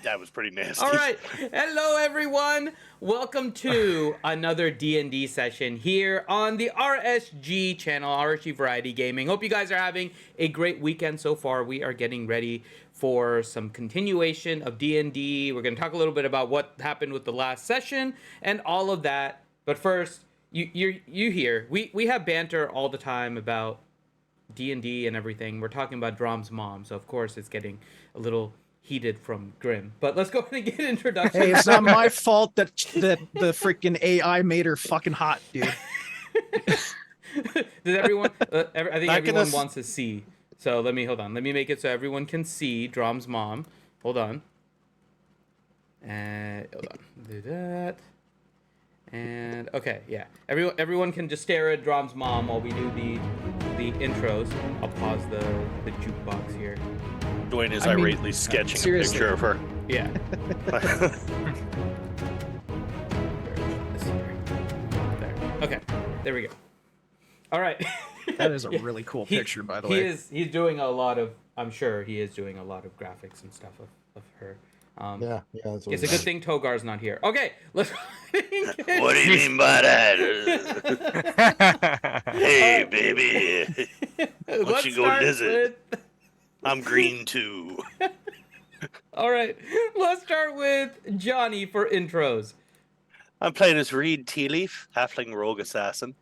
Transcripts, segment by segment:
That was pretty nasty. All right. Hello, everyone. Welcome to another D&D session here on the RSG channel, RSG Variety Gaming. Hope you guys are having a great weekend so far. We are getting ready for some continuation of D&D. We're going to talk a little bit about what happened with the last session and all of that. But first, you hear, we have banter all the time about D&D and everything. We're talking about Drom's mom, so of course it's getting a little heated from Grim. But let's go ahead and get an introduction. Hey, it's not my fault that the freaking AI made her fucking hot, dude. Does everyone? I think everyone wants to see. So hold on. Let me make it so everyone can see Drom's mom. Hold on. And hold on. Do that. And okay, yeah. Everyone can just stare at Drom's mom while we do the intros. I'll pause the jukebox here. Dwayne is irately sketching a picture of her. Yeah. There. Okay, there we go. All right. That is a really cool picture, by the way. He's doing a lot of, I'm sure he is doing a lot of graphics and stuff of her. Yeah. That's it's a good thing Togar's not here. Okay, let's. What do you mean by that? Hey, baby. Why don't you go visit? I'm green too. All right, let's start with Johnny for intros. I'm playing as Reed Tealeaf, halfling rogue assassin.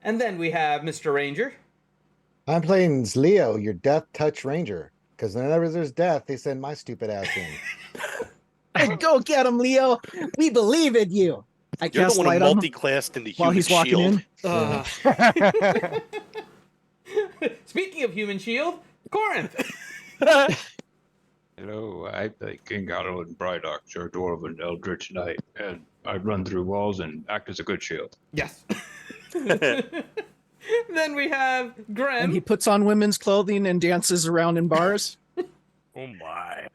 And then we have Mr. Ranger. I'm playing as Leo, your death touch ranger. Because whenever there's death, they send my stupid ass in. Go get him, Leo. We believe in you. I You're cast the one light who on multi-classed into while human he's walking shield. in. Speaking of human shield, Corinth. Hello, I play King Otto and Brydock, your dwarven eldritch knight, and I run through walls and act as a good shield. Yes. Then we have Graham. And he puts on women's clothing and dances around in bars. Oh my.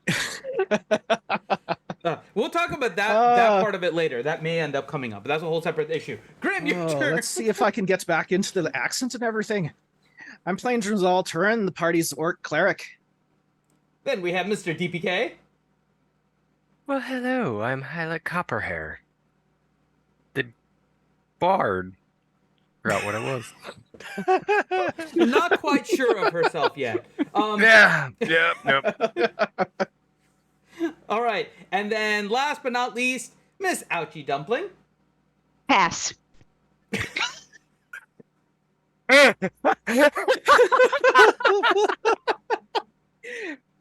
We'll talk about that part of it later. That may end up coming up, but that's a whole separate issue. Grim, your turn. Let's see if I can get back into the accents and everything. I'm playing Drzal Turin, the party's orc cleric. Then we have Mr. DPK. Well, hello, I'm Hyla Copperhair. The bard. Forgot what it was. Not quite sure of herself yet. Nope. All right, and then last but not least, Miss Ouchie Dumpling. Pass.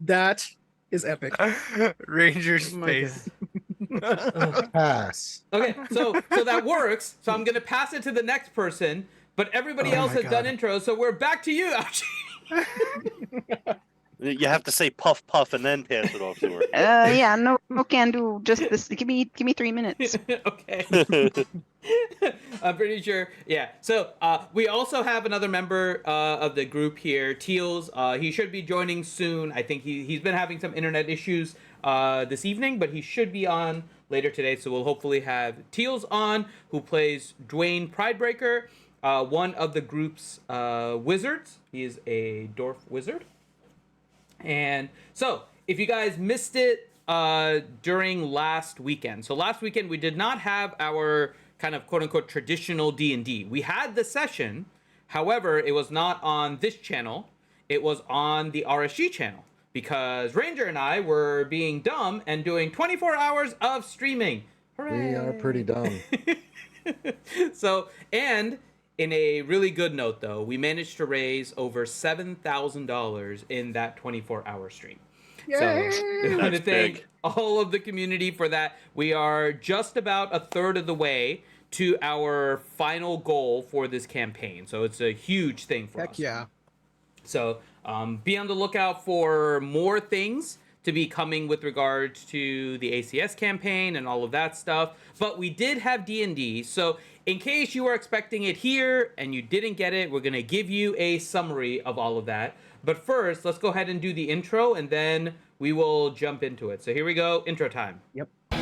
That is epic. Ranger's face. Pass. Okay, so that works. So I'm gonna pass it to the next person, but everybody else has done intros, so we're back to you, Ouchie. You have to say puff puff and then pass it off to her. Yeah, no can do. Just this. Give me 3 minutes. Okay. I'm pretty sure. Yeah. So we also have another member of the group here, Teals. He should be joining soon. I think he's been having some internet issues this evening, but he should be on later today. So we'll hopefully have Teals on, who plays Dwayne Pridebreaker, one of the group's wizards. He is a dwarf wizard. And so, if you guys missed it during last weekend, so last weekend we did not have our kind of quote-unquote traditional D&D. We had the session, however, it was not on this channel, it was on the RSG channel, because Ranger and I were being dumb and doing 24 hours of streaming. Hooray! We are pretty dumb. So, and in a really good note, though, we managed to raise over $7,000 in that 24-hour stream. Yay! So we want to thank big. all of the community for that. We are just about a third of the way to our final goal for this campaign. So it's a huge thing for us. Heck yeah. So be on the lookout for more things to be coming with regards to the ACS campaign and all of that stuff. But we did have D&D, so in case you were expecting it here and you didn't get it, we're going to give you a summary of all of that. But first, let's go ahead and do the intro, and then we will jump into it. So here we go, intro time. Yep. In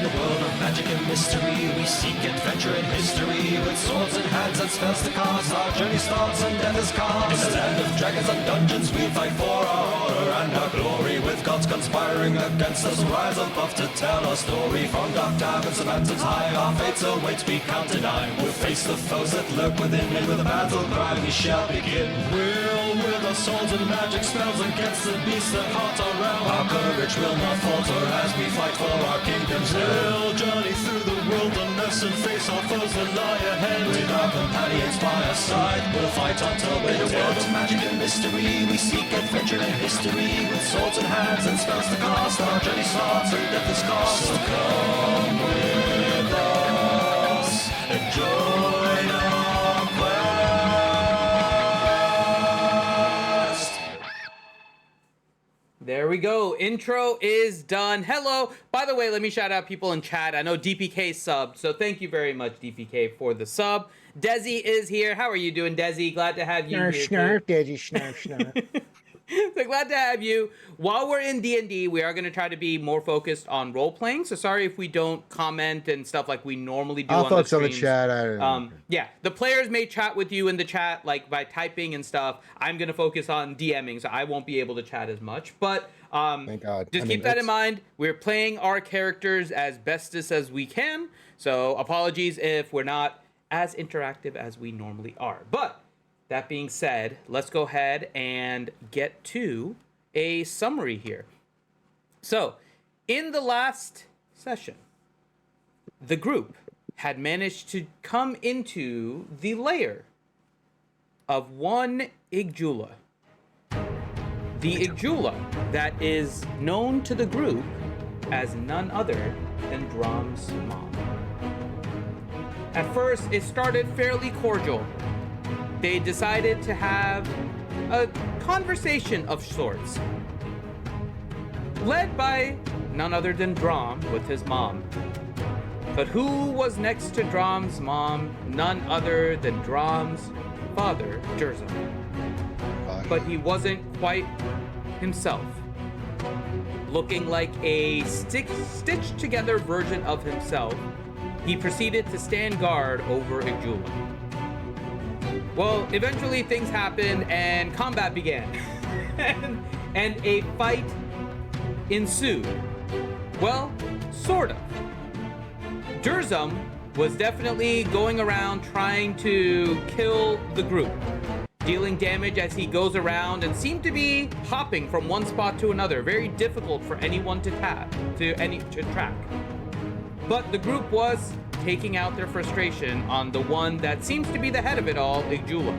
a world of magic and mystery, we seek adventure and history with with swords in hands and spells to cast. Our journey starts and death is cast. In the land of dragons and dungeons, we fight for our honor and our glory. With gods conspiring against us, rise above to tell our story. From dark caverns to mountains high, our fates await, we can't deny. We'll face the foes that lurk within, and with a battle cry we shall begin. We'll with our swords and magic spells against the beasts that haunt our realm. Our courage will not falter as we fight for our kingdom's will. Journey through the wilderness and face our foes that lie ahead. With our companions by our side, we'll fight until we're dead. In a world of magic and mystery, we seek adventure and history. With swords in hands and spells to cast, our journey starts and death is cast. So come with us and join our quest. There we go. Intro is done. Hello. By the way, let me shout out people in chat. I know DPK subbed, so thank you very much, DPK, for the sub. Desi is here. How are you doing, Desi? Glad to have you Snarf, here. snarf, Desi, snarf, snarf. So glad to have you. While we're in D&D, we are going to try to be more focused on role-playing, so sorry if we don't comment and stuff like we normally do I'll on the focus on the streams. chat. I don't know. Yeah, the players may chat with you in the chat, like by typing and stuff. I'm going to focus on DMing, so I won't be able to chat as much, but Thank God. just keep that in mind. We're playing our characters as bestest as we can, so apologies if we're not as interactive as we normally are. But that being said, let's go ahead and get to a summary here. So, in the last session, the group had managed to come into the lair of one Igdula. The Igdula that is known to the group as none other than Drom's mom. At first, it started fairly cordial. They decided to have a conversation of sorts, led by none other than Drom with his mom. But who was next to Drom's mom? None other than Drom's father, Jerzum. But he wasn't quite himself. Looking like a stitched together version of himself, he proceeded to stand guard over Igdula. Well, eventually things happened and combat began. and a fight ensued. Well, sort of. Jerzum was definitely going around trying to kill the group, dealing damage as he goes around and seemed to be hopping from one spot to another. Very difficult for anyone to track. But the group was taking out their frustration on the one that seems to be the head of it all, Igdula.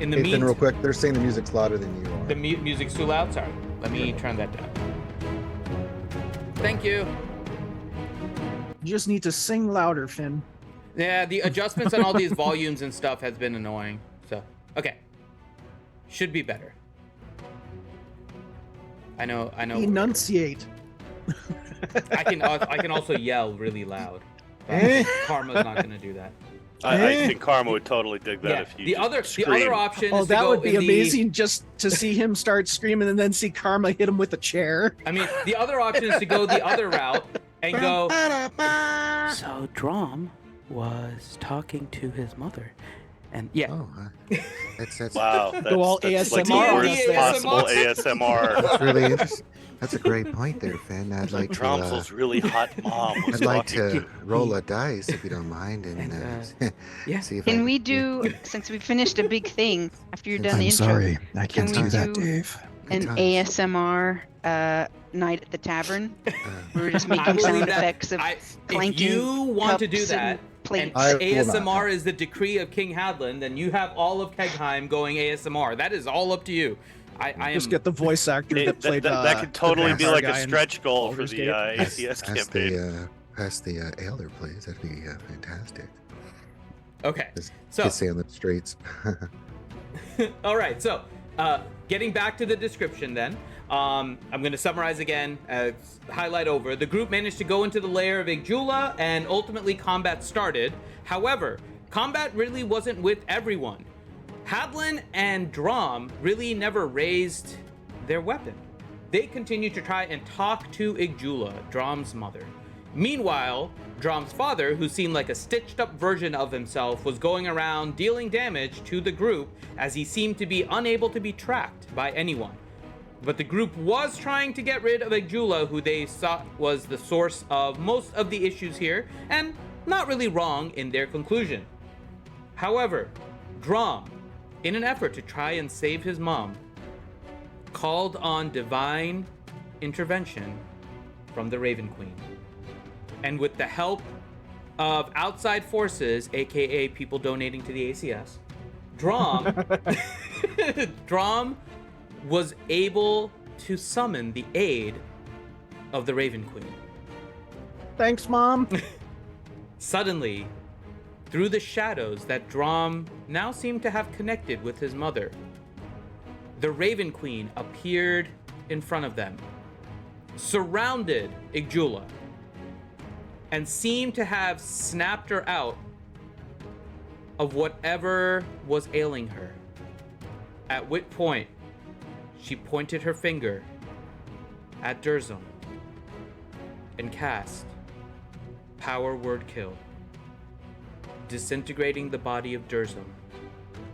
In the Ethan, real quick, they're saying the music's louder than you are. The music's too loud? Sorry. Let me turn that down. Thank you. You just need to sing louder, Finn. Yeah, the adjustments on all these volumes and stuff has been annoying. So, okay. Should be better. I know. Enunciate. I can also yell really loud. Karma's not gonna do that. I think Karma would totally dig that if you the other option Oh, is to that go would be in amazing just to see him start screaming and then see Karma hit him with a chair. I mean, the other option is to go the other route and go. So Drom was talking to his mother, and yeah. Oh, that's wow. Go all that's like the ASMR. worst possible ASMR. That's really interesting. That's a great point there, Finn. I'd like to. Dromsel's really hot mom. Was I'd like talking to roll a dice if you don't mind, and yeah. see if Can I we do, since we finished a big thing after you're done the intro, I can't do that, Dave. an times. ASMR night at the tavern? We're just I making believe sound that- effects of if clanking you want to do cups that, and and plates. I will not. ASMR is the decree of King Hadlin, then you have all of Kegheim going ASMR. That is all up to you. I am. Just get the voice actor that played. that could totally the be like a vampire guy in stretch goal for Baldur's the Gate. ACS campaign. Past the Ailer plays, that'd be fantastic. Okay. Just So kissing on the streets. all right, so getting back to the description then, I'm going to summarize again, highlight over. The group managed to go into the lair of Igdula, and ultimately combat started. However, combat really wasn't with everyone. Hadlin and Drom really never raised their weapon. They continued to try and talk to Igdula, Drom's mother, Meanwhile, Drom's father, who seemed like a stitched-up version of himself, was going around dealing damage to the group as he seemed to be unable to be tracked by anyone. But the group was trying to get rid of Igjula, who they thought was the source of most of the issues here, and not really wrong in their conclusion. However, Drom, in an effort to try and save his mom, called on divine intervention from the Raven Queen. And with the help of outside forces, aka people donating to the ACS, Drom was able to summon the aid of the Raven Queen. Thanks, Mom. Suddenly, through the shadows that Drom now seemed to have connected with his mother, the Raven Queen appeared in front of them, surrounded Igjula, and seemed to have snapped her out of whatever was ailing her. At which point, she pointed her finger at Durzum and cast Power Word Kill, disintegrating the body of Durzum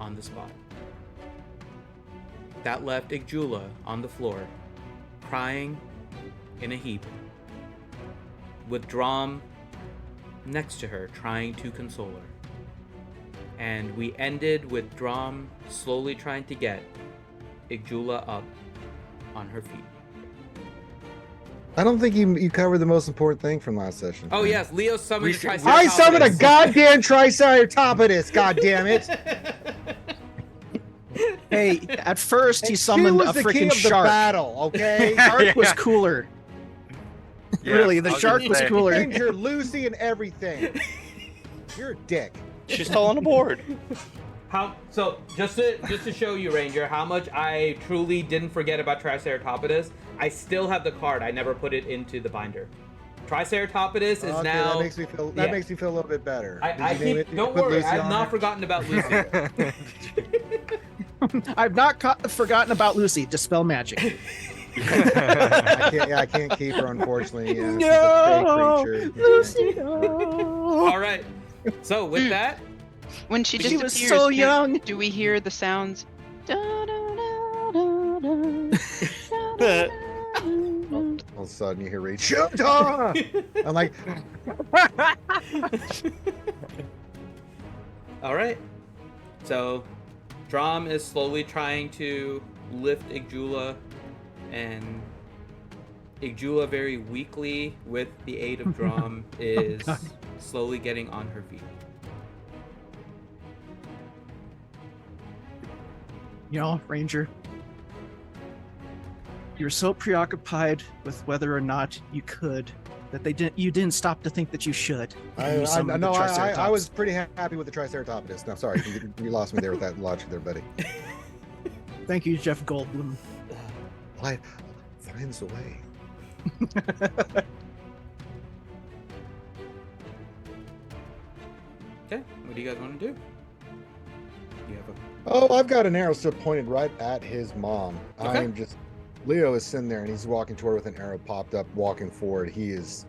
on the spot. That left Igjula on the floor, crying in a heap, with Drom next to her, trying to console her. And we ended with Drom slowly trying to get Igjula up on her feet. I don't think you covered the most important thing from last session. Oh yes, Leo summoned a Triceratops. I summoned a goddamn Triceratops, goddamn it! Hey, at first he And summoned was a the king freaking of the shark. battle, okay? Shark was Yeah. cooler. Yeah, Really, the I was shark gonna was say. cooler. Named her Lucy and everything. You're a dick. She's still on the board. So just to show you, Ranger, how much I truly didn't forget about Triceratops, I still have the card. I never put it into the binder. Triceratops is Okay, now. that makes me feel. That makes me feel a little bit better. I Did you name keep. it? Don't Put worry, Lucy I've on not there? forgotten about Lucy. I've not forgotten about Lucy. Dispel magic. I can't keep her, unfortunately. Yeah, No, she's a fake creature. Lucy, no. All right. So with that, When she She disappears, was so young. do we hear the sounds? Da, da, da, da, da, da, da, All of a sudden, you hear Reed. Shoot her! I'm like, all right. So, Drom is slowly trying to lift Igjula, and Igjula very weakly, with the aid of Drom, is slowly getting on her feet. You know, Ranger, you're so preoccupied with whether or not you could that you didn't stop to think that you should. You summoned the Triceratops. I was pretty happy with the Triceratops. No, sorry, you lost me there with that logic there, buddy. Thank you, Jeff Goldblum. Life finds a way. Okay, what do you guys want to do? You have a Oh, I've got an arrow still pointed right at his mom. Okay. I'm just Leo is sitting there and he's walking toward with an arrow popped up, walking forward. He's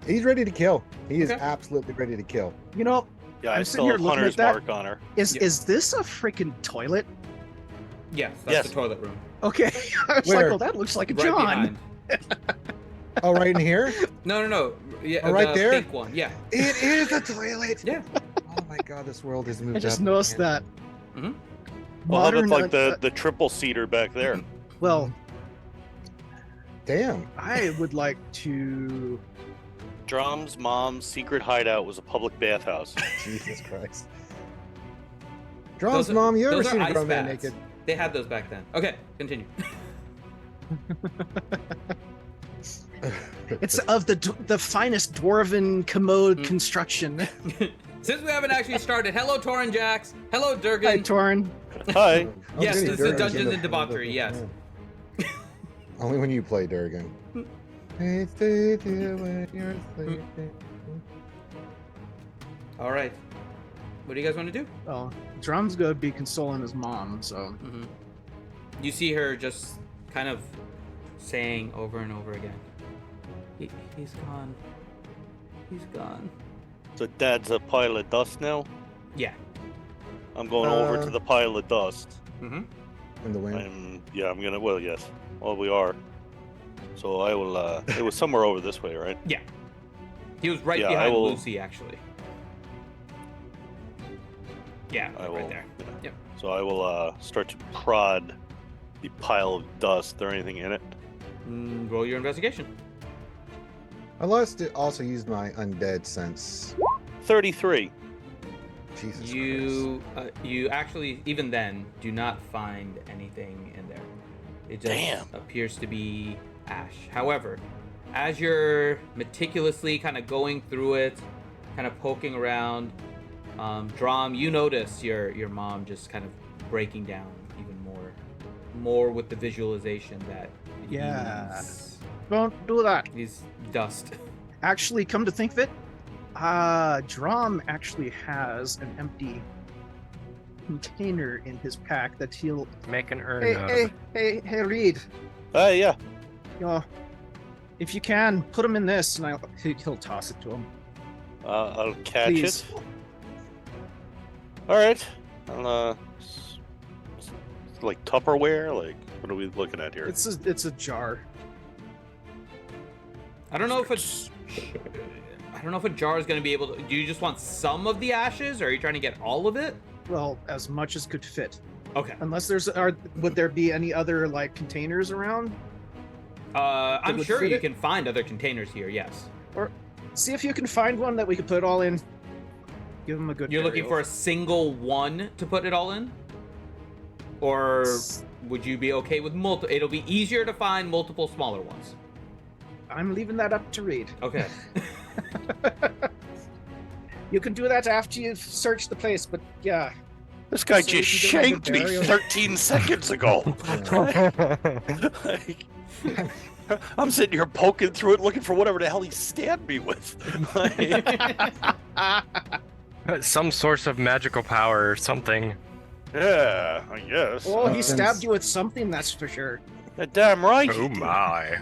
ready to kill. He is Okay. absolutely ready to kill. You know, Yeah, I I'm still sitting here have looking Hunter's at that. mark on her. is this a freaking toilet? yes, that's Yes. the toilet room. Okay, I was Where? like, well, that looks like a Right John. behind. Oh, right in here? No. Yeah, Oh, right the there? pink one. Yeah. It is a toilet. Yeah. Oh my god, this world has moved I just up. noticed that. Mhm. Well, how Modern, about like the triple seater back there? well, Damn. I would like to. Drom's mom's secret hideout was a public bathhouse. Jesus Christ. Drom's Those are- mom, you ever those are seen a ice grown man baths. naked? They had those back then. Okay, continue. It's of the finest dwarven commode Mm. construction. Since we haven't actually started, hello Torin Jax. Hello Durgan. Hi, Torn. Hi. Yes, Goody, this is Durgan's Dungeons in the- and Debauchery, yes. Only when you play Durgan. Hey, stay there when you're sleeping. All right. What do you guys want to do? Well, Drum's gonna be consoling his mom, so You see her just kind of saying over and over again, He's gone. he's gone. So Dad's a pile of dust now? Yeah. I'm going over to the pile of dust. Mm-hmm. In the wind. I'm gonna. Well, yes. Well, we are. So I will. It was somewhere over this way, right? Yeah. He was right behind Lucy, actually. Yeah, right there. Yeah. Yep. So I will start to prod the pile of dust. Is there anything in it? Roll your investigation. I lost it. Also used my undead sense. 33. Jesus You actually, even then, do not find anything in there. It just appears to be ash. However, as you're meticulously kind of going through it, kind of poking around, Drom, you notice your mom just kind of breaking down even more with the visualization that Don't do that. He's dust. Actually, come to think of it, Drom actually has an empty container in his pack that he'll make an urn out of. Hey, Reed. Yeah. You know, if you can, put him in this, and he'll toss it to him. I'll catch Please. it. All right. I'll, it's like Tupperware. Like, what are we looking at here? It's a jar. I don't know if a jar is going to be able to. Do you just want some of the ashes, or are you trying to get all of it? Well, as much as could fit. Okay. Unless would there be any other like containers around? I'm sure you can find other containers here. Yes. Or see if you can find one that we could put it all in. Give him a good. You're looking for a single one to put it all in, or would you be okay with multiple? It'll be easier to find multiple smaller ones. I'm leaving that up to Reed. Okay. You can do that after you've searched the place, but yeah. This guy just shanked me 13 seconds ago. Like, I'm sitting here poking through it, looking for whatever the hell he stabbed me with. Some source of magical power or something. Yeah, I guess. Oh, he stabbed you with something, that's for sure. Damn right. Oh my.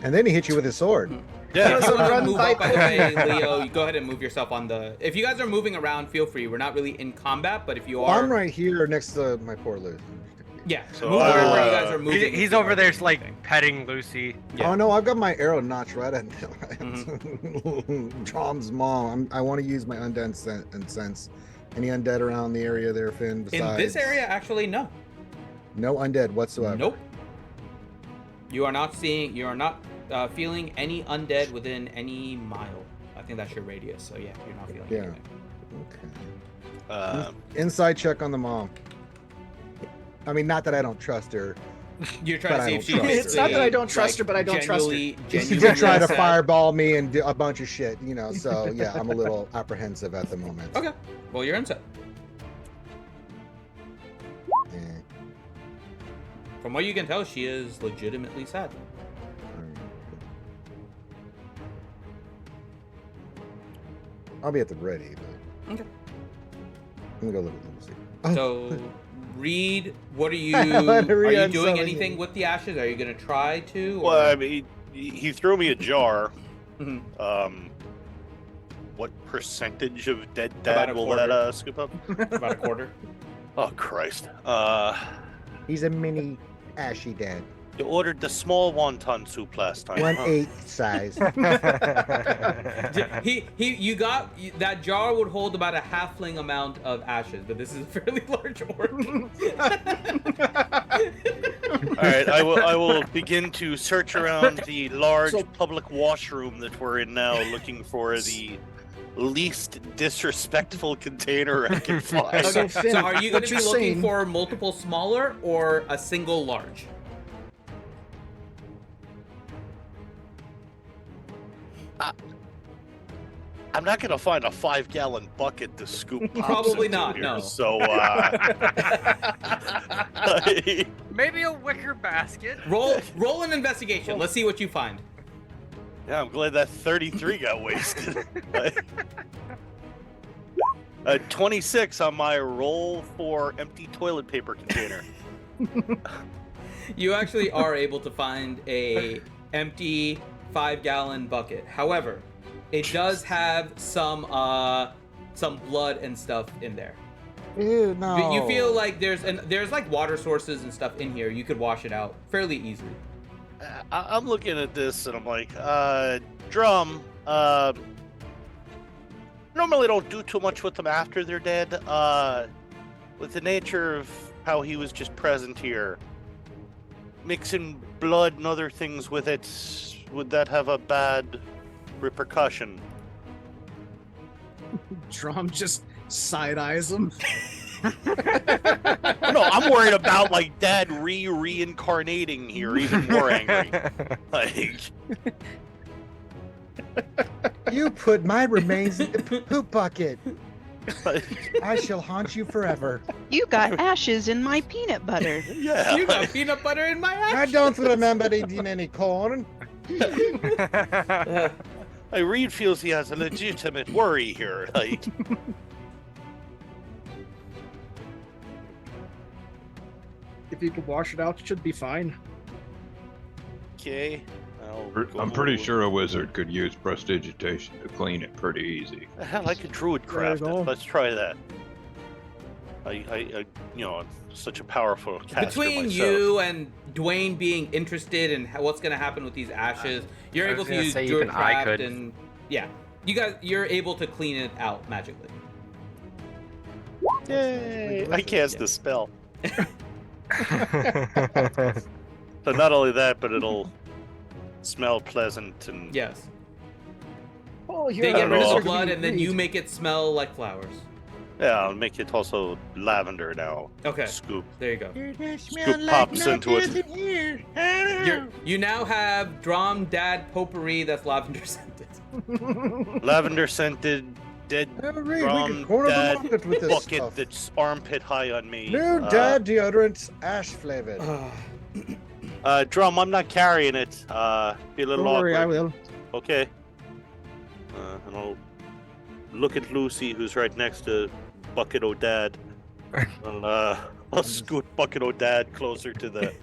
And then he hit you with his sword. Yeah, if you want to move up, by the way, Leo, you go ahead and move yourself on the... If you guys are moving around, feel free. We're not really in combat, but if you are... I'm right here next to my poor Lucy. Yeah, so move wherever you guys are moving. He's over there, like, petting Lucy. Yeah. Oh, no, I've got my arrow notched right at him. Drom's mom. I want to use my undead sense. Any undead around the area there, Finn? Besides... In this area, actually, no. No undead whatsoever? Nope. You are not feeling any undead within any mile. I think that's your radius, so yeah, you're not feeling anything. Okay. Inside check on the mom. I mean, not that I don't trust her. You're trying to see if she's... It's not that I don't trust her, but I don't trust her. She did try to fireball me and do a bunch of shit, so yeah, I'm a little apprehensive at the moment. Okay. Well, you're inside. From what you can tell, she is legitimately sad. I'll be at the ready, but... Okay. I'm gonna go look at Lucy. So, Reed, what are you... Are you doing anything with the ashes? Are you gonna try to? Or... Well, I mean, he threw me a jar. Mm-hmm. What percentage of dead dad will that scoop up? About a quarter. Oh, Christ. He's a mini ashy dad. You ordered the small wonton soup last time. 1/8 size. You got that jar would hold about a halfling amount of ashes, but this is a fairly large orc. All right, I will begin to search around the large public washroom that we're in now, looking for the least disrespectful container I can find. Okay, so are you going to be looking for multiple smaller or a single large? I'm not going to find a 5-gallon bucket to scoop pops Probably into not, here, no. So, maybe a wicker basket. Roll an investigation. Let's see what you find. Yeah, I'm glad that 33 got wasted. 26 on my roll for empty toilet paper container. You actually are able to find a empty 5-gallon bucket. However, it does have some blood and stuff in there. Ew, no. But you feel like there's like water sources and stuff in here. You could wash it out fairly easily. I'm looking at this and I'm like, Drum, normally don't do too much with them after they're dead. With the nature of how he was just present here, mixing blood and other things with it, would that have a bad repercussion? Drum just side eyes him. No, I'm worried about like Dad reincarnating here, even more angry. Like, You put my remains in the poop bucket. like, I shall haunt you forever. You got ashes in my peanut butter. yeah. You got peanut butter in my I ass. don't remember eating any corn. Reed feels he has a legitimate worry here. Like, If you could wash it out, it should be fine. okay. I'm pretty sure a wizard could use prestidigitation to clean it pretty easy. Hell, I could druid There you craft go. it. Let's try that. I such a powerful caster Between myself. you and Dwayne being interested in what's going to happen with these ashes, you're I able was to gonna use say druid even I craft could. and yeah, you're able to clean it out magically. Yay! I cast the spell. So not only that, but it'll smell pleasant and Yes. Oh, They you're get rid of the Reed. blood and then you make it smell like flowers. yeah, I'll make it also lavender now. Okay, Scoop. there you go. Scoop pops into it. You now have Drom Dad Potpourri that's lavender scented. Lavender scented dead We Drum can corner Dad the market with this bucket stuff. that's armpit high on me. New dad deodorant, ash flavored. Drum, I'm not carrying it. Be a little Don't worry, awkward. I will. Okay. And I'll look at Lucy, who's right next to Bucket O'Dad. I'll scoot Bucket O'Dad closer to the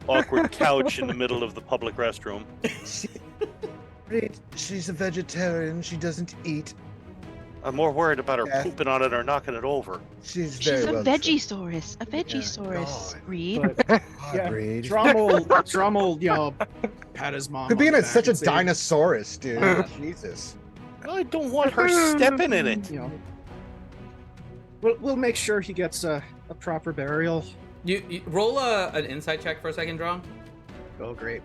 awkward couch in the middle of the public restroom. She's a vegetarian. She doesn't eat. I'm more worried about her Yeah. pooping on it or knocking it over. She's She's very a well Vegisaurus. A Vegisaurus, God. Reed. But yeah, Agreed. Drum will, pat his mom. Could be on in the it back such a and say, dinosaurus, dude. Jesus. I don't want her stepping in it. You know, we'll make sure he gets a proper burial. You roll an insight check for a second, Drom. Oh, great.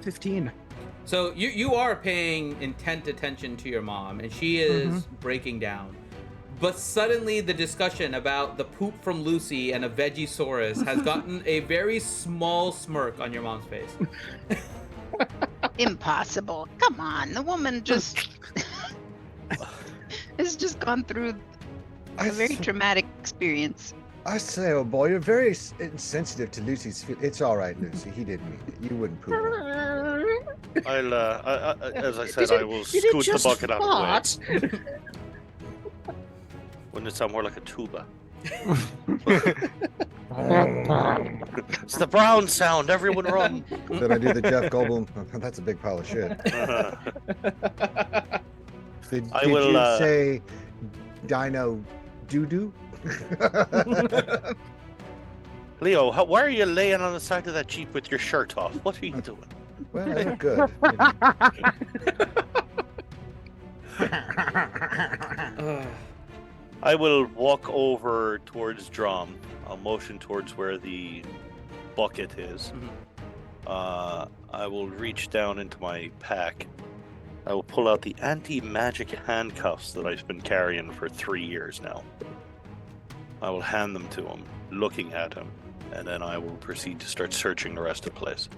$15. So you are paying intent attention to your mom, and she is breaking down. But suddenly, the discussion about the poop from Lucy and a Vegisaurus has gotten a very small smirk on your mom's face. Impossible. Come on, the woman just has just gone through a very traumatic experience. I say, oh boy, you're very insensitive to Lucy's feelings. It's all right, Lucy. He didn't mean it. You wouldn't poop on it. I'll, as I said, I will scoot the bucket out of the way. Wouldn't it sound more like a tuba? It's the brown sound. Everyone run. Did I do the Jeff Goldblum? That's a big pile of shit. Did will, you say dino doo-doo? Leo, why are you laying on the side of that Jeep with your shirt off? What are you doing? Well, I look good. You know. I will walk over towards Drum. I'll motion towards where the bucket is. I will reach down into my pack. I will pull out the anti-magic handcuffs that I've been carrying for 3 years now. I will hand them to him, looking at him, and then I will proceed to start searching the rest of the place.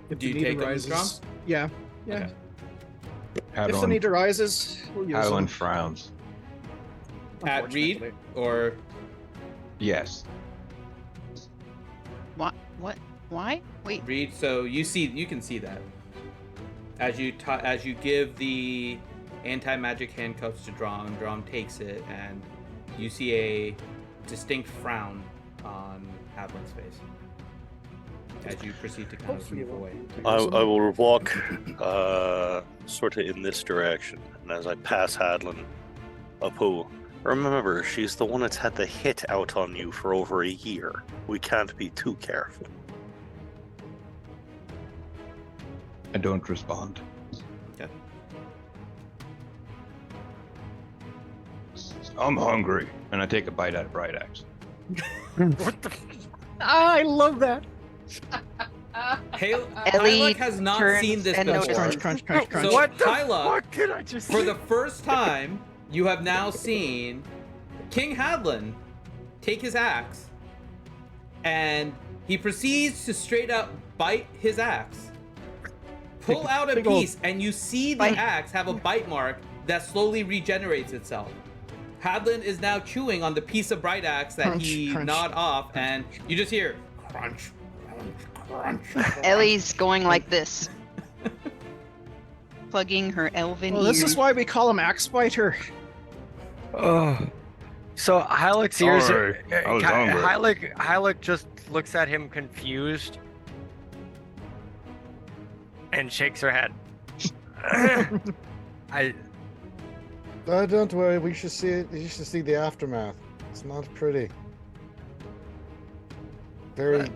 If Do the you need take them, arises, Drum? yeah. Okay. If the need arises, we'll use Adeline them. frowns. At Reed, unfortunately. or Yes. What? Why? Wait. Reed. So you can see that as you give the anti-magic handcuffs to Drom. Drom takes it, and you see a distinct frown on Hadlin's face as you proceed to kind of move away. I will walk sort of in this direction, and as I pass Hadlin, Apu, remember, she's the one that's had the hit out on you for over a year. We can't be too careful. I don't respond. Okay. I'm hungry, and I take a bite out of Bright Axe. What the? I love that. Hyla has not turns seen this and before. notices. Crunch. So What the Hyla, fuck did I just for the first time, you have now seen King Hadlin take his axe, and he proceeds to straight up bite his axe. Pull out a Big ol' piece, and you see the Bite. axe have a bite mark that slowly regenerates itself. Hadlin is now chewing on the piece of bright axe that Crunch, he crunch. gnawed off, and you just hear crunch, crunch, crunch. Ellie's going like this, plugging her elven Well, ears. this is why we call him Axe Fighter. Oh. So Hyla's ears Sorry, I was hungry. Hyla just looks at him confused and shakes her head. Don't worry. We should see it. You should see the aftermath. It's not pretty. Very.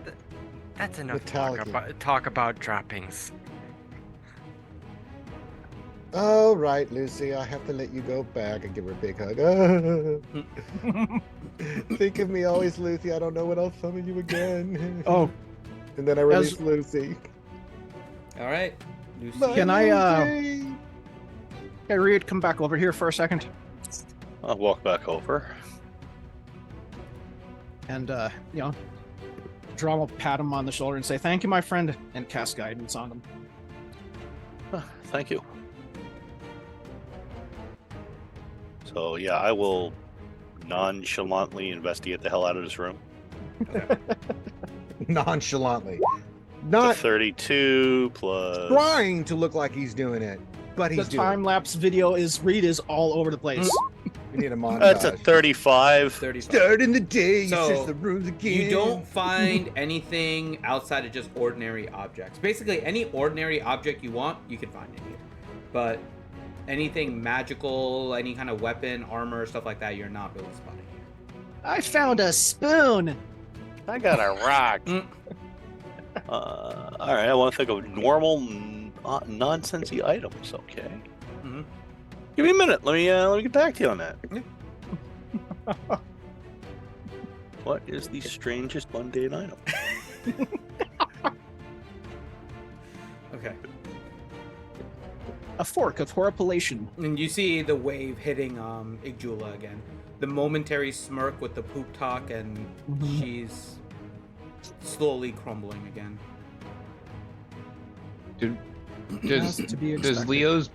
That's enough Metallic. talk about droppings. Oh, right, Lucy. I have to let you go back and give her a big hug. Think of me always, Lucy. I don't know when I'll summon you again. Oh, And then I release Lucy. All right, Lucy. Bye, Can I, Lucy. hey, Reed, come back over here for a second. I'll walk back over. And, Drum will pat him on the shoulder and say, "Thank you, my friend," and cast guidance on him. Thank you. So yeah, I will nonchalantly investigate the hell out of this room. Nonchalantly. The Not 32 plus. trying to look like he's doing it, but The he's doing time lapse video Reed is all over the place. it. We need a montage. That's a 35. 35. Start in the day, So, says the rooms again. You don't find anything outside of just ordinary objects. Basically, any ordinary object you want, you can find in here. But anything magical, any kind of weapon, armor, stuff like that, you're not really spotting here. I found a spoon. I got a rock. All right, I want to think of normal, nonsensy items. Okay. Mhm. Give me a minute. Let me get back to you on that. What is the strangest mundane item? Okay. A fork of horripilation. And you see the wave hitting Igula again. The momentary smirk with the poop talk, and Mhm. she's slowly crumbling again. As to be Does expected. Leo's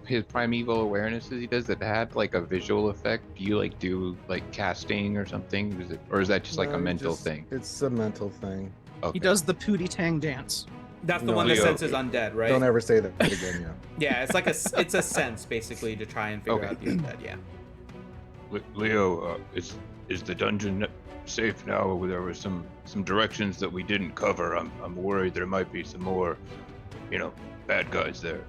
his primeval awarenesses he does that had like a visual effect? Do you do casting or something? Is that just like a No, mental thing? It's a mental thing. Okay. He does the Pootie Tang dance. That's the No, one that Leo. senses undead, right? Don't ever say that again, Yeah, it's like it's a sense basically to try and figure Okay. out the undead. Yeah. Leo, is the dungeon safe now? There were some directions that we didn't cover. I'm worried there might be some more, bad guys there.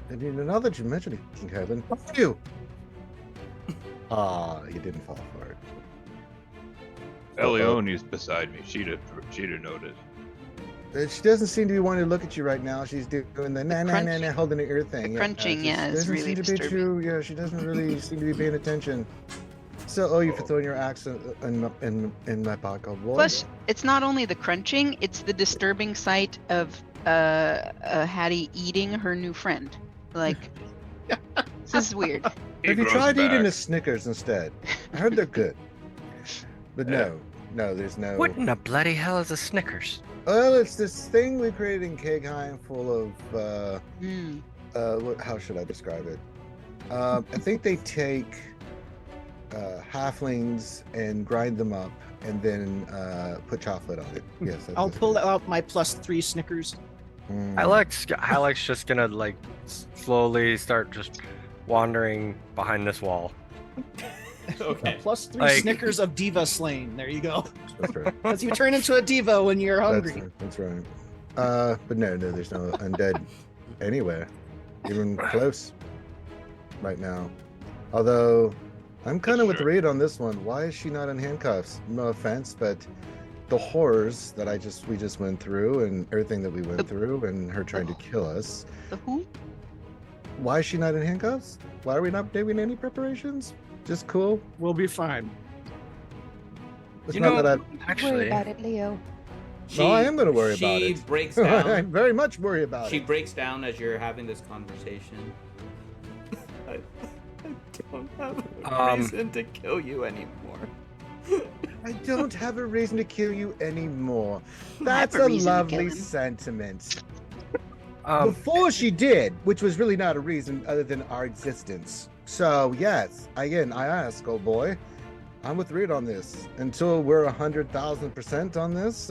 And now that you mention it, King Kevin, fuck you. He didn't fall for it. Eleone's beside me. She'd have noticed. She doesn't seem to be wanting to look at you right now. She's doing the crunch- holding her ear thing. the crunching, She is doesn't really seem to be disturbing. true. Yeah, she doesn't really seem to be paying attention. So, you for throwing your axe in my pocket. Boy. Plus, it's not only the crunching; it's the disturbing sight of Hattie eating her new friend. Like, this is weird. He Have you grows tried eating back. the Snickers instead? I heard they're good. But no, there's no. What in the bloody hell is a Snickers? Well, it's this thing we created in Kegheim full of Mm. how should I describe it? I think they take halflings and grind them up and then put chocolate on it. Yes. that's I'll it. pull out my +3 Snickers. Mm. Hyla's just gonna slowly start just wandering behind this wall. Okay. +3 Like- Snickers of diva slain. There you go. That's right. Because you turn into a diva when you're hungry. That's right. But no, there's no undead anywhere, even close right now. Although I'm kind of with Reed on this one. Why is she not in handcuffs? No offense, but the horrors that we just went through and everything that we went through and her trying to kill us. The who? Why is she not in handcuffs? Why are we not doing any preparations? Just cool. We'll be fine. It's You not know, that actually, it, Leo. No, I am going to worry about She it. breaks I down. very much worry about She it. breaks down as you're having this conversation. I don't have a reason to kill you anymore. I don't have a reason to kill you anymore. I That's have a a reason to kill lovely him. sentiment. um, Before she did, which was really not a reason other than our existence. So yes, again, I ask, oh boy, I'm with Reed on this. Until we're 100,000% on this,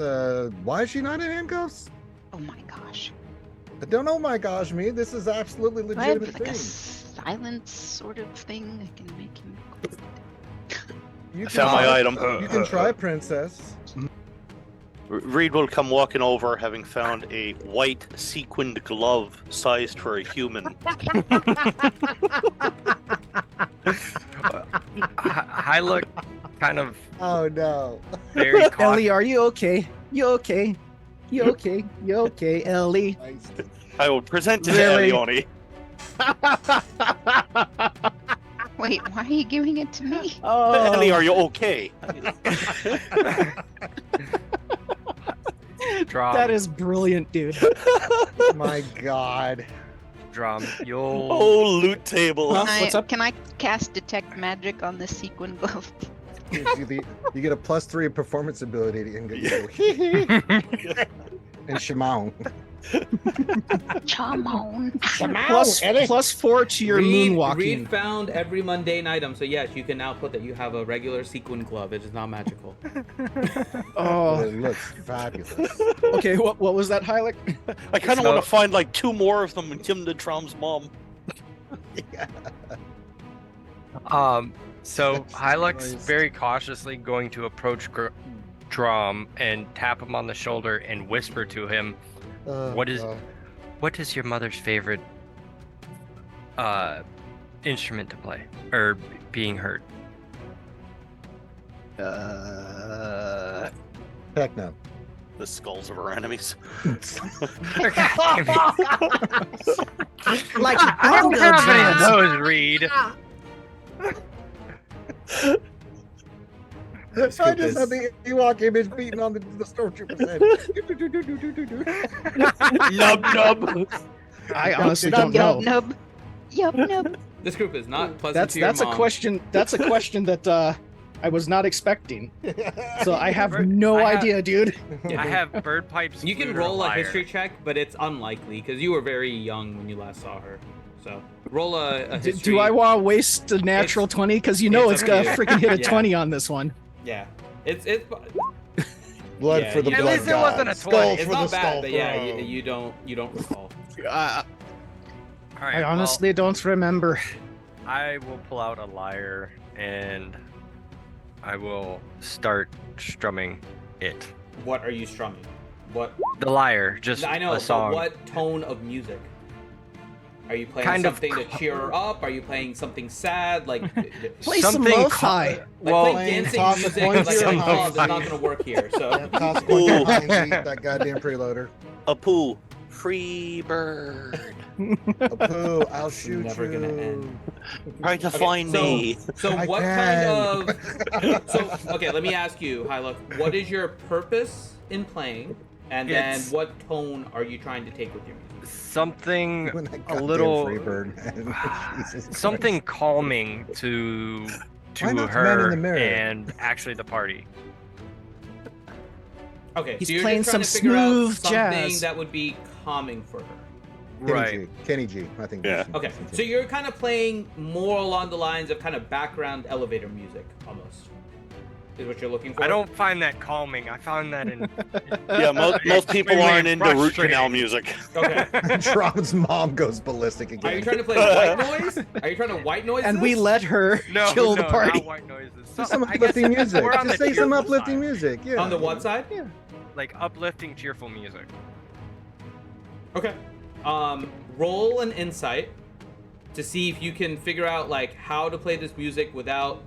why is she not in handcuffs? Oh my gosh. Don't oh my gosh me. This is absolutely Do I have legitimate like a thing. silence sort of thing? I can make him. You I found my item. You can try, princess. Reed will come walking over, having found a white sequined glove sized for a human. I look kind of Oh no. very cautious. Ellie, are you okay? You okay? You okay? You okay, Ellie? I will present to Really? Elione. Wait, why are you giving it to me? Oh, Ellie, are you okay? Drum, that is brilliant, dude. My God. drum. You'll Oh, loot table. Huh? Can What's up? Can I cast detect magic on this sequin glove? You get a +3 performance ability and go and Shimon. Chamon. +4 to your moonwalking. Reed found every mundane item, so yes, you can now put that you have a regular sequin glove. It is not magical. Oh, It looks fabulous. okay. What was that, Hylic? I kind of So- want to find like 2 more of them and give them to Trom's mom. So Hylux Nice. very cautiously going to approach Drum and tap him on the shoulder and whisper to him, What is- "What is your mother's favorite instrument to play or being heard?" Heck no. The skulls of our enemies. Like I'm bongo confident drums. those, Reed. I just had the Ewok image beating on the stormtrooper's head. Nub nub. I honestly Nub, don't know. Yup nub. Yup nub. This group is not pleasant to your That's a mom. question. That's a question that I was not expecting. So I have I no have- idea, dude. I have bird pipes. You can flute, or roll a lyre. history check, but it's unlikely because you were very young when you last saw her. So roll a history. Do I want to waste a natural 20? Because you know it's it's up to gonna you. freaking hit a Yeah. 20 on this one. Yeah, it's Blood Yeah, for the you- At blood least it wasn't a gods. 20. Skull it's for not the bad, skull but yeah, throne. you don't recall. I All right, honestly don't remember. well, I will pull out a lyre and I will start strumming it. What are you strumming? What? The lyre, just I know. a song. But what tone of music? Are you playing Kind of something to cheer her up? Are you playing something sad? Like, Play some Something lo-fi. like well, playing dancing toss a music coin like to your in a club house. is not gonna work here. So Toss a coin to behind you, that goddamn preloader. Apu. Free bird. Apu, I'll shoot never you. gonna end. Trying to find so- me. So I what can. kind of so okay, let me ask you, Hylook, what is your purpose in playing? And then It's- what tone are you trying to take with your music? something When that a goddamn little Freebird, man. Jesus something Christ. calming to Why not the man in her the mirror? and actually the party. Okay, He's so you're playing just trying some to figure out smooth something jazz. that would be calming for her. Kenny G. I think. Yeah. Okay, so you're kind of playing more along the lines of kind of background elevator music, almost. is what you're looking for. I don't find that calming. I found that in. Yeah, most people extremely aren't into root frustrating. canal music. Okay. Drum's mom goes ballistic again. Are you trying to play white noise? Are you trying to white noise? And we this? let her No, kill the no, party. not white noises. Just some I guess uplifting music. we're on Just the say some cheerful uplifting side. music. Yeah. On the what side? Yeah. Like uplifting, cheerful music. Okay. Roll an insight to see if you can figure out like how to play this music without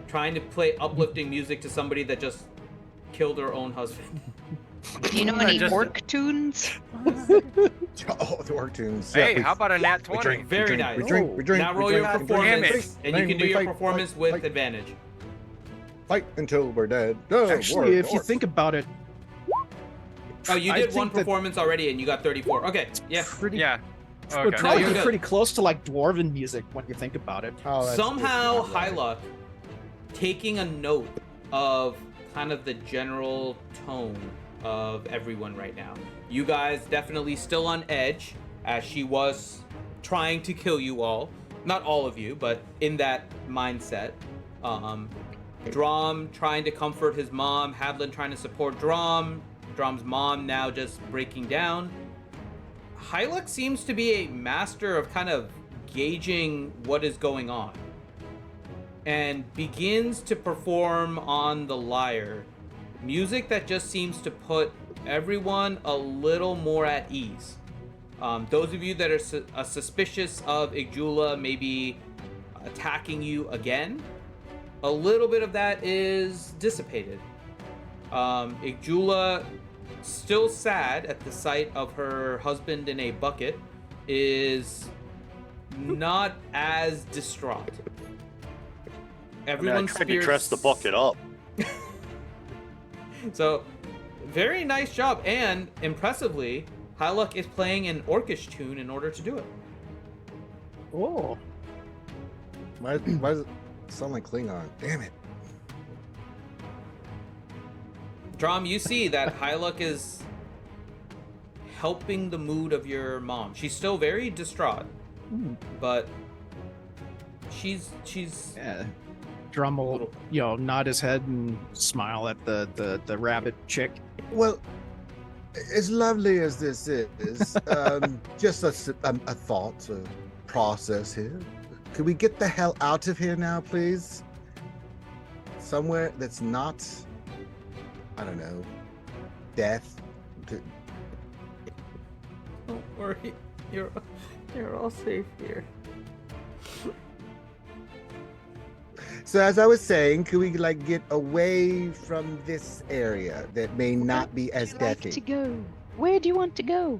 trying to play uplifting music to somebody that just killed her own husband. Do you know any just- orc tunes? Oh, the orc tunes. Hey, Yeah, how about a nat we 20? drink, Very we drink, nice. We drink. We drink. Now we roll drink, your we drink. performance, and you can do We your fight, performance fight, with fight. advantage. Fight until we're dead. No, Actually, if you think about it, Oh, you I did one think that- performance already, and you got 34. Okay, yeah. pretty, Yeah. would Okay. probably you're be good. pretty close to like dwarven music when you think about it. Oh, that's Somehow, just not right. Hyluck, taking a note of kind of the general tone of everyone right now. You guys definitely still on edge, as she was trying to kill you all. Not all of you, but in that mindset. Drom trying to comfort his mom, Hadlin trying to support Drom, Drom's mom now just breaking down. Hyluck seems to be a master of kind of gauging what is going on, and begins to perform on the lyre music that just seems to put everyone a little more at ease. Those of you that are suspicious of Igula maybe attacking you again, a little bit of that is dissipated. Igula, still sad at the sight of her husband in a bucket, is not as distraught. I Everyone's tried to dress the bucket up. So, very nice job, and impressively, Hyluck is playing an orcish tune in order to do it. Oh, Why does it sound like Klingon? Damn it. Drom, you see that Hyluck is helping the mood of your mom. She's still very distraught, but she's yeah. Drum will, nod his head and smile at the rabbit chick. Well, as lovely as this is, just a thought, a process here. Could we get the hell out of here now, please? Somewhere that's not, I don't know, death. Don't worry, you're all safe here. So as I was saying, could we get away from this area that may not be as Would you like deathy? to go? Where do you want to go?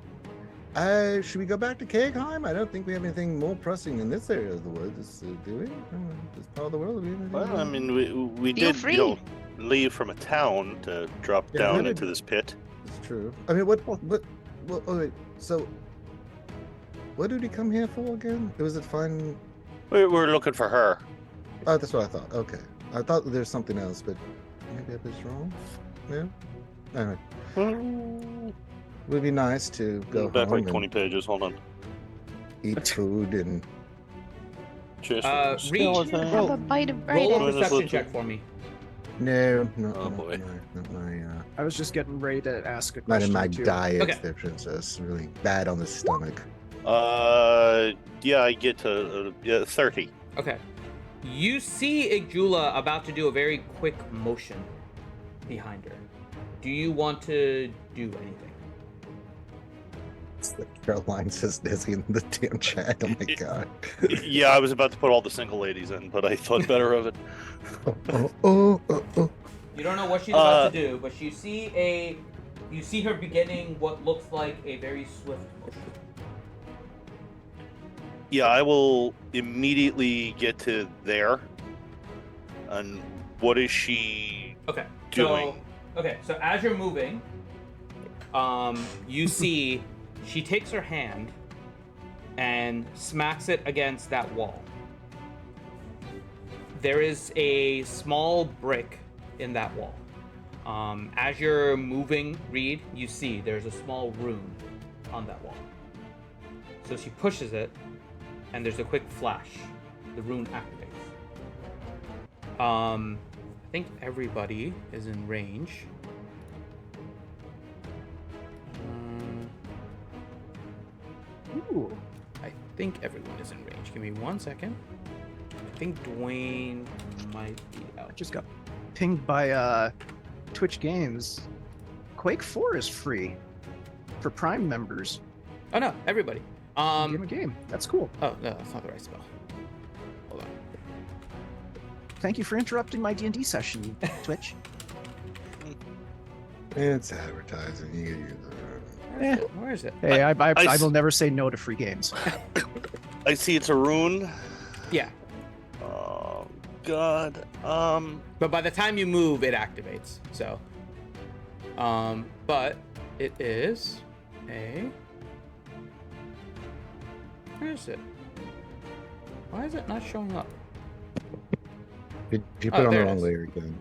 Should we go back to Kegheim? I don't think we have anything more pressing in this area of the woods, do we? This part of the world. Well, I mean, we Feel did free. leave from a town to drop Yeah, down that into would- this pit. It's true. I mean, what? Oh wait. So, what did he come here for again? It was a fun. We're looking for her. Oh, that's what I thought. Okay, I thought there's something else, but maybe I was wrong. Yeah. Anyway, it would be nice to go Back home like 20 pages. Hold on. and eat food and. Cheers. Reed, Have a bite of bread. roll a Minus perception left. check for me. No, Oh, boy. not my. I was just getting ready to ask a Not question in my too. diet, Okay. there, princess. Really bad on the stomach. Yeah, I get to 30. Okay. You see Igula about to do a very quick motion behind her. Do you want to do anything? It's like Caroline says Dizzy in the damn chat. Oh my god. Yeah, I was about to put all the single ladies in, but I thought better of it. Oh. You don't know what she's about to do, but you see her beginning what looks like a very swift motion. Yeah, I will immediately get to there. And what is she Okay. doing? So as you're moving, you see she takes her hand and smacks it against that wall. There is a small brick in that wall. As you're moving, Reed, you see there's a small rune on that wall. So she pushes it, and there's a quick flash. The rune activates. think everybody is in range. Ooh. I think everyone is in range. Give me 1 second. I think Dwayne might be I out. just got pinged by Twitch Games. Quake 4 is free for Prime members. Oh no, everybody. Game a game. That's cool. Oh no, that's not the right spell. Hold on. Thank you for interrupting my D&D session, Twitch. It's advertising. You can use it. Eh. Where is it? Hey, I I will never say no to free games. I see it's a rune. Yeah, Oh God. but by the time you move, it activates. So, but it is a. Where is it? Why is it not showing up? You put Oh, on the there it wrong is. layer again.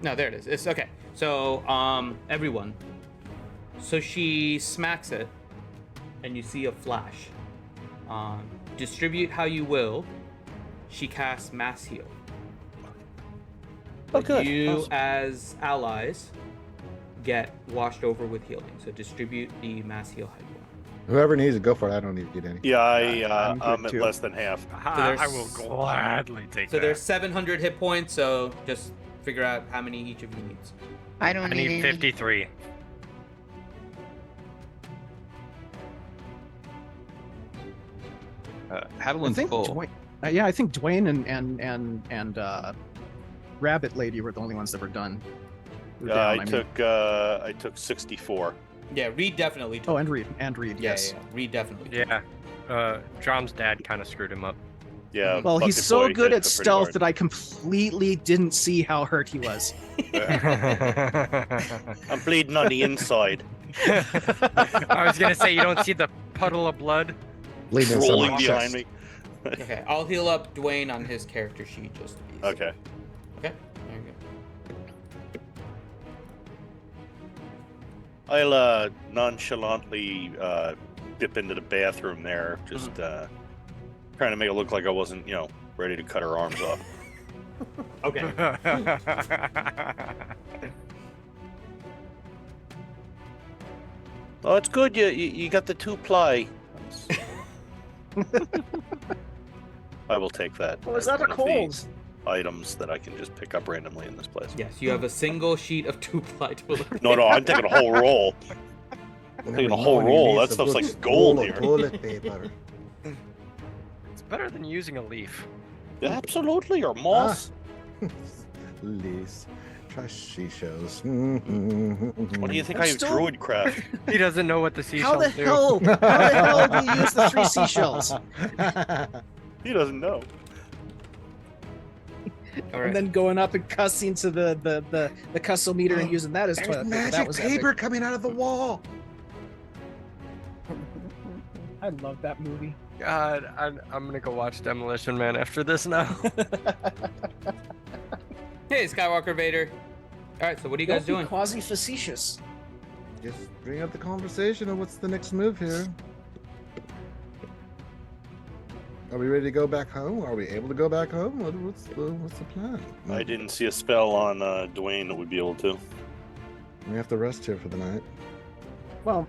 No, there it is. It's okay. So, everyone. So she smacks it, and you see a flash. Distribute how you will. She casts mass heal. Oh, But good. you, Awesome. as allies, get washed over with healing. So distribute the mass heal how you want. Whoever needs it, go for it. I don't need to get any. Yeah, I'm good I'm at too. less than half. I will gladly take So that. there's 700 hit points. So just figure out how many each of you needs. I I don't need any. 53. I Hadelin's think full. Dwayne, I think Dwayne and Rabbit Lady were the only ones that were done. Were down, I took 64. Yeah, Reed definitely. Oh, and Reed, yes. Yeah, Reed definitely. Yeah. Drom's dad kind of screwed him up. Yeah. Well, he's Bucket so Boy good hit at pretty stealth hard. that I completely didn't see how hurt he was. I'm bleeding on the inside, I was gonna say you don't see the puddle of blood. Bleeding in rolling someone's behind chest. me. Okay, I'll heal up Dwayne on his character sheet just to be easy. Okay. Okay, there you go. I'll nonchalantly dip into the bathroom there, just trying to make it look like I wasn't, ready to cut her arms off. Okay. Oh, it's good. You got the 2-ply. I will take that. Oh, is as that a one of the cold? items that I can just pick up randomly in this place. Yes, you have a single sheet of 2-ply toilet paper. No, I'm taking a whole roll. taking a whole roll. That stuff's like gold here. Toilet paper. It's better than using a leaf. Absolutely, or moss. Lease. Try seashells. What do you think I'm I have still- druid craft? He doesn't know what the How seashells the do. hell? How the hell do you use the 3 seashells? He doesn't know. All right. And then going up and cussing to the cussometer and using that as There's toilet paper. That magic was paper epic. coming out of the wall. I love that movie. God, I'm gonna go watch Demolition Man after this now. Hey, Skywalker Vader. All right, so what are you guys doing? Quasi facetious. Just bring up the conversation of what's the next move here. Are we ready to go back home? Are we able to go back home? What's the plan? I didn't see a spell on Dwayne that would be able to. We have to rest here for the night. Well,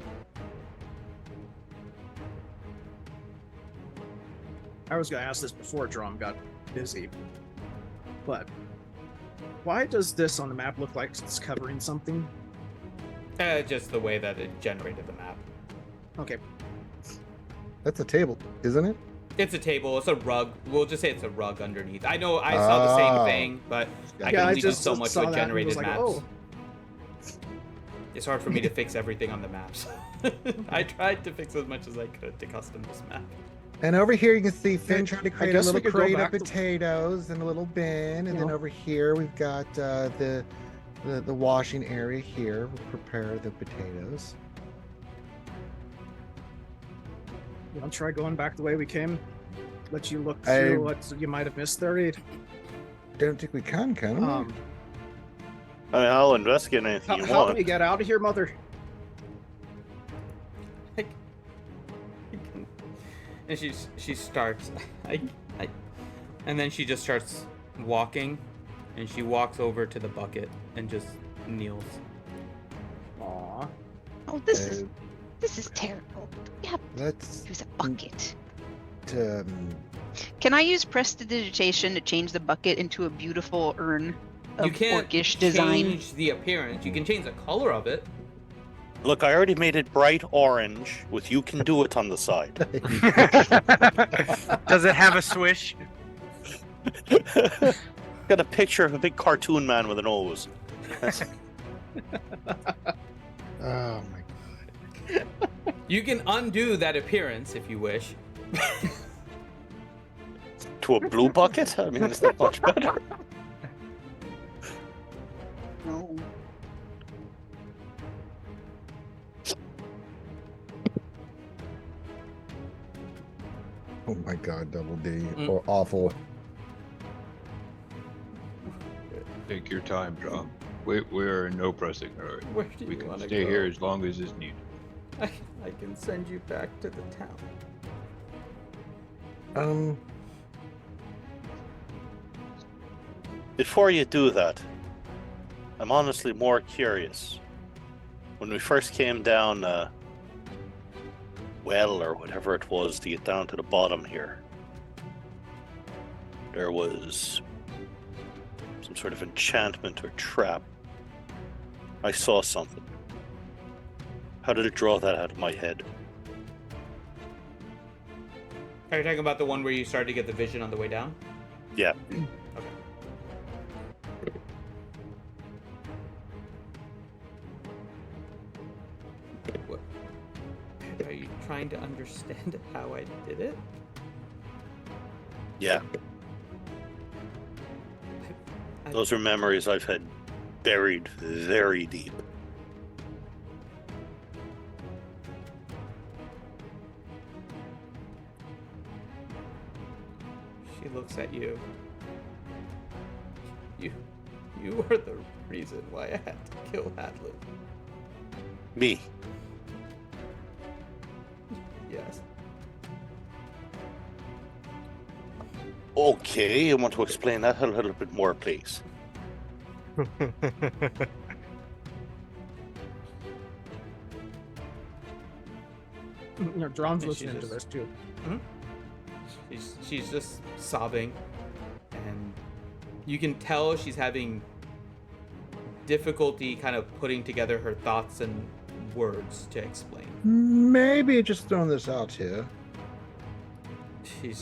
I was going to ask this before Drum got busy, but why does this on the map look like it's covering something? Just the way that it generated the map. Okay. That's a table, isn't it? It's a table. It's a rug. We'll just say it's a rug underneath. I know I saw the same Ah. thing, but I Yeah, can I only do just so much saw with that and was generated like, maps. oh. It's hard for me to fix everything on the maps. I tried to fix as much as I could to custom this map. And over here you can see Finn trying to create a guess we little could go crate of back to- potatoes and a little bin, and You then know. over here we've got the washing area here. We'll prepare the potatoes. You want to try going back the way we came? Let you look I- through what you might have missed there, Reed. Don't think we can we? I mean, I'll investigate anything you How want. do we get out of here, Mother? And she starts, and then she just starts walking And she walks over to the bucket and just kneels. Aw. Oh, this is terrible. We have Let's to use a bucket. um, Can I use prestidigitation to change the bucket into a beautiful urn of You can't orcish design? change the appearance. You can change the color of it. Look, I already made it bright orange with "You can do it" on the side. Does it have a swish? Got a picture of a big cartoon man with a nose. oh my You can undo that appearance if you wish. To a blue bucket? I mean, it's not much better. No. Oh my god, double D. Or awful. Take your time, Drum. We're in no pressing hurry. Where do We you can want to stay go? here as long as is needed. I can send you back to the town. Before you do that, I'm honestly more curious. When we first came down, well, or whatever it was, to get down to the bottom here, there was some sort of enchantment or trap. I saw something. How did it draw that out of my head? Are you talking about the one where you started to get the vision on the way down? Yeah. Okay. What? Are you trying to understand how I did it? Yeah. Those are memories I've had buried very deep. She looks at you. You are the reason why I had to kill Hadley. Me. Yes. Okay, I want to explain that a little bit more, please. You know, Drom's And she listening to just- this too. She's just sobbing, and you can tell she's having difficulty kind of putting together her thoughts and words to explain. Maybe just throwing this out here.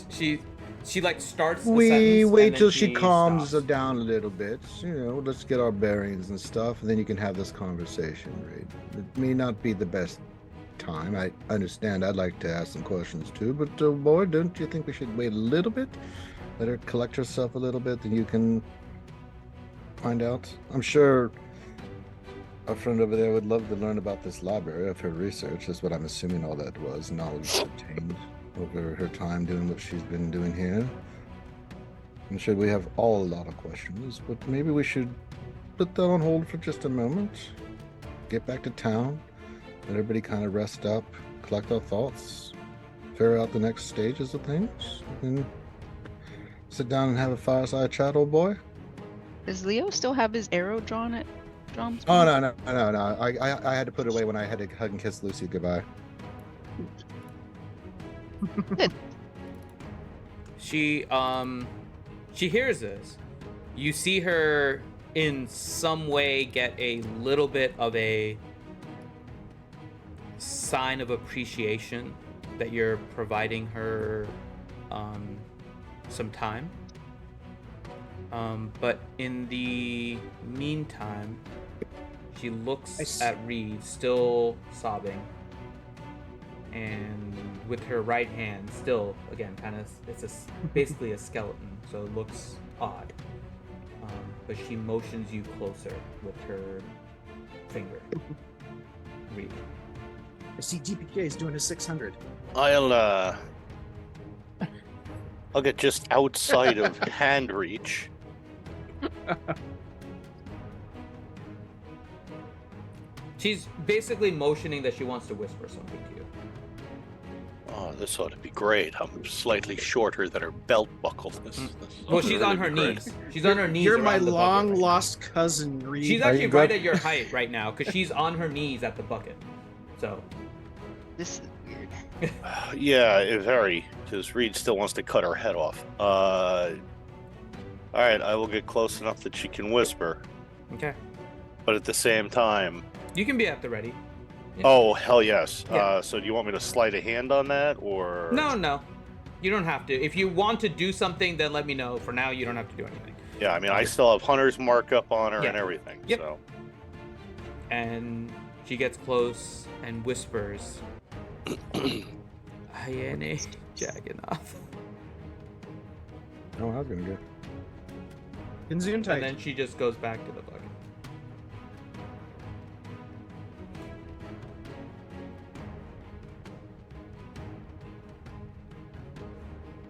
She like starts. The We sentence wait and then till she calms stops. down a little bit. You know, let's get our bearings and stuff, and then you can have this conversation, Reed. It may not be the best time. I understand. I'd like to ask some questions too, but boy, don't you think we should wait a little bit? Let her collect herself a little bit, then you can find out. I'm sure our friend over there would love to learn about this library of her research. That's what I'm assuming all that was, knowledge obtained over her time doing what she's been doing here. I'm sure we have all a lot of questions, but maybe we should put that on hold for just a moment. Get back to town. Let everybody kind of rest up, collect our thoughts, figure out the next stages of things, and sit down and have a fireside chat, old boy. Does Leo still have his arrow drawn at Drom's Oh, back? no. I had to put it away when I had to hug and kiss Lucy goodbye. She hears this. You see her in some way get a little bit of a sign of appreciation that you're providing her some time. But in the meantime, she looks at Reed, still sobbing, and with her right hand still, again, kind of, basically a skeleton, so it looks odd. But she motions you closer with her finger. Reed. I see DPK is doing his 600. I'll get just outside of hand reach. She's basically motioning that she wants to whisper something to you. Oh, this ought to be great. I'm slightly shorter than her belt buckle. This Well, ought to she's really on her be great. knees. She's on her knees. You're my around the bucket long right now. lost cousin, Reed. She's Are actually you right good? at your height right now because she's on her knees at the bucket. So This is weird. Yeah, very. Because Reed still wants to cut her head off. All right, I will get close enough that she can whisper, okay, but at the same time, you can be at the ready. Yeah. oh hell yes. Yeah. So do you want me to slide a hand on that, or No, you don't have to. If you want to do something, then let me know. For now, you don't have to do anything. Yeah, I mean, I still have Hunter's markup on her Yeah. and everything. Yep. So And she gets close and whispers, "Hyene Jagganoth." Oh, I was gonna go. Kinzie and And tight. then she just goes back to the bucket.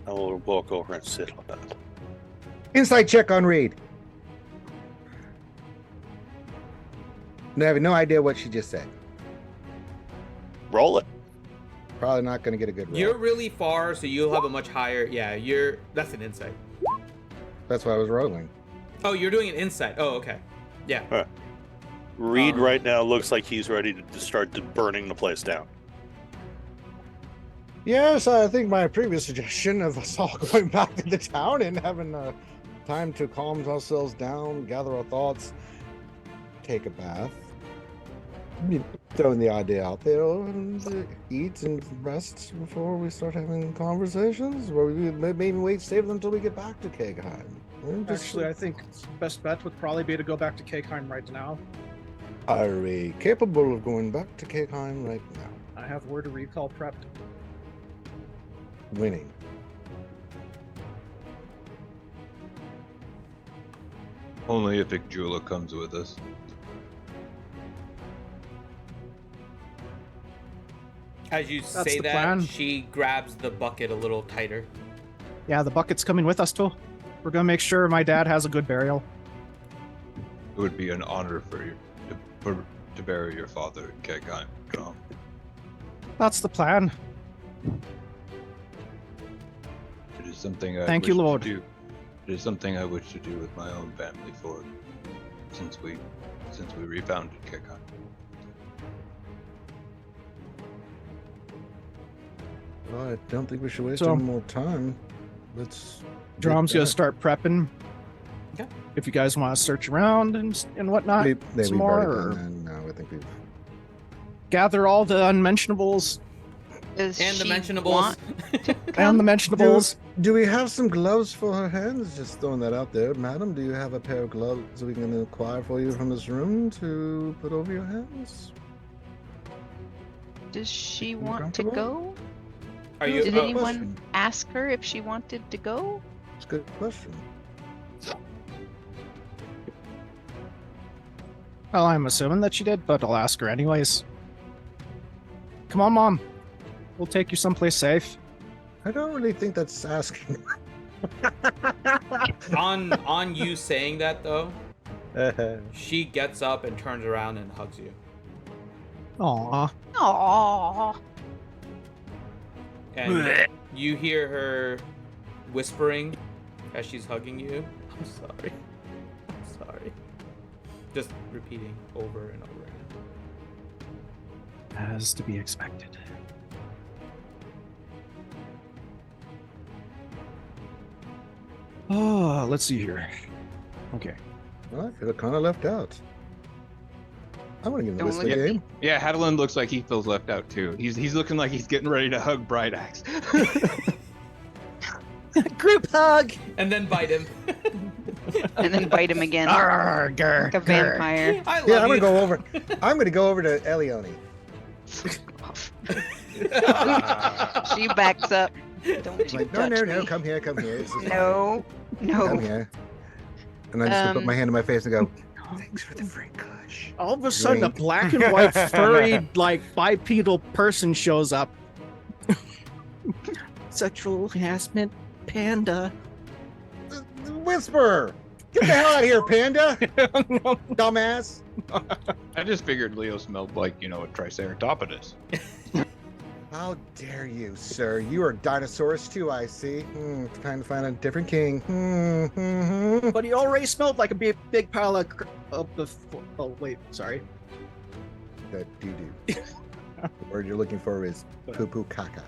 I will walk over and sit on that. Insight check on Reed. I have no idea what she just said. Roll it. Probably not gonna get a good roll. You're really far, so you'll have a much higher. Yeah, that's an insight. That's why I was rolling. Oh, you're doing an insight. Oh, okay. Yeah. Reed right now looks like he's ready to start burning the place down. Yes, I think my previous suggestion of us all going back to the town and having time to calm ourselves down, gather our thoughts, take a bath, throwing the idea out there, and eat and rest before we start having conversations, or we maybe wait, save them until we get back to Kegheim. Actually, I think best bet would probably be to go back to Kegheim right now. Are we capable of going back to Kegheim right now? I have word of recall prepped. Winning. Only if Icjula comes with us. As you That's say the that, plan. she grabs the bucket a little tighter. Yeah, the bucket's coming with us too. We're gonna make sure my dad has a good burial. It would be an honor for you to bury your father in Kegheim. That's the plan. It is something I Thank you, wish to Lord. do. It is something I wish to do with my own family for since we refounded Kegheim. Well, I don't think we should waste So- any more time. Let's. Drom's get gonna back. start prepping. Okay. If you guys want to search around and whatnot, Maybe some we've more, already or done that. No, I think we've. gather all the unmentionables Does And the she mentionables. want to and come? the mentionables. Do we have some gloves for her hands? Just throwing that out there, madam. Do you have a pair of gloves we can acquire for you from this room to put over your hands? Does she want to comfortable? go? Are you? Did Good anyone question. ask her if she wanted to go? It's a good question. Well, I'm assuming that she did, but I'll ask her anyways. Come on, Mom. We'll take you someplace safe. I don't really think that's asking. on you saying that though, she gets up and turns around and hugs you. Aw. Aww. And you hear her whispering as she's hugging you. I'm sorry. I'm sorry. Just repeating over and over again. As to be expected. Oh, let's see here. Okay. Well, I feel kind of left out. I want to get in the Don't whistling look at game. Yeah, Hadelin looks like he feels left out too. He's looking like he's getting ready to hug Bright Axe. Group hug! And then bite him. And then bite him again. Arr, grr, Like a grr. vampire. I love Yeah, I'm you. gonna go over. I'm gonna go over to Elione. She backs up. Don't you Like, no, touch no, me. no, come here, come here. This is fine. No. Come No. here. And I'm just gonna put my hand in my face and go, Oh, thanks for the free kush. All of a sudden, a Drink. black and white furry, like bipedal person shows up. Sexual harassment, panda. Whisper! Get the hell out of here, panda! Dumbass! I just figured Leo smelled like, a Triceratopodus. How dare you, sir? You are dinosaurs too, I see. Trying to find a different king. But he already smelled like a big pile of oh wait, sorry. That doo-doo. The word you're looking for is poo-poo caca.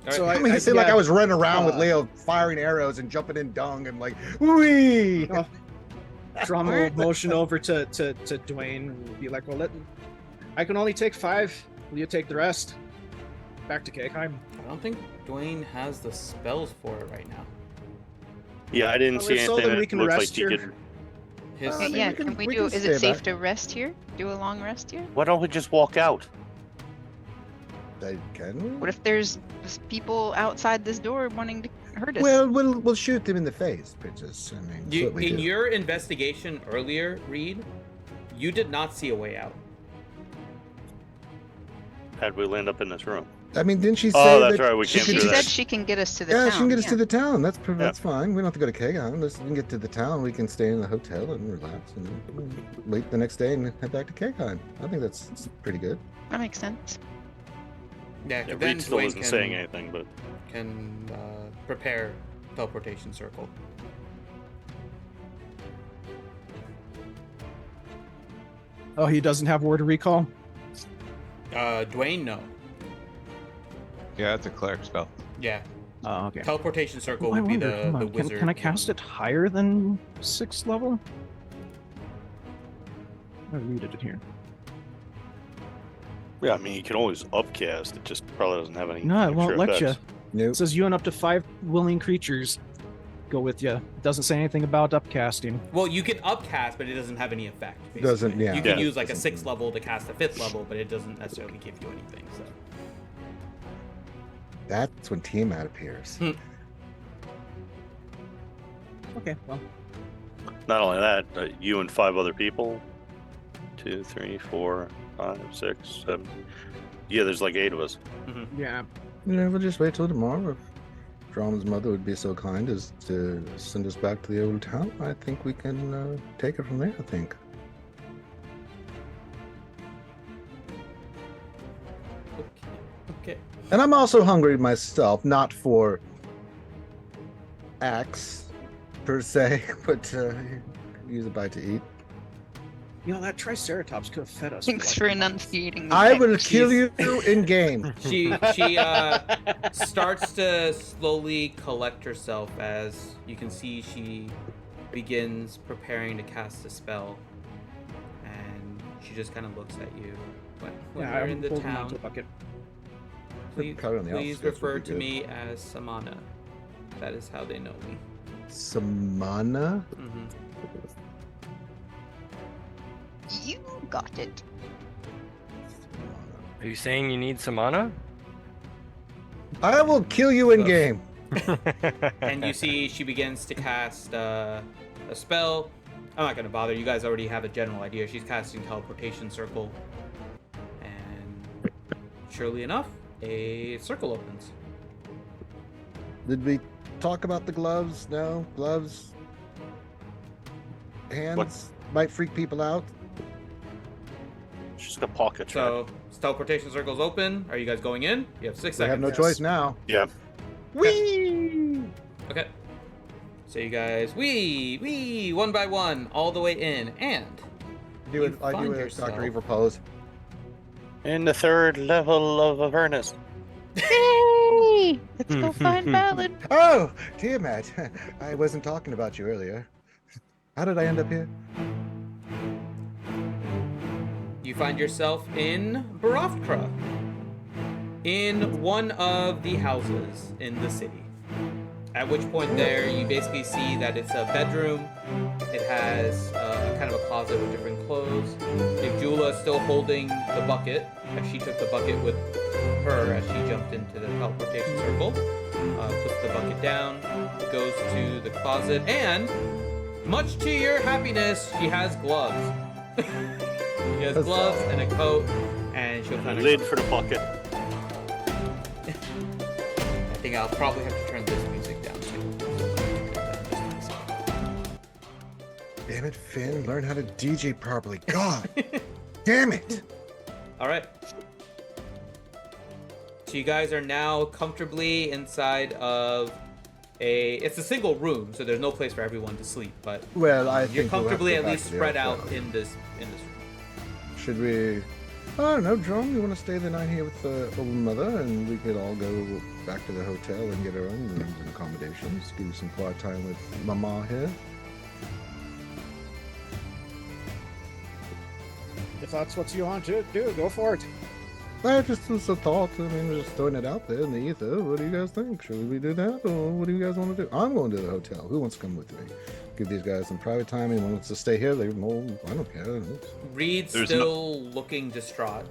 So I mean, it seemed like I was running around with Leo firing arrows and jumping in dung and like, wee! Drum will motion over to Dwayne and be like, well, I can only take 5. Will you take the rest? Back to Cakeheim. I don't think Dwayne has the spells for it right now. Yeah, I didn't see so anything then we that can looked like rest he here. could. His, I mean, yeah, we can- can we we do? can Is it stay safe back. to rest here? Do a long rest here? Why don't we just walk out? Can we? What if there's just people outside this door wanting to hurt us? Well, we'll shoot them in the face, Princess. I mean, that's what we in do. your investigation earlier, Reed, you did not see a way out. How'd we land up in this room? I mean, didn't she say Oh, that's that right. We she came she through said that. she can get us to the Yeah, town. she can get us to the town. That's Yeah. that's fine. We don't have to go to Kagan. Unless we can get to the town, we can stay in the hotel and relax and then wait the next day and head back to Kagan. I think that's pretty good. That makes sense. Yeah, Yeah, then Reed still Dwayne isn't saying anything, but can prepare teleportation circle. Oh, he doesn't have word of recall? Dwayne, no. Yeah, that's a cleric spell. Yeah, Oh, okay. teleportation circle I would be wonder, the hold on, wizard. Can I cast it higher than 6th level? I read it in here. yeah, I mean, you can always upcast. It just probably doesn't have any. No, it won't extra let you. effects. Nope. It says you and up to 5 willing creatures go with you. It doesn't say anything about upcasting. Well, you can upcast, but it doesn't have any effect. Basically. Doesn't- yeah. You can Yeah. use like a 6th level to cast a 5th level, but it doesn't necessarily give you anything. So. That's when Tiamat appears. Okay, well. Not only that, you and 5 other people. 2, 3, 4, 5, 6, 7. Yeah, there's like 8 of us. Yeah. Yeah, we'll just wait till tomorrow. If Drama's mother would be so kind as to send us back to the old town, I think we can take it from there, I think. Okay. And I'm also hungry myself, not for axe per se, but use a bite to eat. You know, that Triceratops could have fed us. Thanks for enunciating. the I will text. kill you in game. She starts to slowly collect herself as you can see she begins preparing to cast a spell, and she just kind of looks at you. When Yeah, you're in the hold him town, onto a bucket. please, Probably on the please outskirts would refer be to good. me as Samana. That is how they know me. Samana? Hmm. You got it. Are you saying you need some mana? I will kill you in game. And you see she begins to cast a spell. I'm not going to bother. You guys already have a general idea. She's casting teleportation circle. And surely enough, a circle opens. Did we talk about the gloves? No? Gloves? Hands might freak people out. She's got pockets, right? So, teleportation circle's open. Are you guys going in? You have 6 We seconds. have no Yes. choice now. Yeah. Whee! Okay. So you guys, wee, one by one, all the way in, and I You do find a yourself- Dr. Evil pose. In the 3rd level of Avernus. Yay! Let's go find Ballad. Oh, Tiamat. I wasn't talking about you earlier. How did I end up here? you find yourself in Boroftkrah, in one of the houses in the city. At which point there, you basically see that it's a bedroom. It has kind of a closet with different clothes. Jula is still holding the bucket, as she took the bucket with her as she jumped into the teleportation circle. Puts the bucket down, goes to the closet, and much to your happiness, she has gloves. She has gloves and a coat, and she'll kind of. Lid for the bucket. I think I'll probably have to turn this music down too. Damn it, Finn. Learn how to DJ properly. God damn it. All right. So you guys are now comfortably inside of it's a single room, so there's no place for everyone to sleep, but Well, I you're think we'll have to comfortably go at back least to the spread hotel. out in this room. Should we? I don't know, Drum. You want to stay the night here with the old mother, and we could all go back to the hotel and get our own rooms and accommodations. Give you some quiet time with Mama here. If that's what you want to do, go for it. That just was a thought. I mean, we're just throwing it out there in the ether. What do you guys think? Should we do that, or what do you guys want to do? I'm going to the hotel. Who wants to come with me? Give these guys some private time. Anyone wants to stay here? I don't care. Reed's There's still looking distraught.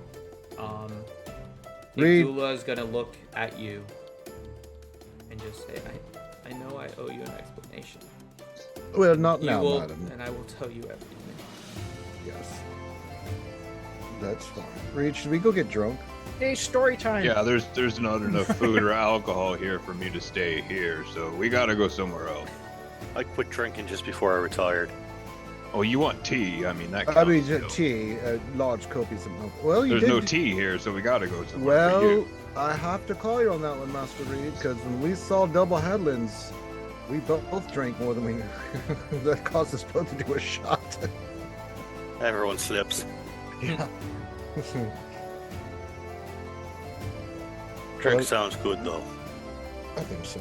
Reed. Igula's gonna look at you and just say, I know I owe you an explanation. Well, not You now, will, madam. and I will tell you everything. Yes. That's fine. Reed, should we go get drunk? Hey, story time. Yeah, there's not enough food or alcohol here for me to stay here, so we gotta go somewhere else. I quit drinking just before I retired. Oh, you want tea? I mean, that I mean, counts, tea, large copies of milk. Well, you There's did. no tea here, so we gotta go somewhere. for Well, you. I have to call you on that one, Master Reed, because when we saw double headlands, we both drank more than we knew. That caused us both to do a shot. Everyone slips. Yeah. Drink Well- sounds good though. I think so.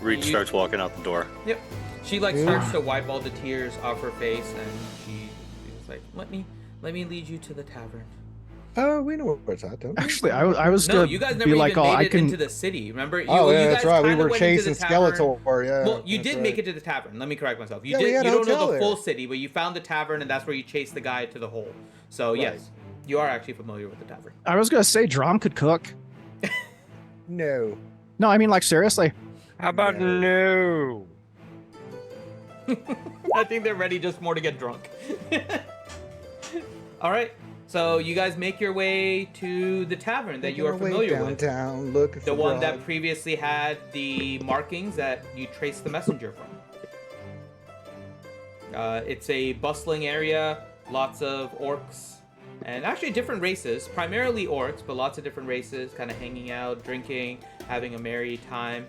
Reed You- starts walking out the door. Yep. She like Yeah. starts to wipe all the tears off her face, and she's like, "Let me lead you to the tavern." Oh, we know where it's at, don't we? Actually, I was No, gonna you guys never be even like, made oh, I it can. into the city. Remember? Oh, you yeah, guys that's right. We kinda were went into chasing the tavern. Skeletor. Yeah. Well, you that's did right. make it to the tavern. Let me correct myself. You Yeah, we did. had You a don't know hotel the there. full city, but you found the tavern, and that's where you chased the guy to the hole. So Right. yes, you are actually familiar with the tavern. I was gonna say, Drom could cook. No. No, I mean, like, seriously. How about no? I think they're ready just more to get drunk. All right. So you guys make your way to the tavern that you are Making our familiar way with. downtown, looking The for one bride. that previously had the markings that you traced the messenger from. It's a bustling area, lots of orcs, and actually different races, primarily orcs, but lots of different races kind of hanging out, drinking, having a merry time.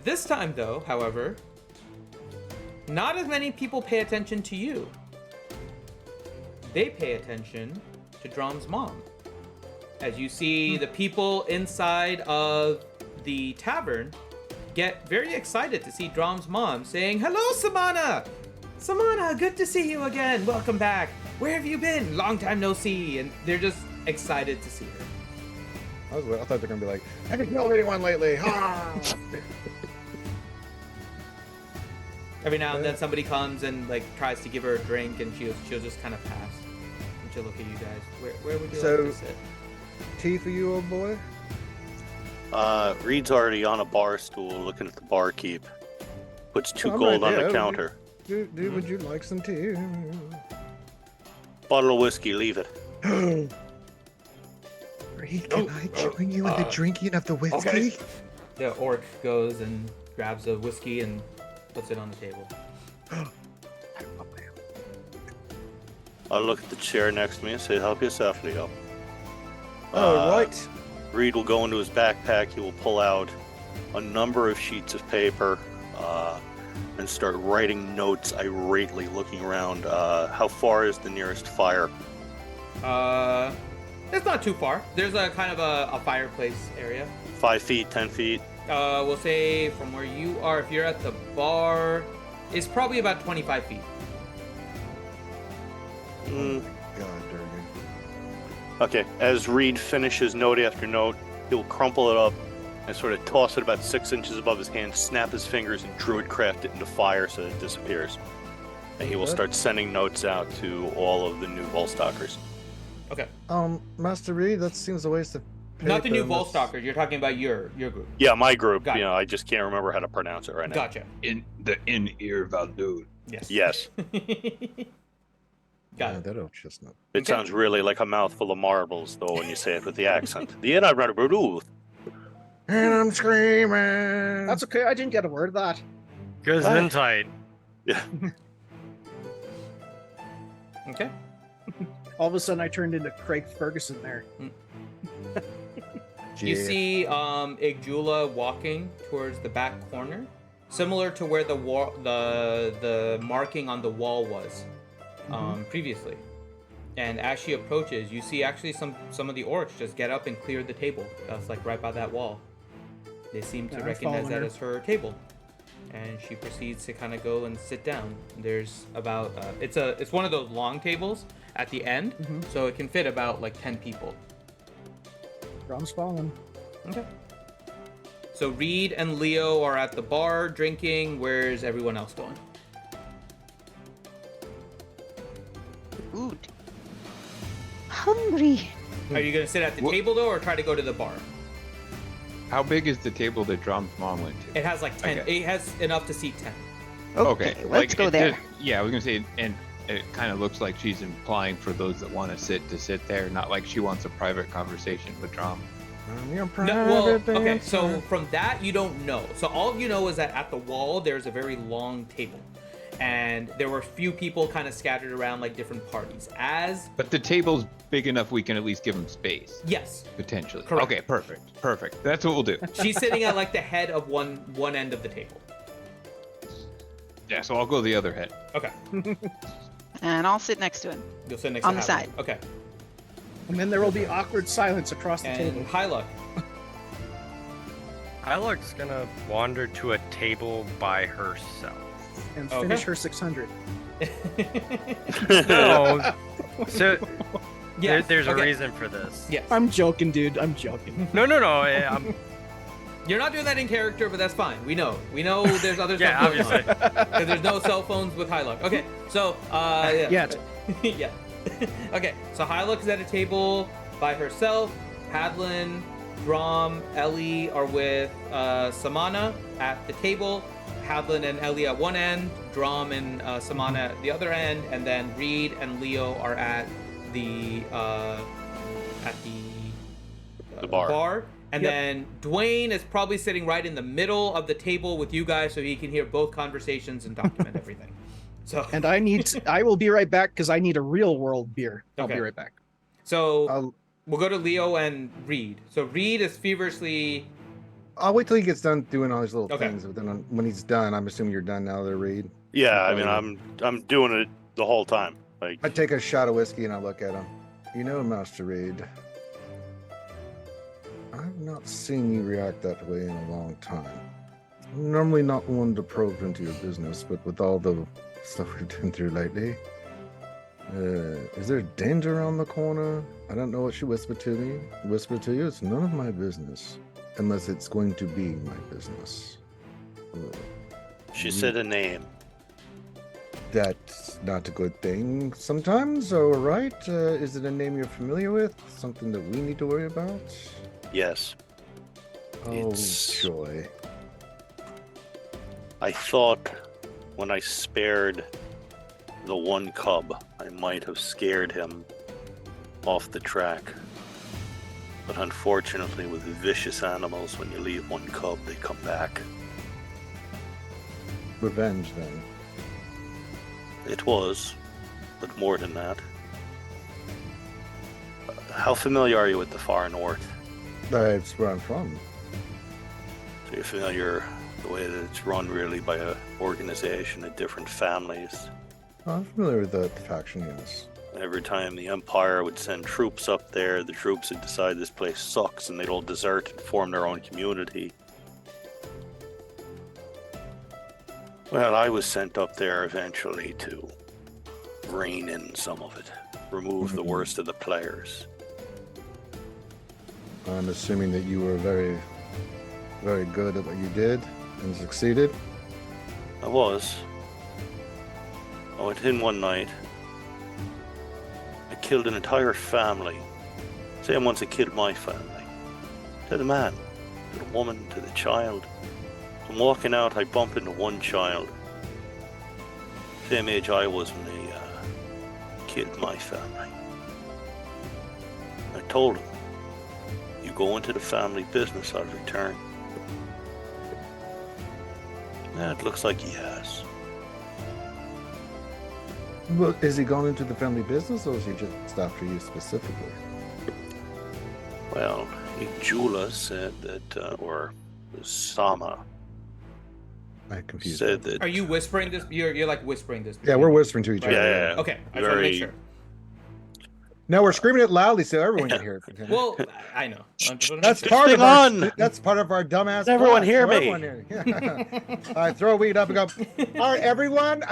This time, though, however, not as many people pay attention to you. They pay attention to Drom's mom. As you see the people inside of the tavern get very excited to see Drom's mom, saying, "Hello, Samana! Samana, good to see you again. Welcome back. Where have you been? Long time no see." And they're just excited to see her. I thought they were gonna be like, "Haven't killed anyone lately." Ah! Every now and then somebody comes and like tries to give her a drink, and she'll just kind of pass. And she'll look at you guys. Where would you So- like to sit? Tea for you, old boy. Reed's already on a bar stool looking at the barkeep. Puts two I'm gold right on there. the counter. Dude, would you like some tea? Bottle of whiskey, leave it. Reed, can I join you in the drinking of the whiskey? The orc goes and grabs a whiskey and puts it on the table. I'll look at the chair next to me and say, "Help yourself, Leo." All right. Reed will go into his backpack. He will pull out a number of sheets of paper and start writing notes irately, looking around. How far is the nearest fire? It's not too far. There's a kind of a fireplace area. 5 feet, 10 feet? We'll say from where you are, if you're at the bar, it's probably about 25 feet. Mm, God, Durgan. okay, as Reed finishes note after note, he'll crumple it up and sort of toss it about 6 inches above his hand, snap his fingers, and druidcraft it into fire so that it disappears. And he will start sending notes out to all of the new Volstalkers. Okay. Master Reed, that seems a waste of paper. Not the new and that's- Volstalkers. You're talking about your group. Yeah, my group. Got it. I just can't remember how to pronounce it right now. Gotcha. In the in-ear Valdude. Yes. Yes. Got Yeah, it. that old chestnut. It Okay. sounds really like a mouthful of marbles, though, when you say it with the accent. The end I'd rather do. And I'm screaming. That's okay. I didn't get a word of that. Good Ah. insight. Yeah. Okay. All of a sudden, I turned into Craig Ferguson there. You Yeah. see Igjula walking towards the back corner, similar to where the marking on the wall was previously. And as she approaches, you see actually some of the orcs just get up and clear the table. That's like right by that wall. They seem to Yeah, I'm recognize following that her. as her table. And she proceeds to kind of go and sit down. There's about it's one of those long tables at the end, so it can fit about like 10 people. Drum's falling. Okay. So Reed and Leo are at the bar drinking. Where's everyone else going? Food. Hungry. Are you gonna sit at the Wha- table though, or try to go to the bar? How big is the table that Drom's mom went to? It has like 10. Okay. It has enough to seat 10. Okay, let's like, go it there. did- yeah, I was gonna say, and it kind of looks like she's implying for those that want to sit there, not like she wants a private conversation with Drom. I'm your No, well, private okay. dancer. So from that you don't know. So all you know is that at the wall there's a very long table, and there were a few people kind of scattered around like different parties. But the table's big enough we can at least give them space, Yes, potentially. Correct. Okay, perfect. That's what we'll do. she's sitting at like the head of one end of the table. Yeah, so I'll go the other head. Okay, And I'll sit next to him. you'll sit next On to the Hadley. side. Okay, And then there will be awkward silence across the and table. high luck. Hylark's gonna wander to a table by herself. And Okay. finish her 600. No. So Yes, there's okay. a reason for this. Yes. I'm joking, dude. I'm joking. No. I'm, You're not doing that in character, but that's fine. We know. We know there's other yeah, stuff going obviously. on. Because there's no cell phones with High Luck. Okay, so, yeah. Yet. yeah. Okay, so High Luck is at a table by herself. Hadlin, Drom, Ellie are with Samana at the table. Hadlin and Ellie at one end, Drom and Samana at the other end, and then Reed and Leo are at the bar. And Yep. then Dwayne is probably sitting right in the middle of the table with you guys, so he can hear both conversations and document everything. So, And I will be right back because I need a real world beer. I'll Okay. be right back. so we'll go to Leo and Reed. So Reed is feverishly. I'll wait till he gets done doing all his little Okay. things. But then when he's done, I'm assuming you're done now, there, Reed. Yeah, I mean, I'm doing it the whole time. Like, I take a shot of whiskey and I look at him. You know, Master Reed, I've not seen you react that way in a long time. I'm normally not one to probe into your business, but with all the stuff we've been through lately, is there danger around the corner? I don't know what she whispered to me. Whispered to you? It's none of my business, unless it's going to be my business. she said a name. That's not a good thing sometimes, all right? Is it a name you're familiar with? Something that we need to worry about? Yes. Oh, It's- joy. I thought when I spared the one cub, I might have scared him off the track. But unfortunately, with vicious animals, when you leave one cub, they come back. Revenge, then. It was, but more than that. How familiar are you with the far north? That's where I'm from. So you're familiar the way that it's run really by an organization of different families. I'm familiar with that faction, yes. Every time the Empire would send troops up there, the troops would decide this place sucks and they'd all desert and form their own community. Well, I was sent up there eventually to rein in some of it, remove the worst of the players. I'm assuming that you were very, very good at what you did and succeeded. I was. I went in one night. I killed an entire family. Same ones that killed my family. To the man, to the woman, to the child. I'm walking out, I bump into one child. Same age I was when they killed my family. I told him, you go into the family business, I'll return. Yeah, it looks like he has. Well, is he gone into the family business, or is he just after you specifically? Well, Jula said that, or Sama I'm confused. said that. Are you whispering this? You're like whispering this. Yeah, we're whispering to each Right. other. Yeah. Okay, I just want to make sure. No, we're screaming it loudly so everyone can hear it. Well, I know. I'm just That's make part Hang of our. on. That's part of our dumbass. Everyone plot, hear so me. everyone hear. All right, throw a weed up and go. All right, everyone,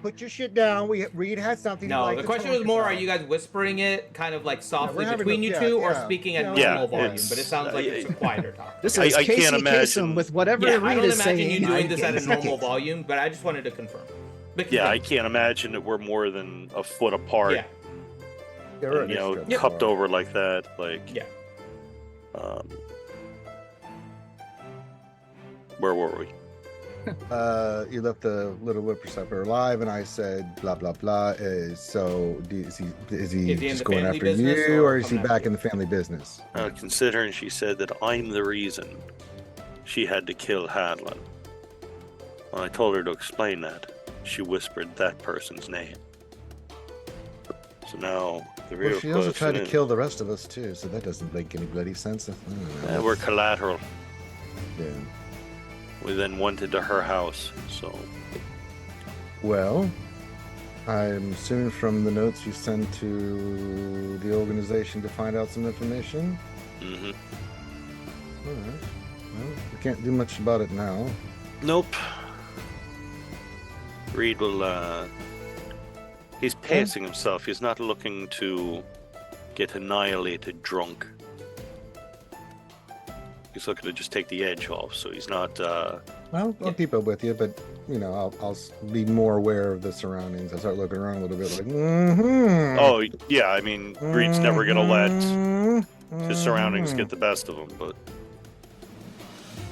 put your shit down. Reed has something. No, he'd like the to question talk was more: about. Are you guys whispering it, kind of like softly having between a- you yeah, two, or yeah. speaking at Yeah, normal volume? it's- But it sounds like it's a quieter talk. This I is can't Casey imagine- Kasem with whatever Yeah, Reed I don't is imagine saying. you doing I this at a get normal it. volume, but I just wanted to confirm. But Yeah, I continue. can't imagine that we're more than a foot apart. Yeah. Yeah, we're And, you know, extra cupped far. over like that. Like, Yeah. Where were we? You left the little whippersnapper alive, and I said blah blah blah. So is he Is he in just the going family after business you, or or is he coming back after in the family business? Considering she said that I'm the reason she had to kill Hadlin. When I told her to explain that, she whispered that person's name. So now the real Well, she also tried to question kill the rest of us too, so that doesn't make any bloody sense. I don't know. we're collateral. Yeah. We then went into her house, so Well, I'm assuming from the notes you sent to the organization to find out some information. mm-hmm. All right. Well, we can't do much about it now. Nope. Reed will, he's pacing himself. He's not looking to get annihilated drunk. He's looking to just take the edge off, so he's not, Well, I'll keep up with you, but you know, I'll be more aware of the surroundings. I start looking around a little bit, like, Oh, yeah, I mean, Reed's never gonna let his surroundings Mhm. get the best of him, but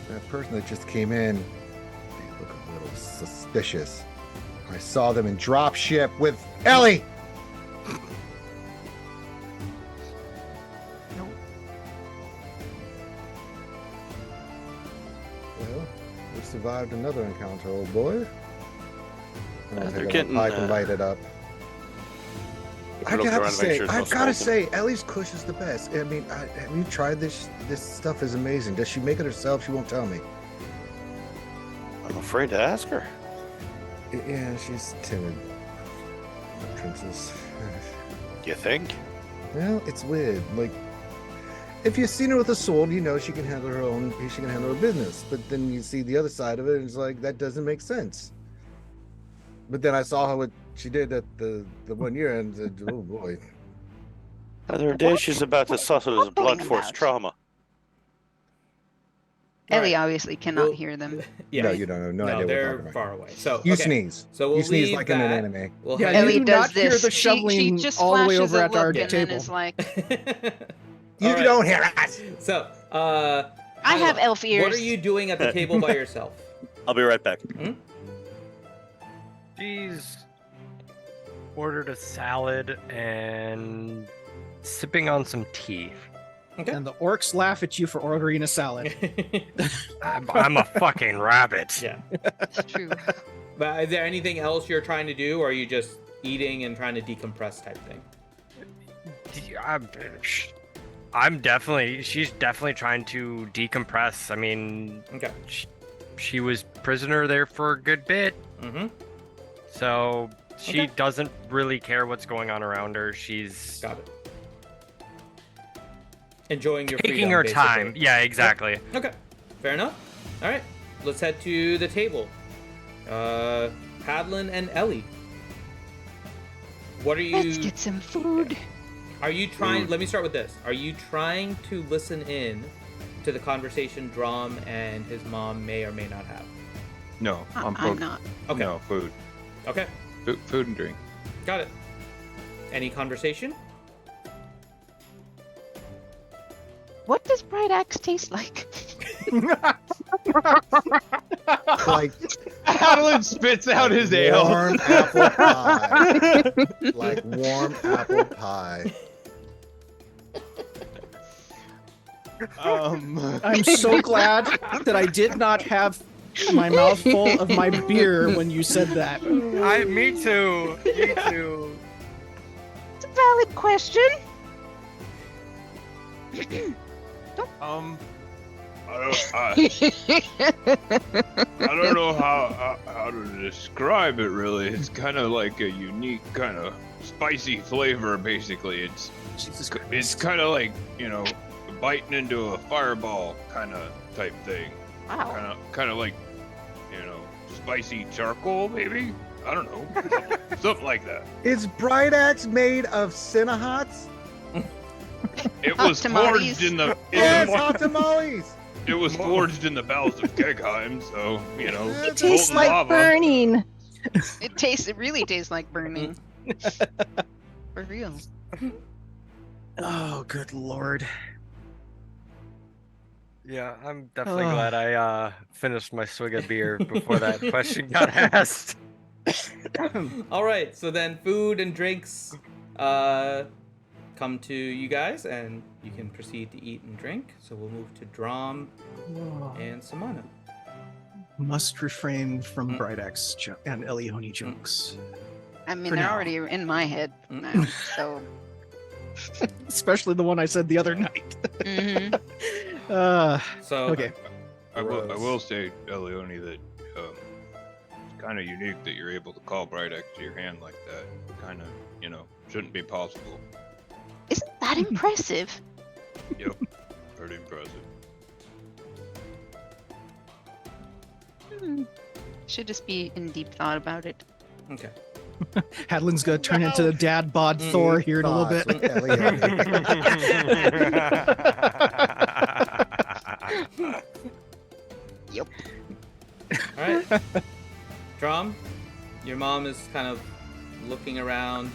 That person that just came in, they look a little suspicious. I saw them in drop ship with Ellie. Well, we survived another encounter, old boy. they're Take a getting, pipe and light it up. if we look around to make sure there's no I've got to smoking. say, Ellie's kush is the best. I mean, have you tried this? This stuff is amazing. Does she make it herself? She won't tell me. I'm afraid to ask her. Yeah, she's timid. Princess. You think? Well, it's weird. Like, if you've seen her with a sword, you know she can handle her own. She can handle her business. But then you see the other side of it, and it's like that doesn't make sense. But then I saw her what she did at the 1 year, and said, "Oh boy." The other day, she's about to suffer as blood force about? trauma. Ellie Alright. obviously cannot Well, hear them. Yeah. No, you don't know. No idea what they're you're talking about. far away. So You okay. sneeze. So we'll you sneeze leave like in that. an anime. We'll Yeah, head- you Ellie do does not hear this. the She shoveling just all the way flashes over a at our look and table. then is like, You All right. don't hear us. So, I have Isla, elf ears. What are you doing at the table by yourself? I'll be right back. She's ordered a salad and sipping on some tea. Okay. And the orcs laugh at you for ordering a salad. I'm a fucking rabbit. Yeah. It's true. But is there anything else you're trying to do, or are you just eating and trying to decompress type thing? I'm definitely. She's definitely trying to decompress. I mean, Okay. she was prisoner there for a good bit, Mm-hmm. so she Okay. doesn't really care what's going on around her. She's Got it. Enjoying your taking freedom, her basically. time. Yeah, exactly. Okay. Fair enough. All right. Let's head to the table. Hadlin and Ellie. What are you? Let's get some food. Are you trying? Let me start with this. Are you trying to listen in to the conversation Drom and his mom may or may not have? No, I'm pro- not. Okay. No, food. Okay. Food and drink. Got it. Any conversation? What does bright axe taste like? Like Alan spits out his ale. warm apple pie. Like warm apple pie. I'm so glad that I did not have my mouth full of my beer when you said that. Me too. Me too. It's a valid question. I don't know how to describe it really. It's kind of like a unique kind of spicy flavor. Basically, it's kind of like biting into a fireball kind of type thing. Wow. Kind of like spicy charcoal maybe. I don't know, something like that. Is Bright Axe made of Cinnahots? It was tamales. forged in the Yes, hot tamales. It was forged in the bowels of Gegheim, so It tastes molten like lava. burning. It really tastes like burning. For real. Oh, good lord. Yeah, I'm definitely glad I finished my swig of beer before that question got asked. All right, so then food and drinks come to you guys, and you can proceed to eat and drink. So we'll move to Drom and Samana. Must refrain from Bright Axe and Elioni jokes. I mean, For they're now. already in my head now, so. Especially the one I said the other night. Mhm. So Okay. I will say, Elioni, that it's kind of unique that you're able to call Bright Axe to your hand like that. Kind of, shouldn't be possible. Isn't that impressive? Yep, pretty impressive. Should just be in deep thought about it. Okay. Hadlin's gonna turn into the dad bod Thor here in a little Thoughts bit. with Elioni. Yep. All right. Drom, your mom is kind of looking around,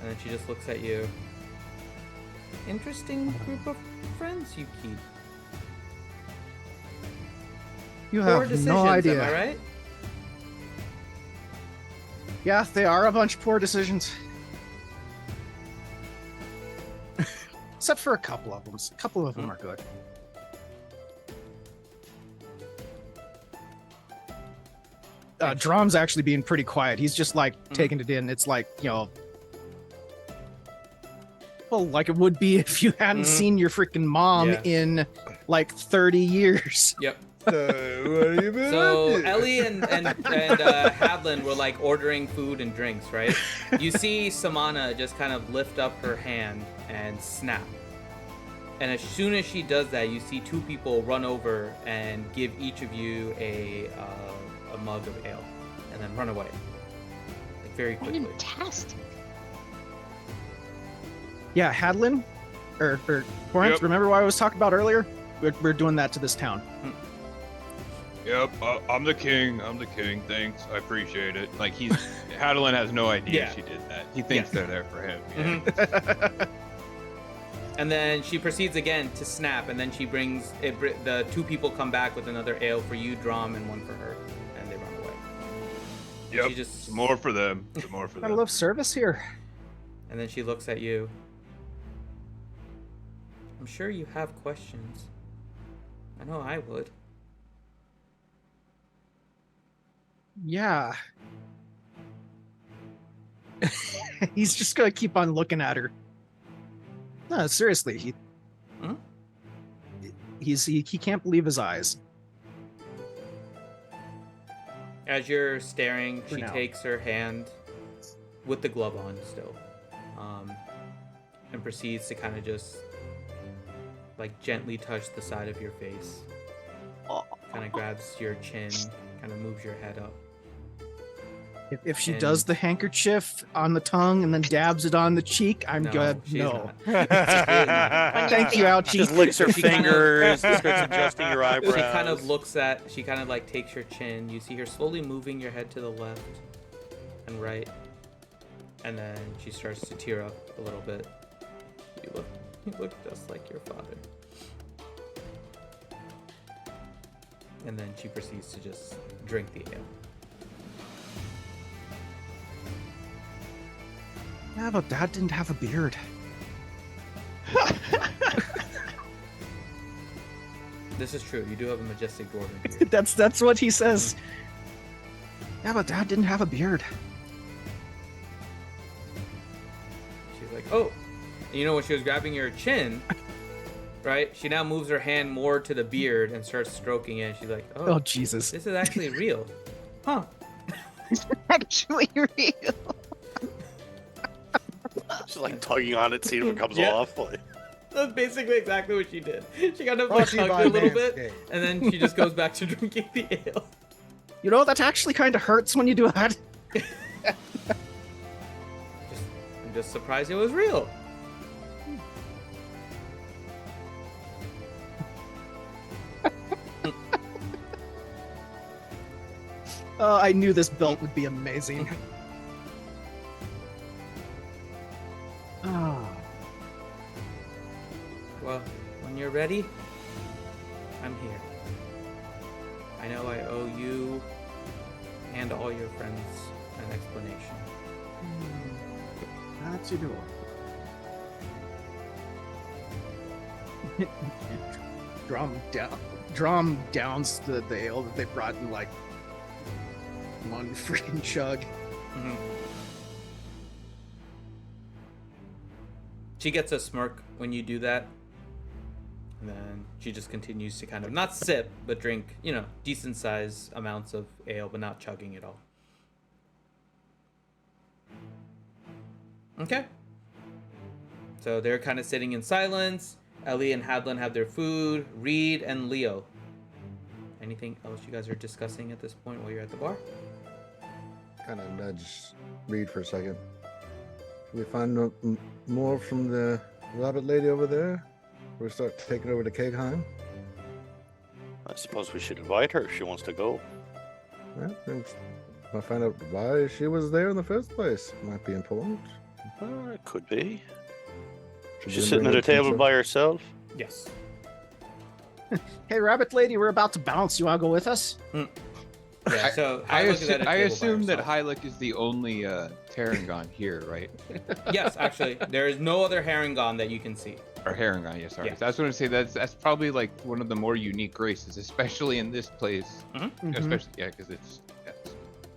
and then she just looks at you. Interesting group of friends you keep. You Poor have decisions, no idea. am I right? Yeah, they are a bunch of poor decisions. Except for a couple of them. A couple of them are good. Drom's actually being pretty quiet. He's just like taking it in. It's like, well, like it would be if you hadn't seen your freaking mom Yeah. in like 30 years. Yep. So, what have you been So up to? Ellie and Hadlin were like ordering food and drinks, right? You see Samana just kind of lift up her hand and snap. And as soon as she does that, you see two people run over and give each of you a mug of ale, and then run away, like very quickly. Fantastic. Yeah, Hadlin, or Corinth, Yep. remember what I was talking about earlier? We're doing that to this town. Yep, I'm the king. Thanks, I appreciate it. Like Hadlin has no idea Yeah. she did that. He thinks they're there for him. Yeah. Mhm. And then she proceeds again to snap, and then she brings it. The two people come back with another ale for you, Drom, and one for her, and they run away. Yep, She just- some more for them. Some more for I them. love service here. And then she looks at you. I'm sure you have questions. I know I would. Yeah. He's just gonna keep on looking at her. No, seriously, he can't believe his eyes. As you're staring, For she now. takes her hand with the glove on still, and proceeds to kind of just like gently touch the side of your face. Kind of grabs your chin, kind of moves your head up. If she And- does the handkerchief on the tongue and then dabs it on the cheek, I'm good. she's No. not. Thank you, Ouchie. Just licks her She kind of- fingers, starts adjusting your eyebrows. She kind of looks at, she kind of like takes her chin. You see her slowly moving your head to the left and right. And then she starts to tear up a little bit. You look just like your father. And then she proceeds to just drink the ale. Yeah, but Dad didn't have a beard. This is true. You do have a majestic dwarven beard. That's what he says. Yeah, but Dad didn't have a beard. She's like, oh. And you know when she was grabbing your chin, right? She now moves her hand more to the beard and starts stroking it. She's like, Oh Jesus! this is actually real. Huh. Actually real. Just like tugging on it, seeing if it comes Yeah. off. Like, That's basically exactly what she did. She kind of Brought like to you hugged by it a little bit, Manscaped. and then she just goes back to drinking the ale. You know that actually kind of hurts when you do that. I'm just surprised it was real. I knew this belt would be amazing. Oh. Well, when you're ready, I'm here. I know I owe you and all your friends an explanation. That's you do. Drum downs the ale that they brought in like one freaking chug. Mhm. She gets a smirk when you do that. And then she just continues to kind of not sip, but drink, decent size amounts of ale, but not chugging it all. Okay. So they're kind of sitting in silence. Ellie and Hadlin have their food. Reed and Leo. Anything else you guys are discussing at this point while you're at the bar? Kind of nudge Reed for a second. Can we find more from the rabbit lady over there? We start taking over to Kegheim. I suppose we should invite her if she wants to go. Yeah, I'll find out why she was there in the first place. Might be important. It could be. Should She's we sitting bring at a her table pizza? by herself. Yes. Hey, rabbit lady, we're about to bounce. You wanna go with us? Yeah, so I Hylic is at a table by assume that herself. Hylic is the only Terrangon here, right? Yes, actually, there is no other Harangon that you can see. Or Harangon, yeah, sorry. Yeah. So I was going to say that's probably like one of the more unique races, especially in this place. Mhm. Especially, yeah, because it's.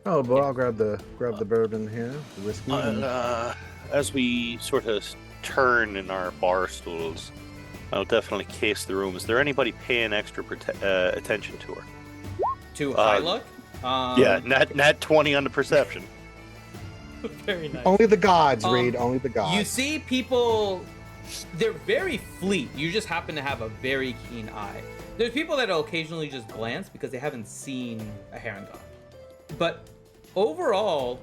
Oh, but I'll grab the bourbon here, the whiskey. and- As we sort of turn in our bar stools, I'll definitely case the room. Is there anybody paying extra attention to her? To Hylic? Yeah, nat 20 on the perception. Very nice. Only the gods, Um, Reed. Only the gods. You see people, they're very fleet. You just happen to have a very keen eye. There's people that will occasionally just glance because they haven't seen a Harangon. But overall,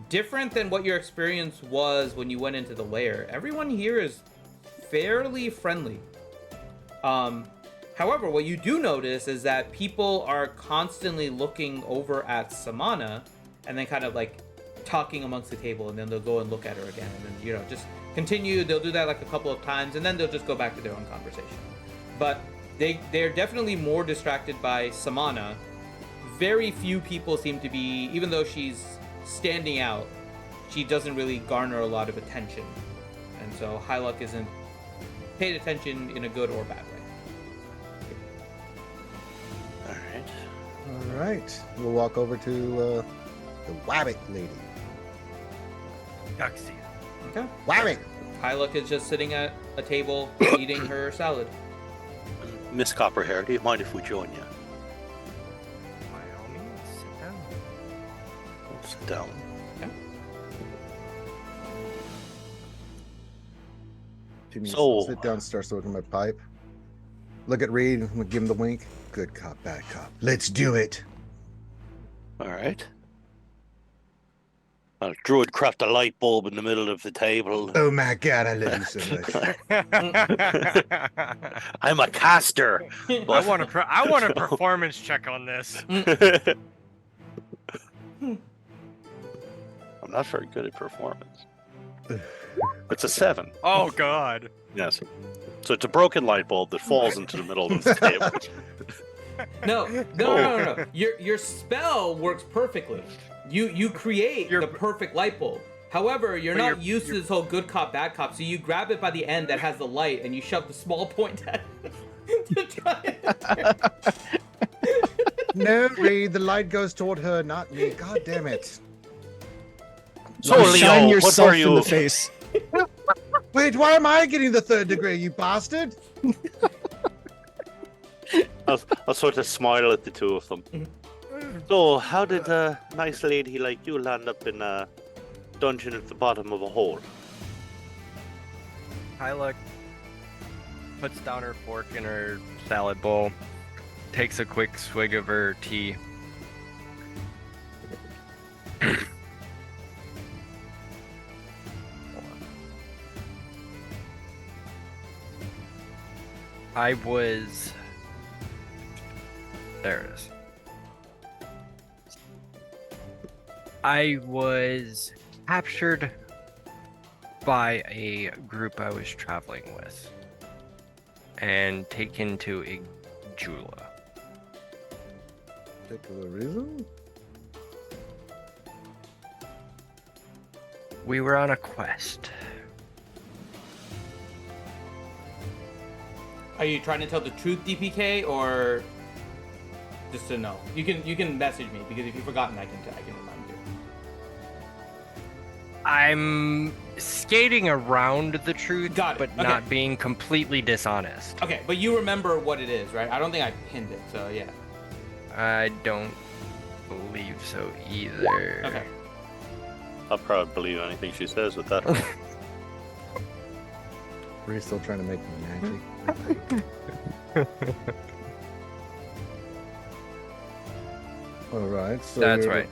different than what your experience was when you went into the lair, everyone here is fairly friendly. However, what you do notice is that people are constantly looking over at Samana and then kind of like talking amongst the table, and then they'll go and look at her again, and then just continue. They'll do that like a couple of times, and then they'll just go back to their own conversation. But they're definitely more distracted by Samana. Very few people seem to be, even though she's standing out, she doesn't really garner a lot of attention, and so Hylic isn't paid attention in a good or bad way. All right. All right. We'll walk over to the Wabbit lady. Yucksy. Okay. Wabbit! Hylic is just sitting at a table eating her salad. Miss Copperhair, do you mind if we join you? By all means, sit down. Sit down. So- Sit down, start smoking my pipe. Look at Reed, I'm gonna give him the wink. Good cop, bad cop. Let's do it. All right. Druid craft a light bulb in the middle of the table. Oh my god, I love you so much. I'm a caster. I want a performance check on this. I'm not very good at performance. It's a 7. Oh God. Yes. So it's a broken light bulb that falls into the middle of the table. No. Your spell works perfectly. You create the perfect light bulb. However, you're not used to this whole good cop, bad cop, so you grab it by the end that has the light and you shove the small point at it to try it. No, Reed, the light goes toward her, not me. God damn it. So, You Leo, shine what yourself are in you? the face. Wait, why am I getting the 3rd degree, you bastard? I'll sort of smile at the two of them. So, how did a nice lady like you land up in a dungeon at the bottom of a hole? Hyla puts down her fork in her salad bowl, takes a quick swig of her tea. There it is. I was captured by a group I was traveling with and taken to Igjula. Particular reason? We were on a quest. Are you trying to tell the truth, DPK, or just to know? You can message me, because if you've forgotten, I can remind you. I'm skating around the truth, Got it. but Okay. not being completely dishonest. Okay, but you remember what it is, right? I don't think I pinned it, so yeah. I don't believe so either. Okay. I'll probably believe anything she says with that. Are you still trying to make me magic? All right, so That's right.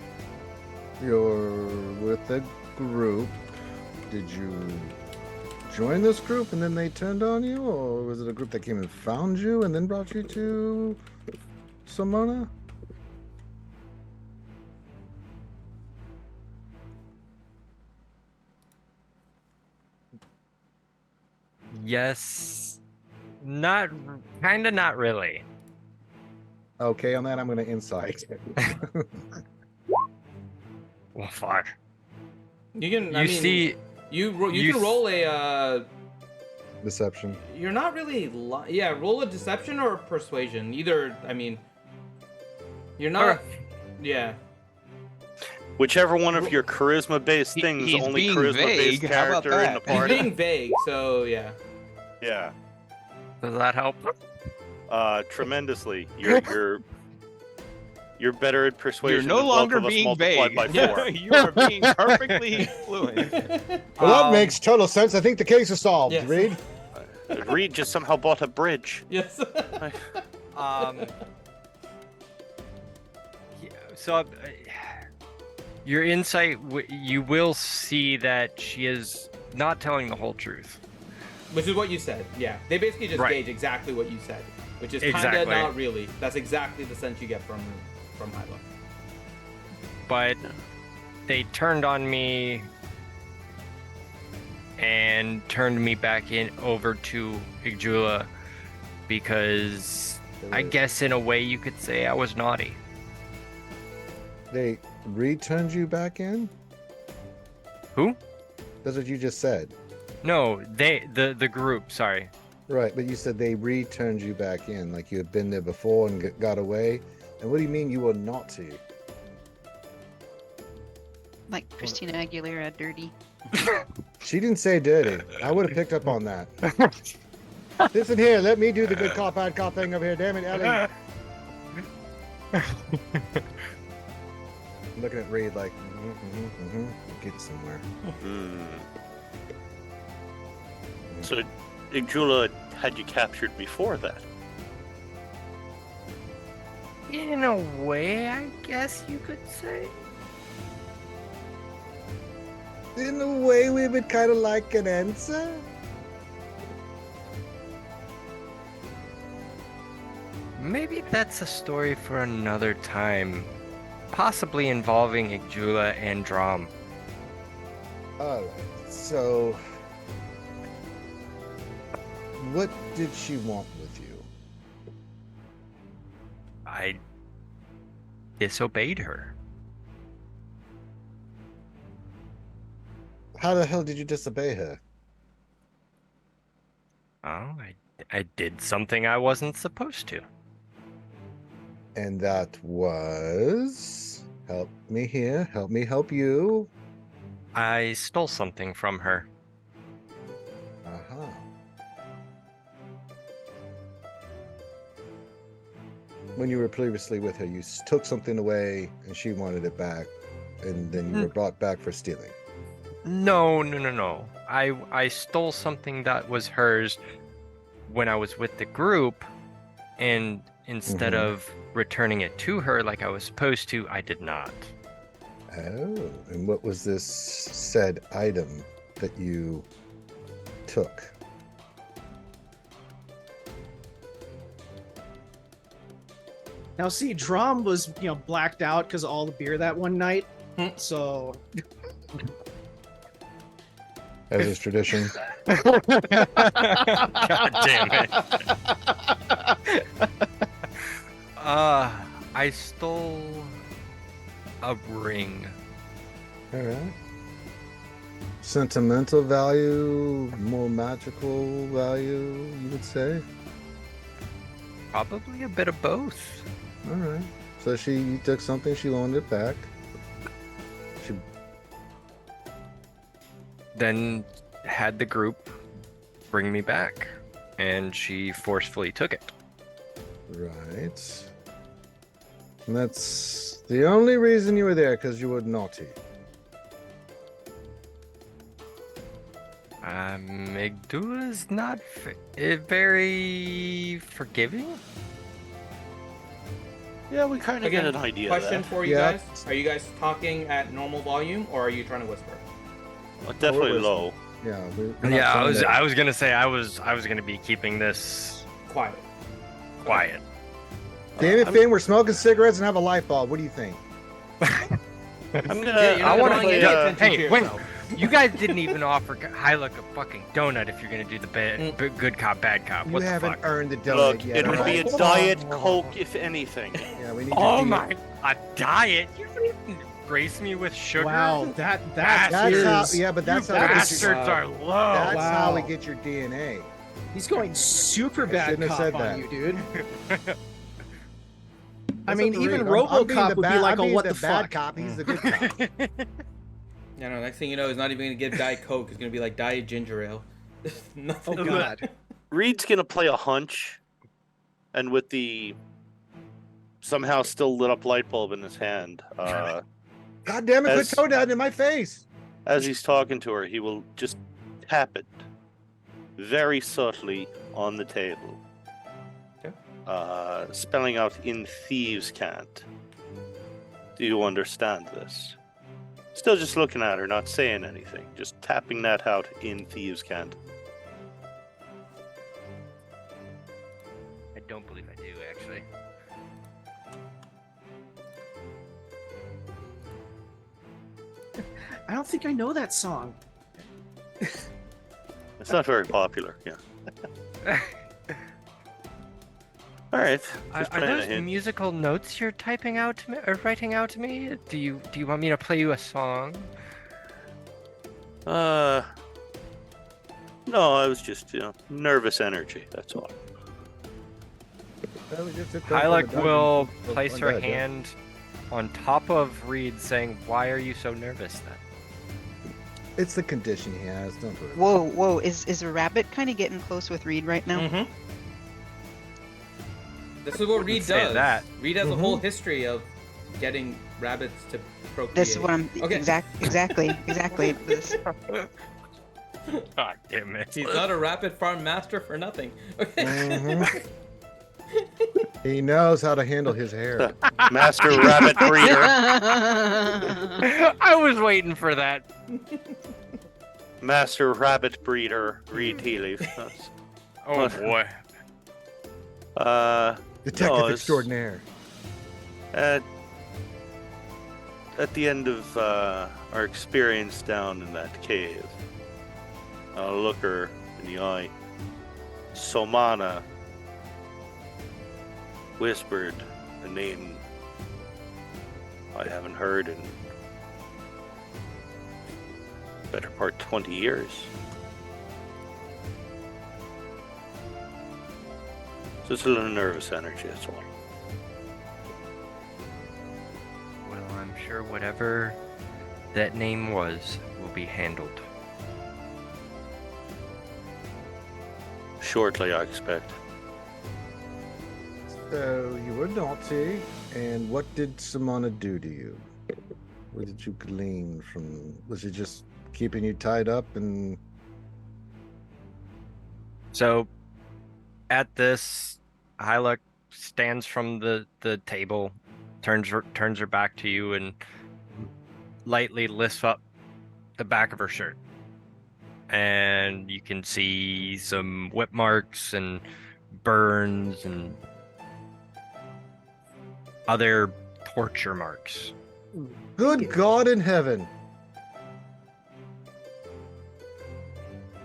You're with a group. Did you join this group and then they turned on you, or was it a group that came and found you and then brought you to Simona? Yes. Not really. Okay, on that I'm gonna insight. Well, fuck. You can. You can roll a. Deception. You're not really. Roll a deception or persuasion. Either. You're not. Yeah. Whichever one of your charisma-based things, he's only being charisma-based vague. How about character in the that? He's party. being vague, so yeah. Yeah, Does that help? tremendously. You're better at persuasion. You're no than both longer of us being multiplied vague. by 4. You are being perfectly fluent. Well, that makes total sense. I think the case is solved. Yes. Reed. Reed just somehow bought a bridge. Yes. So, your insight, you will see that she is not telling the whole truth. Which is what you said. Yeah. They basically just Right. gauge exactly what you said, which is kind of Exactly. not really. That's exactly the sense you get from Hyla. But they turned on me and turned me back over to Igjula because I guess in a way you could say I was naughty. They returned you back in? Who? That's what you just said. No, the group, sorry. Right, but you said they returned you back in, like you had been there before and got away. And what do you mean you were naughty? Like Christina Aguilera, dirty. She didn't say dirty. I would have picked up on that. Listen here, let me do the good cop, bad cop thing over here. Damn it, Ellie. I'm looking at Reed like, get somewhere. So, Igjula had you captured before that. In a way, I guess you could say. In a way, we would kind of like an answer. Maybe that's a story for another time. Possibly involving Igjula and Drom. Alright, so what did she want with you? I disobeyed her. How the hell did you disobey her? Oh, I did something I wasn't supposed to. And that was... Help me here, help me help you. I stole something from her. when you were previously with her, you took something away and she wanted it back, and then you were brought back for stealing. No. I stole something that was hers when I was with the group, and instead of returning it to her like I was supposed to, I did not. Oh, and what was this said item that you took? Now, see, Drum was, blacked out because of all the beer that one night. So, As is tradition. God damn it. I stole a ring. All right. Sentimental value, more magical value, you would say? Probably a bit of both. All right. So she took something, she loaned it back. She Then had the group bring me back, and she forcefully took it. Right. And that's the only reason you were there, because you were naughty. Megdulla's not very forgiving. Yeah, we kind of get Again, an idea. question of that. for you Yeah. guys: are you guys talking at normal volume, or are you trying to whisper? Definitely Always. low. Yeah. We're not Yeah, trying to- I was gonna say I was gonna be keeping this Quiet. quiet. Damn it, Finn, we're smoking cigarettes and have a light bulb. What do you think? I'm gonna. Yeah, you're I not wanna drawing any play, attention to hey, wait. yourself. You guys didn't even offer Hyluck a fucking donut if you're gonna do the good cop, bad cop. You What the haven't fuck? earned the donut Look, yet. it would be a alright? Diet Coke, if anything. Yeah, we need Oh your my, a diet? You don't even grace me with sugar? wow, that That's That's is. how. Yeah, but that's you how. we get your- bastards are low. That's how we Wow. get your DNA. He's going super I bad shouldn't have cop said on that. you, dude. I That's mean, up to even Reed. I'm being RoboCop the would be bad- like, I'm "Oh, being what the the bad fuck?" cop. He's the good cop. Yeah, no. Next thing you know, he's not even gonna give Diet Coke. It's gonna be like Diet Ginger Ale. Oh Nothing. God. Reed's gonna play a hunch, and with the somehow still lit up light bulb in his hand, God damn it! Quit As- toe down in my face. as he's talking to her, he will just tap it very subtly on the table, spelling out "in thieves' cant." Do you understand this? Still just looking at her, not saying anything, just tapping that out in thieves' cant. I don't believe I do, actually. I don't think I know that song. It's not very popular, yeah. All right. Are just playing a those hint. musical notes you're typing out to me or writing out to me? Do you want me to play you a song? No, I was just, nervous energy. That's all. That was just a code for Hyluck the will dungeon. place Oh, her go ahead, yeah. hand on top of Reed, saying, "Why are you so nervous then?" It's the condition he has. Don't worry. Whoa! Is a rabbit kind of getting close with Reed right now? Mm-hmm. This is what Reed say does. that. Reed has a whole history of getting rabbits to procreate. This is what I'm Okay. exactly. This. God damn it! He's not a rabbit farm master for nothing. Okay. Mhm. He knows how to handle his hair. Master Rabbit Breeder. I was waiting for that. Master Rabbit Breeder, Reed Tealeaf. That's- Oh What? boy. Detective No, it's- extraordinaire. At the end of our experience down in that cave, I'll look her in the eye. Somana whispered a name I haven't heard in better part 20 years. Just a little nervous energy, that's all. Well, I'm sure whatever that name was will be handled. Shortly, I expect. So you were naughty, and what did Simona do to you? What did you glean from? Was it just keeping you tied up and? So at this, Hyla stands from the table, turns her back to you, and lightly lifts up the back of her shirt. And you can see some whip marks and burns and other torture marks. Good God in heaven!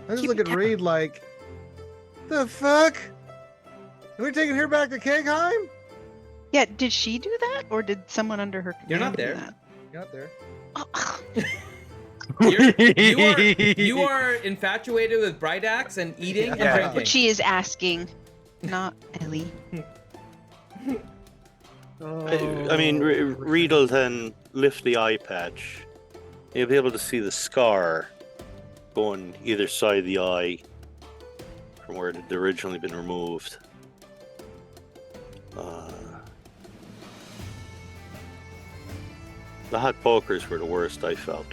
I just Keep look it at Reed like, the fuck? Are we taking her back to Kegheim? Yeah, did she do that, or did someone under her You're not command do there. that? You're not there. Oh, You are infatuated with Bright Axe and eating and Yeah. drinking. but she is asking, not Ellie. I mean, Reed will then lift the eye patch. You'll be able to see the scar going either side of the eye from where it had originally been removed. The hot pokers were the worst, I felt.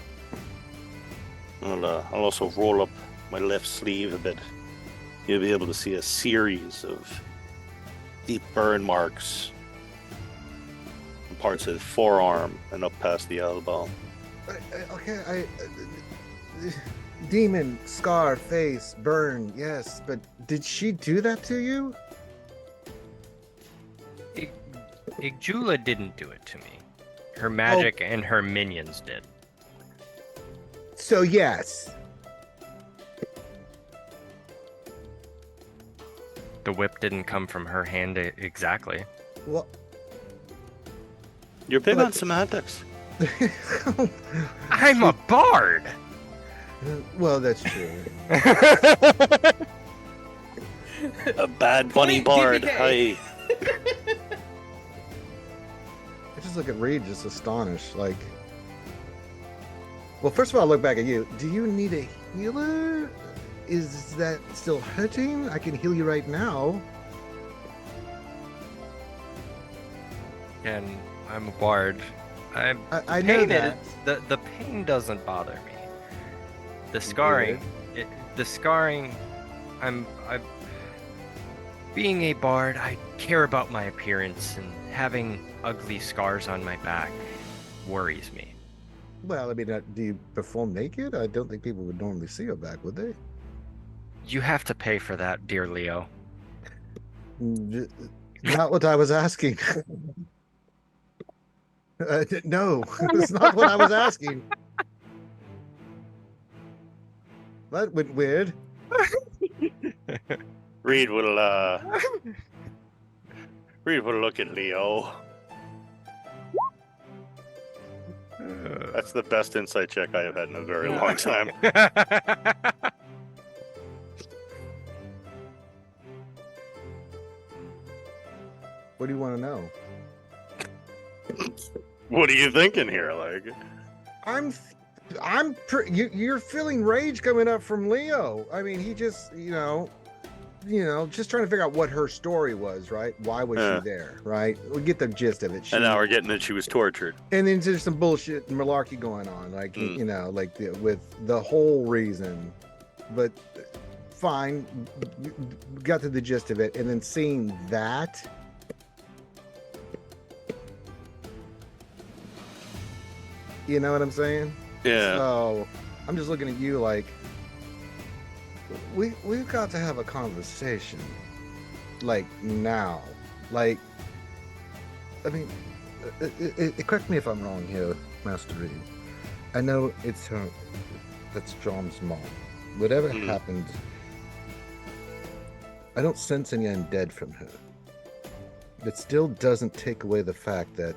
I'll also roll up my left sleeve a bit. You'll be able to see a series of deep burn marks on parts of the forearm and up past the elbow. Okay, demon, scar, face, burn, yes, but did she do that to you? Igjula didn't do it to me. Her magic and her minions did. So yes. The whip didn't come from her hand exactly. Well, You're big But- on semantics. I'm a bard! well, that's true. A bad bunny Point bard. DPK. Hi. I just look at Reed, just astonished. Like, well, first of all, I look back at you. Do you need a healer? Is that still hurting? I can heal you right now. And I'm a bard. I know Pain that. the pain doesn't bother me. The scarring, I'm being a bard, I care about my appearance, and having ugly scars on my back worries me. Well, I mean, do you perform naked? I don't think people would normally see your back, would they? You have to pay for that, dear Leo. Not what I was asking. No, that's not what I was asking. That went weird. Reed will look at Leo. That's the best insight check I have had in a very long time. What do you want to know? What are you thinking here? Like, you're feeling rage coming up from Leo. I mean, he just, just trying to figure out what her story was, right? Why was she there, right? We get the gist of it. and now we're getting that she was tortured. And then there's some bullshit and malarkey going on, like with the whole reason. But fine, got to the gist of it, and then seeing that. You know what I'm saying? Yeah. So I'm just looking at you like we've got to have a conversation. Like now. Like I mean correct me if I'm wrong here, Master Reed. I know it's her that's John's mom. Whatever happened, I don't sense any undead from her. It still doesn't take away the fact that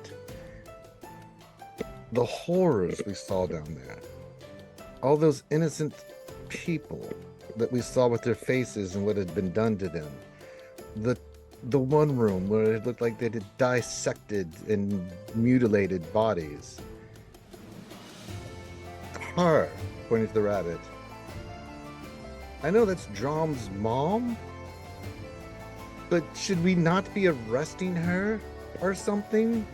the horrors we saw down there, all those innocent people that we saw with their faces and what had been done to them, the one room where it looked like they had dissected and mutilated bodies, her, pointing to the rabbit. I know that's Drom's mom, but should we not be arresting her or something?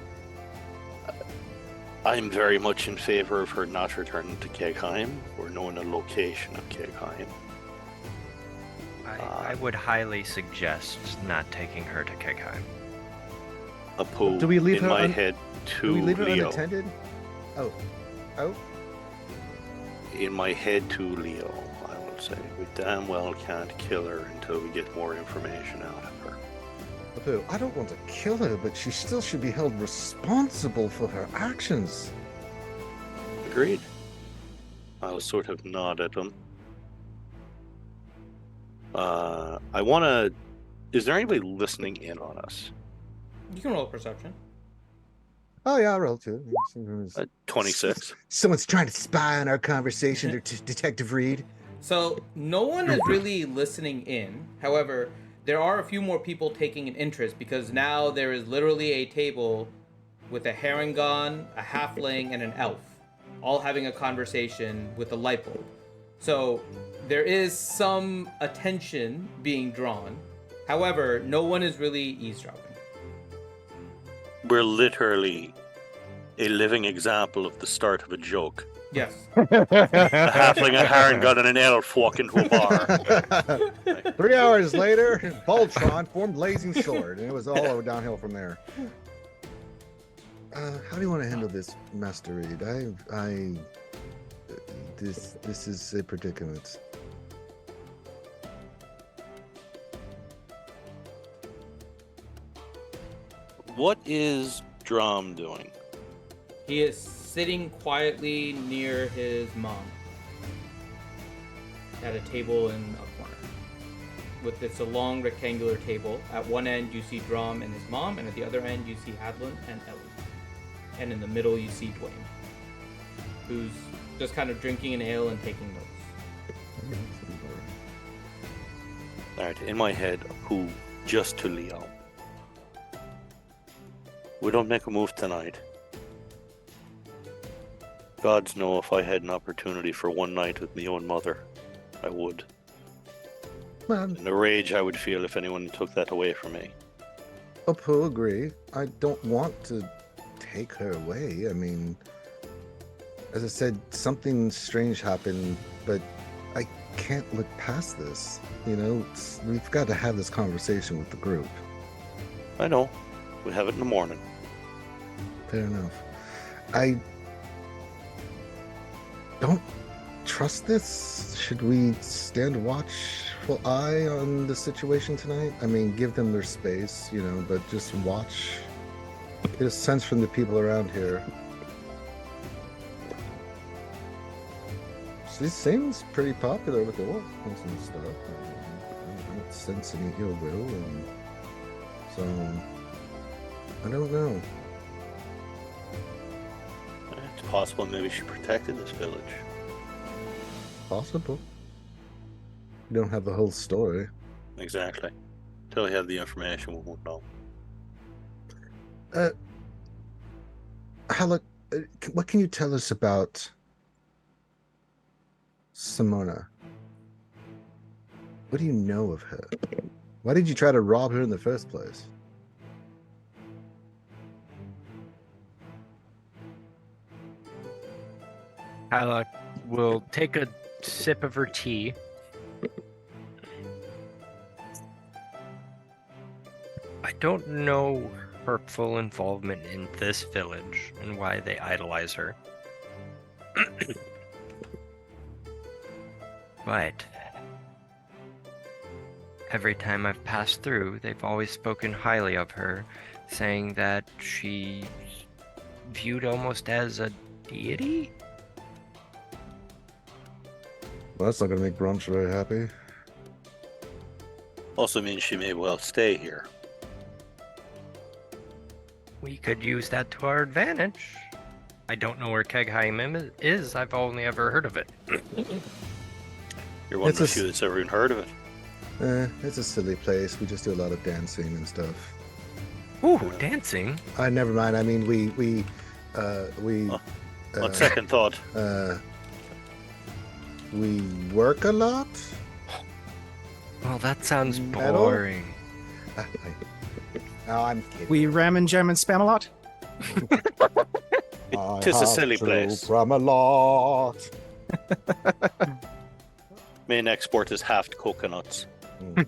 I'm very much in favor of her not returning to Kegheim or knowing the location of Kegheim. I would highly suggest not taking her to Kegheim. Apu, Do we leave in her my un- head to Do we leave her Leo. unattended? Oh. In my head to Leo, I would say. We damn well can't kill her until we get more information out of her. Apu, I don't want to kill her, but she still should be held responsible for her actions. Agreed. I'll sort of nod at him. I want to... Is there anybody listening in on us? You can roll perception. Oh yeah, I'll roll too. 26. Someone's trying to spy on our conversation, Detective Reed. So no one is really listening in. However, there are a few more people taking an interest because now there is literally a table with a Harengon, a halfling, and an elf, all having a conversation with a light bulb. So there is some attention being drawn. However, no one is really eavesdropping. We're literally a living example of the start of a joke. Yes. A halfling, a Harengon, and an elf walk into a bar. 3 hours later, Voltron formed Blazing Sword, and it was all over downhill from there. How do you want to handle this, Master Reed? This is a predicament. What is Drum doing? He is sitting quietly near his mom at a table in a corner. It's a long rectangular table. At one end you see Drum and his mom, and at the other end you see Hadlin and Ellie. And in the middle you see Dwayne, who's just kind of drinking an ale and taking notes. Alright, in my head, who just to Leo. We don't make a move tonight. Gods know if I had an opportunity for one night with me own mother, I would. Man, And the rage I would feel if anyone took that away from me. Apu, agree. I don't want to take her away. I mean, as I said, something strange happened, but I can't look past this. You know, we've got to have this conversation with the group. I know. We have it in the morning. Fair enough. I don't trust this. Should we stand a watchful eye on the situation tonight? I mean, give them their space, you know, but just watch. Get a sense from the people around here. She seems pretty popular with the orcs and stuff. I don't sense any ill will, and so I don't know. It's possible maybe she protected this village. Possible. We don't have the whole story. Exactly. Until we have the information, we won't know. Halleck, what can you tell us about Simona? What do you know of her? Why did you try to rob her in the first place? Halleck will take a sip of her tea. I don't know her full involvement in this village and why they idolize her. But every time I've passed through, they've always spoken highly of her, saying that she's viewed almost as a deity? Well, that's not going to make Brunch very happy. Also means she may well stay here. We could use that to our advantage. I don't know where Kegheim is. I've only ever heard of it. You're one of the It's a few that's ever even heard of it. It's a silly place. We just do a lot of dancing and stuff. Ooh, dancing. Never mind. I mean, we On second thought, we work a lot. Well, that sounds Metal? boring. No, I'm kidding. We ram and jam and spam a lot. Tis a silly place. From a lot. Main export is halved coconuts. We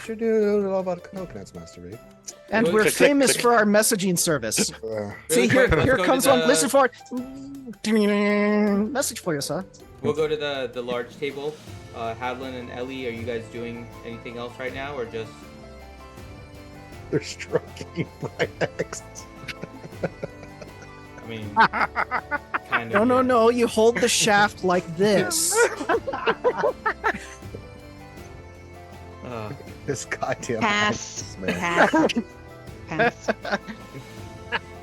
should do all about coconuts, Master Reed. And Click, we're click, famous click. for our messaging service. Uh, See, quick, let's here go comes to one. the- Listen for it. Message for you, sir. We'll go to the large table. Hadlin and Ellie, are you guys doing anything else right now, or just? they're stroking my ex. I mean, kind of. No, yeah. no. You hold the shaft like this. This goddamn Pass. ice, man. Pass. Pass.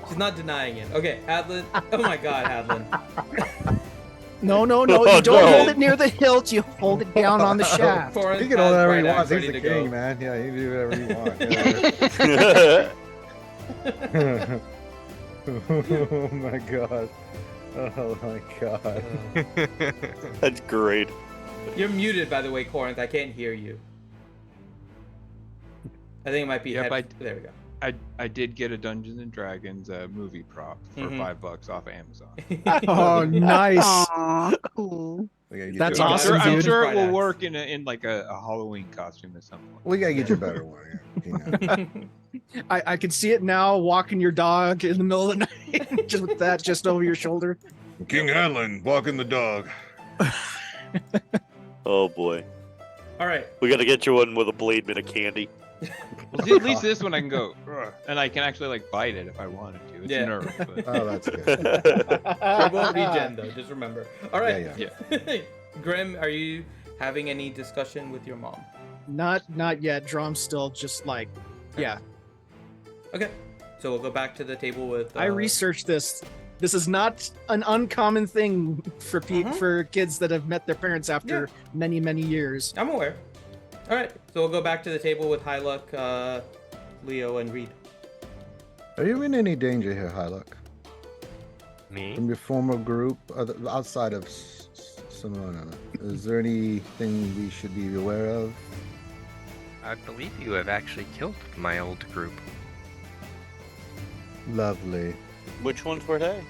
She's not denying it. Okay, Hadlin. Oh my God, Hadlin. No. Oh, You don't no. hold it near the hilt. You hold it down on the shaft. Corin He can has do whatever he bright wants. axe He's ready the to king, go. man. Yeah, he can do whatever he wants. Oh my god. Oh my god. That's great. You're muted, by the way, Corinth. I can't hear you. I think it might be. Yep, There we go. I did get a Dungeons and Dragons movie prop for Mhm. $5 off Amazon. Oh, nice. Aw, cool. We gotta get That's you a awesome, better- I'm dude. sure it Bright will axe. work in like a Halloween costume at some point. We gotta get you a better one. Yeah. You know. I can see it now. Walking your dog in the middle of the night, just with that just over your shoulder. King Hanlon walking the dog. Oh boy. All right. We gotta get you one with a blade made of candy. Well, see, at least this one I can go, "Ugh," and I can actually like bite it if I wanted to. It's Yeah. a nerve, but Oh, that's good. It won't regen though. Just remember. All right. Yeah, Grim, are you having any discussion with your mom? Not yet. Drum's still just like, yeah. Okay. So we'll go back to the table with. I researched this. This is not an uncommon thing for for kids that have met their parents after many years. I'm aware. All right. So we'll go back to the table with Hyluck, Leo, and Reed. Are you in any danger here, Hyluck? Me? From your former group, outside of Simona? Is there anything we should be aware of? I believe you have actually killed my old group. Lovely. Which ones were they?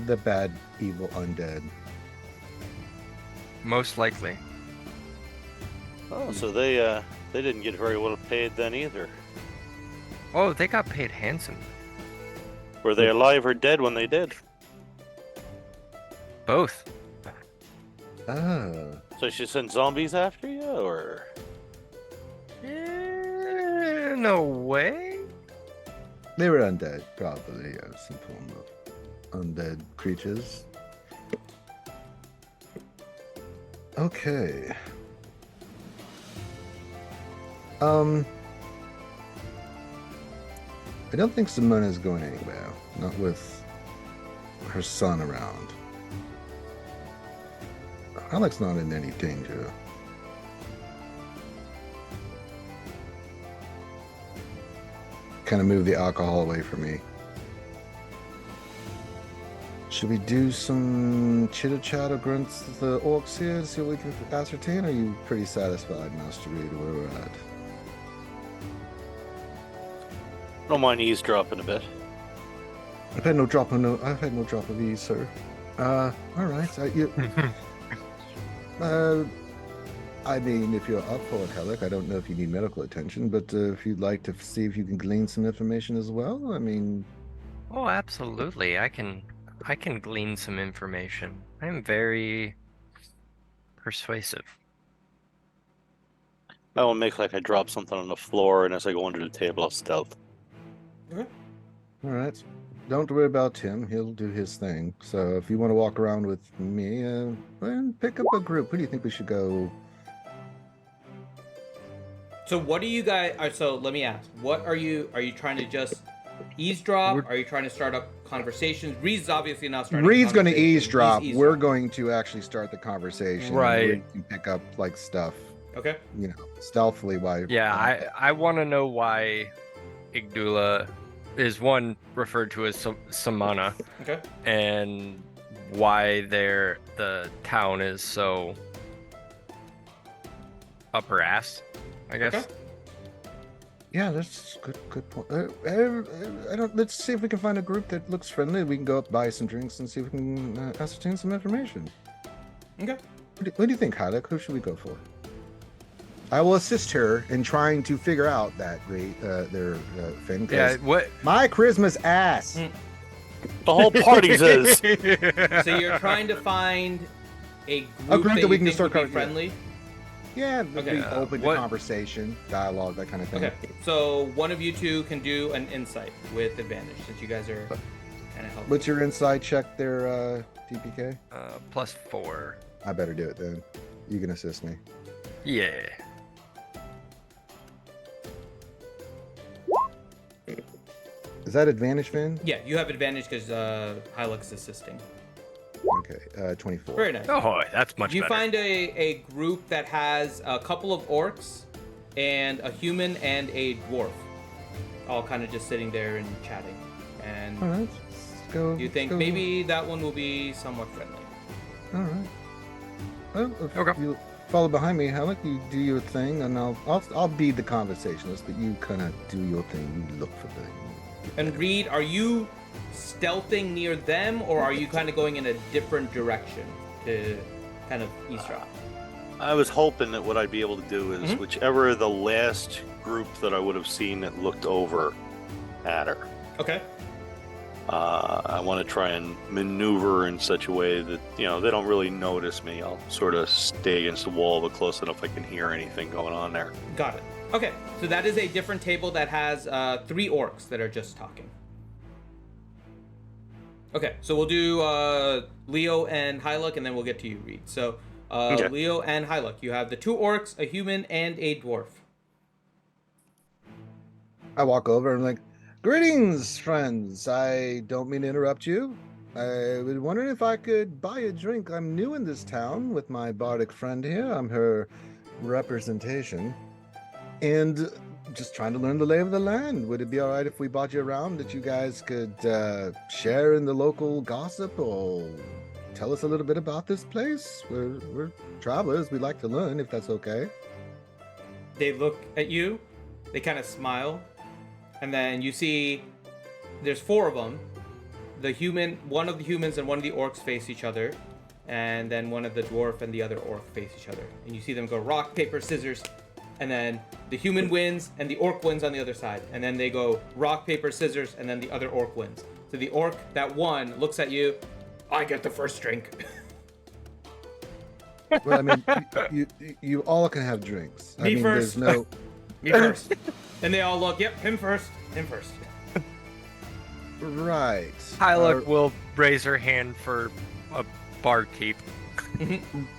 The bad, evil undead. Most likely. Oh, so they didn't get very well paid then either. Oh, they got paid handsomely. Were they alive or dead when they did? Both. Oh. So she sent zombies after you, or? No way. They were undead, probably. Some form of undead creatures. Okay. I don't think Simona's going anywhere. Not with her son around. Alex not in any danger. Kind of move the alcohol away from me. Should we do some chitter chat against the orcs here to see what we can ascertain? Or are you pretty satisfied, Master Reed, where we're at? Don't mind eavesdropping a bit. I've had no drop of ease, sir. All right. I mean, if you're up for it, Helic, I don't know if you need medical attention, but if you'd like to see if you can glean some information as well, I mean, Oh, absolutely. I can glean some information. I'm very persuasive. I will make like I drop something on the floor, and as I go under the table, I'll stealth. all right. Don't worry about Tim. He'll do his thing. So if you want to walk around with me, then pick up a group. Who do you think we should go? So what do you guys? So let me ask. What are you? Are you trying to just eavesdrop? Are you trying to start up conversations? Reed's obviously not starting. Reed's going to conversations. eavesdrop. He's We're going to actually start the conversation. Right. Reed can pick up like stuff, Okay. you know, stealthily while. Yeah, I want to know why Igdula is one referred to as Samana, Okay. and why the town is so upper ass, I guess. Okay. Yeah, that's good point. I don't. Let's see if we can find a group that looks friendly. We can go up, buy some drinks, and see if we can ascertain some information. Okay. What do you think, Halleck? Who should we go for? I will assist her in trying to figure out that their thing. 'Cause Yeah, what? my charisma's ass. The whole party's is. So you're trying to find a group, group that we you can think start would be covering. friendly. Yeah, Okay. be open to What- conversation, dialogue, that kind of thing. Okay. So one of you two can do an insight with advantage, since you guys are kind of helping. What's your inside check there, TPK? +4. I better do it then. You can assist me. Yeah. Is that advantage, Finn? Yeah, you have advantage because Hylux assisting. Okay, 24. Very nice. Oh, that's much You better. find a group that has a couple of orcs and a human and a dwarf, all kind of just sitting there and chatting. And All right, let's go. you think let's go. maybe that one will be somewhat friendly. All right. Well, if Okay. you follow behind me, Halleck, you do your thing, and I'll be the conversationalist, but you kind of do your thing. You look for things. And Reed, are you stealthing near them, or are you kind of going in a different direction to kind of eavesdrop? I was hoping that what I'd be able to do is Mhm. whichever the last group that I would have seen that looked over at her. Okay. I want to try and maneuver in such a way that, they don't really notice me. I'll sort of stay against the wall, but close enough I can hear anything going on there. Got it. Okay, so that is a different table that has 3 orcs that are just talking. Okay, so we'll do Leo and Hyluk, and then we'll get to you, Reed. So Okay. Leo and Hyluk, you have the 2 orcs, a human, and a dwarf. I walk over and I'm like, greetings, friends. I don't mean to interrupt you. I was wondering if I could buy a drink. I'm new in this town with my bardic friend here. I'm her representation. And just trying to learn the lay of the land. Would it be all right if we bought you around, that you guys could share in the local gossip or tell us a little bit about this place? We're travelers. We'd like to learn, if that's okay. They look at you, they kind of smile, and then you see there's 4 of them. One of the humans and one of the orcs face each other, and then one of the dwarf and the other orc face each other. And you see them go rock, paper, scissors, and then the human wins and the orc wins on the other side. And then they go rock, paper, scissors, and then the other orc wins. So the orc that won looks at you, I get the first drink. Well, I mean, you all can have drinks. I Me mean, first. there's no. Me first. And they all look, yep, him first, him first. Right. Hyluk will raise her hand for a barkeep.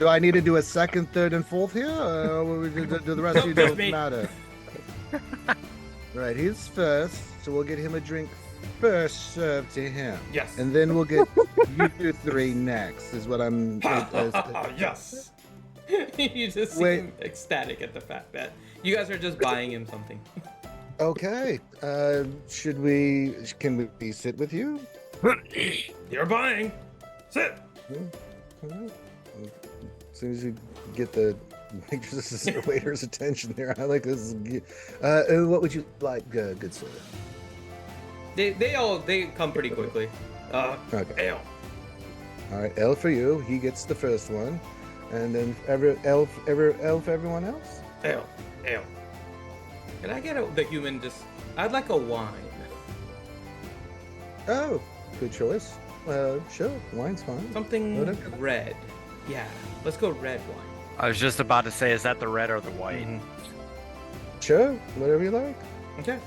Do I need to do a second, third, and fourth here? Or do the rest of you Just don't me. matter? Right, he's first, so we'll get him a drink first served to him. Yes. And then we'll get you 3 next, is what I'm. Yes. You just Wait. seem ecstatic at the fact that you guys are just buying him something. Okay. Can we sit with you? You're buying. Sit. All right. As soon as you get the waiter's attention there, I like this. What would you like, good sir? They come pretty quickly. Okay. Ale. All right, L for you. He gets the first one, and then L for everyone else. Ale. Can I get the human just? I'd like a wine. Oh, good choice. Sure, wine's fine. Something Whatever. red. Yeah, let's go red wine. I was just about to say, is that the red or the white? Mhm. Sure, whatever you like. Okay.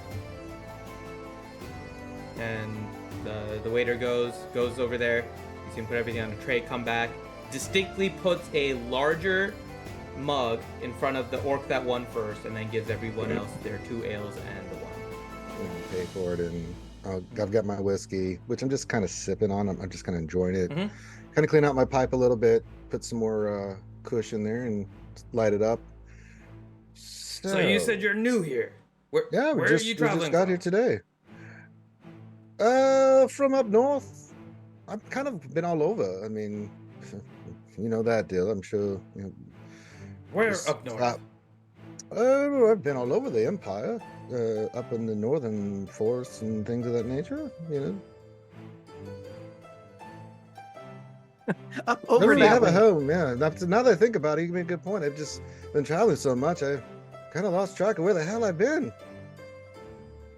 And the waiter goes over there. You see him put everything on a tray, come back, distinctly puts a larger mug in front of the orc that won first, and then gives everyone else their 2 ales and the wine. And pay for it, and I've got my whiskey, which I'm just kind of sipping on. I'm just kind of enjoying it. Mhm. Kind of clean out my pipe a little bit, put some more kush in there, and light it up. So you said you're new here. Where Yeah, where we are you just traveling got from? here today. From up north. I've kind of been all over. I mean, you know that deal. I'm sure. Where Just up north? stop. I've been all over the empire. up in the northern forests and things of that nature. You know, Up I don't over really have a that way. home. Yeah, now that I think about it, you made a good point. I've just been traveling so much, I kind of lost track of where the hell I've been.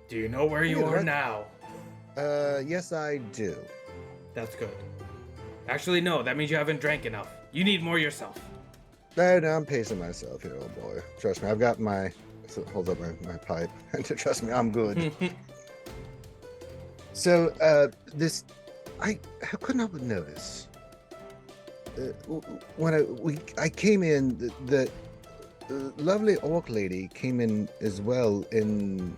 Do you know where you Yeah, are right. now? Yes, I do. That's good. Actually, no. That means you haven't drank enough. You need more yourself. No, I'm pacing myself here, old boy. Trust me, I've got my. So hold up my pipe. Trust me, I'm good. So, I couldn't help but notice. When I came in, the lovely orc lady came in as well, and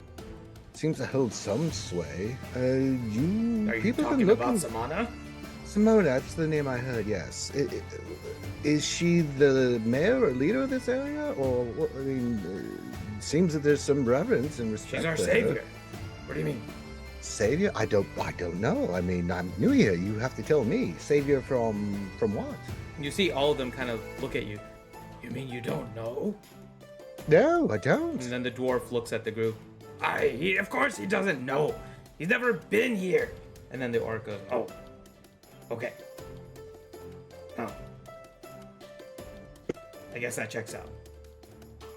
seems to hold some sway. Are you People have talking been about looking. Samana? Simona, that's the name I heard. Yes. Is she the mayor or leader of this area, or what? I mean, seems that there's some reverence and respect. She's our there. savior. What do you mean? Savior? I don't know. I mean, I'm new here. You have to tell me. Savior from what? You see all of them kind of look at you. You mean you don't know? No, I don't. And then the dwarf looks at the group. Of course he doesn't know. He's never been here. And then the orc goes, oh, okay. Oh. I guess that checks out.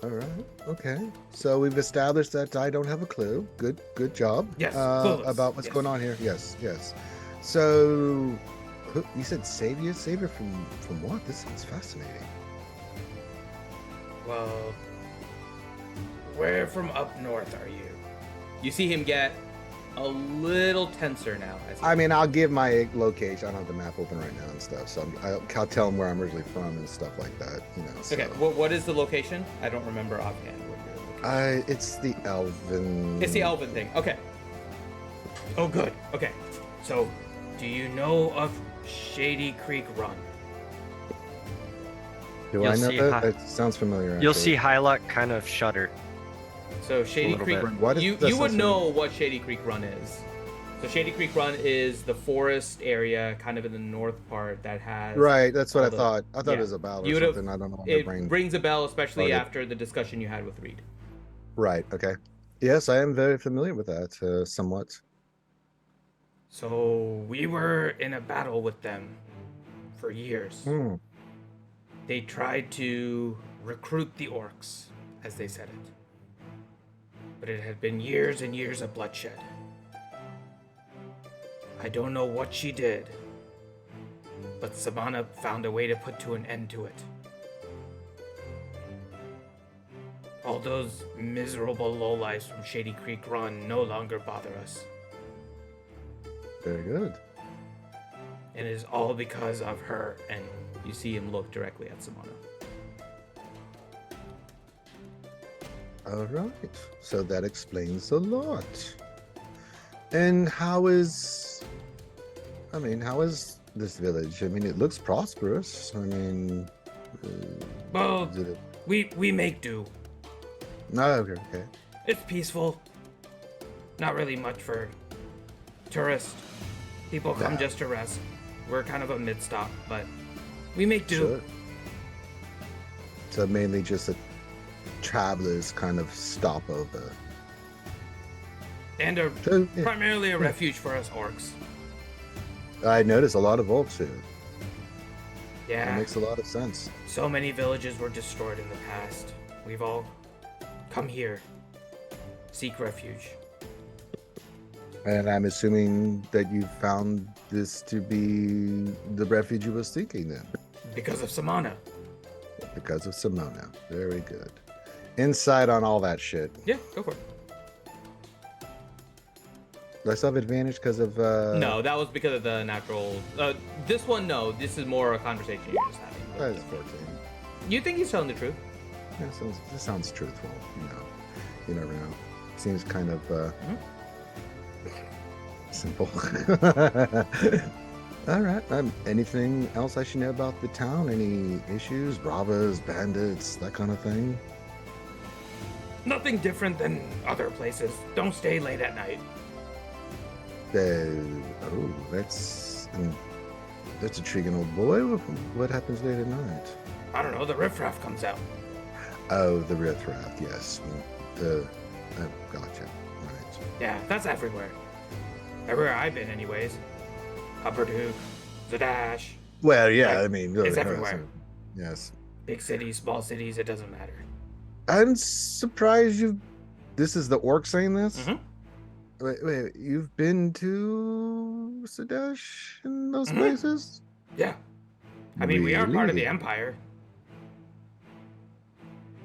All right. Okay. So we've established that I don't have a clue. Good job. Yes, clueless. About what's Yes. going on here. Yes. So you said savior? Savior from what? This sounds fascinating. Well, where from up north are you? You see him get a little tenser now. As he I mean, I'll give my location. I don't have the map open right now and stuff, so I'll tell them where I'm originally from and stuff like that. You know. So. Okay, what is the location? I don't remember offhand what your location. It's the elven. It's the elven thing. Okay. Oh, good. Okay. So, do you know of Shady Creek Run? Do You'll I know see that? how- It sounds familiar. You'll actually. see Hylock kind of shudder. So Shady little Creek. bit. What is- You that you would sounds know what Shady Creek Run is. So Shady Creek Run is the forest area, kind of in the north part that has. Right, that's what I all the- thought. I thought yeah. it was a battle You or would've- something. I don't know. My It brain. rings a bell, especially Okay. after the discussion you had with Reed. Right. Okay. Yes, I am very familiar with that, somewhat. So we were in a battle with them for years. Hmm. They tried to recruit the orcs, as they said it. But it had been years and years of bloodshed. I don't know what she did, but Samana found a way to put to an end to it. All those miserable lowlifes from Shady Creek Run no longer bother us. Very good. And it is all because of her. And you see him look directly at Samana. All right. So that explains a lot. And how is this village? I mean, it looks prosperous. I mean, Well, is it we make do. no, okay. It's peaceful. Not really much for tourists. People come Nah. just to rest. We're kind of a mid-stop, but we make do. Sure. So mainly just a traveler's kind of stopover. And So, yeah, primarily a refuge for us orcs. I noticed a lot of wolves here. That Yeah, makes a lot of sense. so many villages were destroyed in the past. We've all come here, seek refuge. And I'm assuming that you found this to be the refuge you were seeking then, Because of Samana. because of Simona. Very good. Insight on all that shit. Yeah, go for it. Do I still have advantage because of? No, that was because of the natural. This one, no. This is more a conversation you're just having. That is 14. You think he's telling the truth? Yeah, this sounds truthful. You never know. Seems kind of simple. All right. Anything else I should know about the town? Any issues? Robbers, bandits, that kind of thing? Nothing different than other places. Don't stay late at night. That's intriguing, old boy. What happens late at night? I don't know. The riffraff comes out. Oh, the riffraff. Yes. Gotcha. Right. Yeah, that's everywhere. Everywhere I've been, anyways. Upper Duke, Zadash, Well, yeah, Like, I mean, it's everywhere. Yes. big cities, small cities, it doesn't matter. I'm surprised you. This is the orc saying this. Mhm. Wait, you've been to Sadesh in those Mhm. places? Yeah. I mean, we are part of the Really? Empire.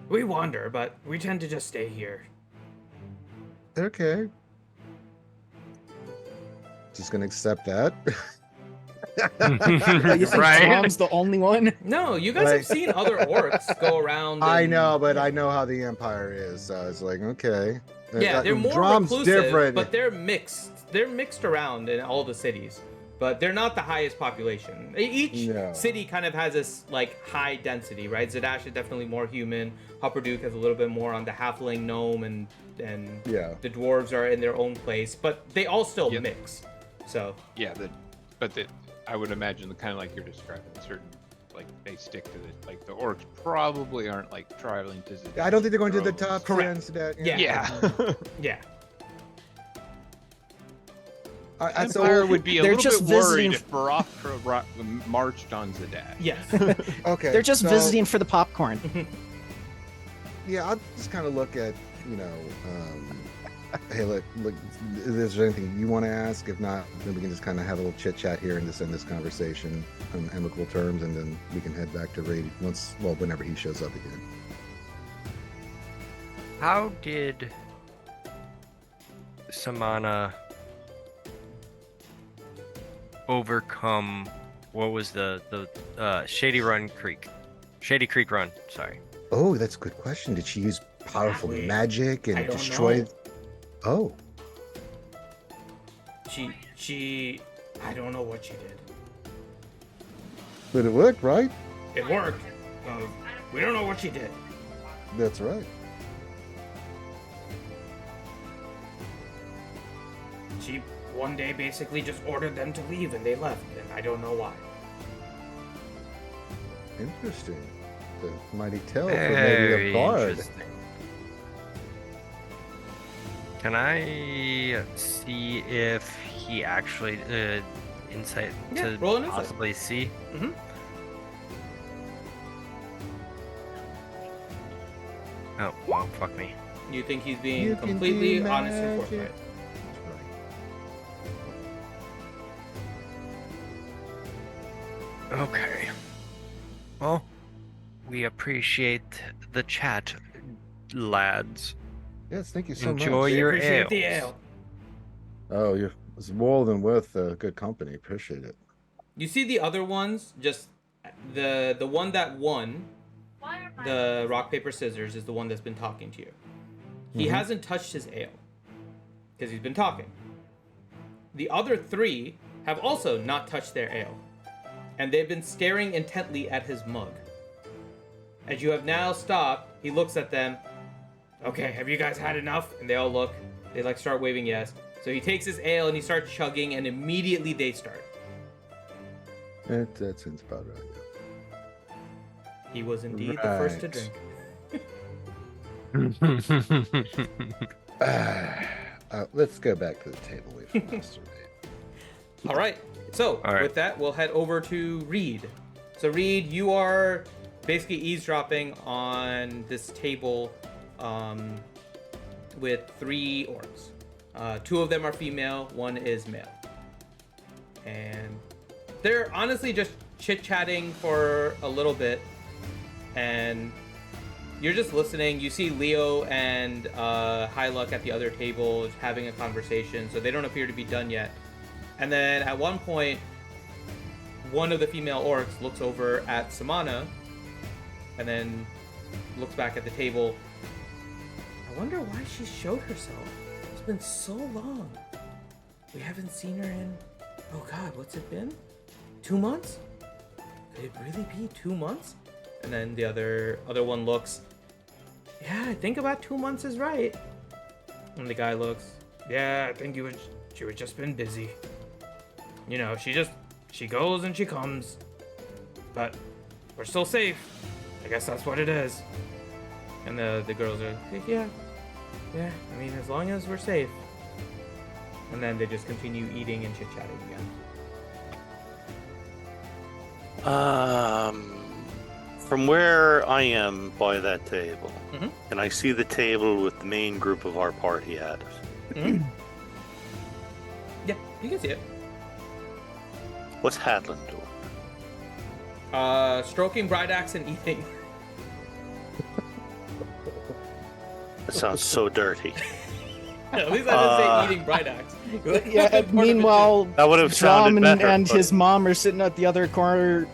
We wander, but we tend to just stay here. Okay. Just gonna accept that. You think Right? Tom's the only one? No, you guys have Like- seen other orcs go around. I and- know, but I know how the Empire is, so it's like, okay. Yeah, they're more Drom's reclusive, different. but they're mixed. They're mixed around in all the cities, but they're not the highest population. Each No. city kind of has this like high density, right? Zadash is definitely more human. Upper Duke has a little bit more on the halfling, gnome, and Yeah. the dwarves are in their own place, but they all still Yep. mix. So Yeah, I would imagine the kind of like you're describing, certain like they stick to the like the orcs probably aren't like traveling to. I don't think they're going to the droves. top Correct. 10 Sadesh. Yeah. Yeah. yeah, So Empire would be a they're little just bit worried visiting- if Boroftkrah marched on Zadash. yes. okay. They're just so, visiting for the popcorn. Yeah, I'll just kind of look at, hey, look, is there anything you want to ask? If not, then we can just kind of have a little chit chat here and just end this conversation on amicable terms, and then we can head back to Raid whenever he shows up again. How did Samana overcome what was the Shady Creek Run, sorry. Oh, that's a good question. Did she use powerful Wait, magic and I don't destroy? know. Oh, She. I don't know what she did. but it worked, right? It worked. We don't know what she did. That's right. She one day basically just ordered them to leave and they left, and I don't know why. Interesting. The mighty tale for Very maybe a bard. interesting. Can I see if he actually insight Yeah, to roll an insight. possibly see? Mhm. Oh, well, fuck me. You think he's being You can completely do honest and magic. forthright? That's right. Okay. Well, we appreciate the chat, lads. Yes, thank you so Enjoy much. your Appreciate the ales. ale. Oh, it's more than worth good company. Appreciate it. You see the other ones, just the one that won, the rock paper scissors is the one that's been talking to you. He hasn't touched his ale because he's been talking. The other three have also not touched their ale, and they've been staring intently at his mug. As you have now stopped, he looks at them. Okay, have you guys had enough? And they all look. They like start waving yes. So he takes his ale and he starts chugging, and immediately they start. That seems about right. He was indeed the first to Right. drink. Let's go back to the table we lost. All right. So All right. with that, we'll head over to Reed. So Reed, you are basically eavesdropping on this table with 3 orcs. 2 of them are female, 1 is male. And they're honestly just chit-chatting for a little bit. And you're just listening. You see Leo and High Luck at the other table having a conversation, so they don't appear to be done yet. And then at one point, one of the female orcs looks over at Samana and then looks back at the table. I wonder why she showed herself. It's been so long. We haven't seen her in, oh god, what's it been? 2 months? Could it really be 2 months? And then the other one looks, yeah, I think about 2 months is right. And the guy looks, yeah, I think she was just been busy. You know, she goes and she comes. But we're still safe. I guess that's what it is. And the girls are like, yeah, Yeah, I mean, as long as we're safe. And then they just continue eating and chit-chatting again. From where I am by that table, Mhm. can I see the table with the main group of our party at it? Mhm. Yeah, you can see it. What's Hadlin doing? Stroking Bride Axe and eating. That sounds so dirty. At least I didn't say eating Bride Axe. Yeah. Meanwhile, That would have Drum sounded better. and but- his mom are sitting at the other corner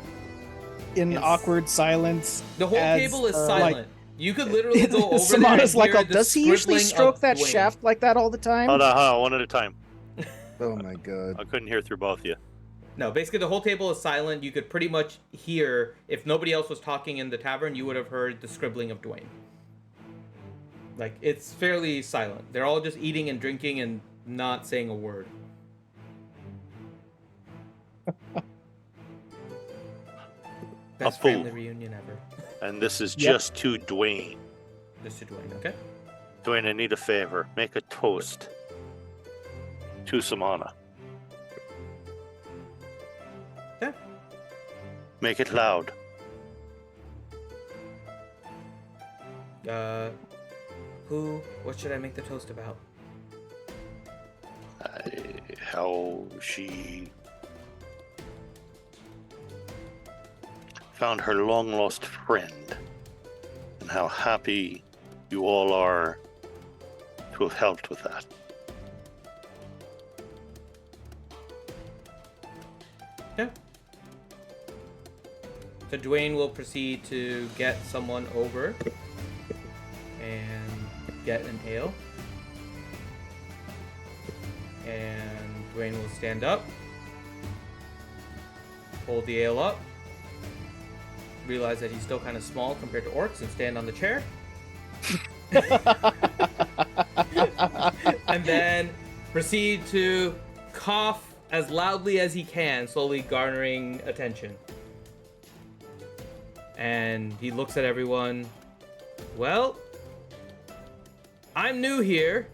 in It's- awkward silence. The whole as, table is like- silent. You could literally go over there Samana's and like, hear oh, the does he usually scribbling stroke of that Dwayne. shaft like that all the time? Hold on, one at a time. Oh my god. I couldn't hear through both of you. No, basically the whole table is silent. You could pretty much hear, if nobody else was talking in the tavern, you would have heard the scribbling of Dwayne. Like, it's fairly silent. They're all just eating and drinking and not saying a word. Best fool. family reunion ever. And this is Yep. just to Dwayne. Just to Dwayne, okay? Dwayne, I need a favor. Make a toast to Samana. Yeah. Make it loud. What should I make the toast about? How she found her long lost friend, and how happy you all are to have helped with that. Yeah. So Dwayne will proceed to get someone over and get an ale. And Dwayne will stand up, hold the ale up, realize that he's still kind of small compared to orcs, and stand on the chair. And then proceed to cough as loudly as he can, slowly garnering attention. And he looks at everyone. Well, I'm new here,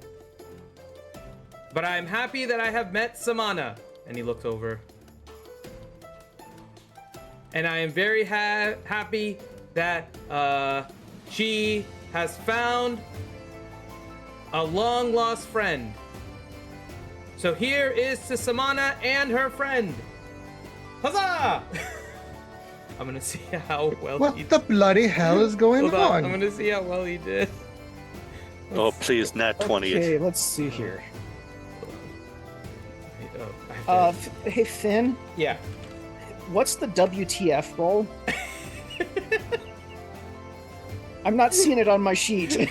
but I'm happy that I have met Samana. And he looks over. And I am very happy that she has found a long lost friend. So here is to Samana and her friend. Huzzah! I'm gonna see how well he What the bloody hell is going Hold on. I'm on? gonna see how well he did. Oh, please, nat 20 it. Okay, let's see here. Oh, I have to- Hey Finn, yeah. what's the WTF roll? I'm not seeing it on my sheet.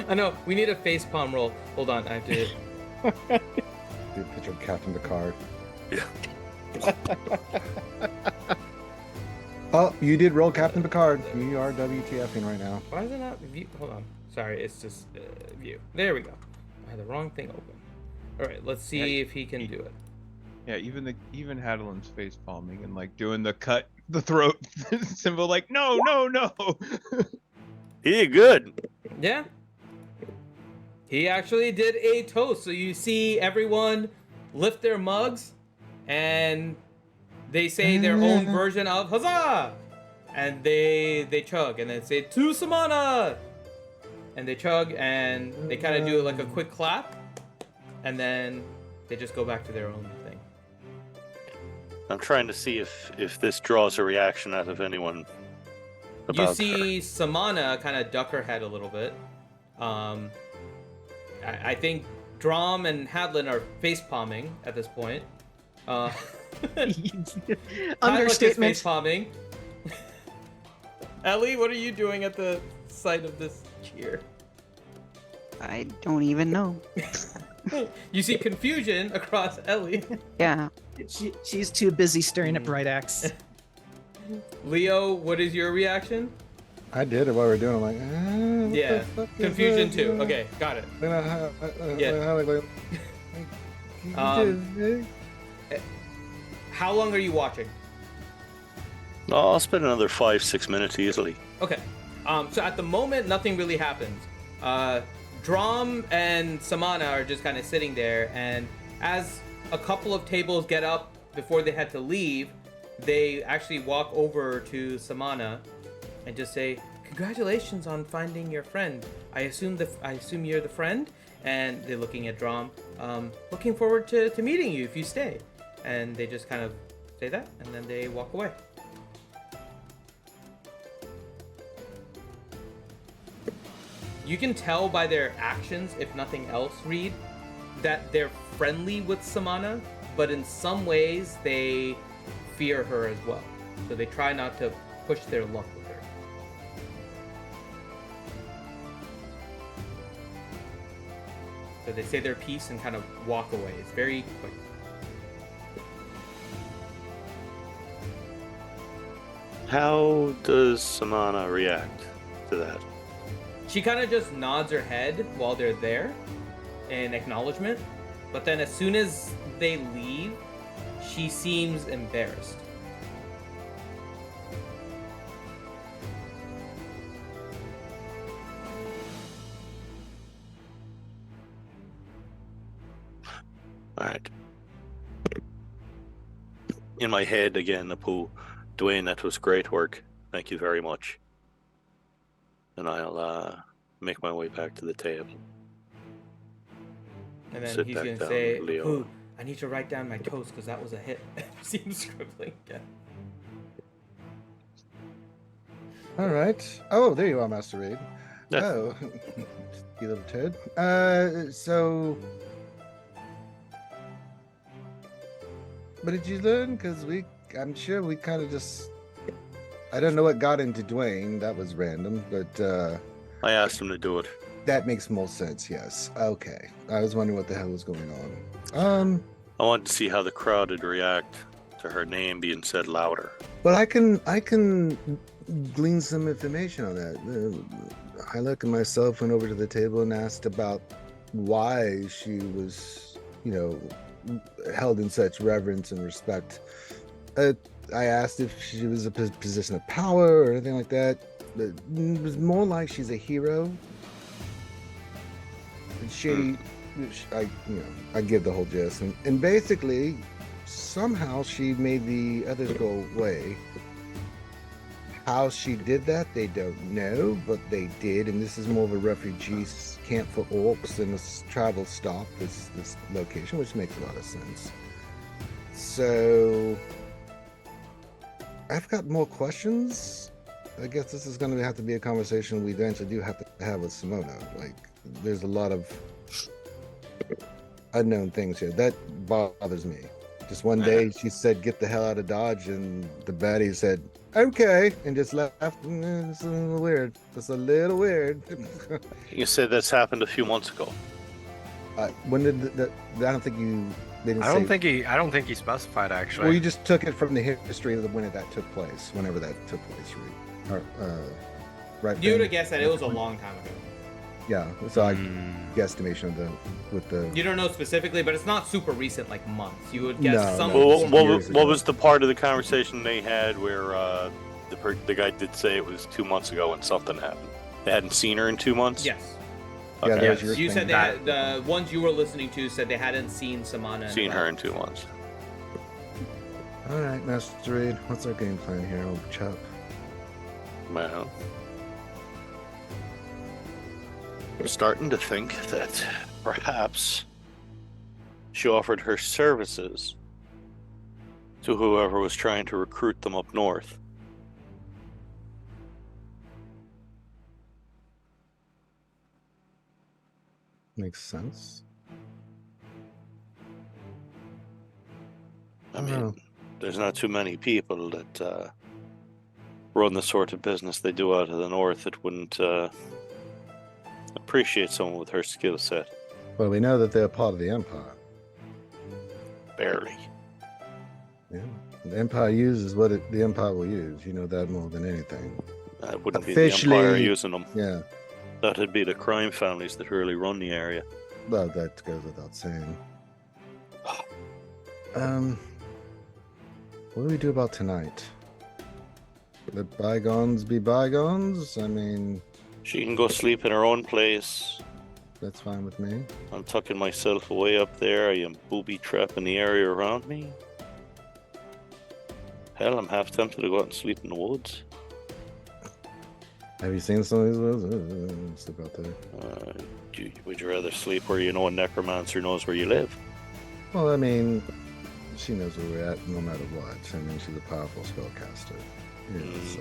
I know. We need a facepalm roll. Hold on. I have to. Dude, picture of Captain Picard. Yeah. Oh, you did roll Captain Picard. You are WTFing right now. Why is it not view? Hold on. Sorry. It's just view. There we go. I had the wrong thing open. All right. Let's see if he can do it. Yeah, even Hadlin's face palming and like doing the cut the throat symbol, like no. He good. Yeah. He actually did a toast. So you see everyone lift their mugs and they say their own version of huzzah! And they chug and then say to Samana! And they chug and they kind of do like a quick clap and then they just go back to their own thing. I'm trying to see if this draws a reaction out of anyone. You About see Samana kind of duck her head a little bit. I think Drom and Hadlin are face palming at this point. Understatement. Face palming. Ellie, what are you doing at the sight of this cheer? I don't even know. You see confusion across Ellie. Yeah. She's too busy staring at Bright Axe. Leo, what is your reaction? I did it while we were doing it. I'm like, what Yeah, the fuck is confusion this? too. Okay, got it. Yeah. How long are you watching? I'll spend another 5-6 minutes easily. Okay. So at the moment, nothing really happens. Drom and Samana are just kind of sitting there, and as a couple of tables get up before they had to leave, they actually walk over to Samana and just say, "Congratulations on finding your friend. I assume you're the friend." And they're looking at Drom. Looking forward to meeting you if you stay. And they just kind of say that, and then they walk away. You can tell by their actions, if nothing else, Reed, that they're friendly with Samana, but in some ways they fear her as well. So they try not to push their luck with her. So they say their piece and kind of walk away. It's very quick. How does Samana react to that? She kind of just nods her head while they're there in acknowledgement, but then as soon as they leave, she seems embarrassed. All right. In my head again, Apu, Dwayne, that was great work. Thank you very much. And I'll make my way back to the table. And then Sit he's back going to down, say, Leo. "Ooh, I need to write down my toast because that was a hit." See him scribbling again. All right. Oh, there you are, Master Reed. Yeah. Oh, you little turd. So, what did you learn? Because I'm sure we kind of just, I don't know what got into Dwayne. That was random, but I asked him to do it. that makes more sense. Yes. Okay. I was wondering what the hell was going on. I wanted to see how the crowd would react to her name being said louder. But I can glean some information on that. Hilek and myself went over to the table and asked about why she was, held in such reverence and respect. I asked if she was a position of power or anything like that. It was more like she's a hero. And I give the whole gist, and basically, somehow she made the others go away. How she did that, they don't know, but they did, and this is more of a refugee camp for orcs than a travel stop, this location, which makes a lot of sense. So, I've got more questions. I guess this is going to have to be a conversation we eventually do have to have with Simona. Like, there's a lot of unknown things here. That bothers me. Just one day she said, "Get the hell out of Dodge," and the baddie said, "Okay," and just left. It's a little weird. It's a little weird. You said that's happened a few months ago. When did I don't think you. They didn't I don't think he specified actually. Well, you just took it from the history of when that took place. Whenever that took place, right? Right. You would Ben? have guessed that it was a long time ago. Yeah. So I guesstimation with the. You don't know specifically, but it's not super recent, like months. You would guess No, some. no. Well, Years what ago. was the part of the conversation they had where the guy did say it was 2 months ago and something happened? They hadn't seen her in 2 months? Yes. Yeah, Okay. that was Yes. your You thing. said they had, the ones you were listening to said they hadn't seen Samana. Seen her in 2 months. All right, Master Reed. What's our game plan here, old chap? Well, I'm starting to think that perhaps she offered her services to whoever was trying to recruit them up north. Makes sense. I mean, Oh. there's not too many people that run the sort of business they do out of the north that wouldn't appreciate someone with her skill set. Well, we know that they're part of the Empire. Barely. Yeah. The Empire uses what the Empire will use. You know that more than anything. That wouldn't be the Empire Officially- using them. Yeah. That'd be the crime families that really run the area. Well, that goes without saying. What do we do about tonight? Let bygones be bygones? I mean, She can go sleep in her own place. That's fine with me. I'm tucking myself away up there. I am booby trapping the area around me. Hell, I'm half tempted to go out and sleep in the woods. Have you seen some of these woods? Sleep out there. Would you rather sleep where you know a necromancer knows where you live? Well, I mean, she knows where we're at no matter what. I mean, she's a powerful spellcaster. Yeah, so.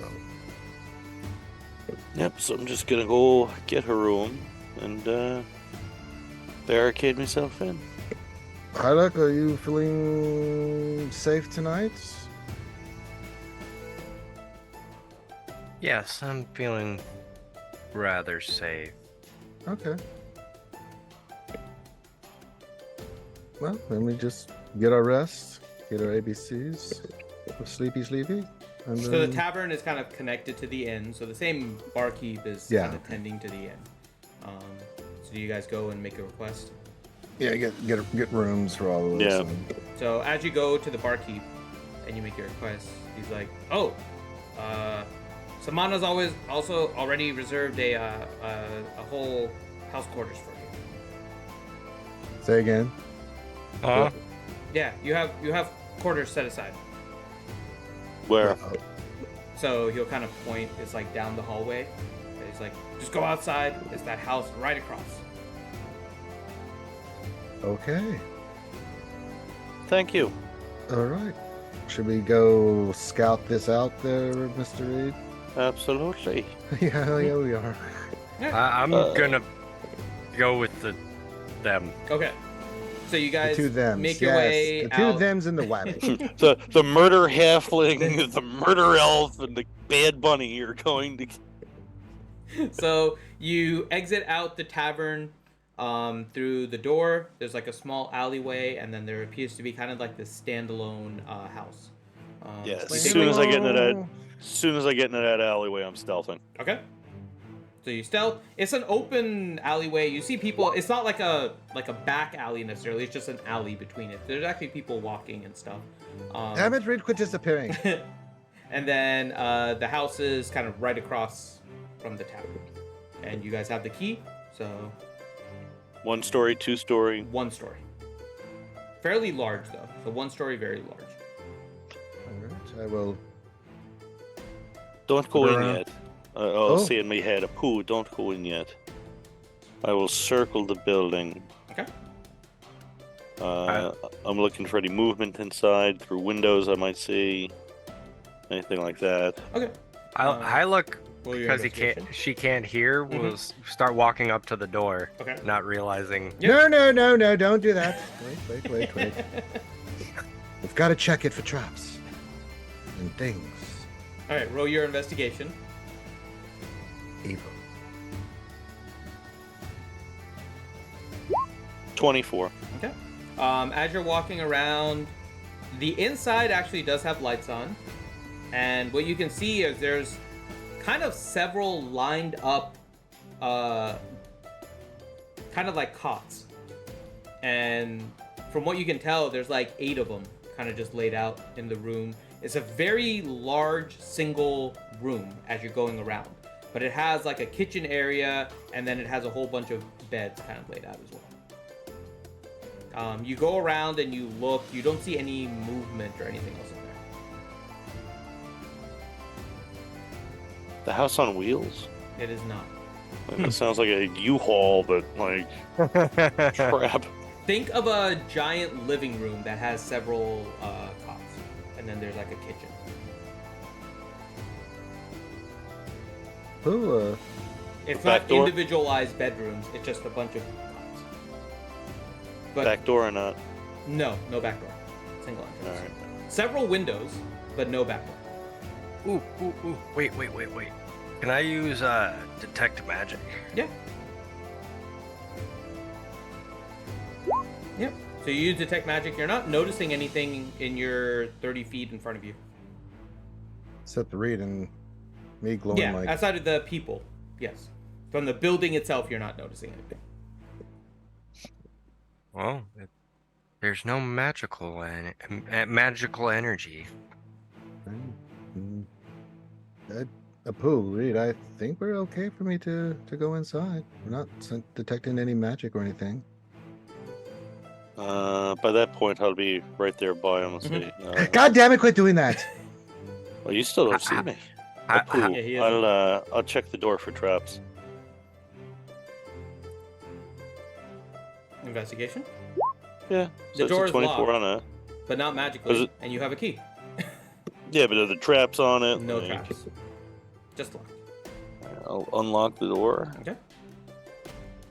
Yep, so I'm just gonna go get her room and barricade myself in. Hyluck, are you feeling safe tonight? Yes, I'm feeling rather safe. Okay. Well, then we just get our rest, get our ABCs, sleepy, and So the tavern is kind of connected to the inn, so the same barkeep is kind of tending to the inn. So do you guys go and make a request? yeah, get rooms for all of us. Yeah. So as you go to the barkeep and you make your request, he's like, "Oh, Samana's also already reserved a whole house quarters for you." Say again. Huh? Yeah, you have quarters set aside. Where? So he'll kind of point. It's like down the hallway. And he's like, "Just go outside. It's that house right across." Okay. Thank you. All right. Should we go scout this out there, Mr. Reed? Absolutely. yeah, we are. I'm gonna go with them. Okay. So you guys The two thems. make your way the two out. thems in the wagon. the murder halfling, the murder elf, and the bad bunny are going to. So you exit out the tavern through the door. There's like a small alleyway, and then there appears to be kind of like this standalone house. Yeah, you as take soon like- as I get into that alleyway, I'm stealthing. Okay. So you stealth. It's an open alleyway. You see people. It's not like a back alley necessarily. It's just an alley between it. There's actually people walking and stuff. Damn it, Reed, quit disappearing. And then the house is kind of right across from the tavern. And you guys have the key. So 1 story, 2 story. 1 story. Fairly large though. So 1 story, very large. All right, I will. Don't go in Bruh. yet. I'll Oh. say in my head, "Pooh, don't go in yet." I will circle the building. Okay. I'm looking for any movement inside through windows I might see, anything like that. Okay. I look Roll your because investigation. she can't hear. We'll start walking up to the door, Okay. not realizing. Yep. No, don't do that. Wait. We've got to check it for traps and things. All right. Roll your investigation. Evil. 24. Okay. As you're walking around, the inside actually does have lights on, and what you can see is there's kind of several lined up, kind of like cots, and from what you can tell, there's like 8 of them, kind of just laid out in the room. It's a very large single room as you're going around, but it has like a kitchen area, and then it has a whole bunch of beds kind of laid out as well. You go around and you look. You don't see any movement or anything else in there. The house on wheels? It is not. It sounds like a U-Haul, but like crap. Think of a giant living room that has several cots, and then there's like a kitchen. Ooh, It's Back not door? individualized bedrooms. It's just a bunch of cots. But Back door or not? no back door. Single entrance. All right. Several windows, but no back door. Ooh. Wait. Can I use detect magic? Yeah. Yep. So you use detect magic. You're not noticing anything in your 30 feet in front of you. except Reed and me glowing Yeah, like. outside of the people. Yes. From the building itself, you're not noticing anything. Well, there's no magical magical energy. Mm, Reed, I think we're okay for me to go inside. We're not detecting any magic or anything. By that point, I'll be right there by him. See, God damn it! Quit doing that. well, you still don't see me. Yeah, he isn't. I'll check the door for traps. Investigation, Yeah, The so door it's is a 24 locked. on it. but not Is magically, it- and you have a key. Yeah, but are the traps on it? No Like, traps. Just locked. I'll unlock the door. Okay.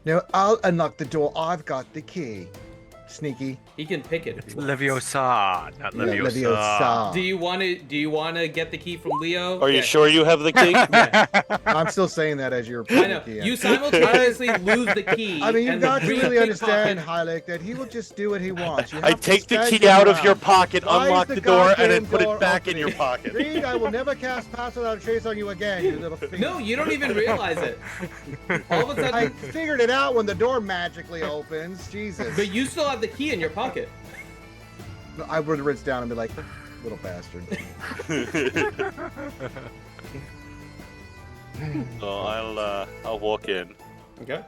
No, I'll unlock the door. I've got the key. Sneaky. He can pick it if It's he wants. Leviosa, not Leviosa. Leviosa. Do you want to? Do you want to get the key from Leo? Are you Yeah. sure you have the key? Yeah. I'm still saying that as you're I know. putting the key in. You simultaneously lose the key. I mean, you've and got to the really understand, pickpocket- Hylic, that he will just do what he wants. You I have to take the spend key out of around. your pocket, Why is unlock the door, and then goddamn put door it back in opening? your pocket. Reed, I will never cast Pass Without a Trace on you again, you little fiend. No, you don't even realize it. All of a I sudden, figured it out when the door magically opens. Jesus. but you still have the key in your pocket. I would rinse down and be like, little bastard. So I'll walk in. Okay.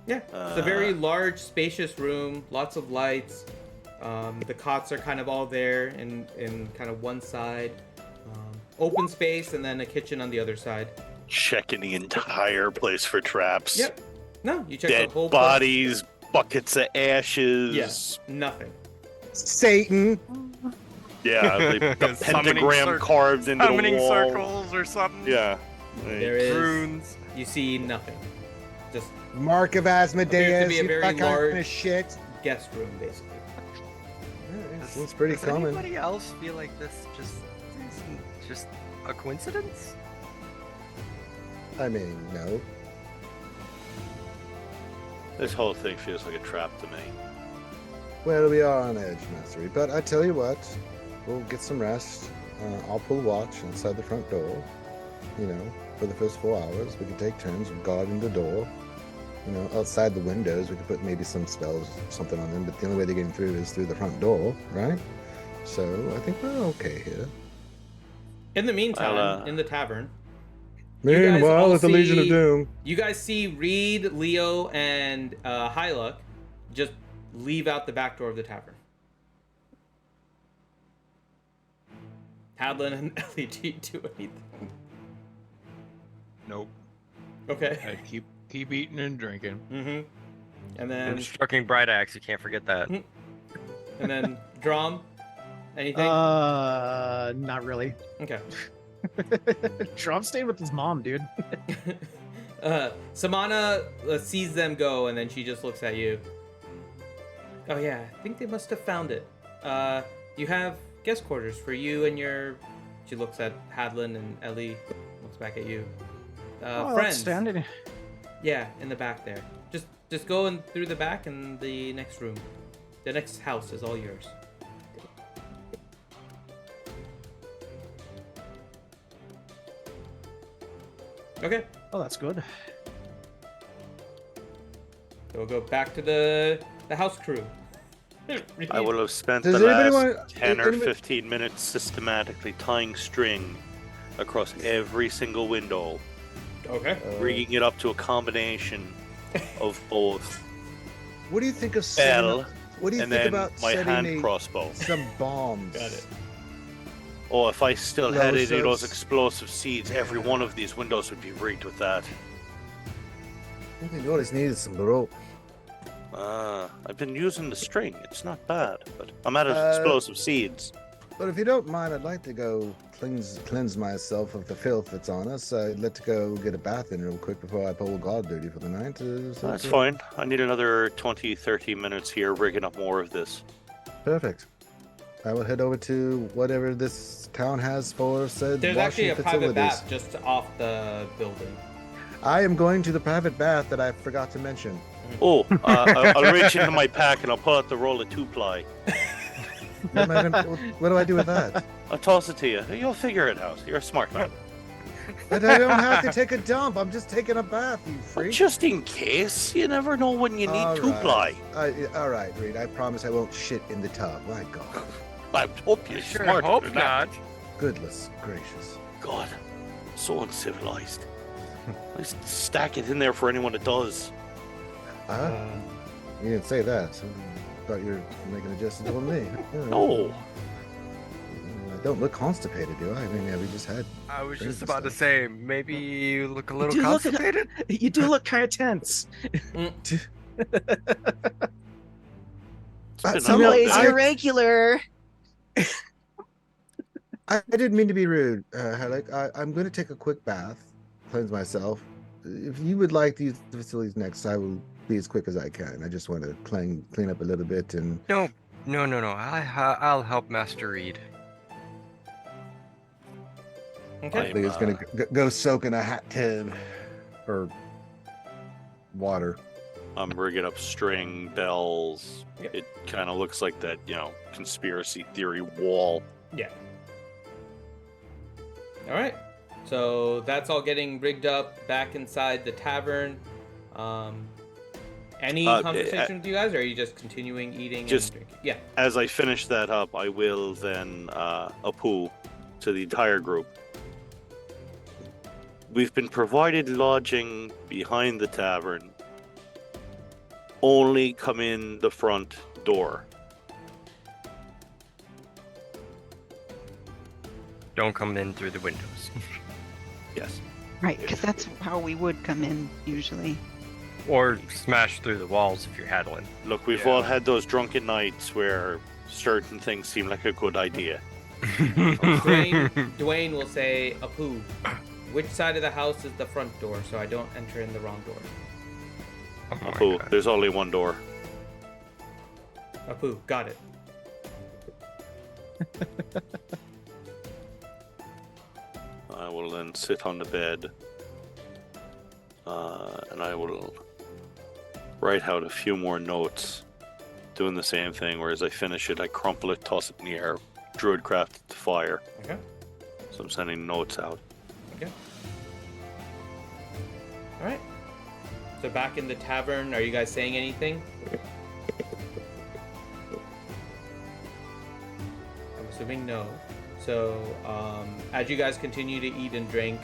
Yeah, it's a very large, spacious room. Lots of lights. The cots are kind of all there in kind of one side. Open space, and then a kitchen on the other side. Checking the entire place for traps. Yep. No, you check Dead the whole bodies, buckets of ashes. Yes. Nothing. Satan. Yeah, the Summoning pentagram carved into the Summoning wall. circles or something. Yeah. There is. Runes. You see nothing. Just Mark of Appears to Asmodeus, be a you very that kind of large- shit. guest room, basically. It's pretty Does common. anybody else feel like this isn't just a coincidence? I mean, no. This whole thing feels like a trap to me. Well, we are on edge, Mastery. But I tell you what, we'll get some rest. I'll pull watch outside the front door. You know, for the first 4 hours, we can take turns guarding the door. You know, outside the windows, we could put maybe some spells, something on them. But the only way they're getting through is through the front door, right? So I think we're okay here. In the meantime, I'll, in the tavern, You guys Meanwhile, all at the Legion of see- Doom. you guys see Reed, Leo, and Hyluck just leave out the back door of the tavern. Hadlin and Ellie, do you do anything? Nope. Okay. I keep eating and drinking. Mm-hmm. And And then striking Bright Axe, you can't forget that. and then Drum. Anything? Not really. Okay. Trump stayed with his mom, dude. Samana sees them go, and then she just looks at you. Oh yeah, I think they must have found it. You have guest quarters for you and your. She looks at Hadlin and Ellie. Looks back at you. Friends. Outstanding. Yeah, in the back there. Just go in through the back and the next room. The next house is all yours. Okay. Oh, that's good. So we'll go back to the house crew. I will have spent Does the anybody last want- 10 or anybody- 15 minutes systematically tying string across every single window, Okay. rigging it up to a combination of both What do you think of setting bell up- What do you and think then about my setting hand crossbow. some bombs? Got it. Oh, if I still had any of those Explosives. explosive seeds, every one of these windows would be rigged with that. I think you always needed some rope. I've been using the string. It's not bad, but I'm out of Uh, explosive seeds. But if you don't mind, I'd like to go cleanse myself of the filth that's on us. I'd like to go get a bath in real quick before I pull guard duty for the night. That's fine. I need another 20, 30 minutes here rigging up more of this. Perfect. I will head over to whatever this town has for said There's actually washing a private facilities. bath just off the building. I am going to the private bath that I forgot to mention. Oh, I'll reach into my pack and I'll pull out the roll of 2-ply. What do I do with that? I'll toss it to you. You'll figure it out. You're a smart man. But I don't have to take a dump. I'm just taking a bath, you freak. Just in case. You never know when you need All 2-ply. all right, Reed. I promise I won't shit in the tub. My God. I hope you're Sure, smart. hope not. Goodness gracious. God. So uncivilized. Just stack it in there for anyone that does. You didn't say that. So I thought you were making a gesture on me. No. I don't look constipated, do I? I mean, yeah, we just had. I was drinks just and about to stuff. say, maybe you look a little do look- constipated. You do look kind of tense. It's been Some a long ways day. you're irregular. I didn't mean to be rude, Halleck. I'm going to take a quick bath, cleanse myself. If you would like to use the facilities next, I will be as quick as I can. I just want to clean up a little bit and. No. I'll help Master Reed. Okay. Leah's going to go soak in a hot tub or water. I'm rigging up string, bells. Yep. It kind of looks like that, conspiracy theory wall. Yeah. All right. So that's all getting rigged up back inside the tavern. Any conversation with you guys, or are you just continuing eating Just- and drinking? Yeah. As I finish that up, I will then appoo to the entire group. We've been provided lodging behind the tavern. Only come in the front door. Don't come in through the windows. Yes. Right, because that's how we would come in usually. Or smash through the walls if you're Hadlin. Look, we've all had those drunken nights where certain things seem like a good idea. Dwayne will say, Apu, which side of the house is the front door so I don't enter in the wrong door? Oh my Appoo, God. there's only one door. Apu, got it. I will then sit on the bed, and I will write out a few more notes, doing the same thing, where as I finish it, I crumple it, toss it in the air, druidcraft it to fire. Okay. So I'm sending notes out. Okay. All right. So back in the tavern, are you guys saying anything? I'm assuming no. So as you guys continue to eat and drink,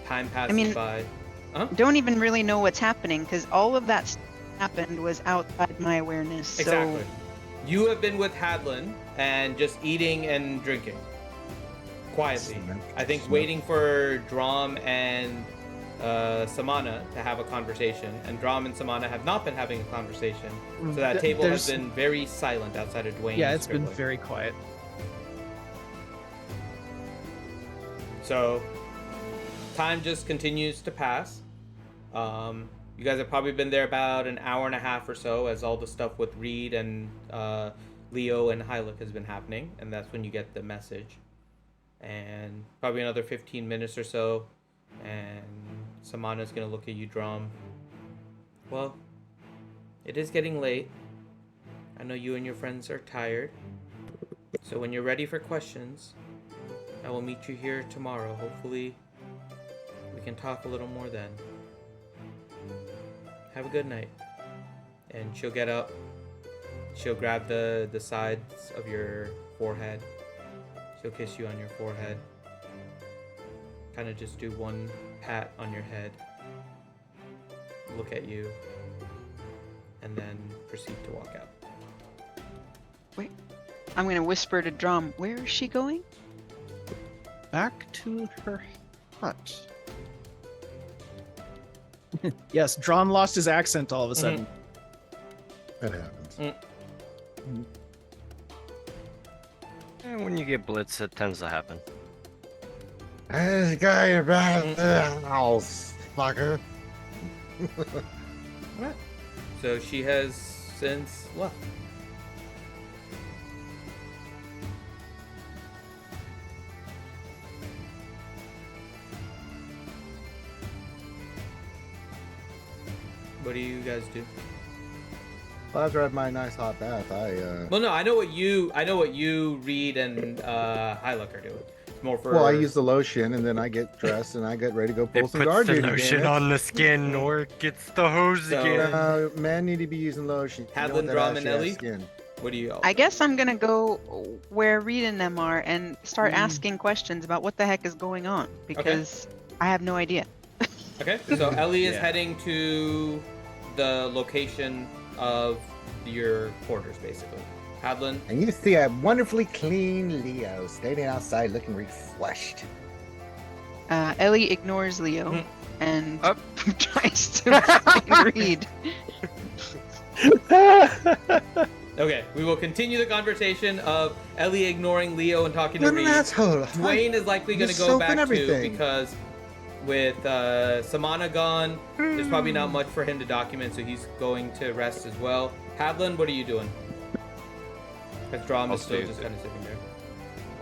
time passes by. Don't even really know what's happening because all of that happened was outside my awareness. Exactly. So You have been with Hadlin and just eating and drinking quietly. I think waiting for Drom and Samana to have a conversation, and Drom and Samana have not been having a conversation. So that table has been very silent outside of Dwayne's. Yeah, it's been scribbling. very quiet. So time just continues to pass. You guys have probably been there about an hour and a half or so as all the stuff with Reed and Leo and Hylic has been happening, and that's when you get the message. And probably another 15 minutes or so, and Samana's gonna look at you, Drum. Well, it is getting late. I know you and your friends are tired. So when you're ready for questions, I will meet you here tomorrow. Hopefully, we can talk a little more then. Have a good night. And she'll get up. She'll grab the sides of your forehead. She'll kiss you on your forehead. Kind of just do one pat on your head. Look at you. And then proceed to walk out. I'm going to whisper to Drum, where is she going? Back to her hut. Yes, Drom lost his accent all of a sudden. That happens. And when you get blitzed, it tends to happen. This guy about the house, fucker. Alright. So she has since left. What do you guys do? Well, after I have my nice hot bath, Well, no, I know what you, Reed, and Hyluck are doing. It's more for. Well, I use the lotion, and then I get dressed, and I get ready to go It pull some puts guard the duty. lotion damn it. on the skin or it gets the hose So- again. Man need to be using lotion. You Hadlin, want that Drum, and ashy-ass Ellie? skin. What do you all? I guess I'm gonna go where Reed and them are and start asking questions about what the heck is going on because I have no idea. Okay, so Ellie is Yeah. heading to the location of your quarters, basically. Hadlin. And you see a wonderfully clean Leo standing outside looking refreshed. Ellie ignores Leo Mhm. and tries to find Reed. Okay, we will continue the conversation of Ellie ignoring Leo and talking to What an Reed. asshole. Dwayne is likely going to You're go soap and back to everything. because with Samana gone, there's probably not much for him to document, so he's going to rest as well. Hadlin, what are you doing? Because Drom I'll is still stay just there. kind of sitting there.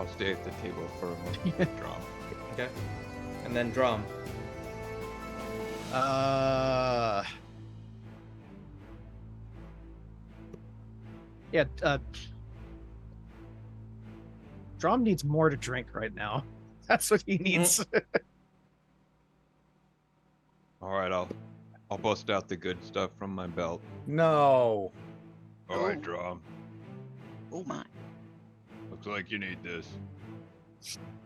I'll stay at the table for a moment. Drum. Okay. And then Drom. Yeah, Drom needs more to drink right now. That's what he needs. All right, I'll bust out the good stuff from my belt. No. All right, draw. Oh my. Looks like you need this.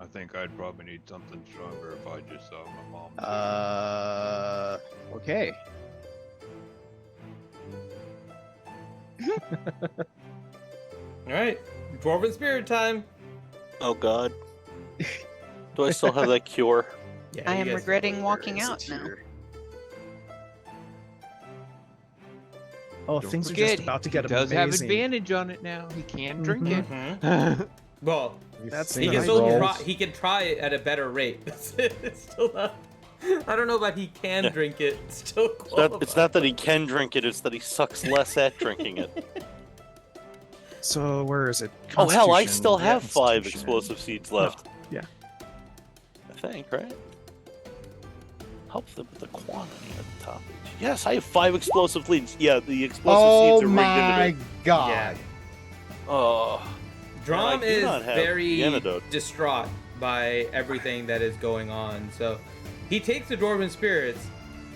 I think I'd probably need something stronger if I just saw my mom. Okay. All right. Dwarven spirit time. Oh God. Do I still have that cure? Yeah, I you am guys- regretting walking out now. Oh, Don't things are forget, just about to get he does have amazing. advantage on it now. He can drink it. Mhm. Well, That's he the can nice still rolls. try. He can try it at a better rate. It's still not. I don't know about he can drink it. It's still It's not that he can drink it, it's that he sucks less at drinking it. So where is it? Oh hell, I Constitution. still Yeah, have 5 Constitution. explosive seeds left. yeah. I think, right? Help them with the quantity at the top. Yes, I have 5 explosive leads. Yeah, the explosive Oh seeds are rigged my into it. god. Yeah. Oh. Drom I do is not have very the antidote. distraught by everything that is going on. So he takes the Dwarven spirits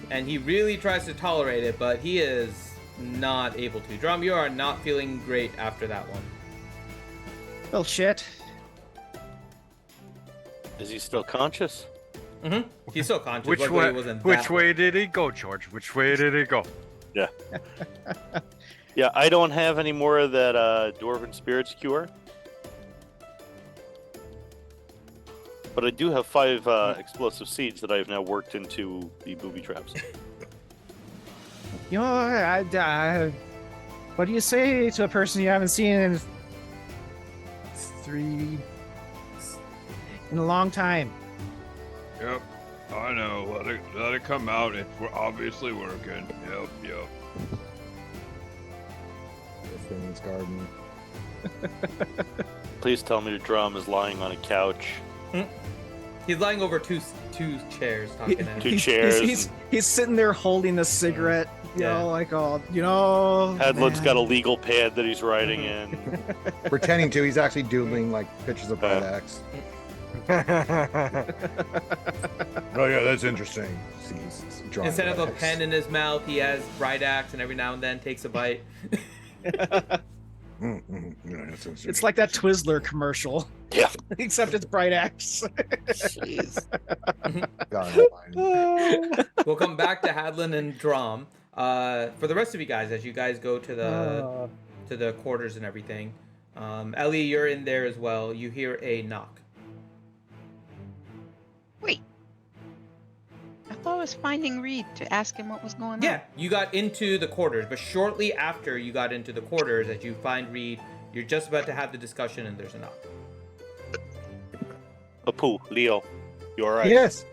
and he really tries to tolerate it, but he is not able to. Drom, you are not feeling great after that one. Well, shit. Is he still conscious? Mm-hmm. He's still conscious. Which Luckily way? it wasn't Which that way did he go, George? Which way did he go? Yeah, I don't have any more of that Dwarven Spirits cure. But I do have 5 explosive seeds that I've now worked into the booby traps. You know, what do you say to a person you haven't seen in in a long time? Yep, I know. Let it come out. It's obviously working. Yep. Finn's garden. Please tell me the drum is lying on a couch. He's lying over two chairs talking at Two him. chairs. He's sitting there holding a cigarette. You Yeah. know, like, oh, you know. Hadlin's man. got a legal pad that he's writing in. Pretending to, he's actually doodling like pictures of bright axe. Oh yeah, that's interesting. See, he's drawing Instead of a bright axe. pen in his mouth, he has bright axe, and every now and then takes a bite. Yeah, that's interesting. It's like that Twizzler commercial. Yeah. Except it's bright axe. Jeez. God almighty. We'll come back to Hadlin and Drom. For the rest of you guys, as you guys go to the quarters and everything, Ellie, you're in there as well. You hear a knock. Wait. I thought I was finding Reed to ask him what was going on. Yeah, you got into the quarters, but shortly after you got into the quarters, as you find Reed, you're just about to have the discussion, and there's a knock. Apu, Leo, you alright? Yes.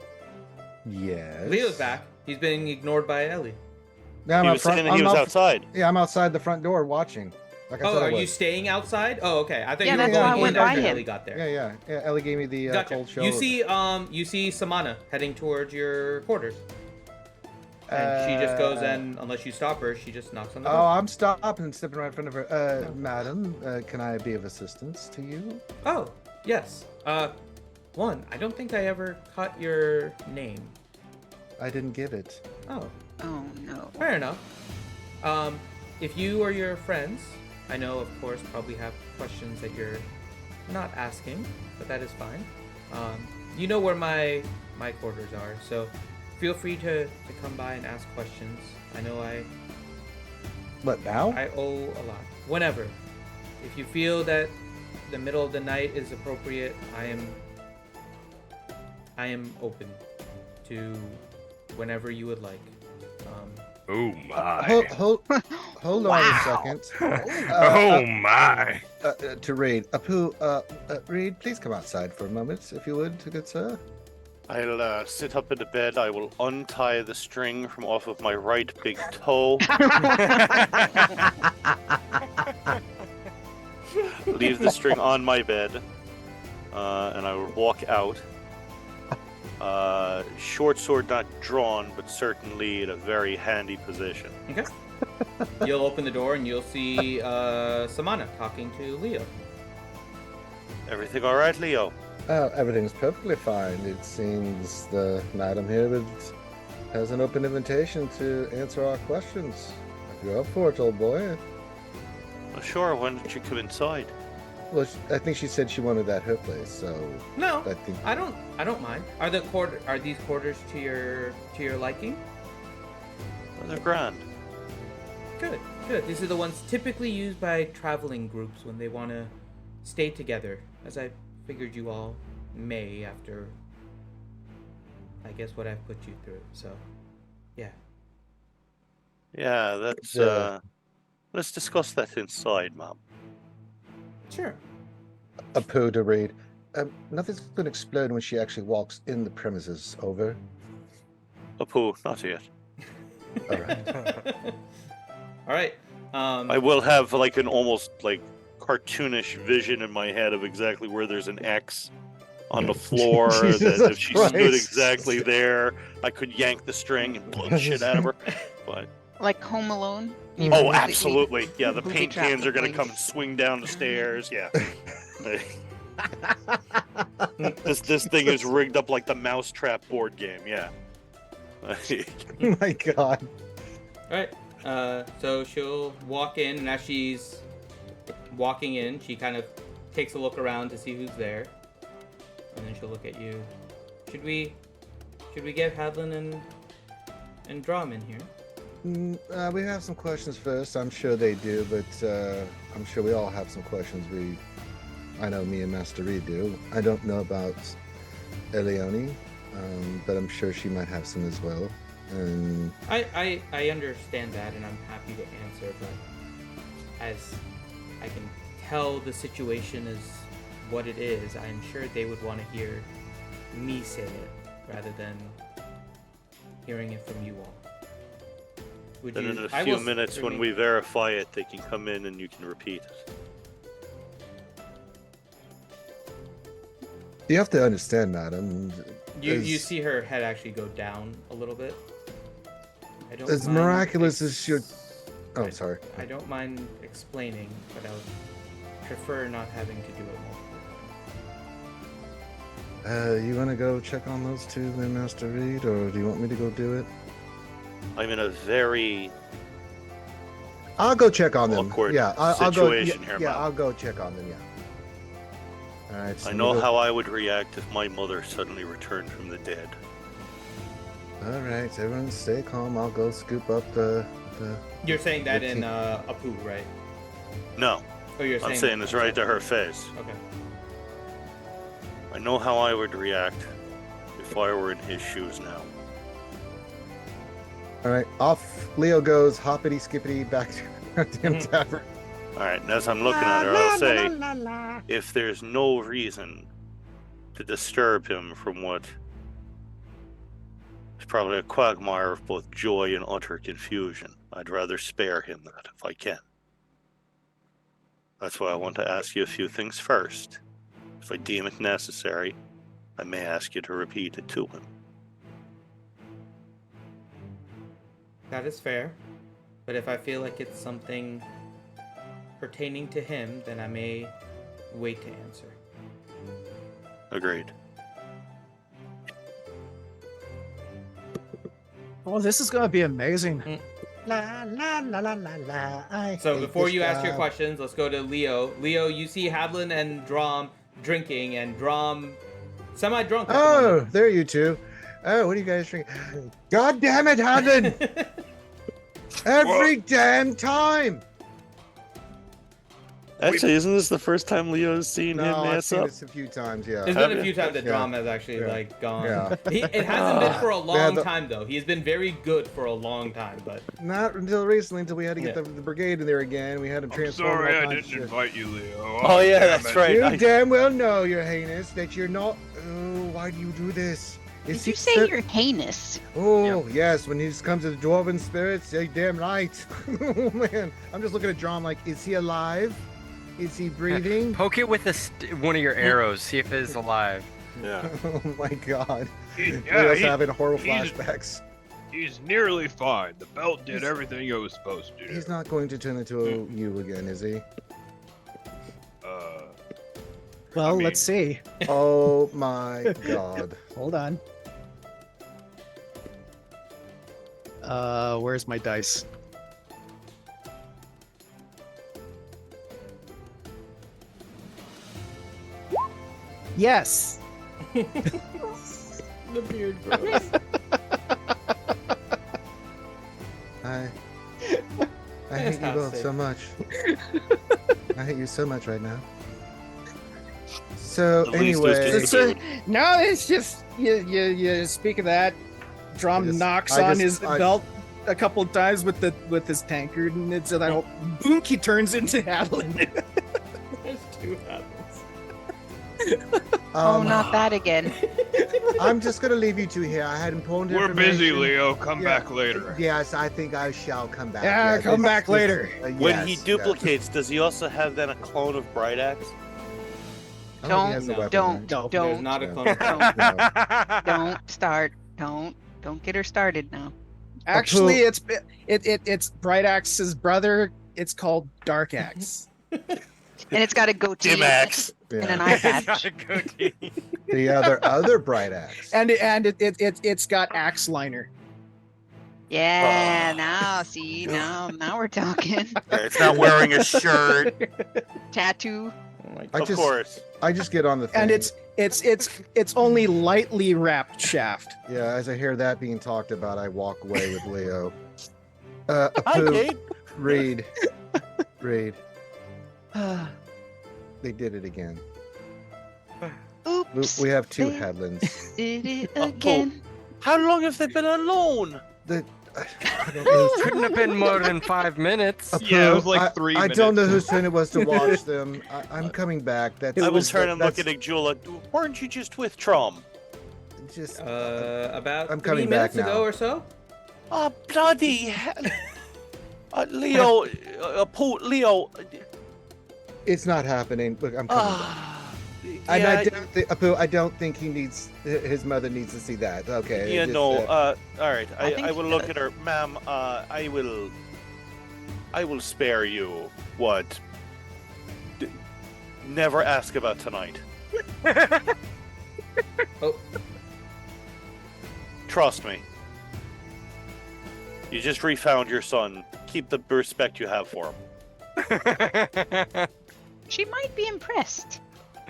Yes. Leo's back. He's being ignored by Ellie. Yeah, He I'm was saying that I'm he was out- outside. Yeah, I'm outside the front door watching. Like I Oh, said I are you was. staying outside? Oh, okay. I thought Yeah, you were that's going why I in went after by him. Ellie got there. Yeah. Ellie gave me the Gotcha. cold show. You see Samana heading towards your quarters. And she just goes and unless you stop her, she just knocks on the Oh, door. I'm stopping and stepping right in front of her. Madam, can I be of assistance to you? Oh, yes. One, I don't think I ever caught your name. I didn't give it. Oh, Oh no. fair enough. If you or your friends I know, of course, probably have questions that you're not asking, but that is fine. You know where my quarters are, so feel free to come by and ask questions. I know What now? I owe a lot. Whenever. If you feel that the middle of the night is appropriate, I am open to whenever you would like. Oh my. Hold on a second. Oh my. To Reed. Apu, Reed, please come outside for a moment, if you would, good sir. I'll sit up in the bed. I will untie the string from off of my right big toe. Leave the string on my bed, and I will walk out. Short sword not drawn, but certainly in a very handy position. Okay. You'll open the door and you'll see Samana talking to Leo. Everything all right, Leo? Everything's perfectly fine. It seems the madam here has an open invitation to answer our questions. If you're up for it, old boy. Well, sure. Why don't you come inside? Well, I think she said she wanted at her place, so No, I think I don't mind. Are these quarters to your liking? Well, they're grand. Good. These are the ones typically used by traveling groups when they want to stay together, as I figured you all may after, I guess, what I've put you through. So, yeah. Yeah, that's let's discuss that inside, Mom. Sure. Apu to Reed. Nothing's going to explode when she actually walks in the premises. Over. Apu, not yet. All right. All right. I will have like an almost like cartoonish vision in my head of exactly where there's an X on the floor. Jesus That if she stood Christ. exactly there, I could yank the string and blow the shit out of her. But Like Home Alone. oh, absolutely, yeah. The Booby paint trap cans the are gonna place. come and swing down the stairs. Yeah. This thing is rigged up like the Mousetrap board game. Yeah. My God. All right. So she'll walk in, and as she's walking in, she kind of takes a look around to see who's there, and then she'll look at you. Should we get Hadlin and Drum in here? We have some questions first. I'm sure they do, but I'm sure we all have some questions. I know me and Master Reed do. I don't know about Eleone, but I'm sure she might have some as well. And I understand that, and I'm happy to answer, but as I can tell the situation is what it is, I'm sure they would want to hear me say it rather than hearing it from you all. Would Then you? in a I few will minutes, when we verify it, they can come in and you can repeat it. you have to understand, madam. You see her head actually go down a little bit. I don't As mind miraculous as your. Oh, I- sorry. I don't mind explaining, but I would prefer not having to do it multiple. You want to go check on those two, then, Master Reed, or do you want me to go do it? I'm in a very I'll go check on them. awkward Yeah, I'll go. situation Yeah, here, yeah, Mom. I'll go check on them. Yeah. All right. so I we know go- how I would react if my mother suddenly returned from the dead. All right, everyone, stay calm. I'll go scoop up the. You're saying that in 15. Apu, right? No, Oh, you're I'm saying this right to her face. Okay. I know how I would react if I were in his shoes now. All right, off Leo goes, hoppity skippity back to the damn tavern. All right, and as I'm looking at her, I'll say, if there's no reason to disturb him from what is probably a quagmire of both joy and utter confusion, I'd rather spare him that if I can. That's why I want to ask you a few things first. If I deem it necessary, I may ask you to repeat it to him. That is fair. But if I feel like it's something pertaining to him, then I may wait to answer. Agreed. Oh, this is gonna be amazing. La la la la la la. I So hate before this you ask your job. questions, let's go to Leo. Leo, you see Hadlin and Drom drinking, and Drom semi-drunk. At the Oh, moment. there you two. Oh, what are you guys drinking? God damn it, Hadlin! Every damn time. Actually, isn't this the first time Leo's seen No, him I've mess seen up? this a few times. Yeah. There's Have been a you? few times that Yeah. Drom has actually Yeah. like gone. Yeah. It hasn't been for a long the- time though. He's been very good for a long time, but Not until recently, until we had to get Yeah. the brigade in there again. We had him I'm transform. sorry all I kinds of didn't shit. invite you, Leo. Oh yeah, damn that's it. right. You I- damn well know, Your Highness, that you're not. Oh, why do you do this? Did he you say set- you're heinous? Oh yes, when he comes to the dwarven spirits, you're damn right. Oh man, I'm just looking at Drom like, is he alive? Is he breathing? Poke it with one of your arrows. See if it's alive. Yeah. Oh my god. Yeah, Leo's he- having horrible he's- flashbacks. He's nearly fine. The belt did everything it was supposed to do. He's not going to turn into a you again, is he? Well, I mean- let's see. Oh my god. Hold on. Where's my dice? Yes. the beard grows. I hate you both so much. I hate you so much right now. So The least was anyway, just the food. No, it's just you speak of that. Drum knocks I on just- his belt a couple of times with his tankard, and it's that whole boonk. He turns into Hadlin. There's two apples. Oh, not that again. I'm just gonna leave you two here. I had important We're busy, information. Leo. Come Yeah. back later. Yes, I think I shall come back. Yeah, come back later. When he yes, duplicates, does he also have then a clone of Bright Axe? yes. I don't think he has the No. weapon, Don't, No, There's don't, not a No. clone. of Drom. right? No. don't start. Don't get her started now. Actually, it's Bright Axe's brother. It's called Dark Axe. And it's got a goatee Dim Axe. and an Yeah. eye patch. The other bright axe. And it's got axe liner. Yeah, now see, now we're talking. It's not wearing a shirt. Tattoo. Of course. I just get on the thing. And it's only lightly wrapped shaft. Yeah, as I hear that being talked about, I walk away with Leo. Hi, Apu, Kate. Reed. They did it again. Oops. We have two They- Hadlins. Did it Oh, again. How long have they been alone? I don't know whose Couldn't have been more than 5 minutes. Yeah, it was Apu, like I- 3 I don't know minutes. whose turn it was to watch them. I'm coming back. That's I will turn and look that's at Jula. Weren't you just with Trom? just About I'm 3 coming back minutes ago now. or so. Oh, bloody hell. Leo, Leo. it's not happening. Look, I'm coming back. Ah, And yeah, I don't think Apu, I don't think his mother needs to see that. Okay. yeah, just, no. All right. I think I she will look does. at her, ma'am. I will spare you. What? Never ask about tonight. Oh, Trust me. You just refound your son. Keep the respect you have for him. She might be impressed.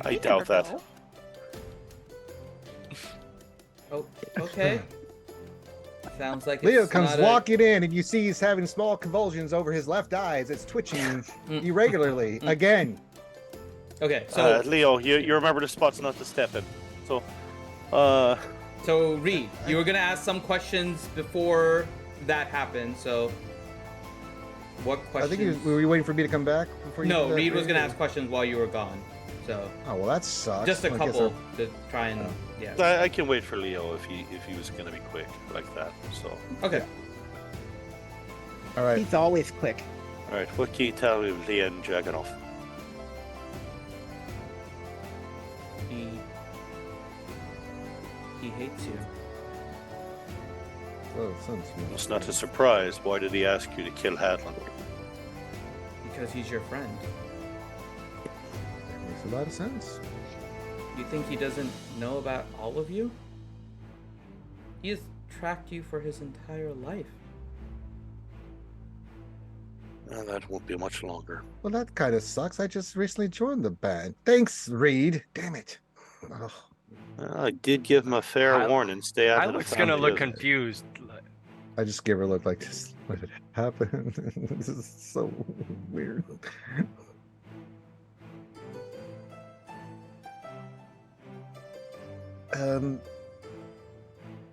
I You doubt never that. know. oh, okay. Sounds like Leo it's comes not a- walking in, and you see he's having small convulsions over his left eyes. It's twitching irregularly again. Okay, so Leo, you remember the spots not to step in. So, so Reed, you were gonna ask some questions before that happened. So, what I questions? think were you waiting for me to come back before you? No, did that, Reed was gonna or- ask questions while you were gone. So Oh well, that sucks. just a I guess couple to try and yeah. I can wait for Leo if he was gonna be quick like that. So, Okay. All right. He's always quick. all right. What can you tell me of Leon Dragunov? He hates you. Oh, sounds smooth. It's not a surprise. Why did he ask you to kill Hadlin? Because he's your friend. Makes a lot of sense. You think he doesn't know about all of you? He has tracked you for his entire life. That won't be much longer. Well, that kind of sucks. I just recently joined the band. Thanks, Reed. Damn it. Oh, I did give him a fair warning. Stay out of the Hylick's gonna family look business. confused. I just gave her a look like this. What did happen? This is so weird.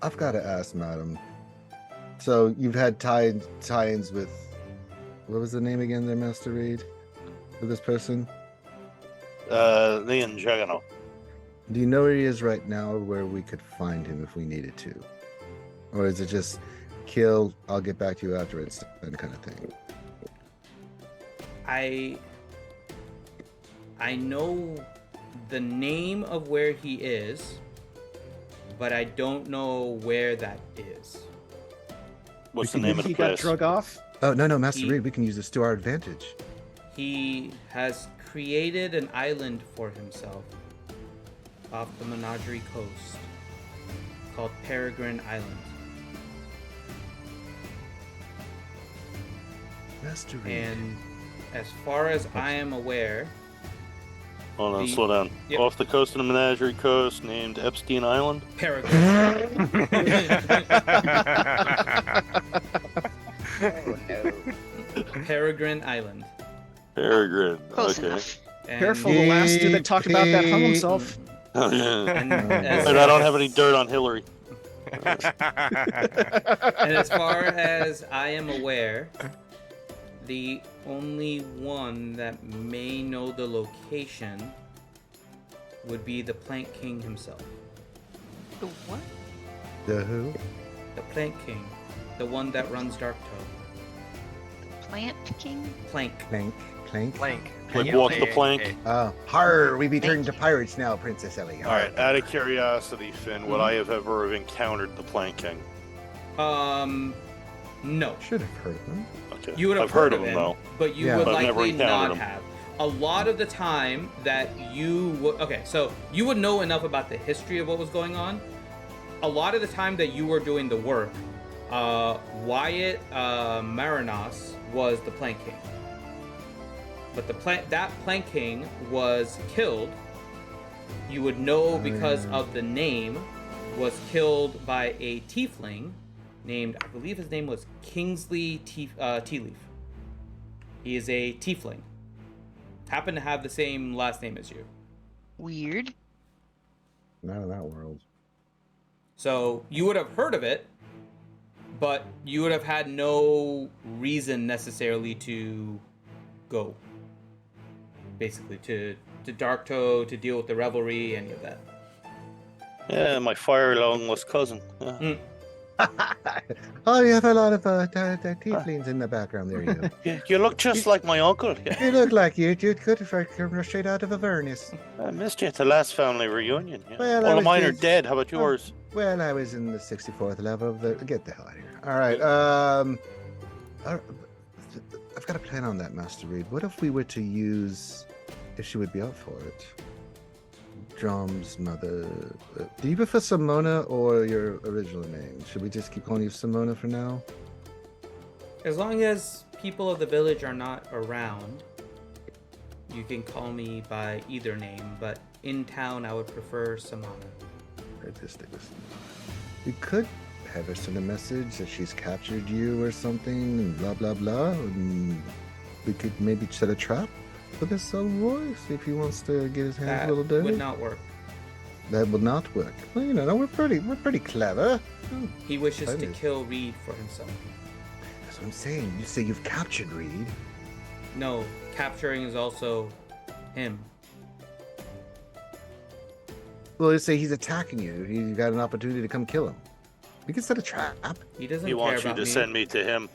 I've got to ask, madam. So you've had tie-ins with, what was the name again there, Master Reed? For this person? Leon Jagano. Do you know where he is right now, or where we could find him if we needed to? Or is it just kill, I'll get back to you after it's done kind of thing? I know the name of where he is, but I don't know where that is. What's the name of the He got place? drug off. Oh, no, Master He- Reed, we can use this to our advantage. He has created an island for himself off the Menagerie Coast called Peregrine Island. Master Reed. And as far as I am aware, Hold on, the- slow down. Yep. Off the coast of the Menagerie Coast, named Epstein Island. Peregrine. Peregrine Island. Peregrine. Close Okay. enough. And, Careful, the last dude that talked about that hung himself. And as, But I don't have any dirt on Hillary. and as far as I am aware, the only one that may know the location would be the Plank King himself. The what? The who? The Plank King. The one that runs Dark Toe. Plant King? Plank. Plank. Plank. Plank. Like walk the plank. Har, we be turned to pirates now, Princess Ellie. All right. Out of curiosity, Finn, would I have ever encountered the Plank King? No. Should have heard them. Okay. You would have I've heard of of him him, though. but you Yeah. would I've never likely encountered not him. have. A lot of the time that you would, so you would know enough about the history of what was going on. A lot of the time that you were doing the work, Wyatt Marinos was the Plank King. But that Plank King was killed. You would know because of the name, was killed by a tiefling named, I believe his name was Kingsley Tealeaf. He is a tiefling. Happened to have the same last name as you. Weird. Not in that world. So you would have heard of it, but you would have had no reason necessarily to go. Basically, to Dark Toe, to deal with the revelry, any of that. Yeah, my fire long-lost cousin. Yeah. Oh, you have a lot of tieflings in the background there, you. You look just like my uncle. Yeah. You look like you could come straight out of Avernus. I missed you at the last family reunion. Yeah. Well, I All of was mine are just- dead. How about yours? Well, I was in the 64th level of the... Get the hell out of here. All right, I've got a plan on that, Master Reed. What if we were to use, if she would be up for it, Drom's mother? Do you prefer Simona or your original name? Should we just keep calling you Simona for now? As long as people of the village are not around, you can call me by either name, but in town I would prefer Samana. Right, just stick with Simona. You could have her send a message that she's captured you or something, and blah blah blah. And we could maybe set a trap for this old boy, see if he wants to get his hands That a little dirty. would not work. That would not work. Well, you know, we're pretty clever. Oh, He wishes to Splendid. kill Reed for himself. That's what I'm saying. You say you've captured Reed. No, capturing is also him. Well, let's say he's attacking you. You got an opportunity to come kill him. We can set a trap. He doesn't He care wants you about to me. send me to him.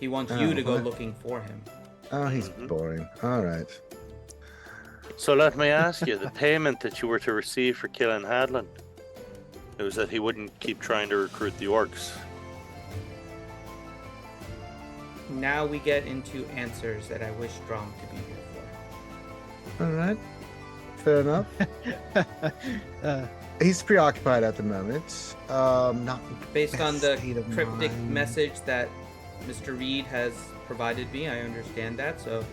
He wants Oh, you to go what? looking for him. Oh, he's Mhm. boring. All right. So let me ask you, the payment that you were to receive for killing Hadlin, it was that he wouldn't keep trying to recruit the orcs. Now we get into answers that I wish Drom to be here for. All right. Fair enough. He's preoccupied at the moment. Not Based on the state of cryptic mind. message that Mr. Reed has provided me. I understand that. So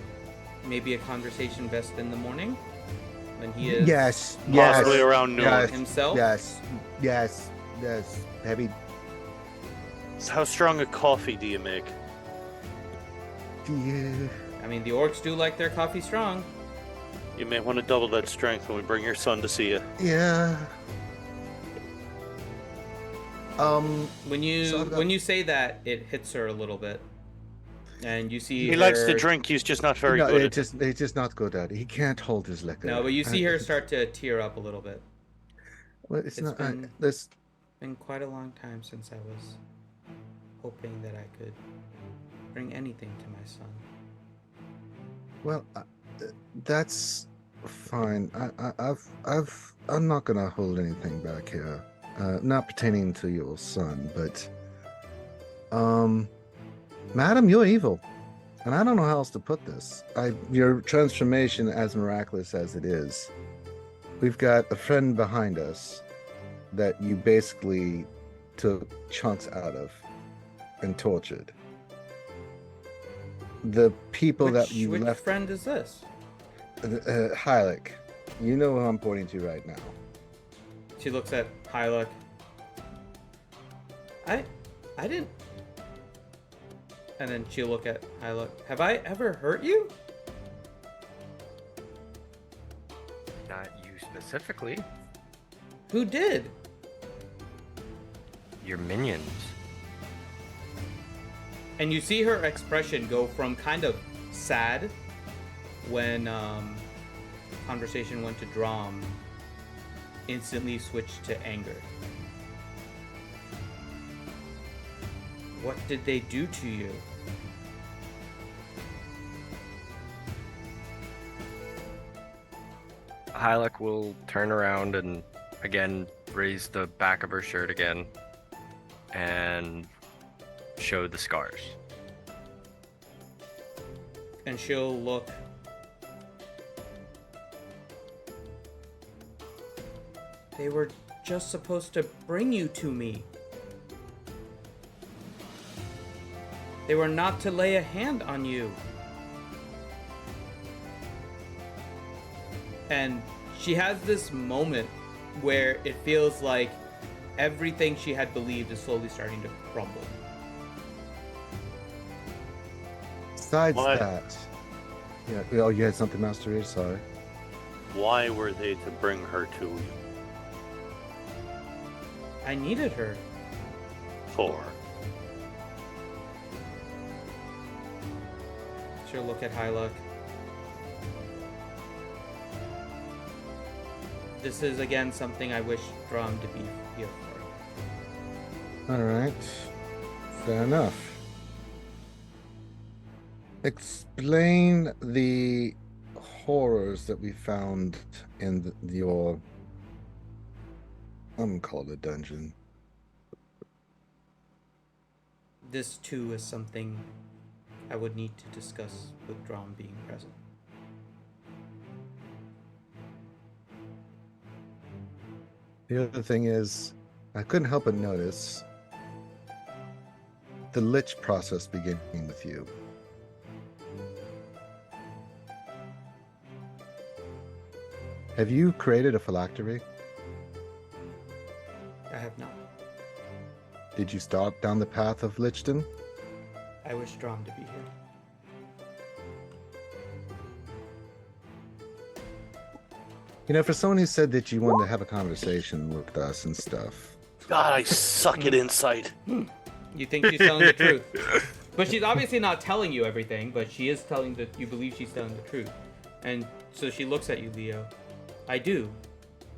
maybe a conversation best in the morning when he is Yes. Possibly Yes. around noon. Yes. himself. Yes. Heavy. How strong a coffee do you make? Yeah. I mean, the orcs do like their coffee strong. You may want to double that strength when we bring your son to see you. Yeah. When you So I've got- when you say that, it hits her a little bit, and you see He likes to her- drink. He's just not very no, good it's at it. just not good at it. He can't hold his liquor. No, but you see her start to tear up a little bit. Well, it's it's not. been- This. Been quite a long time since I was hoping that I could bring anything to my son. Well, that's fine. I'm not gonna hold anything back here. Not pertaining to your son, but madam, you're evil, and I don't know how else to put this. Your transformation, as miraculous as it is, we've got a friend behind us that you basically took chunks out of and tortured. The people that you which left, friend is this? Hylic, you know who I'm pointing to right now. She looks at Hylic. I didn't. And then she'll look at Hylic. Have I ever hurt you? Not you specifically. Who did? Your minions. And you see her expression go from kind of sad when conversation went to Drom, instantly switched to anger. What did they do to you? Hylic will turn around and again raise the back of her shirt again and show the scars. And she'll look. They were just supposed to bring you to me. They were not to lay a hand on you. And she has this moment where it feels like everything she had believed is slowly starting to crumble. Besides What? that, yeah. Oh, you had something, Master Reed? Sorry. Why were they to bring her to you? I needed her. For? She'll look at Hylic. This is again something I wish Drum to be here for. All right. Fair enough. Explain the horrors that we found in your. I'm gonna call it a dungeon. This too is something I would need to discuss with Drum being present. The other thing is, I couldn't help but notice the lich process beginning with you. Have you created a phylactery? I have not. Did you start down the path of lichdom? I wish Drum to be here. You know, for someone who said that you wanted to have a conversation with us and stuff. God, I suck at insight. You think she's telling the truth. But she's obviously not telling you everything, but she is telling that you believe she's telling the truth. And so she looks at you, Leo. I do,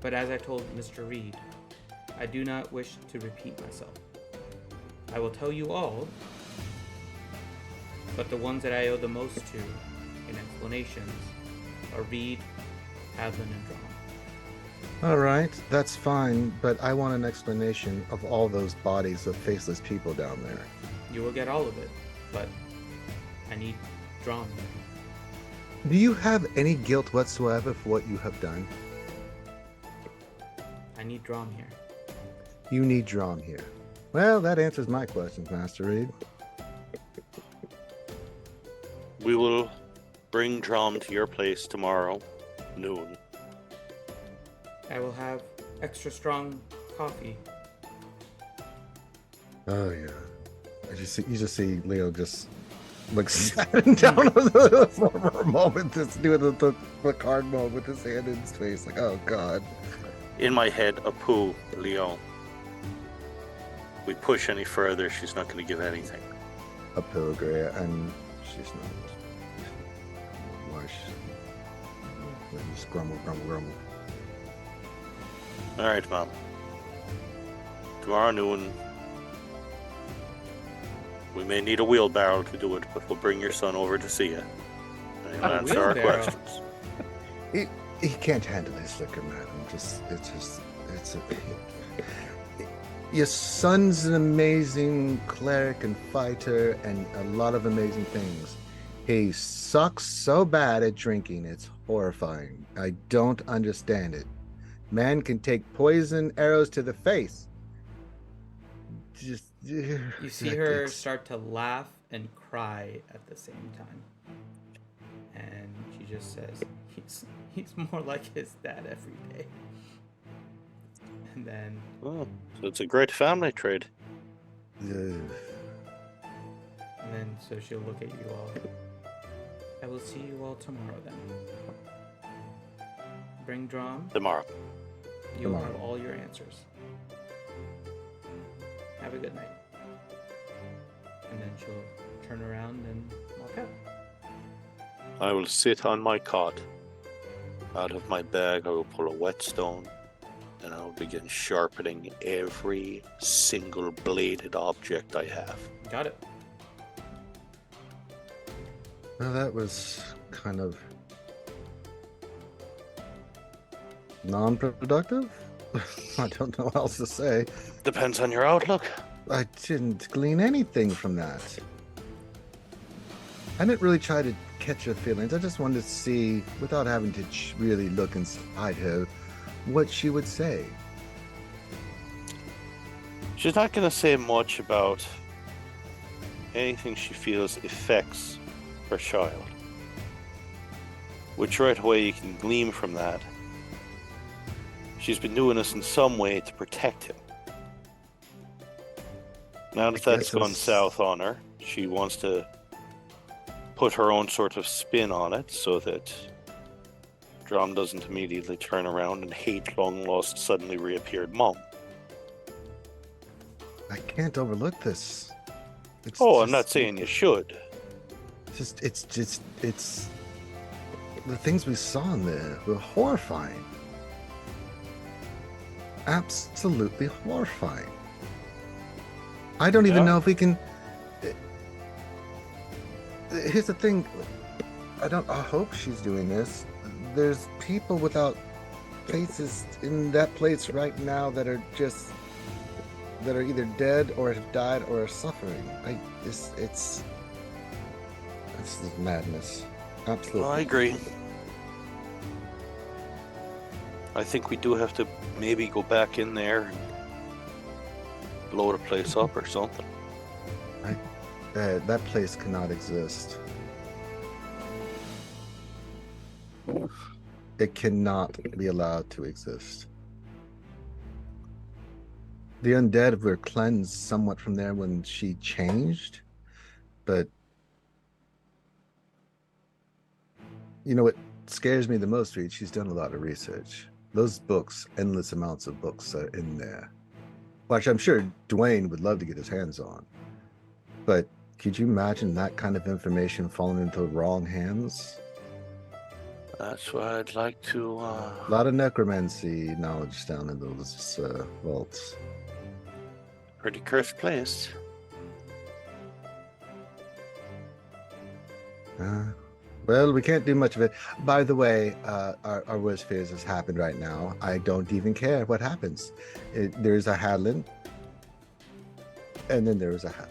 but as I told Mr. Reed, I do not wish to repeat myself. I will tell you all, but the ones that I owe the most to in explanations are Reed, Adlin, and Drum. All right, that's fine, but I want an explanation of all those bodies of faceless people down there. You will get all of it, but I need Drum. Do you have any guilt whatsoever for what you have done? I need Drum here. You need Drom here. Well, that answers my questions, Master Reed. We will bring Drum to your place tomorrow, noon. I will have extra strong coffee. Oh yeah. You just see Leo just like sat down for a moment, just doing the card mode with his hand in his face, like, oh god. In my head, a poo, Leo. We push any further, she's not going to give anything. A pilgrim, and she's not. Why just grumble. All right, Mom. Tomorrow noon. We may need a wheelbarrow to do it, but we'll bring your son over to see you. And he'll A answer our wheelbarrow? questions. He can't handle his liquor, madam. Your son's an amazing cleric and fighter and a lot of amazing things. He sucks so bad at drinking, it's horrifying. I don't understand it. Man can take poison arrows to the face. You see her start to laugh and cry at the same time. And she just says, he's more like his dad every day. And then... Oh, so it's a great family trade. And then so she'll look at you all. I will see you all tomorrow then. Bring Drum. Tomorrow. You'll Tomorrow. have all your answers. Have a good night. And then she'll turn around and walk out. I will sit on my cot. Out of my bag, I will pull a whetstone, and I will begin sharpening every single bladed object I have. Got it. Well, that was kind of non-productive. I don't know what else to say. Depends on your outlook. I didn't glean anything from that. I didn't really try to catch her feelings. I just wanted to see, without having to really look inside her, what she would say. She's not going to say much about anything she feels affects her child. Which right away you can glean from that. She's been doing this in some way to protect him. Now that that's gone south on her, she wants to put her own sort of spin on it so that Drum doesn't immediately turn around and hate long-lost, suddenly reappeared mom. I can't overlook this. I'm not saying you should. It's the things we saw in there were horrifying. Absolutely horrifying. I don't even know if we can. Here's the thing. I hope she's doing this. There's people without places in that place right now that are either dead or have died or are suffering. It's madness. Absolutely. Well, I agree. I think we do have to maybe go back in there and blow the place up or something. That place cannot exist. It cannot be allowed to exist. The undead were cleansed somewhat from there when she changed, but you know what scares me the most, Reed? She's done a lot of research. Those books, endless amounts of books are in there, which I'm sure Dwayne would love to get his hands on. But could you imagine that kind of information falling into the wrong hands? That's why I'd like to. A lot of necromancy knowledge down in those vaults. Pretty cursed place. Well, we can't do much of it. By the way, our worst fears has happened right now. I don't even care what happens. There's a Hadlin, and then there's a Hadlin.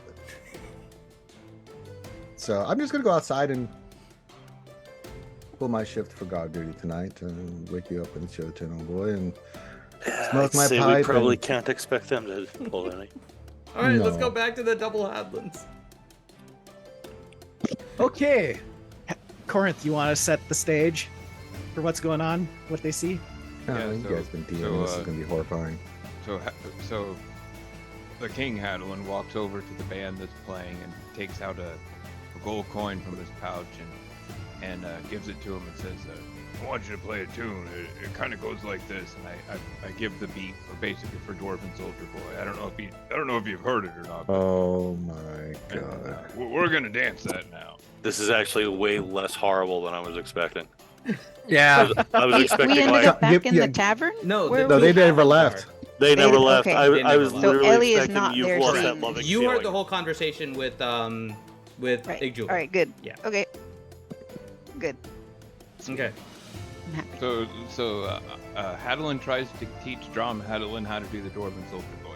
So I'm just going to go outside and pull my shift for guard duty tonight and wake you up and show turn on boy and smoke I'd my say pipe. We probably can't expect them to pull any. Alright, let's No. go back to the double Hadlins. Okay, Corinth, you want to set the stage for what's going on, what they see? Oh, Yeah, you so- guys been dealing. This is gonna be horrifying. So the King Hadlin walks over to the band that's playing and takes out a gold coin from his pouch and gives it to him and says, "I want you to play a tune. It kind of goes like this." And I give the beat for Dwarven Soldier Boy. I don't know if you've heard it or not. But, Oh my god. we're gonna dance that now. This is actually way less horrible than I was expecting. Yeah. I was We expecting ended like up back in yeah. the tavern? No, Where No, we- they never left. they never They- left. okay. I They was never left. So literally Ellie is expecting not you've there lost saying- that loving You heard feeling. the whole conversation with Right. Igju. All right, good. Yeah. Okay. Good. Okay. I'm happy. So Hadlin tries to teach Drum Hadlin how to do the Dwarven Soldier Boy.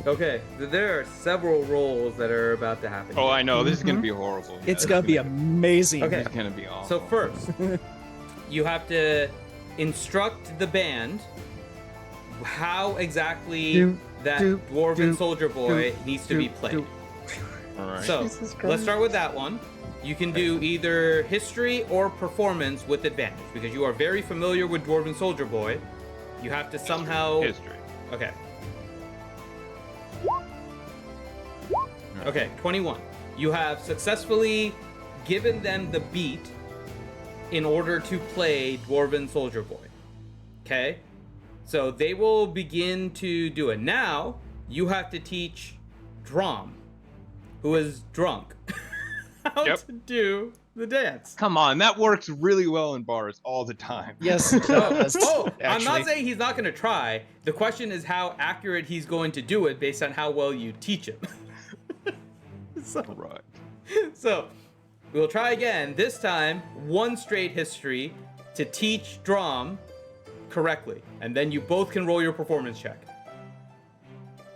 Okay. There are several roles that are about to happen. Oh, I know this is gonna Mhm. be horrible. Yeah, It's this gonna is be amazing. Okay. It's gonna be awful. So first, you have to instruct the band how exactly Do, that do, Dwarven do, Soldier Boy needs to be do, played. do. all right. So let's start with that one. You can do either history or performance with advantage because you are very familiar with Dwarven Soldier Boy. You have to somehow. History. Okay. Okay, 21. You have successfully given them the beat in order to play Dwarven Soldier Boy. Okay? So they will begin to do it. Now, you have to teach Drom, who is drunk, how Yep. to do the dance. Come on, that works really well in bars all the time. Yes, it does. Oh, I'm not actually. saying he's not going to try. The question is how accurate he's going to do it based on how well you teach him. Right. So, we'll try again. This time, one straight history to teach Drom correctly. And then you both can roll your performance check.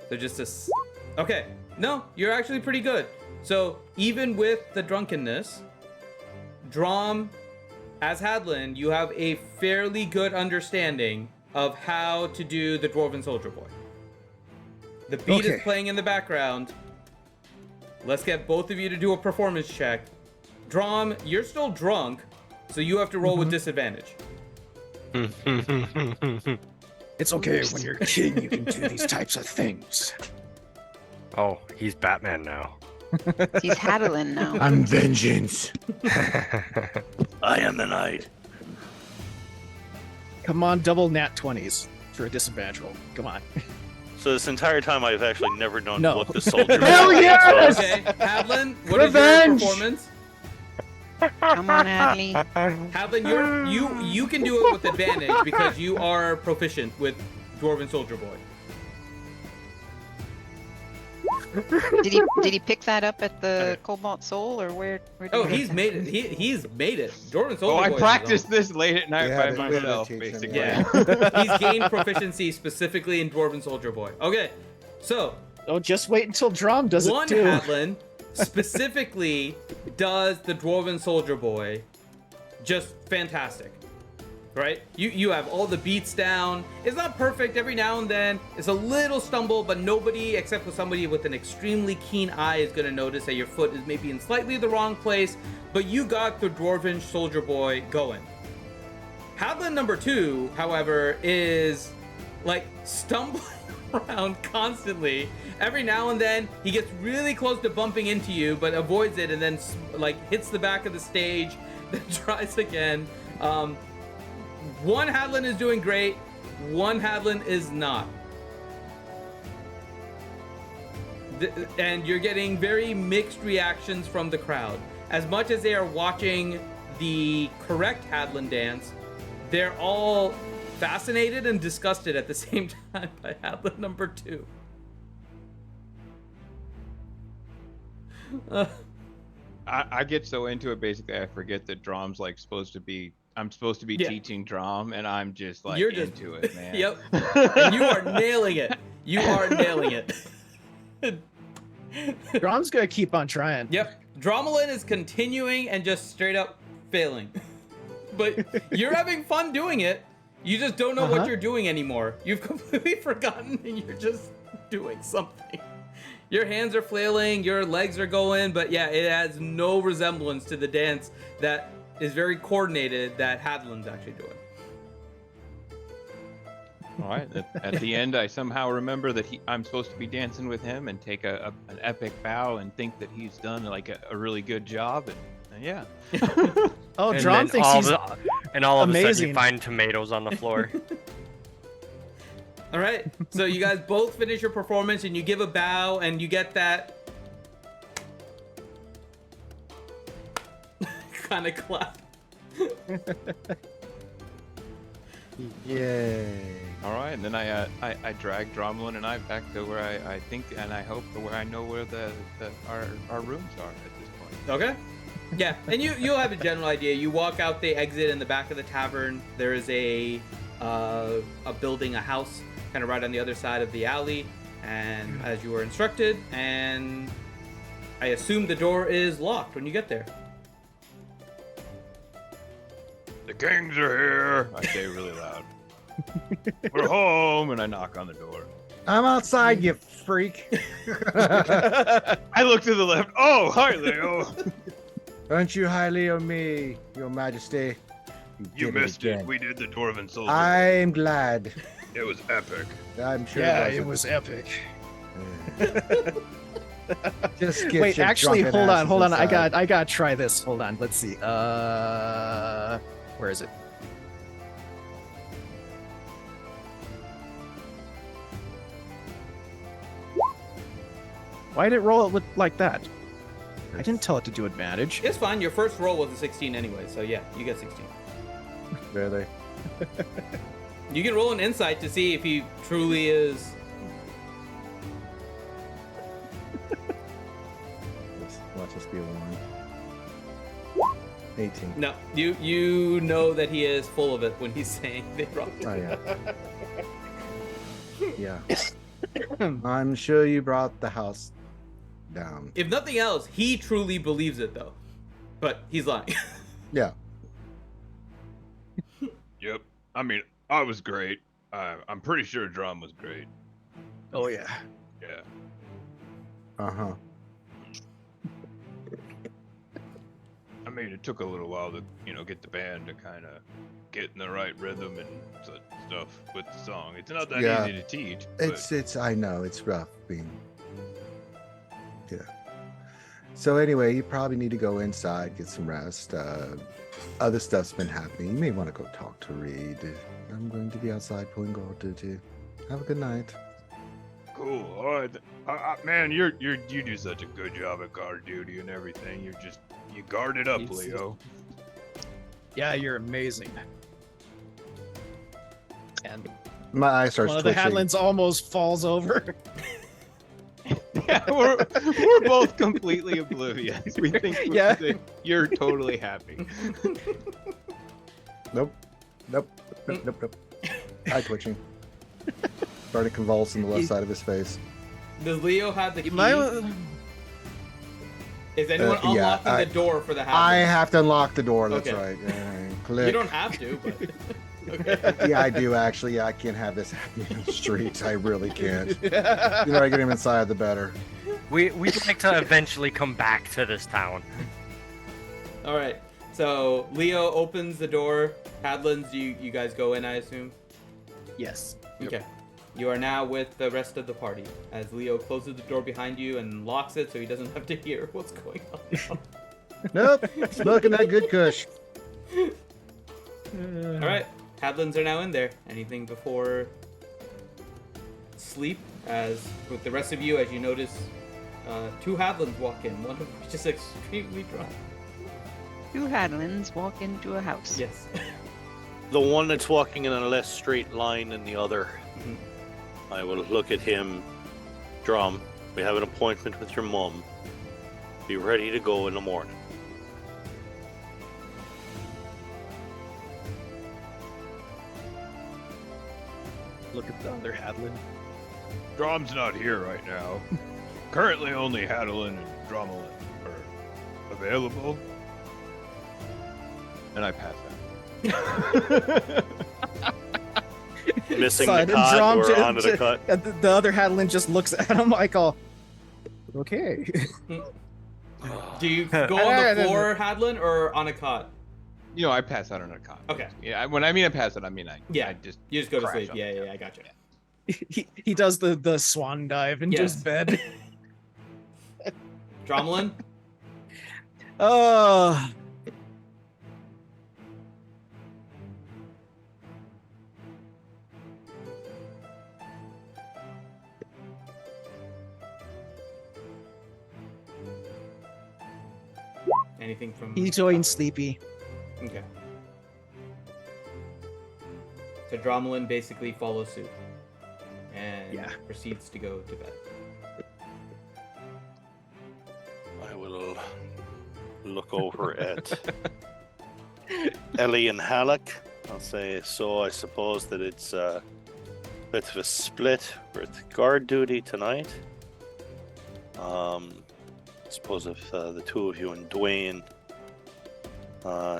So just this. Okay. No, you're actually pretty good. So, even with the drunkenness, Drom, as Hadlin, you have a fairly good understanding of how to do the Dwarven Soldier Boy. The beat is Okay. playing in the background. Let's get both of you to do a performance check. Drom, you're still drunk, so you have to roll with disadvantage. It's okay when you're a king, you can do these types of things. Oh, he's Batman now. He's Hadlin now. I'm vengeance. I am the knight. Come on, double nat 20s for a disadvantage roll. Come on. So this entire time I've actually never known No. what the soldier Hell was. yes! Okay, Hadlin, what is Revenge! your performance? Come on, Adley. Hadlin, you can do it with advantage because you are proficient with Dwarven Soldier Boy. Did he pick that up at the Cobalt Soul or where? Oh, he's made it. He's made it. Dwarven Soldier Oh, Boy. I is practiced on. this late at night We by had to- we had to myself, teach him, basically. Yeah, he's gained proficiency specifically in Dwarven Soldier Boy. Okay, so Oh, just wait until Drom does one it too. Hadlin specifically does the Dwarven Soldier Boy just fantastic. Right? You have all the beats down. It's not perfect every now and then. It's a little stumble, but nobody except for somebody with an extremely keen eye is going to notice that your foot is maybe in slightly the wrong place, but you got the Dwarven Soldier Boy going. Hadlin number 2, however, is like stumbling around constantly. Every now and then he gets really close to bumping into you, but avoids it and then like hits the back of the stage, then tries again. One Hadlin is doing great, one Hadlin is not. And you're getting very mixed reactions from the crowd. As much as they are watching the correct Hadlin dance, they're all fascinated and disgusted at the same time by Hadlin number 2. I get so into it, basically, I forget that Drom's like I'm supposed to be Yeah. teaching Drom, and I'm just like You're just- into it, man. Yep. And you are nailing it. You are nailing it. Drom's gonna keep on trying. Yep. Dromelin is continuing and just straight up failing. But you're having fun doing it. You just don't know what you're doing anymore. You've completely forgotten and you're just doing something. Your hands are flailing, your legs are going, but yeah, it has no resemblance to the dance that is very coordinated that Hadlin's actually doing. All right. At the end, I somehow remember that I'm supposed to be dancing with him and take an epic bow and think that he's done like a really good job. And yeah. Oh, And Drum then thinks all he's and all of a sudden amazing. you find tomatoes on the floor. All right, so you guys both finish your performance and you give a bow and you get that kind of clap. Yay. All right. And then I drag Dromlin and I back to where I think and I hope where I know where our rooms are at this point. Okay. Yeah, and you'll have a general idea. You walk out the exit in the back of the tavern. There is a building, a house, kind of right on the other side of the alley, and as you were instructed. And I assume the door is locked when you get there. The kings are here. I say really loud. We're home, and I knock on the door. I'm outside, you freak. I look to the left. Oh, hi, Leo. Aren't you highly on me, your majesty? You did missed it. again. We did the Dwarven Soldier. I'm glad. It was epic. I'm sure yeah, it it was epic. Just get Wait, your actually, drunken hold on. asses inside. I got to try this. Hold on. Let's see. Where is it? Why did it roll it like that? I didn't tell it to do advantage. It's fine. Your first roll was a 16 anyway, so yeah, you get 16. Really? You can roll an insight to see if he truly is. Watch this be a 1. 18. No, you know that he is full of it when he's saying they robbed him. Oh yeah. Yeah. I'm sure you brought the house down. If nothing else, he truly believes it though, but he's lying. Yeah. Yep. I mean, I was great. I'm pretty sure Drum was great. Oh yeah. Yeah. Uh-huh. I mean, it took a little while to, get the band to kind of get in the right rhythm and stuff with the song. It's not that Yeah. easy to teach. But It's I know it's rough being. Yeah. So anyway, you probably need to go inside, get some rest. Other stuff's been happening. You may want to go talk to Reed. I'm going to be outside pulling gold duty. Have a good night. cool. All right, man, you do such a good job at guard duty and everything. You guard it up, Leo. Yeah, you're amazing. And My eye starts one of the twitching. Hadlins almost falls over. Yeah, we're both completely oblivious. We think Yeah. that you're totally happy. Nope. Eye twitching. Started convulsing the left side of his face. Does Leo have the key? My- Is anyone yeah, unlocking the door for the house? I have to unlock the door. That's Okay. right. Yeah, click. You don't have to, but okay. Yeah, I do actually. Yeah, I can't have this happening in the streets. I really can't. The more I get him inside, the better. We'd like to eventually come back to this town. All right. So Leo opens the door. Hadlins, you guys go in, I assume. Yes. Okay. You are now with the rest of the party as Leo closes the door behind you and locks it so he doesn't have to hear what's going on. Nope. Smoking that good kush. All right. Hadlins are now in there. Anything before sleep? As with the rest of you, as you notice, two Hadlins walk in. One of which is extremely drunk. Two Hadlins walk into a house. Yes. The one that's walking in a less straight line than the other. Mhm. I will look at him. Drum, we have an appointment with your mum. Be ready to go in the morning. Look at the other Hadlin. Drom's not here right now. Currently, only Hadalin and Dromelin are available. And I pass out. Missing Son, the and cot Drum or ju- onto the cut. The other Hadlin just looks at him like, "Oh, Okay. Do you go on the floor, Hadlin, or on a cot? You know, I pass out on a cot. Okay. Yeah, when I mean I pass out, I mean I just You just go to crash sleep. on Yeah, the yeah, couch. I got you. He does the swan dive into his Yes. bed. Dromelin? Oh. Anything from... He's going sleepy. Okay. So Dromelin basically follows suit and proceeds to go to bed. I will look over at Ellie and Halleck. I'll say, so I suppose that it's a bit of a split with guard duty tonight. I suppose if the two of you and Dwayne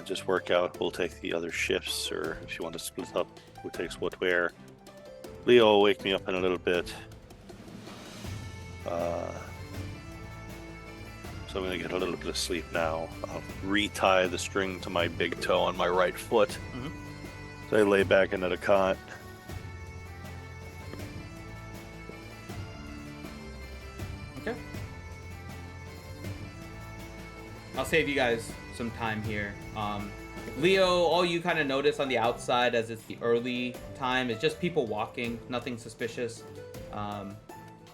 just work out, we'll take the other shifts, or if you want to split up who takes what where. Leo will wake me up in a little bit. So I'm going to get a little bit of sleep now. I'll retie the string to my big toe on my right foot. Mm-hmm. So I lay back into the cot. Okay. I'll save you guys some time here. Leo, all you kind of notice on the outside as it's the early time is just people walking, nothing suspicious.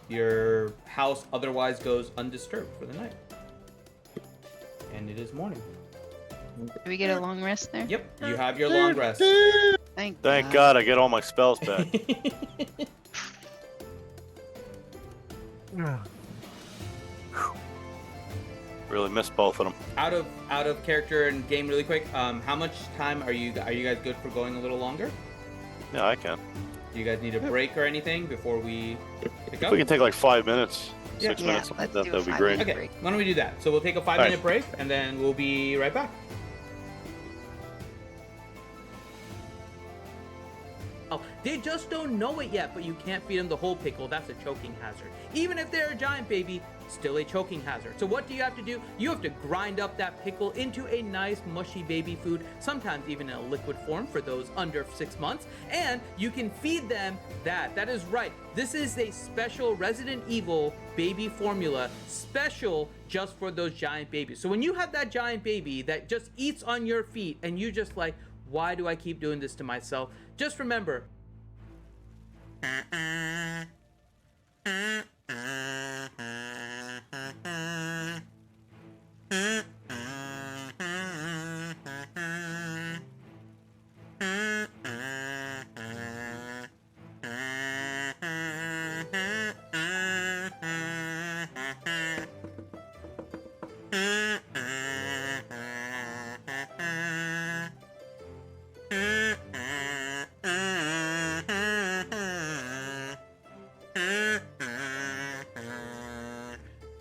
Your house otherwise goes undisturbed for the night. And it is morning. Do we get a long rest there? Yep, you have your long rest. Thank God I get all my spells back. Really missed both of them. Out of character and game really quick. How much time are you guys good for going a little longer? Yeah, I can. Do you guys need a break or anything before we pick up? We can take like 5 minutes, Yeah. 6 minutes. let's That do a would be 5 great. minute Okay, break. why don't we do that? So we'll take a 5-minute break and then we'll be right back. Oh, they just don't know it yet, but you can't feed them the whole pickle. That's a choking hazard. Even if they're a giant baby, still a choking hazard. So what do you have to do? You have to grind up that pickle into a nice mushy baby food, sometimes even in a liquid form for those under 6 months, and you can feed them that. That is right. This is a special Resident Evil baby formula, special just for those giant babies. So when you have that giant baby that just eats on your feet and you just like, why do I keep doing this to myself? Just remember.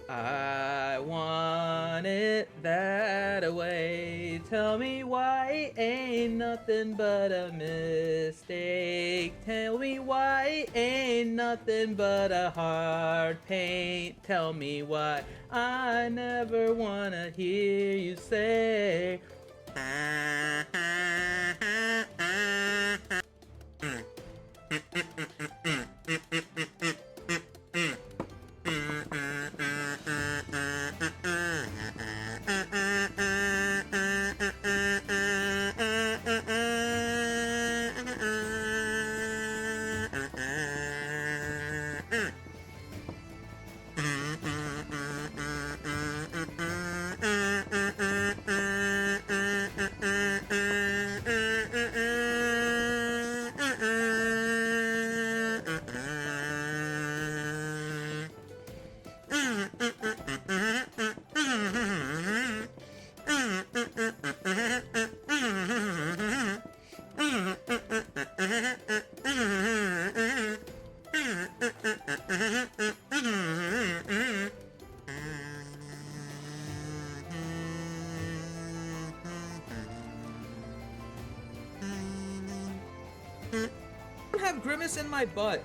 I want it that way. Tell me why it ain't nothing but a mistake. Tell me why it ain't nothing but a hard pain. Tell me why I never wanna hear you say. I have Grimace in my butt.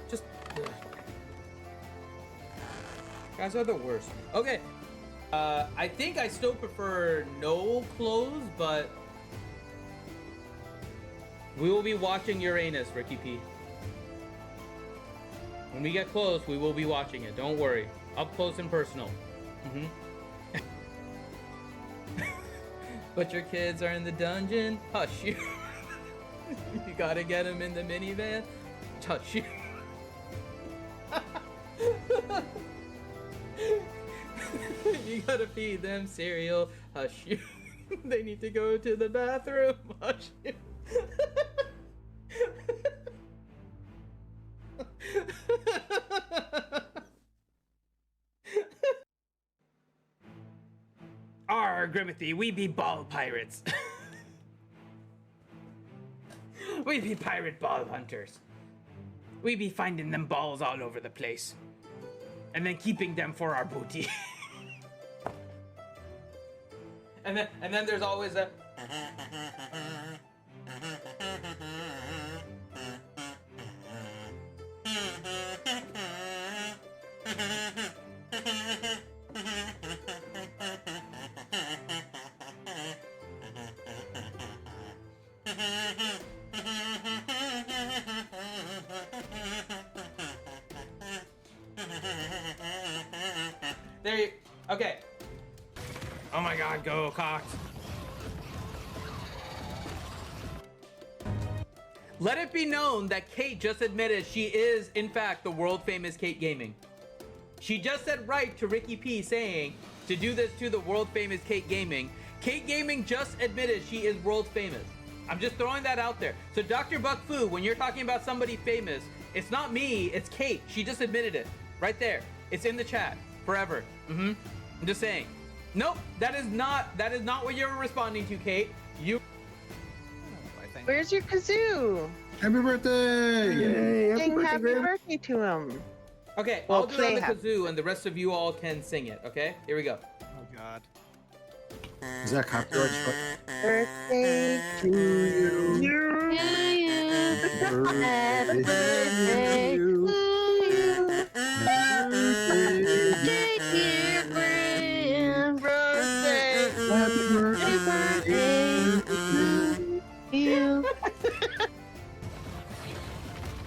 Just. Guys are the worst. Okay. I think I still prefer no clothes, but we will be watching Uranus, Ricky P. When we get close, we will be watching it. Don't worry. Up close and personal. But your kids are in the dungeon. Hush you. You gotta get them in the minivan. Touch you. You gotta feed them cereal. Hush you. They need to go to the bathroom. Hush you. Arr, Grimothy, we be ball pirates. We be pirate ball hunters. We be finding them balls all over the place. And then keeping them for our booty. and then there's always a There you... Okay. Oh my god, go, Cox. Let it be known that Kate just admitted she is, in fact, the world-famous Kate Gaming. She just said right to Ricky P saying to do this to the world-famous Kate Gaming. Kate Gaming just admitted she is world-famous. I'm just throwing that out there. So Dr. Buck Fu, when you're talking about somebody famous, it's not me, it's Kate. She just admitted it. Right there. It's in the chat. Forever. I'm just saying. Nope, that is not what you're responding to, Kate. Where's your kazoo? Happy birthday! Yay, sing happy birthday to him. Okay, Well, I'll do it on the play kazoo, and the rest of you all can sing it. Okay, here we go. Oh God. Is that copyright? Birthday to you. Happy birthday to you. Dear friend, birthday. Happy birthday to you.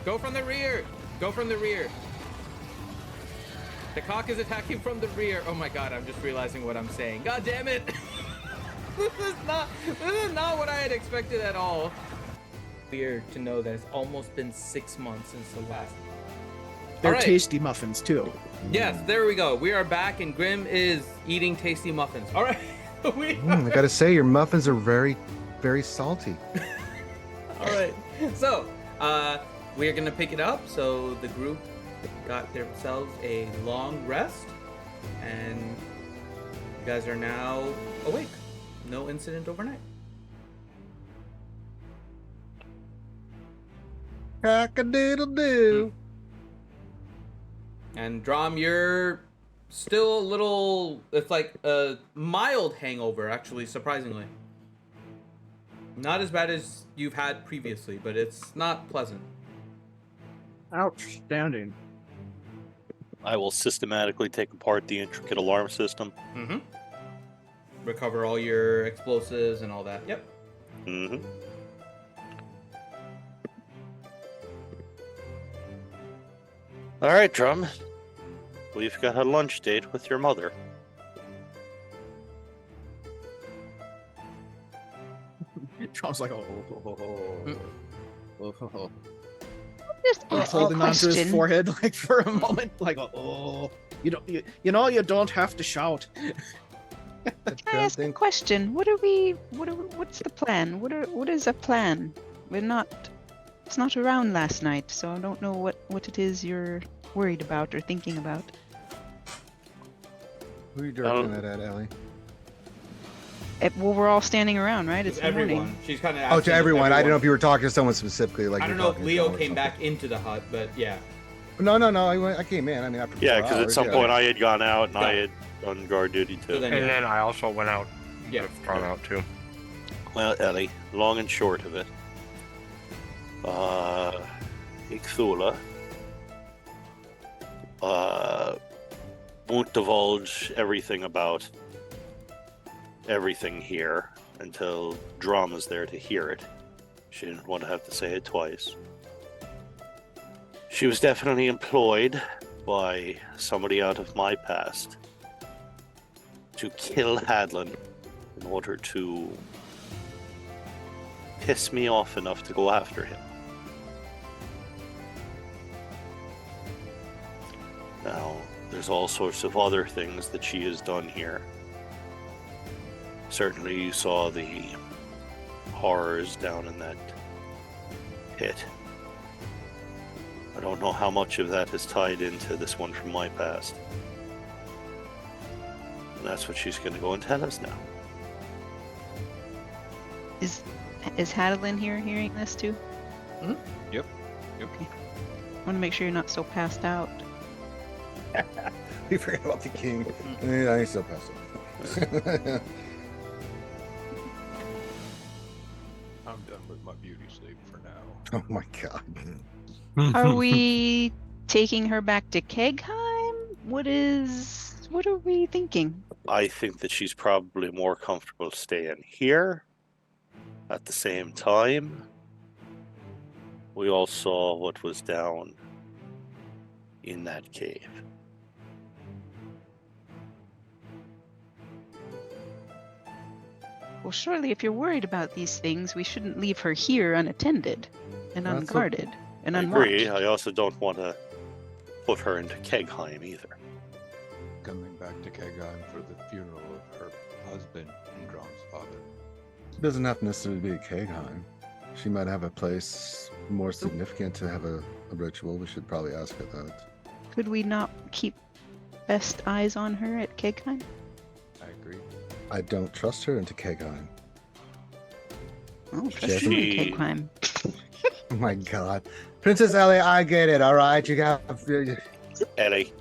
Go from the rear. Go from the rear. The cock is attacking from the rear. Oh my god, I'm just realizing what I'm saying. God damn it. This is not what I had expected at all. Weird to know that it's almost been 6 months since the last. They're All right. tasty muffins too. Yes, there we go. We are back, and Grim is eating tasty muffins. All right. I gotta say, your muffins are very, very salty. All right. So, we're gonna pick it up. So the group got themselves a long rest, and you guys are now awake. No incident overnight. Cock-a-doodle-doo. And Drom, you're still a little. It's like a mild hangover, actually, surprisingly. Not as bad as you've had previously, but it's not pleasant. Outstanding. I will systematically take apart the intricate alarm system. Mm-hmm. Recover all your explosives and all that. Yep. Mm-hmm. All right, Drum. We've got a lunch date with your mother. Drum's like, Just He's ask a holding onto his question. forehead like for a moment, like, oh, you don't have to shout. Can I ask a question? What's the plan? What is a plan? It's not around last night, so I don't know what it is you're worried about or thinking about. Who are you directing that at, Ellie? Well, we're all standing around, right? It's the everyone. morning. She's kind of. Oh, to everyone. I didn't know if you were talking to someone specifically. Like I don't you're know if talking to Leo someone or came something. back into the hut, but yeah. No. I came in. I mean, after. Yeah, 4 because at hours, some yeah. point I had gone out and I Yeah. had done guard duty too. So then, And then I also went out. Yeah. Drawn out too. Well, Ellie, long and short of it. Ixula won't divulge everything about everything here until Drama's there to hear it. She didn't want to have to say it twice. She was definitely employed by somebody out of my past to kill Hadlin in order to piss me off enough to go after him. Now, there's all sorts of other things that she has done here. Certainly you saw the horrors down in that pit. I don't know how much of that is tied into this one from my past. And that's what she's going to go and tell us now. Is Hadalin here hearing this too? Yep. Okay. I want to make sure you're not so passed out. We forgot about the king. Yeah, he's so passed out. I'm done with my beauty sleep for now. Oh my god. Are we taking her back to Kegheim? What are we thinking? I think that she's probably more comfortable staying here. At the same time, we all saw what was down in that cave. Well, surely if you're worried about these things, we shouldn't leave her here unattended and That's unguarded and I unwatched. agree. I also don't want to put her into Kegheim either. Coming back to Kegheim for the funeral of her husband and Grom's father. It doesn't have to necessarily be a Kegheim. She might have a place more significant to have a ritual. We should probably ask her that. Could we not keep best eyes on her at Kegheim? I agree. I don't trust her into Kegheim. Oh, She trust you in hasn't- Kegheim. Oh my god. Princess Ellie, I get it, alright? You got... Ellie,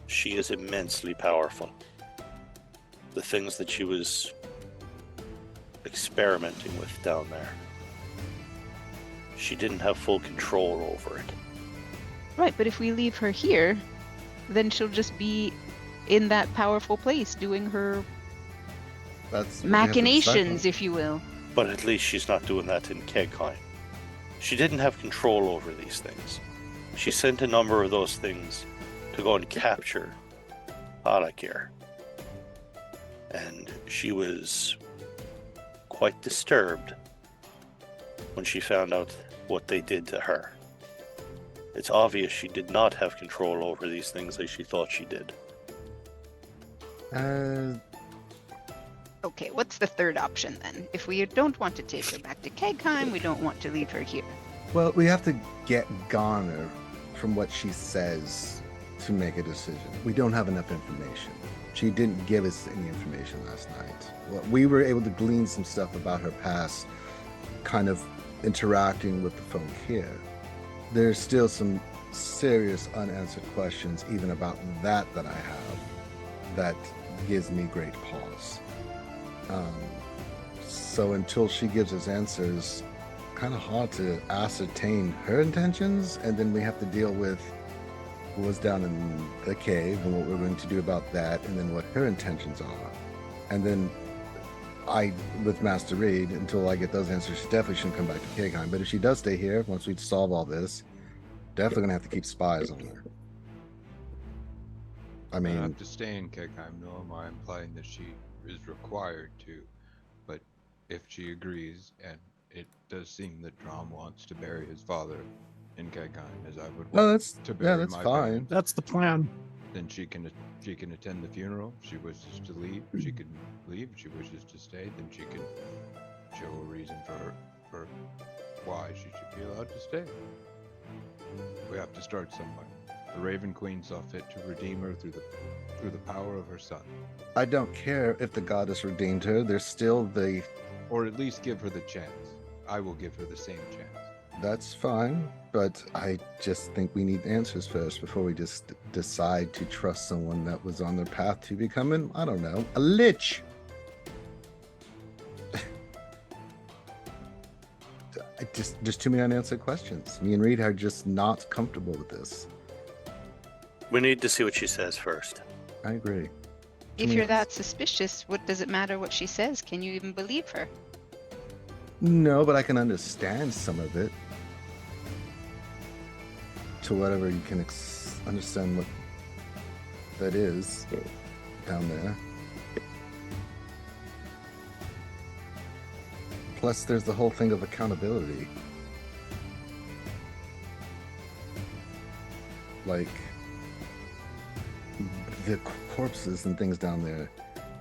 she is immensely powerful. The things that she was experimenting with down there, she didn't have full control over it. Right, but if we leave her here, then she'll just be in that powerful place doing her That's machinations, if you will. But at least she's not doing that in Kegheim. She didn't have control over these things. She sent a number of those things to go and capture Alakir. And she was quite disturbed when she found out what they did to her. It's obvious she did not have control over these things as she thought she did. Okay, what's the third option then? If we don't want to take her back to Kegheim, we don't want to leave her here. Well, we have to get Garner from what she says to make a decision. We don't have enough information. She didn't give us any information last night. Well, we were able to glean some stuff about her past, kind of interacting with the folk here. There's still some serious unanswered questions even about that I have that gives me great pause. So until she gives us answers, kind of hard to ascertain her intentions, and then we have to deal with what was down in the cave and what we're going to do about that, and then what her intentions are. And then with Master Reed, until I get those answers, she definitely shouldn't come back to Kegheim. But if she does stay here, once we solve all this, definitely gonna have to keep spies on her. I I don't mean, have to stay in Kegheim, nor am I implying that she is required to. But if she agrees, and it does seem that Drom wants to bury his father in Kegheim, as I would no, want that's to bury that's my fine. parents, That's the plan. then she can attend the funeral. If she wishes to leave, she can leave. If she wishes to stay, then she can show a reason for why she should be allowed to stay. We have to start somewhere. The Raven Queen saw fit to redeem her through the power of her son, I don't care if the goddess redeemed her. There's still the. or at least give her the chance. I will give her the same chance. That's fine, but I just think we need answers first before we just decide to trust someone that was on their path to becoming, I don't know, a lich. There's too many unanswered questions. Me and Reed are just not comfortable with this. We need to see what she says first. I agree. If you're that suspicious, what does it matter what she says? Can you even believe her? No, but I can understand some of it. To whatever you can understand what that is down there. Plus, there's the whole thing of accountability. Like, the corpses and things down there.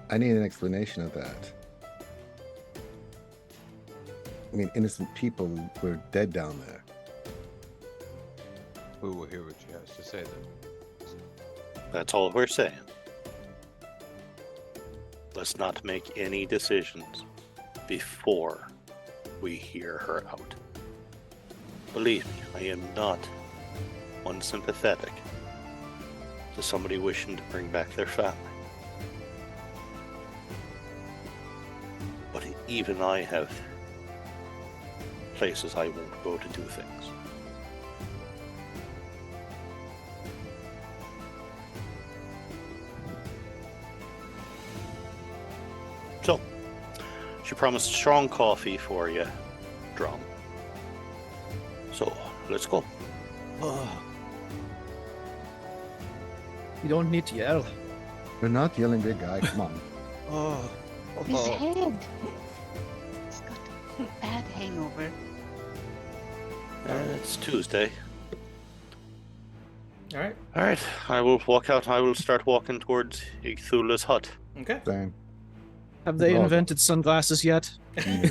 I need an explanation of that. I mean, innocent people were dead down there. We will hear what she has to say then. That's all we're saying. Let's not make any decisions before we hear her out. Believe me, I am not unsympathetic to somebody wishing to bring back their family. But even I have places I won't go to do things. So, she promised strong coffee for you, Drum. So, let's go. You don't need to yell. We're not yelling, big guy. Come on. His head. He's got a bad hangover. It's Tuesday. All right. All right, I will walk out. I will start walking towards Icthula's hut. Okay. Same. Have they Oh. invented sunglasses yet?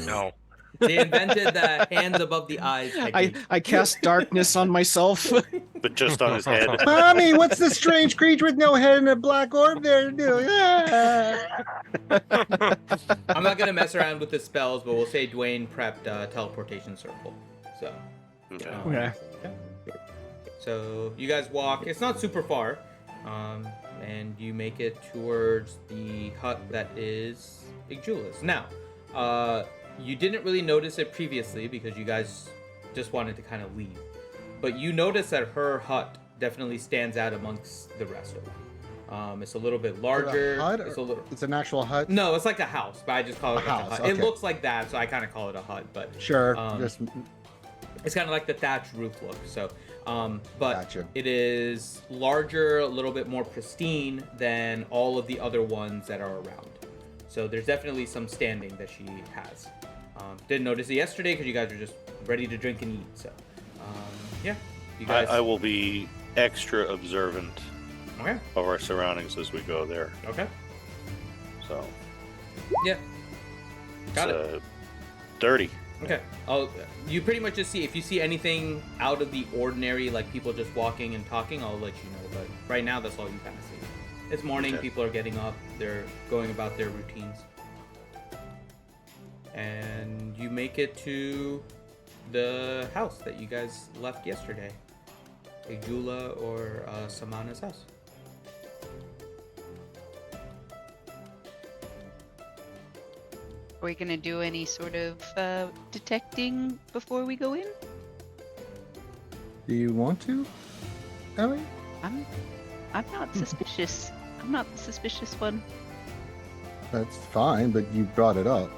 No. They invented the hands above the eyes technique. I cast darkness on myself. But just on his head. Mommy, what's this strange creature with no head and a black orb there doing? I'm not gonna mess around with the spells, but we'll say Dwayne prepped teleportation circle. So. Okay. Okay. So you guys walk. It's not super far, and you make it towards the hut that is Igula's. Now, you didn't really notice it previously because you guys just wanted to kind of leave, but you notice that her hut definitely stands out amongst the rest of them. It's a little bit larger. Hut, it's a little. it's an actual hut? No, it's like a house, but I just call it A like a house, hut. It okay. looks like that, so I kind of call it a hut. But Sure. just it's kind of like the thatched roof look. So, but Gotcha. it is larger, a little bit more pristine than all of the other ones that are around. So there's definitely some standing that she has. Didn't notice it yesterday because you guys were just ready to drink and eat. So, yeah, you guys. I will be extra observant Okay. of our surroundings as we go there. Okay. So, Yeah. Got it's it. dirty. Okay. You pretty much just see if you see anything out of the ordinary, like people just walking and talking, I'll let you know. But right now, that's all you kind of see. It's morning. Okay. People are getting up. They're going about their routines. And you make it to the house that you guys left yesterday. Igula or Samana's house. Are we gonna do any sort of detecting before we go in? Do you want to, Ellie? I'm not suspicious. I'm not the suspicious one. That's fine, but you brought it up.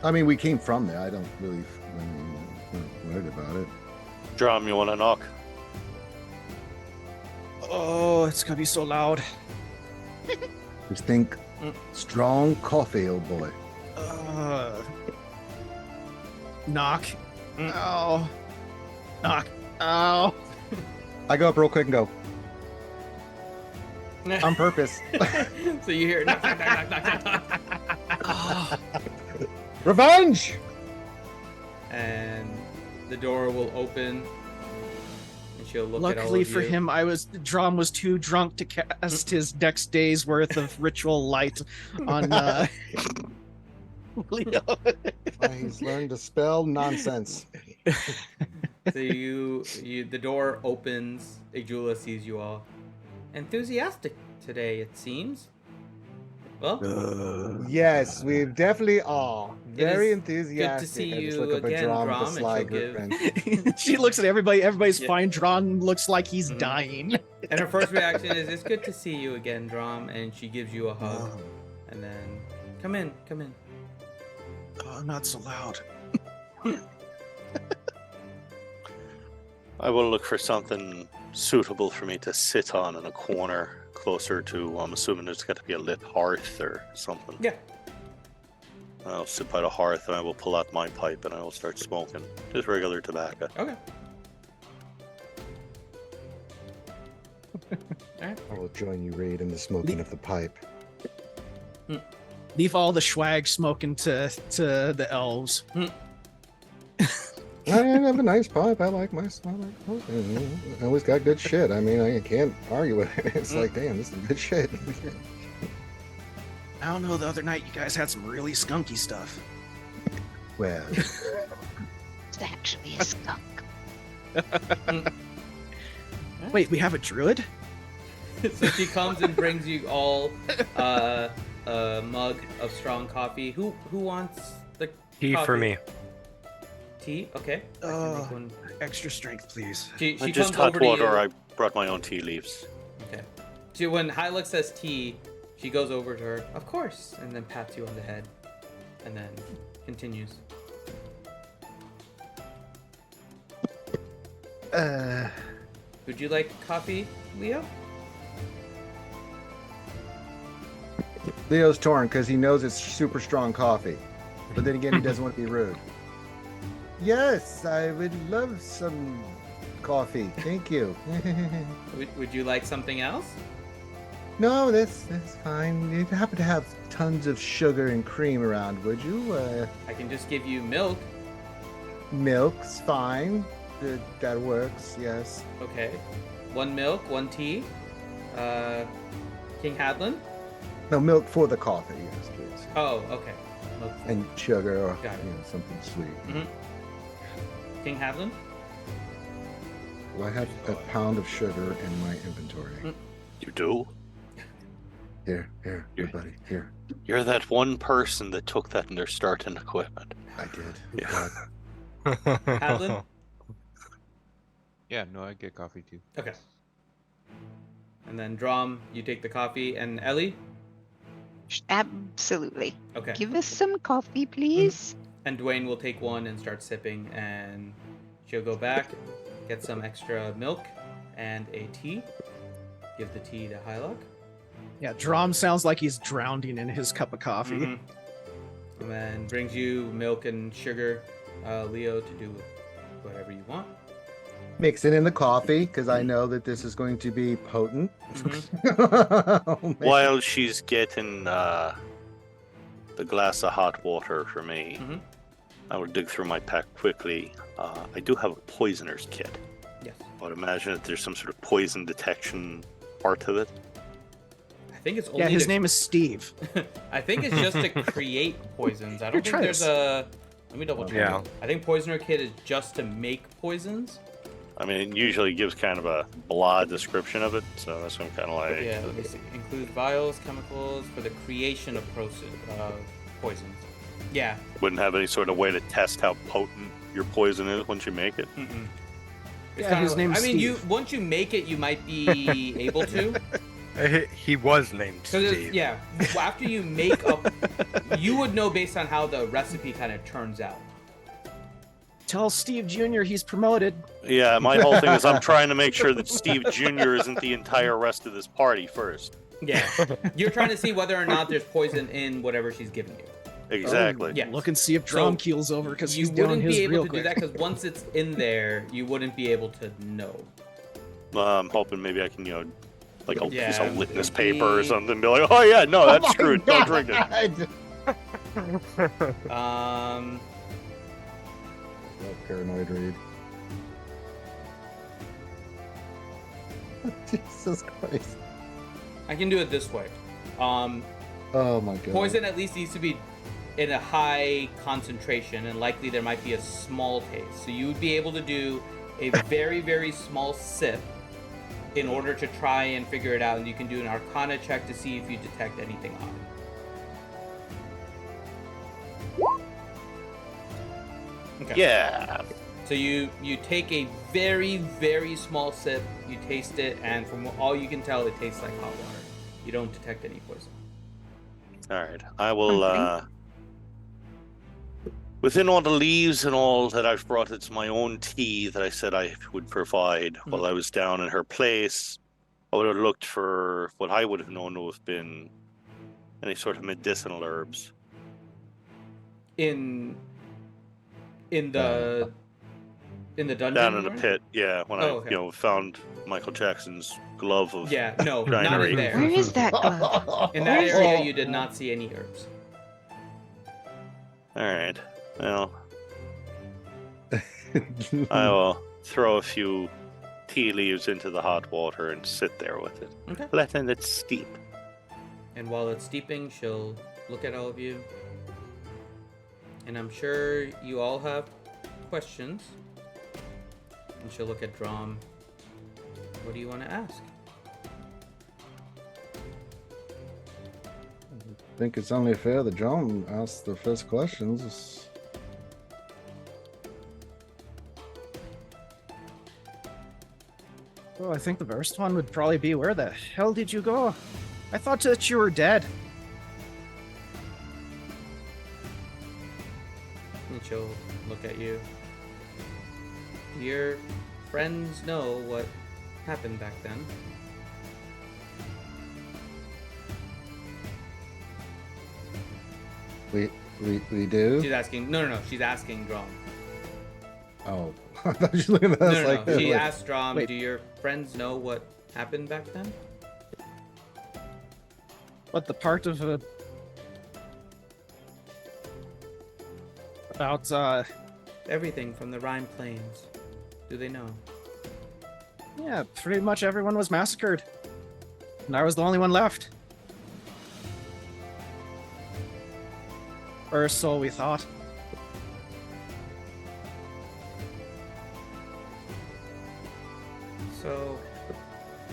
I mean, we came from there. I don't really worried about it. Drum, you want to knock? Oh, it's gonna be so loud. Just think strong coffee, old boy. Knock. Oh. Knock. Oh. I go up real quick and go on purpose. So you hear knock, knock, knock, knock, knock, knock. Revenge! And the door will open, and she'll look at all Luckily of for you. him, Drum was too drunk to cast his next day's worth of ritual light on Leo. He's learned to spell nonsense. So the door opens. Igula sees you all. Enthusiastic today, it seems. Well, Yes, we definitely are. It Very is enthusiastic. good to see I just you look up at again, Drum with a Grom, and sly she'll give- grin. She looks at everybody. Everybody's Yeah. fine. Drawn looks like he's Mhm. dying. and her first reaction is, "It's good to see you again, Drom," and she gives you a hug, Oh, and then, "Come in, come in." oh, not so loud. I will look for something suitable for me to sit on in a corner closer to, I'm assuming there's got to be a lit hearth or something. Yeah. I'll sit by the hearth and I will pull out my pipe and I will start smoking. Just regular tobacco. Okay. Alright. I will join you, Reed, in the smoking of the pipe. Leave all the swag smoking to the elves. I have a nice pipe. I like my. I always got good shit. I mean, I can't argue with it. It's like, damn, this is good shit. I don't know. The other night, you guys had some really skunky stuff. Well, It's actually a skunk. Wait, we have a druid? So she comes and brings you all a mug of strong coffee. Who wants the Tea coffee? for me. Tea? Okay. I can make one. Extra strength, please. She Just comes hot over to water. you. I brought my own tea leaves. Okay. So when Hyla says tea, she goes over to her, of course, and then pats you on the head, and then continues. Would you like coffee, Leo? Leo's torn because he knows it's super strong coffee, but then again, he doesn't want to be rude. Yes, I would love some coffee. Thank you. Would you like something else? No, that's fine. You happen to have tons of sugar and cream around, would you? I can just give you milk. Milk's fine. That works. Yes. Okay. One milk, one tea. King Hadlin? No, milk for the coffee. Yes, please. Oh, okay. Milk for- And sugar or Got it. something sweet. Mhm. King Hadlin? Well, I have a pound of sugar in my inventory. You do? Here, here, buddy. Here. You're that one person that took that in their starting equipment. I did. Yeah. Hadlin? Yeah, no, I get coffee too. Okay. And then Drom, you take the coffee, and Ellie? Absolutely. Okay. Give us some coffee, please. And Dwayne will take one and start sipping, and she'll go back, get some extra milk and a tea. Give the tea to Hylock. Yeah, Drom sounds like he's drowning in his cup of coffee. Mhm. And then brings you milk and sugar, Leo, to do whatever you want. Mix it in the coffee because I know that this is going to be potent. Oh, man. While she's getting the glass of hot water for me, Mhm. I will dig through my pack quickly. I do have a poisoner's kit. Yes. I would imagine that there's some sort of poison detection part to it. I think it's only Yeah, his to- name is Steve. I think it's just to create poisons. I Here, don't think try there's this. a. Let me double check. Yeah. I think poisoner kit is just to make poisons. I mean, it usually gives kind of a blah description of it, so that's what I'm kind of like. Yeah, let me see. Includes vials, chemicals for the creation of poisons. Yeah. Wouldn't have any sort of way to test how potent your poison is once you make it. Mm-mm. It's Yeah, kinda his name's I mean, Steve. once you make it, you might be able to. He was named Because Steve. yeah, after you make up, you would know based on how the recipe kind of turns out. Tell Steve Jr. he's promoted. Yeah, my whole thing is I'm trying to make sure that Steve Jr. isn't the entire rest of this party first. Yeah, you're trying to see whether or not there's poison in whatever she's giving you. Exactly. Yeah. Look and see if So, Drom keels over because he's You doing wouldn't his be able real to quick. do that because once it's in there, you wouldn't be able to know. I'm hoping maybe I can, like a piece Yeah, of witness it'd paper or be- something, be like, oh yeah, no, that's Oh my screwed. Don't drink it. God. Paranoid Reed. Jesus Christ. I can do it this way. Oh my God. Poison at least needs to be in a high concentration, and likely there might be a small taste. So you would be able to do a very, very small sip in order to try and figure it out, and you can do an Arcana check to see if you detect anything on it. Okay. Yeah. So you take a very, very small sip, you taste it, and from all you can tell, it tastes like hot water. You don't detect any poison. All right. I will. Comforting. Within all the leaves and all that I've brought, it's my own tea that I said I would provide while I was down in her place. I would have looked for what I would have known to have been any sort of medicinal herbs. In the dungeon. Down in the right? pit, yeah. When okay. I found Michael Jackson's glove of Yeah, no, not ginery. in there. Where is that glove? In that Where is area, it? you did not see any herbs. All right. Well, I will throw a few tea leaves into the hot water and sit there with it, Okay. letting it steep. And while it's steeping, she'll look at all of you. And I'm sure you all have questions. And she'll look at Drom. What do you want to ask? I think it's only fair that John asks the first questions. Well, I think the first one would probably be, where the hell did you go? I thought that you were dead. And she'll look at you. Do your friends know what happened back then? We do? She's asking. No. She's asking Drom. Oh, I thought you were looking at us No. like that. She like- asked Drom, Wait. do your friends know what happened back then? What, the part of about Everything from the Rhine Plains. Do they know? yeah, pretty much everyone was massacred. And I was the only one left. Or so we thought. So,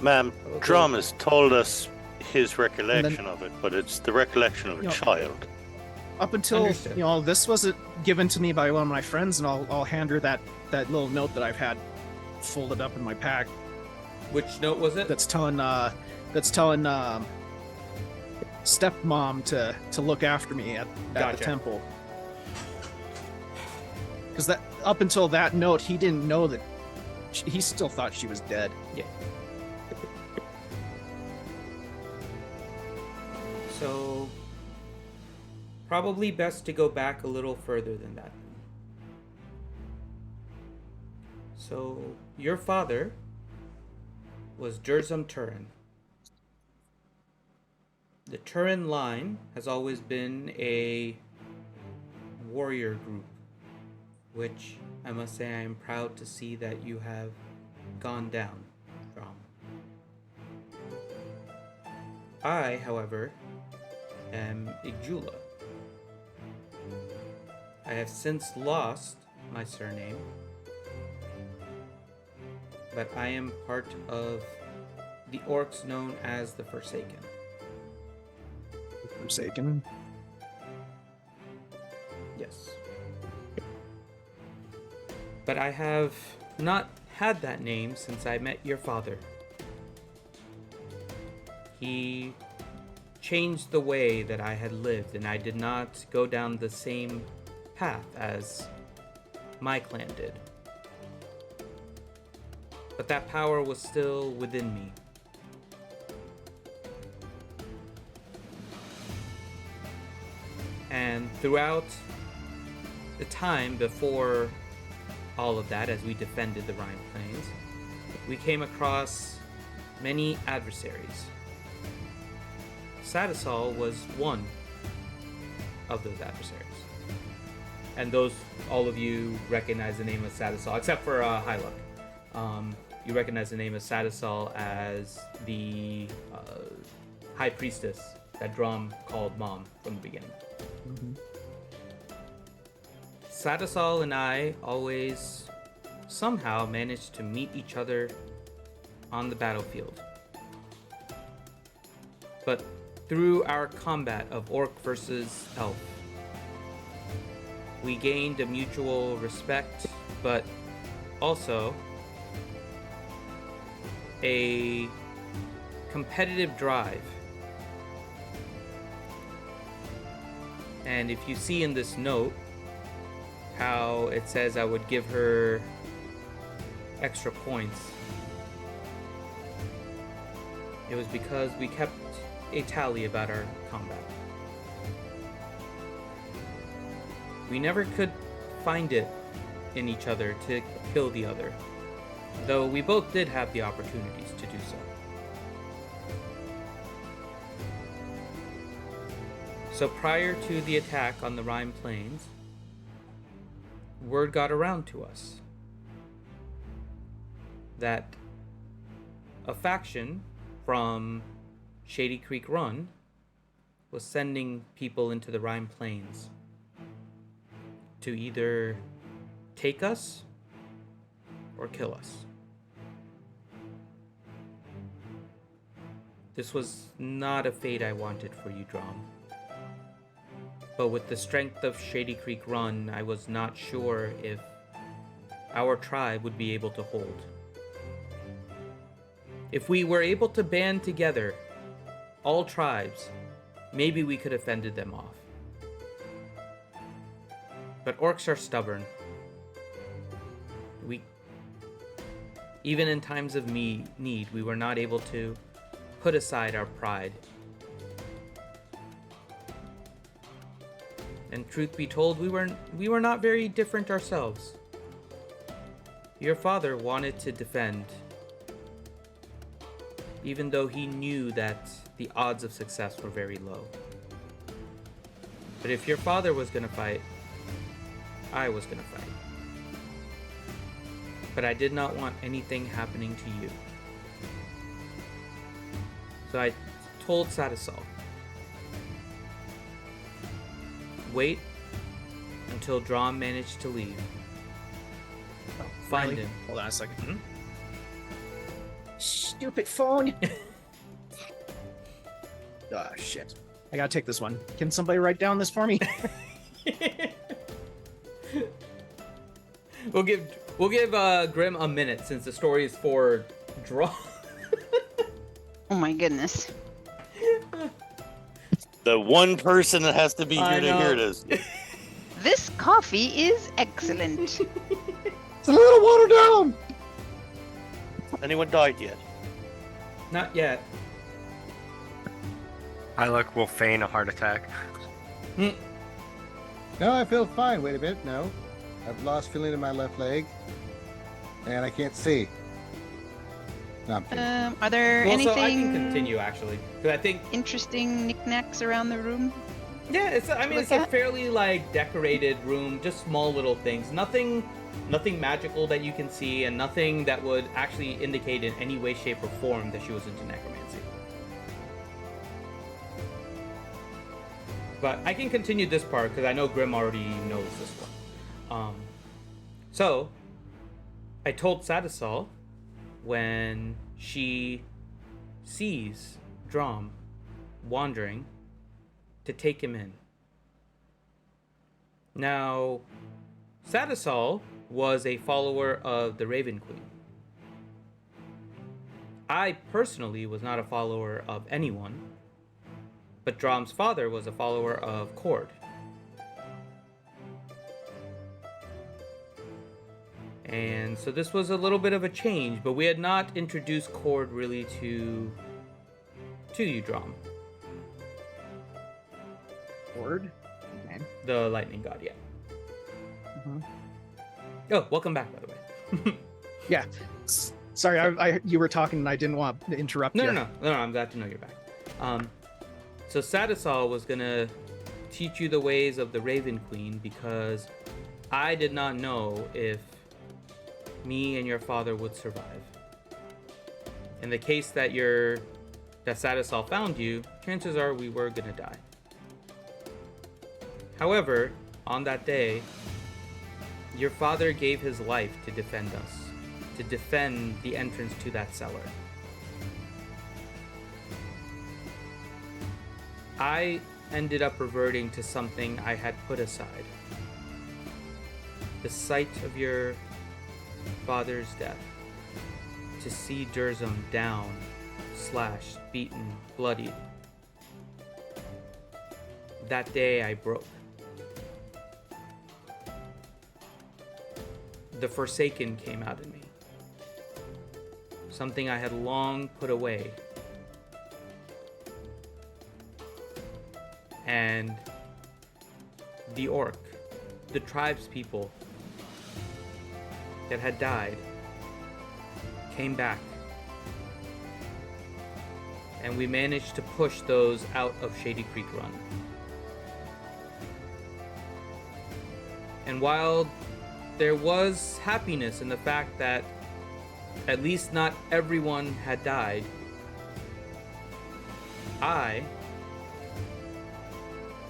Ma'am, Okay. Drum has told us his recollection of it, but it's the recollection of a You know, child. Up until Understood. this was given to me by one of my friends, and I'll hand her that little note that I've had folded up in my pack. which note was it? That's telling stepmom to look after me at Gotcha. the temple. Because that up until that note, he didn't know that he still thought she was dead. Yeah. So, probably best to go back a little further than that. So, your father was Jerzum Turin. The Turin line has always been a warrior group, which I must say I am proud to see that you have gone down from. I, however, am Igjula. I have since lost my surname, but I am part of the orcs known as the Forsaken. Forsaken. Yes. But I have not had that name since I met your father. He changed the way that I had lived, and I did not go down the same path as my clan did. But that power was still within me. And throughout the time before all of that, as we defended the Rhine Plains, we came across many adversaries. Sadisal was one of those adversaries. And those, all of you recognize the name of Sadisal, except for Hyluck. You recognize the name of Sadisal as the high priestess that Drum called Mom from the beginning. Sadisal and I always somehow managed to meet each other on the battlefield. But through our combat of orc versus elf, we gained a mutual respect, but also a competitive drive. And if you see in this note how it says I would give her extra points, it was because we kept a tally about our combat. We never could find it in each other to kill the other, though we both did have the opportunities to do so. So prior to the attack on the Rhine Plains, word got around to us that a faction from Shady Creek Run was sending people into the Rhine Plains to either take us or kill us. This was not a fate I wanted for you, Drom. But with the strength of Shady Creek Run, I was not sure if our tribe would be able to hold. If we were able to band together, all tribes, maybe we could have fended them off. But orcs are stubborn. Even in times of need, we were not able to put aside our pride. And truth be told, we were not very different ourselves. Your father wanted to defend, even though he knew that the odds of success were very low. But if your father was gonna fight, I was gonna fight. But I did not want anything happening to you. So I told Sadisal, wait until Drom managed to leave. Find him. Hold on a second. Stupid phone. Ah, shit. I gotta take this one. Can somebody write down this for me? We'll give Grim a minute since the story is for Drom. Oh my goodness. The one person that has to be I here to know. hear this. This coffee is excellent. It's a little watered down. Anyone died yet? Not yet. I will feign a heart attack. No, I feel fine. Wait a minute. No. I've lost feeling in my left leg. And I can't see. No, I'm kidding. Are there Well, so I anything can continue actually, because I think interesting knickknacks around the room? yeah, it's look it's a at? fairly decorated room, just small little things, nothing magical that you can see, and nothing that would actually indicate in any way, shape, or form that she was into necromancy. But I can continue this part because I know Grim already knows this one. So I told Sadisal when she sees Drom wandering to take him in. Now, Sadisal was a follower of the Raven Queen. I personally was not a follower of anyone, but Drom's father was a follower of Cord. And so this was a little bit of a change, but we had not introduced Cord really to you, Drom. Word. Okay. The lightning god, yeah. Mhm. Oh, welcome back, by the way. Yeah. Sorry, I you were talking and I didn't want to interrupt you. No, I'm glad to know you're back. So Sadisal was gonna teach you the ways of the Raven Queen because I did not know if me and your father would survive. In the case that Sadisal found you, chances are we were gonna die. However, on that day, your father gave his life to defend us, to defend the entrance to that cellar. I ended up reverting to something I had put aside. the sight of your father's death, to see Durzum down, slashed, beaten, bloodied. That day I broke. The Forsaken came out in me. Something I had long put away. And the orc, the tribespeople that had died, came back. And we managed to push those out of Shady Creek Run. And while there was happiness in the fact that at least not everyone had died, I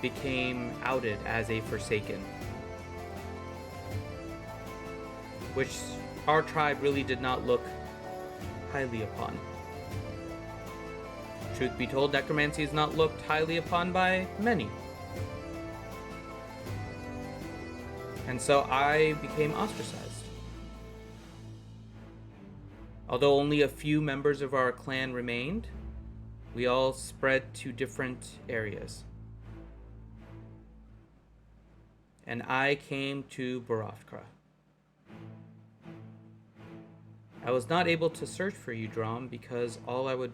became outed as a Forsaken, which our tribe really did not look highly upon. Truth be told, necromancy is not looked highly upon by many. And so I became ostracized. Although only a few members of our clan remained, we all spread to different areas. And I came to Boroftkrah. I was not able to search for you, Drom, because all I would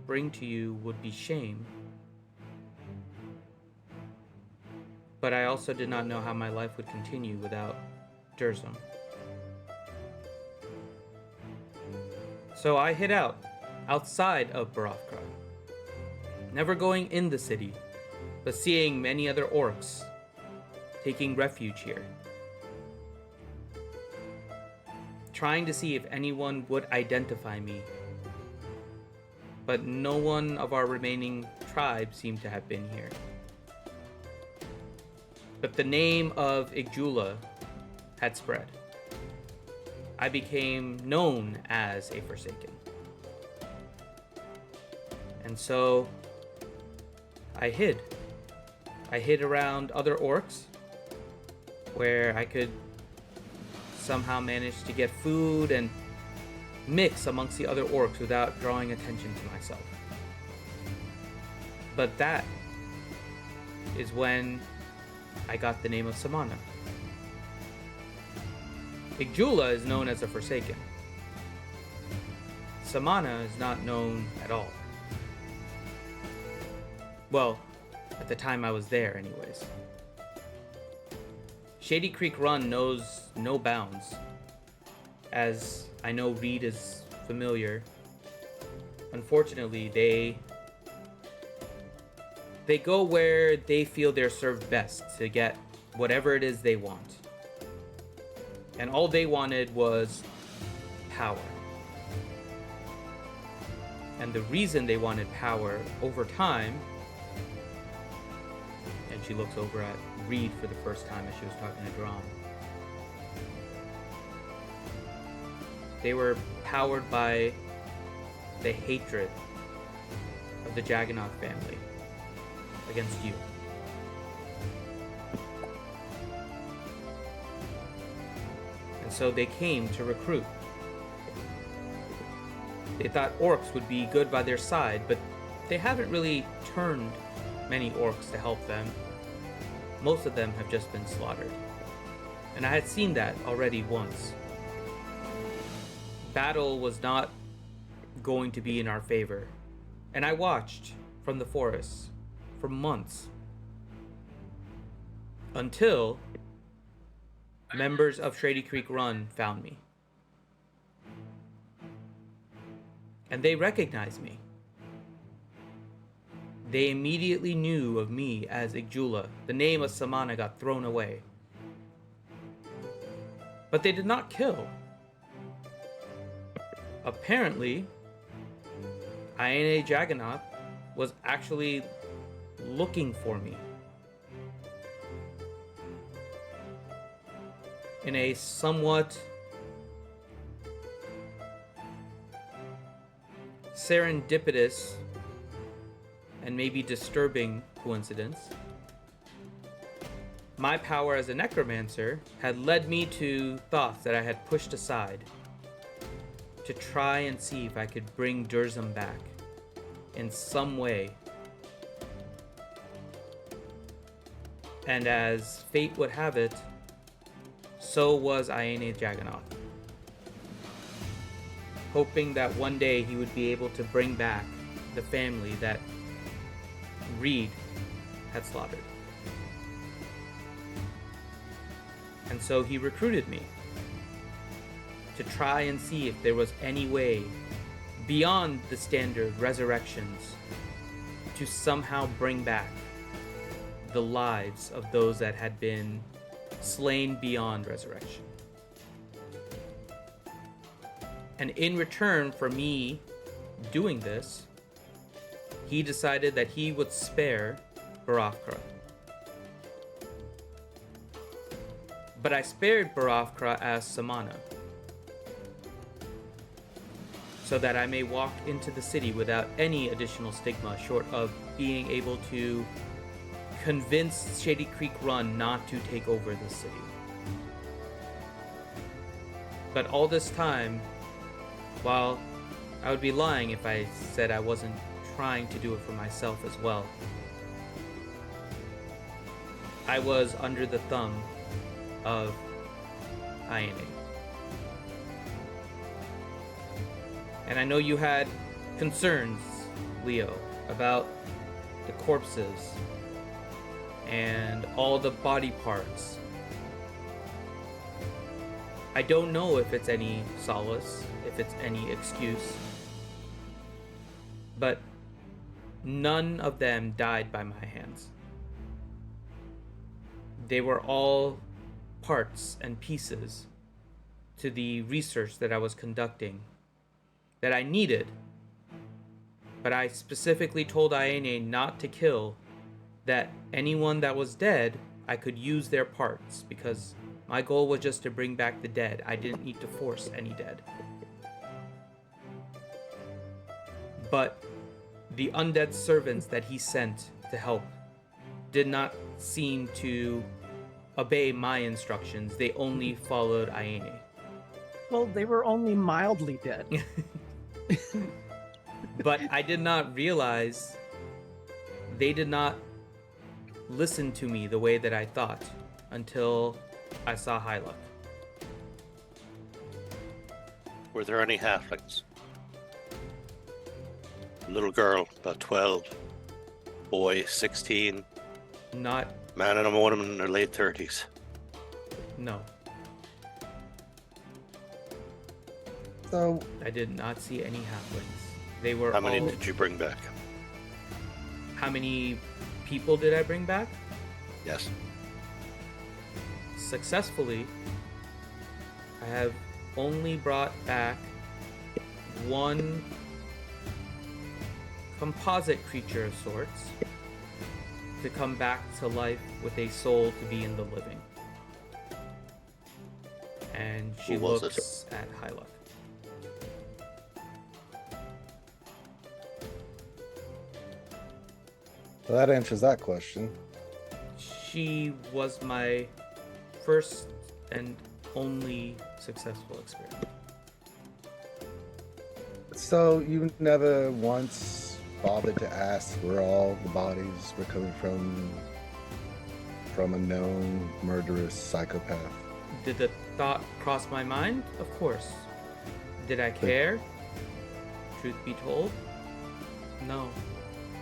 bring to you would be shame. But I also did not know how my life would continue without Durzum. So I hid out, outside of Boroftkrah, never going in the city, but seeing many other orcs taking refuge here, trying to see if anyone would identify me. But no one of our remaining tribe seemed to have been here. But the name of Igjula had spread. I became known as a Forsaken. And so I hid. I hid around other orcs where I could somehow manage to get food and mix amongst the other orcs without drawing attention to myself. But that is when I got the name of Samana. Igjula is known as a Forsaken. Samana is not known at all. Well, at the time I was there anyways. Shady Creek Run knows no bounds. As I know Reed is familiar, unfortunately they go where they feel they're served best to get whatever it is they want. And all they wanted was power. And the reason they wanted power over time, and she looks over at Reed for the first time as she was talking to Drom, they were powered by the hatred of the Jagganoth family against you. And so they came to recruit. They thought orcs would be good by their side, but they haven't really turned many orcs to help them. Most of them have just been slaughtered. And I had seen that already once. Battle was not going to be in our favor. And I watched from the forest for months. Until members of Shady Creek Run found me. And they recognized me. They immediately knew of me as Igjula. The name of Samana got thrown away. But they did not kill. Apparently, Iana Jagganoth was actually looking for me. In a somewhat serendipitous and maybe disturbing coincidence, my power as a necromancer had led me to thoughts that I had pushed aside to try and see if I could bring Durzum back in some way. And as fate would have it, so was Aene Jagannath. Hoping that one day he would be able to bring back the family that Reed had slaughtered. And so he recruited me to try and see if there was any way beyond the standard resurrections to somehow bring back the lives of those that had been slain beyond resurrection. And in return for me doing this, he decided that he would spare Boroftkrah. But I spared Boroftkrah as Samana, so that I may walk into the city without any additional stigma short of being able to convince Shady Creek Run not to take over the city. But all this time, while I would be lying if I said I wasn't trying to do it for myself as well, I was under the thumb of Aene. And I know you had concerns, Leo, about the corpses and all the body parts. I don't know if it's any solace, if it's any excuse, but none of them died by my hands. They were all parts and pieces to the research that I was conducting that I needed, but I specifically told Aene not to kill, that anyone that was dead, I could use their parts, because my goal was just to bring back the dead. I didn't need to force any dead. But the undead servants that he sent to help did not seem to obey my instructions. They only followed Aene. Well, they were only mildly dead. But I did not realize they did not listen to me the way that I thought until I saw Hyluck. Were there any halflings? Little girl, about 12. Boy, 16. Not, Man and a woman in their late 30s. no. So, I did not see any halflings. They were How many all... did you bring back? How many people did I bring back? Yes. Successfully, I have only brought back one composite creature of sorts to come back to life with a soul to be in the living. And she Who was looks at Hyluck. well, that answers that question. She was my first and only successful experiment. So you never once bothered to ask where all the bodies were coming from a known murderous psychopath? Did the thought cross my mind? Of course. Did I care? Truth be told, no.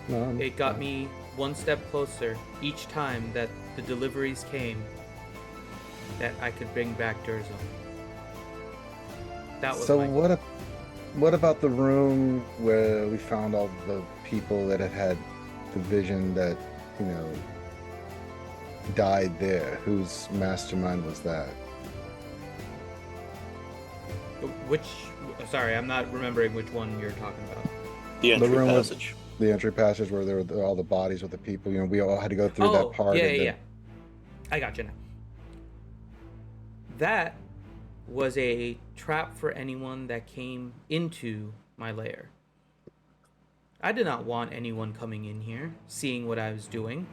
No. It got me one step closer each time that the deliveries came that I could bring back Durzum. That was So my what about the room where we found all the people that had the vision that, died there? Whose mastermind was that? Which, sorry, I'm not remembering which one you're talking about. The entry room was- passage. The entry passage where there were all the bodies with the people. We all had to go through that part. Yeah, and then- yeah. I got you now. That was a trap for anyone that came into my lair. I did not want anyone coming in here, seeing what I was doing.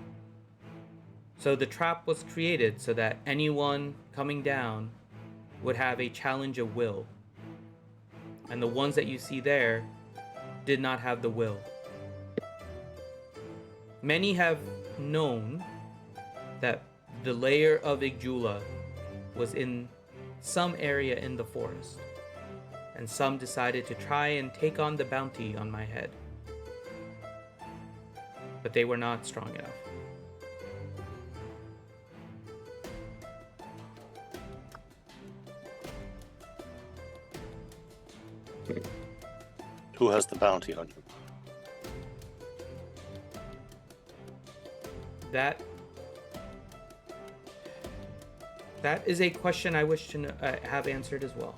So the trap was created so that anyone coming down would have a challenge of will. And the ones that you see there did not have the will. Many have known that the lair of Igjula was in some area in the forest, and some decided to try and take on the bounty on my head. But they were not strong enough. Who has the bounty on you? That is a question I wish to have answered as well.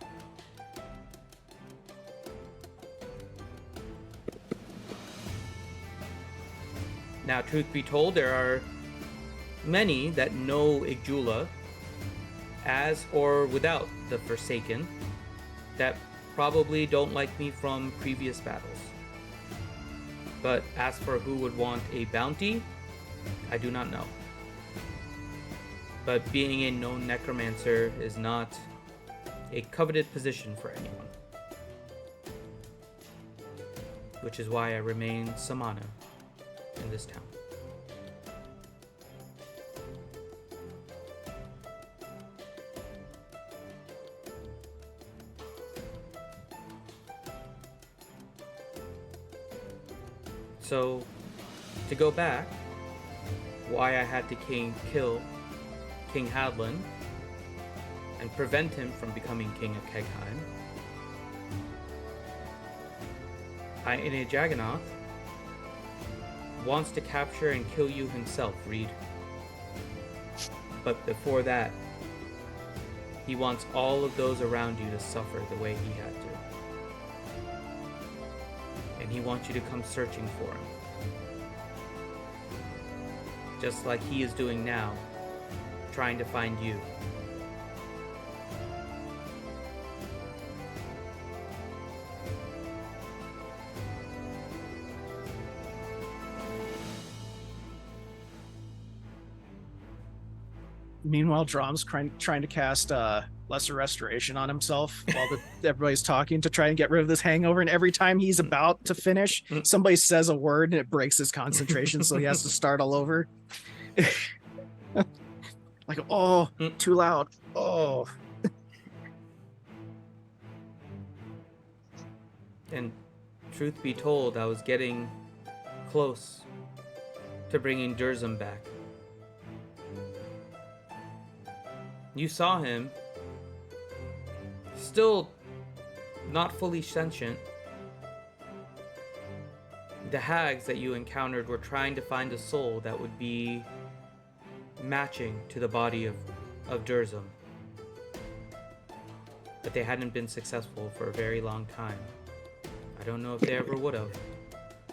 Now, truth be told, there are many that know Igjula as or without the Forsaken that probably don't like me from previous battles. But as for who would want a bounty, I do not know. But being a known necromancer is not a coveted position for anyone. Which is why I remain Samana in this town. So, to go back, why I had to kill King Hadlin and prevent him from becoming King of Kegheim. Aine Jagannath wants to capture and kill you himself, Reed. But before that, he wants all of those around you to suffer the way he had to. And he wants you to come searching for him. Just like he is doing now, trying to find you. Meanwhile, Drom's trying to cast Lesser Restoration on himself while everybody's talking to try and get rid of this hangover. And every time he's about to finish, somebody says a word and it breaks his concentration, so he has to start all over. Like, oh, too loud. Oh. And truth be told, I was getting close to bringing Durzum back. You saw him, still not fully sentient. The hags that you encountered were trying to find a soul that would be matching to the body of Durzum. But they hadn't been successful for a very long time. I don't know if they ever would have.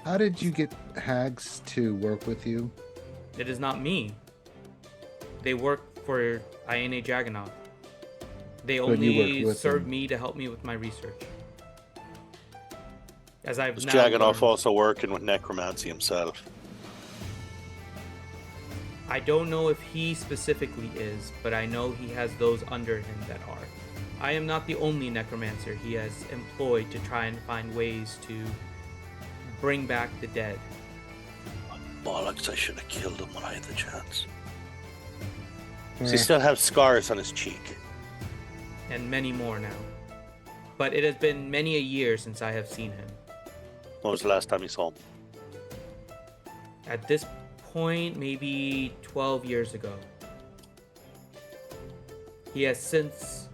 How did you get hags to work with you? It is not me. They work for Aine Jagannath. They only serve me to help me with my research. As I've Was now Jagannath learned. also working with necromancy himself? I don't know if he specifically is, but I know he has those under him that are. I am not the only necromancer he has employed to try and find ways to bring back the dead. Bollocks, I should have killed him when I had the chance. Does he still have scars on his cheek? And many more now. But it has been many a year since I have seen him. When was the last time you saw him? At this point, maybe 12 years ago. He has since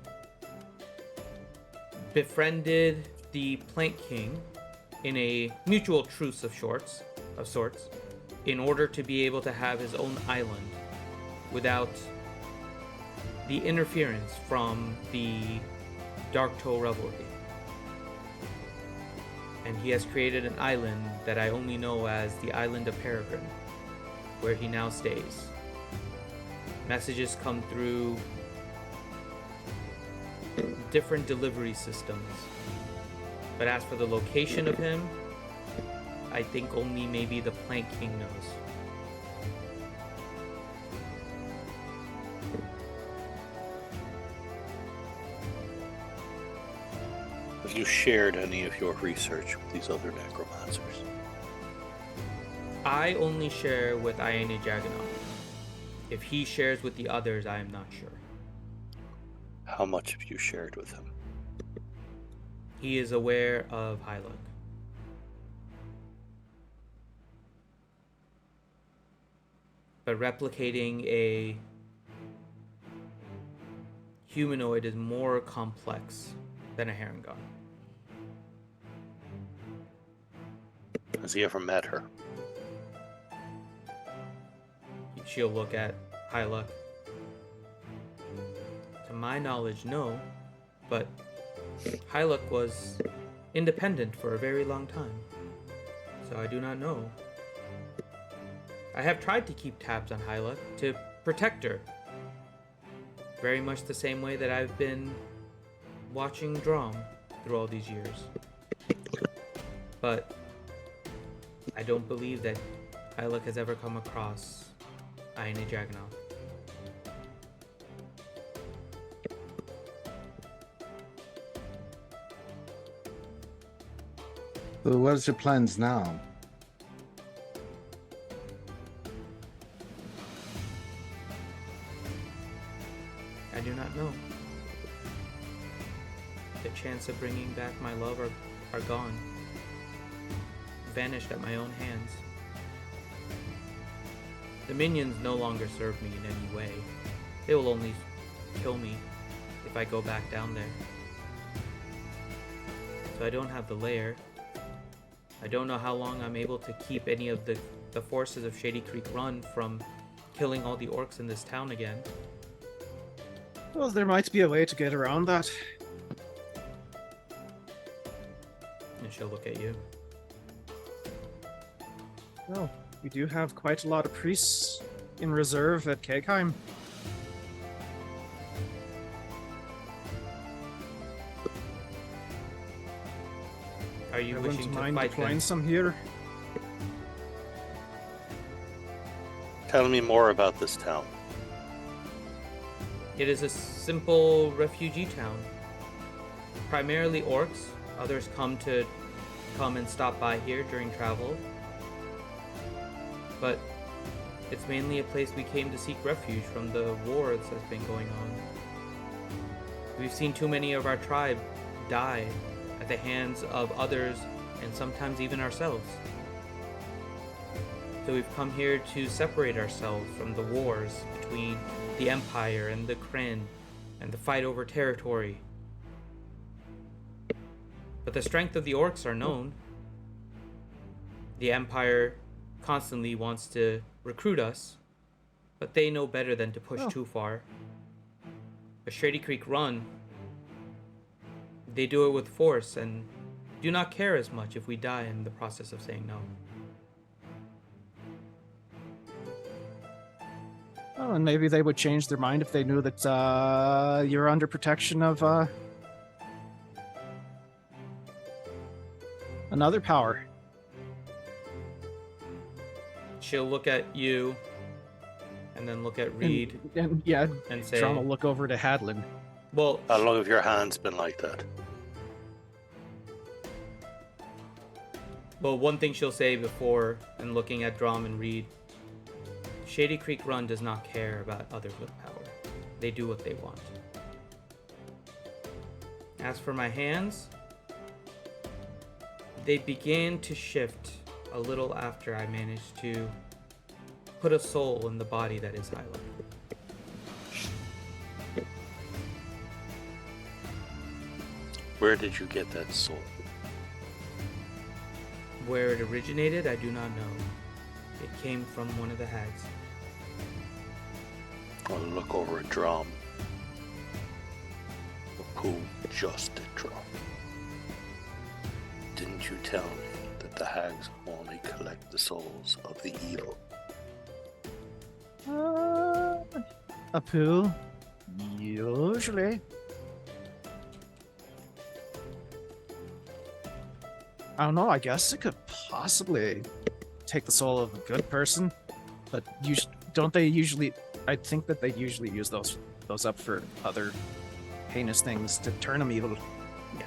befriended the Plank King in a mutual truce of sorts, in order to be able to have his own island without the interference from the Dark Toe Revelry. And he has created an island that I only know as the Island of Peregrine, where he now stays. Messages come through different delivery systems. But as for the location of him, I think only maybe the Plank King knows. Have you shared any of your research with these other necromancers? I only share with Ione Jagannath. If he shares with the others, I am not sure. How much have you shared with him? He is aware of Hyluck. But replicating a humanoid is more complex than a Heron God. Has he ever met her? She'll look at Hyluck. To my knowledge, no. But Hyluck was independent for a very long time. So I do not know. I have tried to keep tabs on Hyluck to protect her. Very much the same way that I've been watching Drom through all these years. But I don't believe that Hyluck has ever come across Ione Jagannath. So what's your plans now? I do not know. The chance of bringing back my love are gone. Vanished at my own hands. The minions no longer serve me in any way. They will only kill me if I go back down there. So I don't have the lair. I don't know how long I'm able to keep any of the forces of Shady Creek Run from killing all the orcs in this town again. Well, there might be a way to get around that. And she'll look at you. Well, we do have quite a lot of priests in reserve at Kegheim. Are you I wishing wouldn't to mind fight deploying them? some here. Tell me more about this town. It is a simple refugee town. Primarily orcs. Others come and stop by here during travel. But it's mainly a place we came to seek refuge from the war that's been going on. We've seen too many of our tribe die at the hands of others and sometimes even ourselves. So we've come here to separate ourselves from the wars between the Empire and the Kryn and the fight over territory. But the strength of the orcs are known. The Empire constantly wants to recruit us, but they know better than to push too far. But Shady Creek Run, they do it with force and do not care as much if we die in the process of saying no. Oh, and maybe they would change their mind if they knew that you're under protection of another power. She'll look at you and then look at Reed And yeah, and say, Drum will look over to Hadlin. well, How long have your hands been like that? one thing she'll say before and looking at Drum and Reed, Shady Creek Run does not care about others with power. They do what they want. As for my hands, they began to shift a little after I managed to put a soul in the body that is Hyluck. Where did you get that soul? Where it originated, I do not know. It came from one of the hags. I'll look over at Drum. Who just a Drum? Didn't you tell me that the hags only collect the souls of the evil? Apu, usually. I don't know, I guess it could possibly take the soul of a good person, but don't they usually? I think that they usually use those up for other heinous things to turn them evil. Yeah.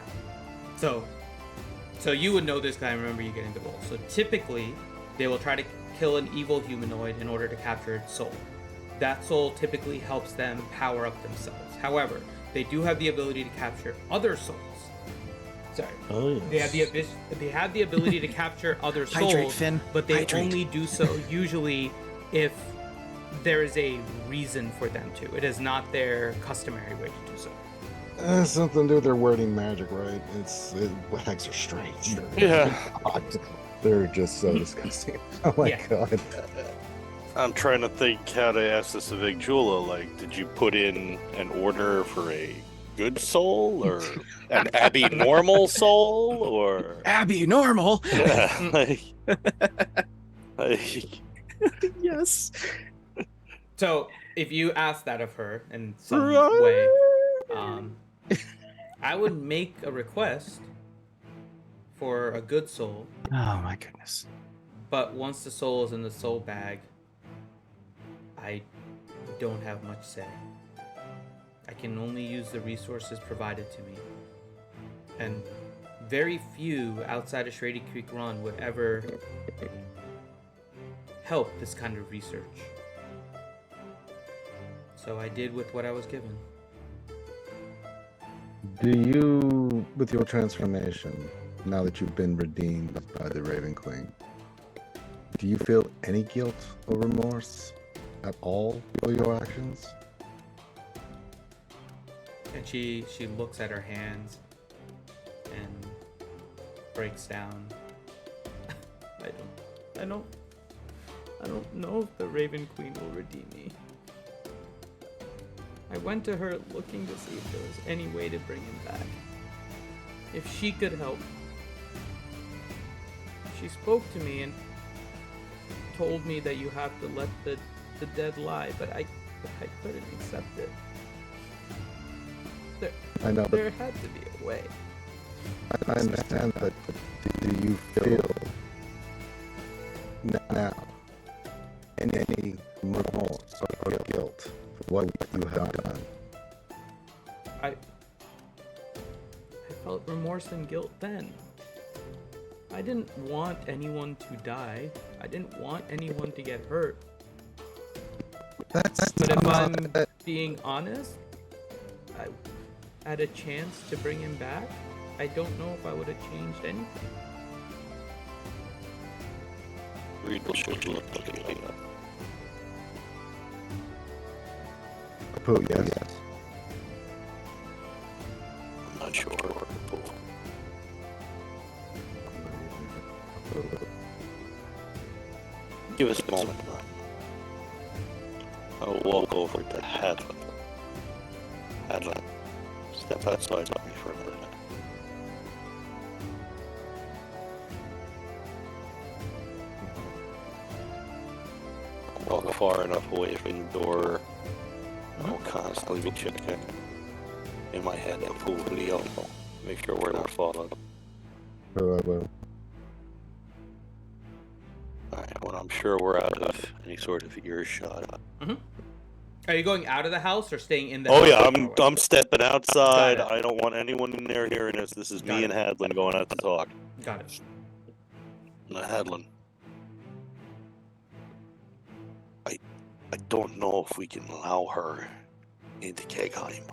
So you would know this because I remember you getting the roll. So typically, they will try to kill an evil humanoid in order to capture its soul. That soul typically helps them power up themselves. However, they do have the ability to capture other souls. Sorry. Oh, yes. They have the ability to capture other souls, Hydrate, Finn. but they Hydrate. only do so usually if there is a reason for them to. It is not their customary way to do so. Something to do with their wording magic, right? Hags are strange. They're just so disgusting. Oh my Yeah. god. I'm trying to think how to ask this of Igula. Like, did you put in an order for a good soul or an Abby normal soul or Abby, normal. Yes. So if you ask that of her in some way, I would make a request for a good soul, Oh my goodness. but once the soul is in the soul bag, I don't have much say. I can only use the resources provided to me. And very few outside of Shady Creek Run would ever help this kind of research. So I did with what I was given. Do you, with your transformation, now that you've been redeemed by the Raven Queen, do you feel any guilt or remorse at all for your actions? And she looks at her hands and breaks down. I don't know if the Raven Queen will redeem me. I went to her looking to see if there was any way to bring him back. If she could help. She spoke to me and told me that you have to let the dead lie, but I couldn't accept it. I know, There had to be a way. I understand, but do you feel now any remorse or guilt for what you have done? I felt remorse and guilt then. I didn't want anyone to die. I didn't want anyone to get hurt. But if I'm being honest, I had a chance to bring him back. I don't know if I would have changed anything. Regal should look looking like that. Pooh, yes. I'm not sure where to pull. Give us a moment. I'll walk over to Hadlin. Hadlin, step outside of me for a minute. Walk far enough away from the door. I'll constantly be checking in my head and pull Leo. Make sure we're not followed. Oh, I will. Alright, when I'm sure we're out of any sort of earshot. Are you going out of the house or staying in the Oh house? yeah, I'm stepping outside. Got it. I don't want anyone in there hearing this. This is Got me it. and Hadlin going out to talk. Got it. Hadlin. I don't know if we can allow her into Kegheim.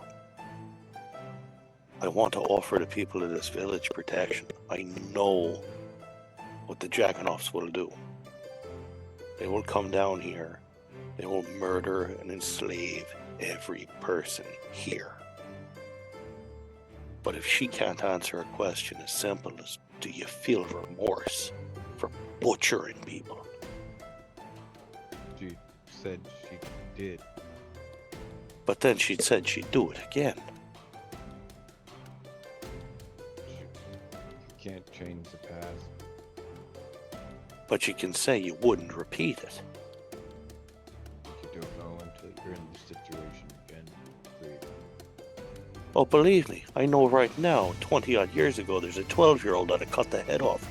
I want to offer the people of this village protection. I know what the Jackanoffs will do. They will come down here. They will murder and enslave every person here. But if she can't answer a question as simple as, do you feel remorse for butchering people? She said she did. But then she said she'd do it again. You can't change the past. But you can say you wouldn't repeat it. You don't know until you're in the situation again. Reed. Oh, believe me, I know right now, 20 odd years ago, there's a 12-year-old that had cut the head off.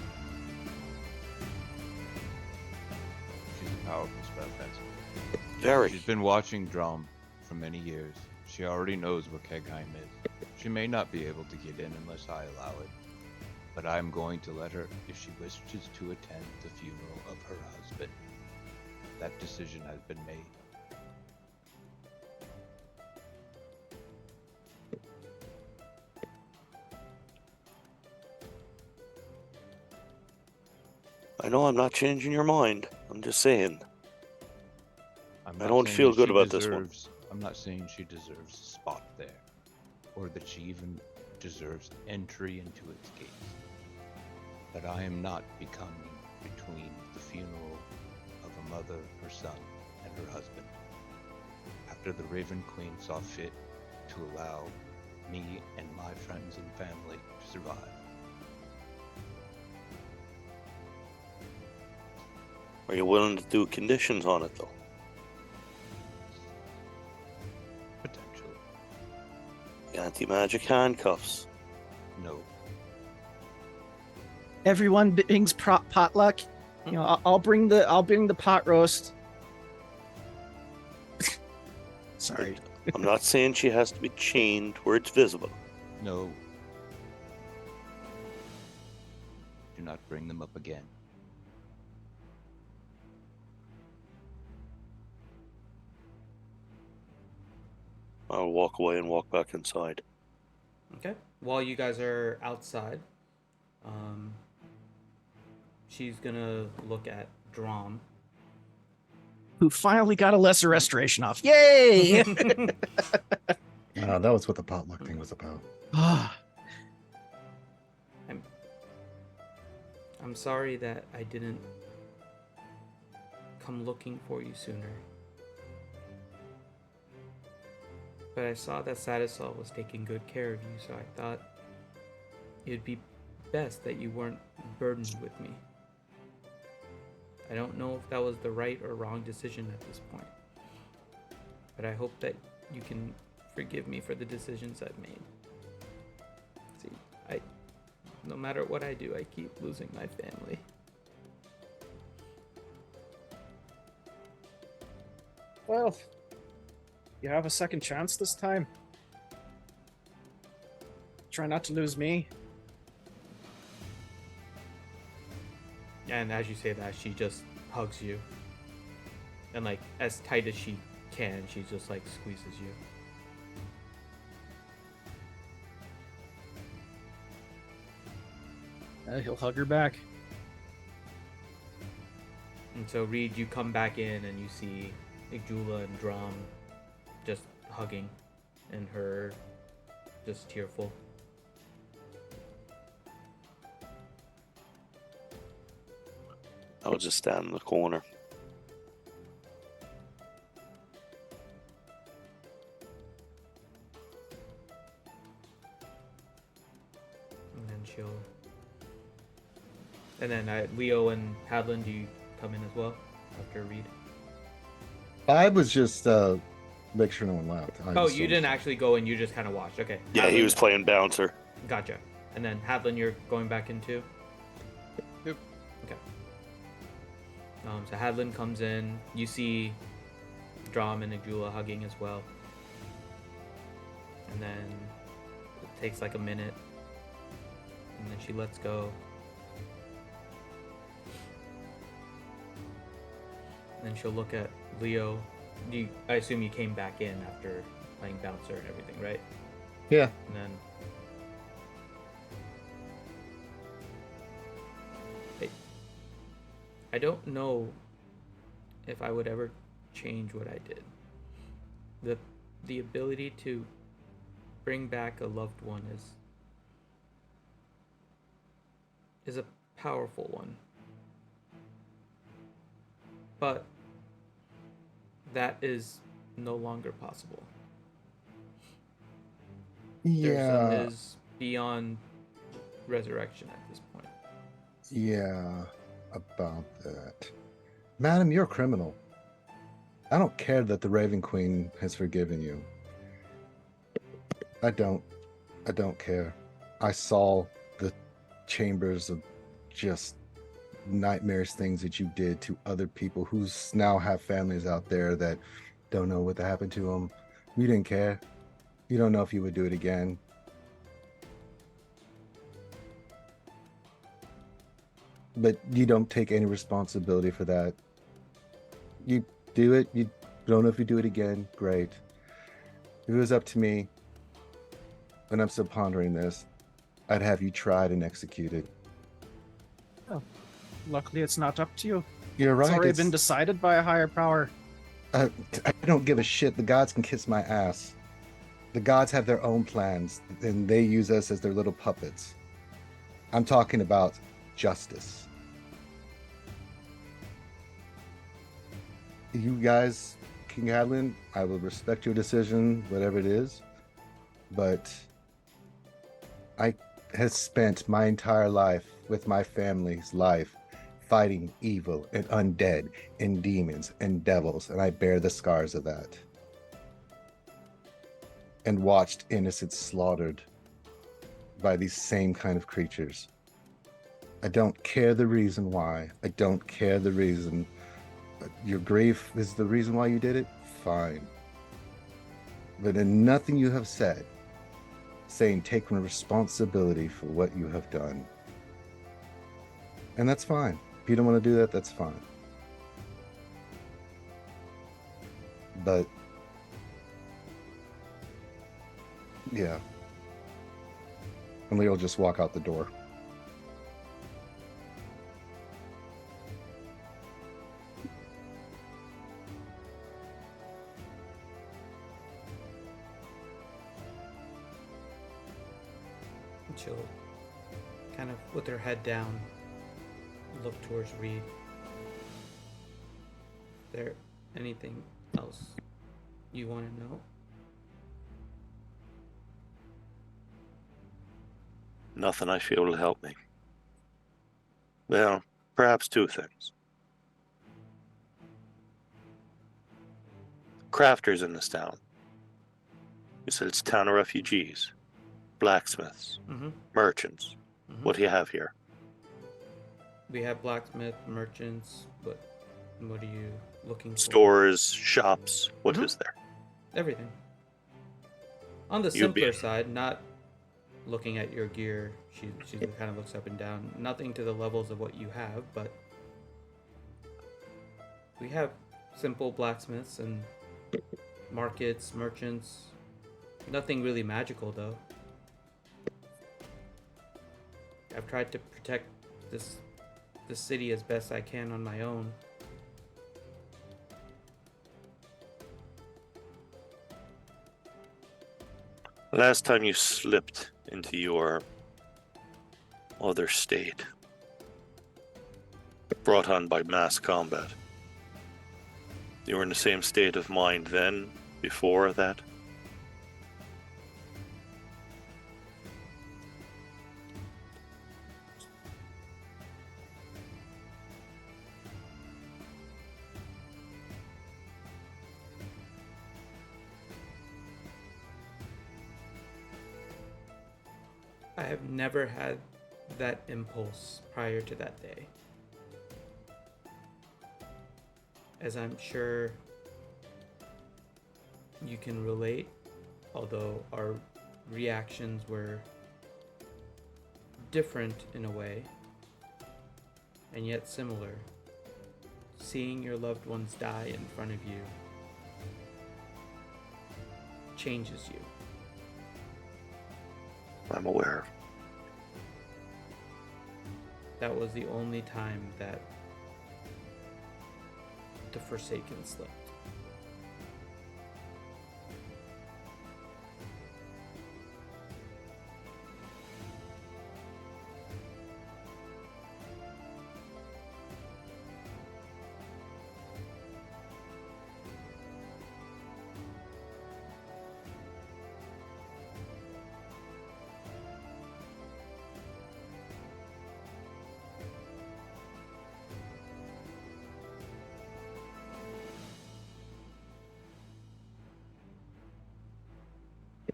She's a powerful spellcaster. Very. She's been watching Drum for many years. She already knows what Kegheim is. She may not be able to get in unless I allow it. but I'm going to let her if she wishes to attend the funeral of her husband. That decision has been made. I know I'm not changing your mind. I'm just saying. I'm I not don't saying feel that good she about this one. I'm not saying she deserves a spot there, or that she even deserves entry into its gates. But I am not becoming between the funeral of a mother, her son, and her husband. After the Raven Queen saw fit to allow me and my friends and family to survive. Are you willing to do conditions on it, though? Potentially. Anti-magic handcuffs. No. Everyone brings potluck. You know, I'll bring the pot roast. Sorry. I'm not saying she has to be chained where it's visible. No. Do not bring them up again. I'll walk away and walk back inside. Okay. While you guys are outside, she's gonna look at Drom. Who finally got a lesser restoration off. Yay! That was what the potluck thing was about. I'm sorry that I didn't come looking for you sooner. But I saw that Sadisol was taking good care of you, so I thought it'd be best that you weren't burdened with me. I don't know if that was the right or wrong decision at this point. But I hope that you can forgive me for the decisions I've made. See, no matter what I do, I keep losing my family. Well, you have a second chance this time. Try not to lose me. And as you say that, she just hugs you. And like, as tight as she can, she just like squeezes you. He'll hug her back. And so Reed, you come back in and you see Igula and Drum just hugging and her just tearful. I would just stand in the corner. And then she'll... And then Leo and Hadlin, do you come in as well after Reed? I was just make sure no one left. Oh, you didn't actually go in, you just kind of watched. Okay. Yeah, he Hadlin- was playing bouncer. Gotcha. And then Hadlin, you're going back in too? Yep. Okay. So Hadlin comes in. You see Drum and Igula hugging as well. And then it takes like a minute. And then she lets go. And then she'll look at Leo. I assume you came back in after playing bouncer and everything, right? Yeah. And then I don't know if I would ever change what I did. The ability to bring back a loved one is a powerful one. But that is no longer possible. Yeah. There is beyond resurrection at this point. Yeah, about that. Madam, you're a criminal. I don't care that the Raven Queen has forgiven you. I don't care. I saw the chambers of just nightmarish things that you did to other people who now have families out there that don't know what happened to them. You didn't care. You don't know if you would do it again. but you don't take any responsibility for that. You do it, you don't know if you do it again, great. If it was up to me, and I'm still pondering this, I'd have you tried and executed. Oh, luckily it's not up to you. You're right. It's already been decided by a higher power. I don't give a shit. The gods can kiss my ass. The gods have their own plans, and they use us as their little puppets. I'm talking about justice. You guys, King Hadlin, I will respect your decision, whatever it is, but I have spent my entire life with my family's life fighting evil and undead and demons and devils, and I bear the scars of that. And watched innocents slaughtered by these same kind of creatures. I don't care the reason why. I don't care the reason. Your grief is the reason why you did it? Fine. But in nothing you have said, saying taking responsibility for what you have done. And that's fine. If you don't want to do that, that's fine. But yeah. And Leo will just walk out the door. She'll kind of, with her head down, look towards Reed. Is there anything else you want to know? Nothing I feel will help me. Well, perhaps two things. Crafters in this town. You said it's a town of refugees. Blacksmiths. Merchants. What do you have here? We have blacksmith, merchants, what are you looking for? Stores, shops. What is there? Everything. On the simpler side, not looking at your gear, she kind of looks up and down. Nothing to the levels of what you have, but we have simple blacksmiths and markets, merchants. Nothing really magical, though. I've tried to protect this city as best I can on my own. Last time you slipped into your other state, brought on by mass combat, you were in the same state of mind then, before that? I have never had that impulse prior to that day. As I'm sure you can relate, although our reactions were different in a way, and yet similar. Seeing your loved ones die in front of you changes you. I'm aware. That was the only time that the Forsaken slipped.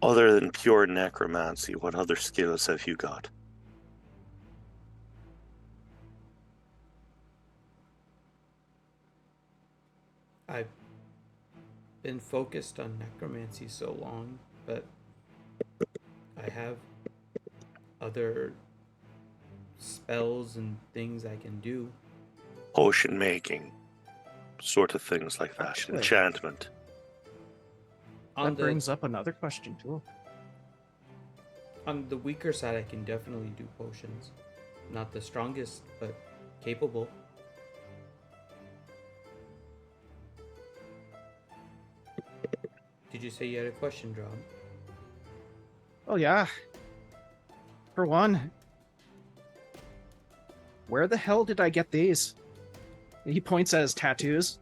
Other than pure necromancy, what other skills have you got? I've been focused on necromancy so long, but I have other spells and things I can do. Potion making, sort of things like that. Actually. Enchantment. That brings up another question too. On the weaker side, I can definitely do potions. Not the strongest, but capable. Did you say you had a question, John? Oh yeah. For one, where the hell did I get these? He points at his tattoos.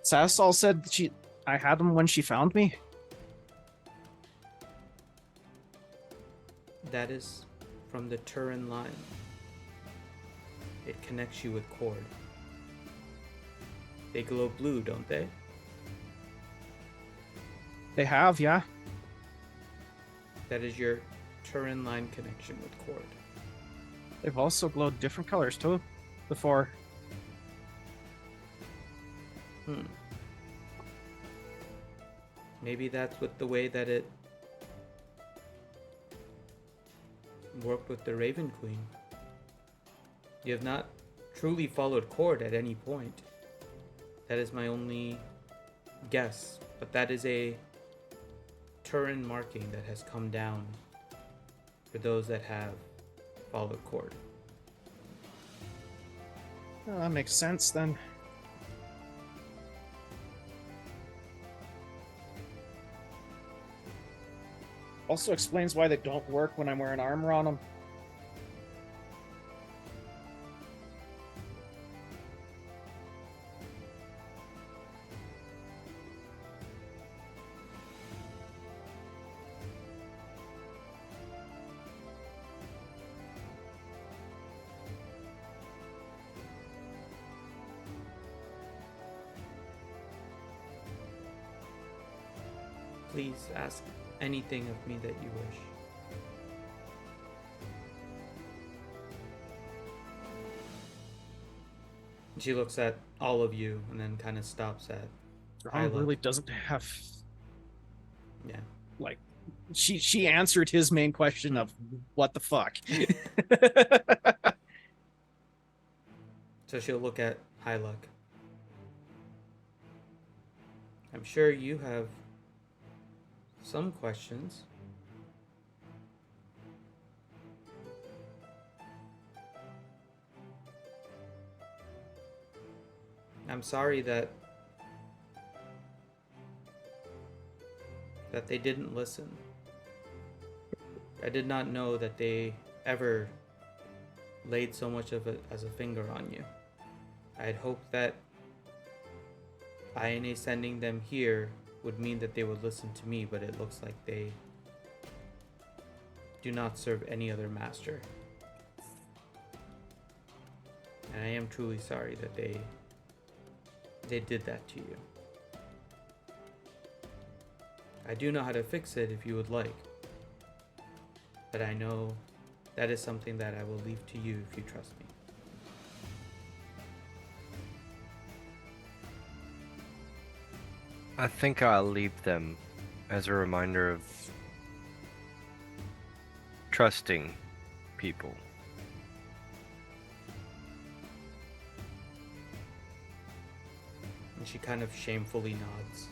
Sassal said I had them when she found me. That is from the Turin line. It connects you with cord. They glow blue, don't they? They have, yeah. That is your Turin line connection with cord. They've also glowed different colors too before. Maybe that's with the way that it worked with the Raven Queen. You have not truly followed cord at any point. That is my only guess, but that is a Turin marking that has come down for those that have followed cord. Oh, that makes sense then. Also explains why they don't work when I'm wearing armor on them. Please ask anything of me that you wish. She looks at all of you and then kind of stops at Ron really doesn't have. Yeah. Like, she answered his main question of what the fuck. So she'll look at Hyluck. I'm sure you have some questions. I'm sorry that they didn't listen. I did not know that they ever laid so much of it as a finger on you. I had hoped that INA sending them here would mean that they would listen to me, but it looks like they do not serve any other master. And I am truly sorry that they did that to you. I do know how to fix it if you would like, but I know that is something that I will leave to you if you trust me. I think I'll leave them as a reminder of trusting people. And she kind of shamefully nods.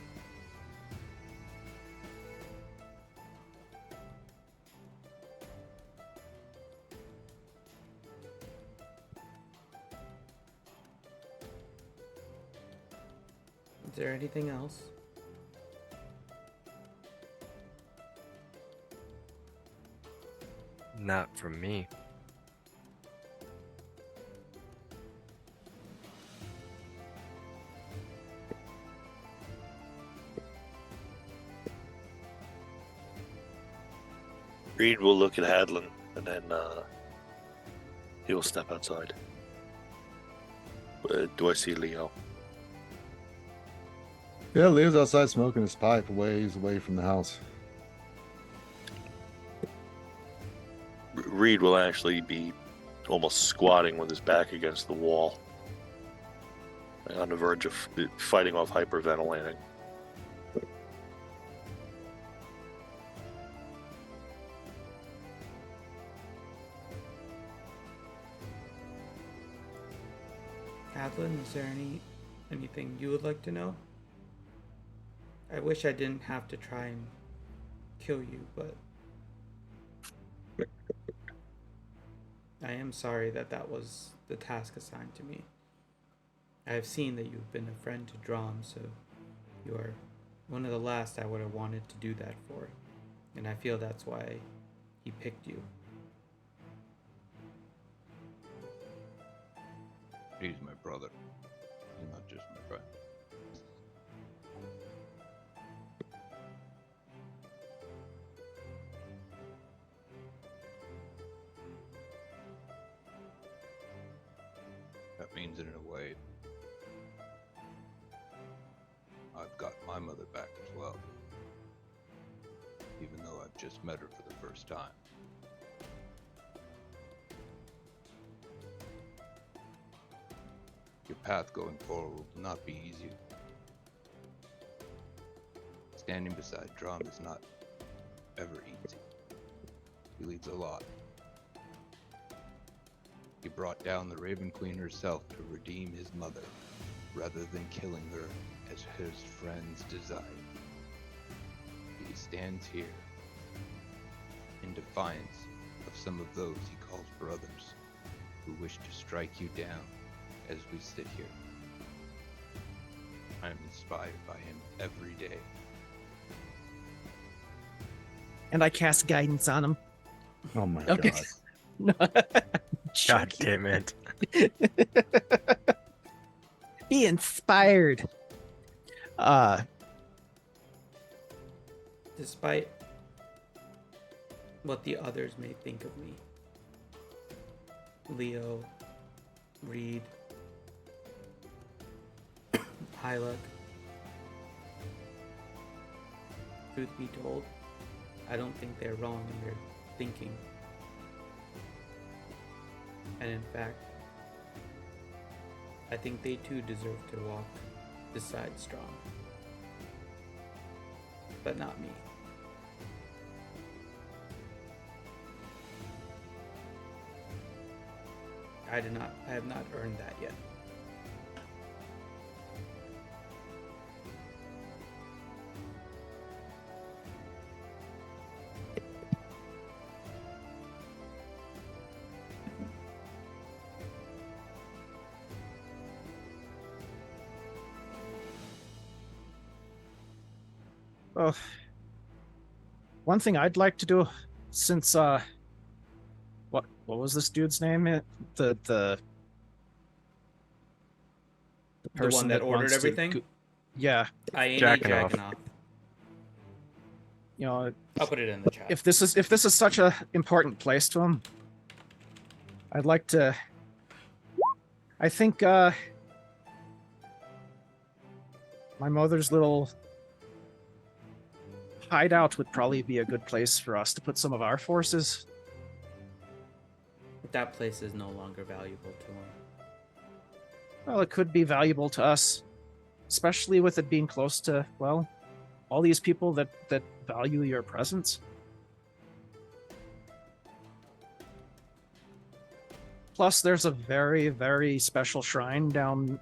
Is there anything else? Not from me. Reed will look at Hadlin, and then he will step outside. Do I see Leo? Yeah, Leo's outside smoking his pipe ways away from the house. Reed will actually be almost squatting with his back against the wall, on the verge of fighting off hyperventilating. Adlin, is there anything you would like to know? I wish I didn't have to try and kill you, but I am sorry that was the task assigned to me. I have seen that you've been a friend to Drom, so you are one of the last I would have wanted to do that for, and I feel that's why he picked you. He's my brother. He's not just my friend. That means that in a way, I've got my mother back as well. Even though I've just met her for the first time. Your path going forward will not be easy. Standing beside Drum is not ever easy. He leads a lot. He brought down the Raven Queen herself to redeem his mother, rather than killing her as his friends desired. He stands here in defiance of some of those he calls brothers, who wish to strike you down as we sit here. I am inspired by him every day. And I cast guidance on him. Oh my Okay. god. God damn it. Be inspired. Despite what the others may think of me, Leo, Reed, Hyluck, truth be told, I don't think they're wrong in their thinking. And in fact, I think they too deserve to walk beside Strong. But not me. I have not earned that yet. Well, one thing I'd like to do, since what was this dude's name? The person one that ordered wants to everything? yeah, I ain't Jacking off. off. you know, I'll put it in the chat. if this is such a important place to him, I'd like to. I think my mother's little hideout would probably be a good place for us to put some of our forces. That place is no longer valuable to him. Well, it could be valuable to us, especially with it being close to, well, all these people that value your presence. Plus, there's a very, very special shrine down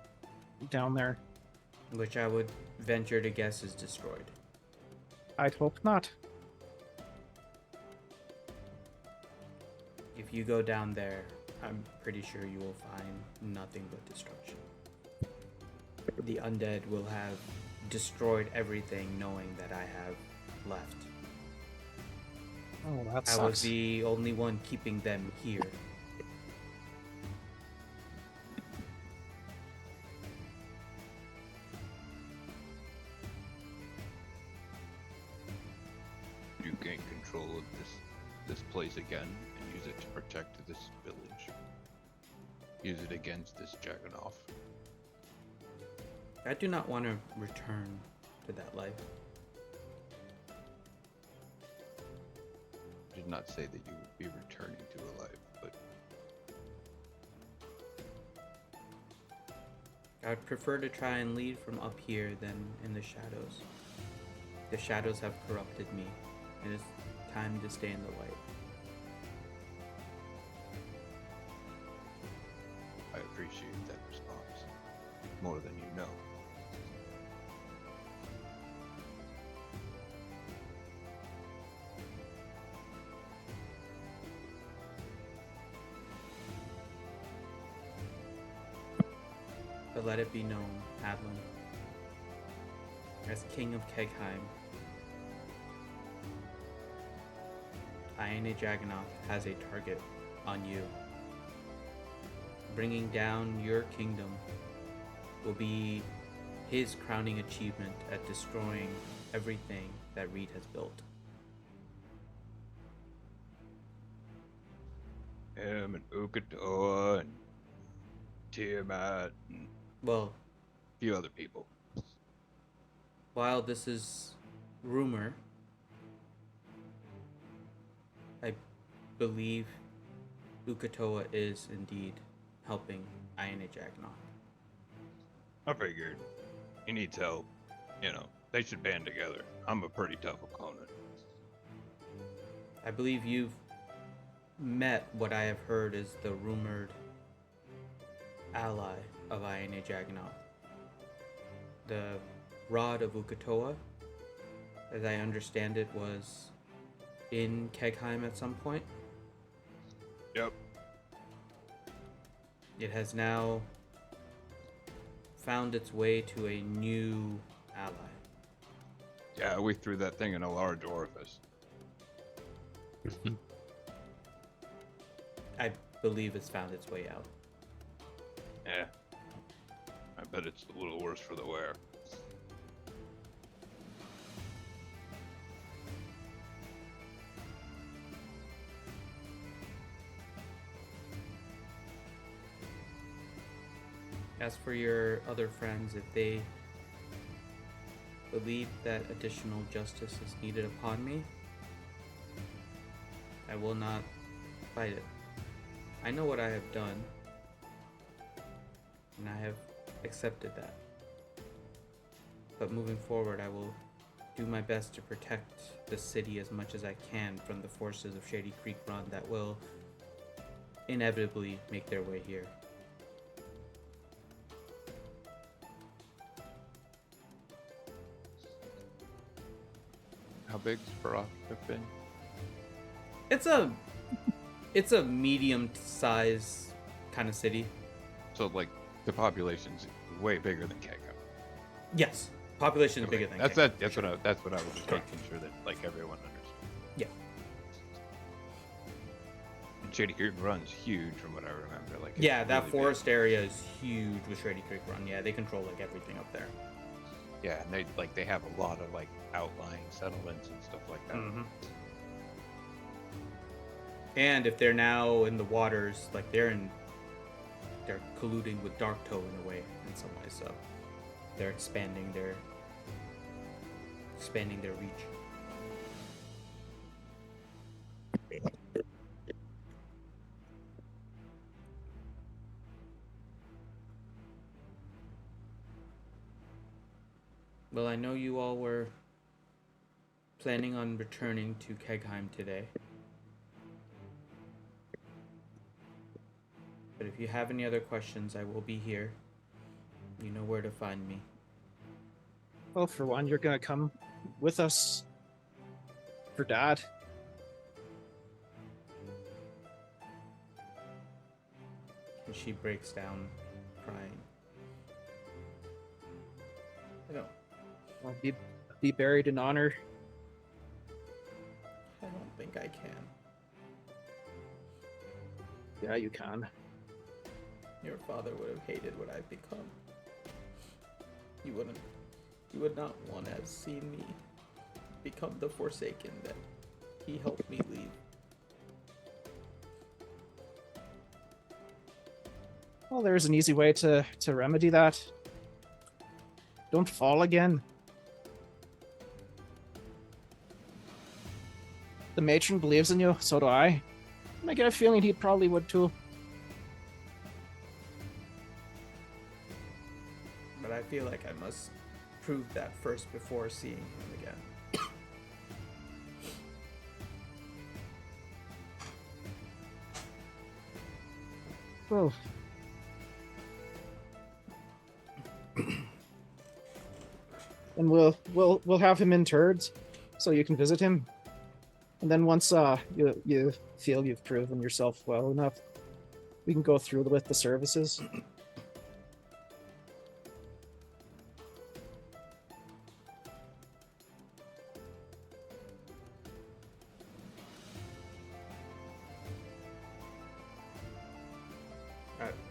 there. Which I would venture to guess is destroyed. I'd hope not. If you go down there, I'm pretty sure you will find nothing but destruction. The undead will have destroyed everything knowing that I have left. Oh, that I sucks. was the only one keeping them here. You gain control of this place again and use it to protect this village. Use it against this Jagganoff. I do not want to return to that life. I did not say that you would be returning to a life, but I'd prefer to try and lead from up here than in the shadows. The shadows have corrupted me, and it's time to stay in the light. I appreciate that response. more than you know. But let it be known, Adlin, as King of Kegheim, Ione Jagannoth has a target on you. Bringing down your kingdom will be his crowning achievement at destroying everything that Reed has built. Him and Ukatoa and Tiamat and Well, a few other people. while this is rumor, I believe Ukatoa is indeed helping Ione Jagannoth. I figured he needs help. You know, they should band together. I'm a pretty tough opponent. I believe you've met what I have heard is the rumored ally of Ione Jagannoth. The Rod of Ukatoa, as I understand it, was in Kegheim at some point. Yep. It has now found its way to a new ally. Yeah, we threw that thing in a large orifice. I believe it's found its way out. Yeah. I bet it's a little worse for the wear. As for your other friends, if they believe that additional justice is needed upon me, I will not fight it. I know what I have done, and I have accepted that. But moving forward, I will do my best to protect the city as much as I can from the forces of Shady Creek Run that will inevitably make their way here. How big's Boroftkrah been? It's a medium size kind of city. So, like, the population's way bigger than Kegheim. Yes, population is bigger than That's Kegheim. That's what I was just Correct. making sure that like everyone understood. Yeah. And Shady Creek Run's huge, from what I remember. Like, it's Yeah, that really forest area is huge with Shady Creek Run. Yeah, they control like everything up there. big. Yeah, and they have a lot of like outlying settlements and stuff like that. Mm-hmm. And if they're now in the waters, like they're colluding with Darktoe in a way, in some way. So they're expanding their reach. Well, I know you all were planning on returning to Kegheim today. But if you have any other questions, I will be here. You know where to find me. Well, for one, you're gonna come with us for Dad. And she breaks down, crying. I don't I'll be buried in honor. think I can. Yeah, you can. Your father would have hated what I've become. You would not want to have seen me become the Forsaken that he helped me leave. Well, there's an easy way to remedy that. Don't fall again. The matron believes in you, so do I. And I get a feeling he probably would too. But I feel like I must prove that first before seeing him again. Well, and we'll have him interred, so you can visit him. And then once you feel you've proven yourself well enough, we can go through with the services.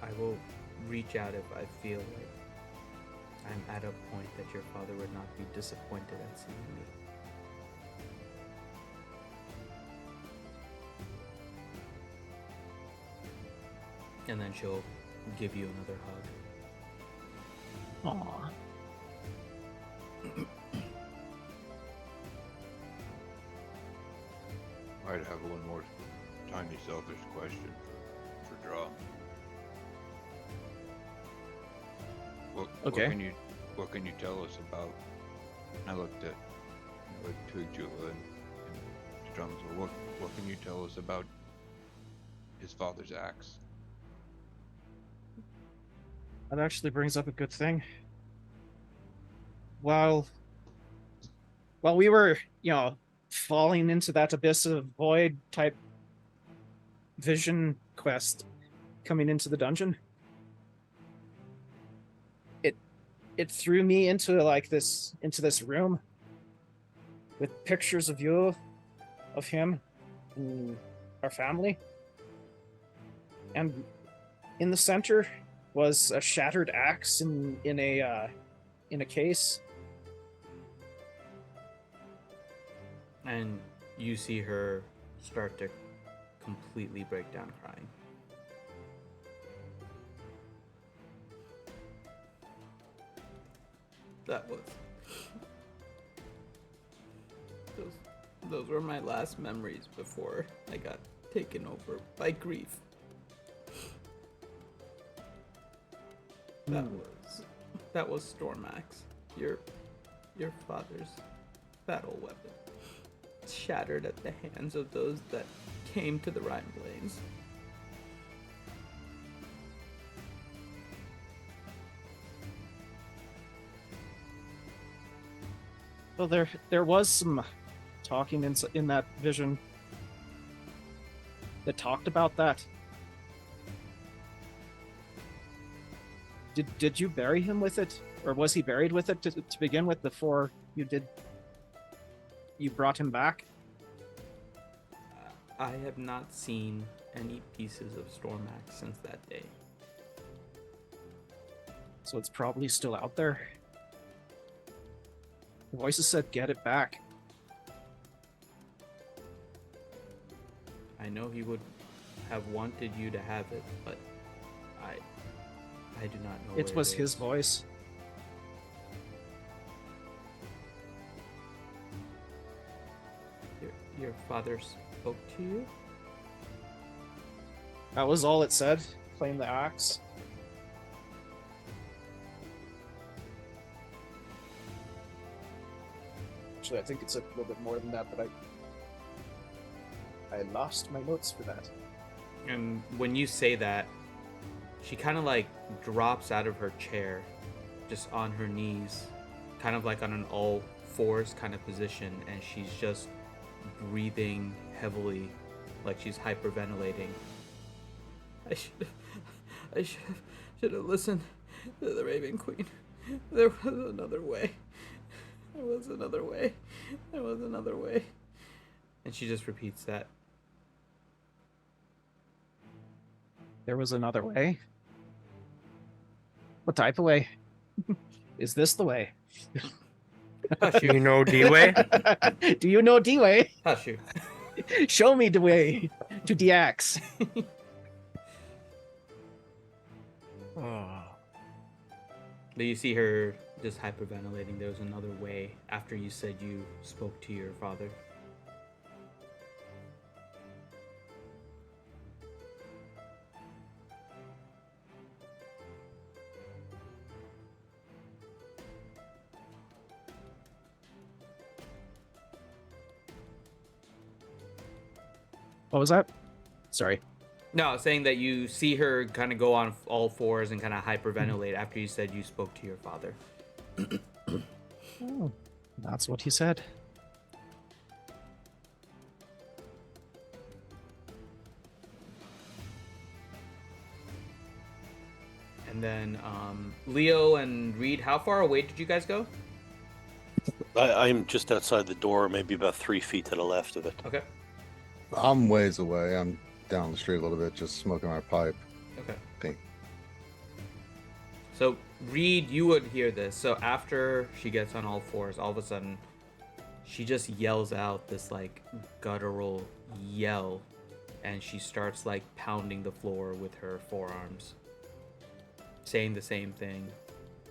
I will reach out if I feel like I'm at a point that your father would not be disappointed at seeing me. And then she'll give you another hug. Aww. I'd have one more tiny selfish question for Draw. Okay. What can you tell us about? I looked at Tujula and Strums. What can you tell us about his father's axe? That actually brings up a good thing. While we were, falling into that abyss of void type vision quest coming into the dungeon, it threw me into this room with pictures of you, of him, and our family. And in the center was a shattered axe in a case. And you see her start to completely break down crying. Those were my last memories before I got taken over by grief. That was Stormax, your father's battle weapon, shattered at the hands of those that came to the Rhine Blades. Well, there was some talking in that vision that talked about that. Did you bury him with it, or was he buried with it to begin with before you brought him back? I have not seen any pieces of Stormax since that day. So it's probably still out there. The voices said, "Get it back." I know he would have wanted you to have it, but I do not know. It was his voice. Your father spoke to you? That was all it said. Claim the axe. Actually, I think it's a little bit more than that, but I lost my notes for that. And when you say that, she kind of like drops out of her chair, just on her knees, kind of like on an all fours kind of position, and she's just breathing heavily, like she's hyperventilating. I should have listened to the Raven Queen. There was another way. There was another way. There was another way. And she just repeats that. There was another way? What type of way? Is this the way? Do you know D-Way? Do you know D-Way? Hush you. Show me the way to DX. Oh. But you see her just hyperventilating. There was another way after you said you spoke to your father. What was that? Sorry. No, saying that you see her kind of go on all fours and kind of hyperventilate after you said you spoke to your father. Oh, that's what he said. And then Leo and Reed, how far away did you guys go? I'm just outside the door, maybe about 3 feet to the left of it. Okay. I'm ways away. I'm down the street a little bit, just smoking my pipe. Okay. Think. So Reed, you would hear this. So after she gets on all fours, all of a sudden, she just yells out this like guttural yell, and she starts like pounding the floor with her forearms, saying the same thing.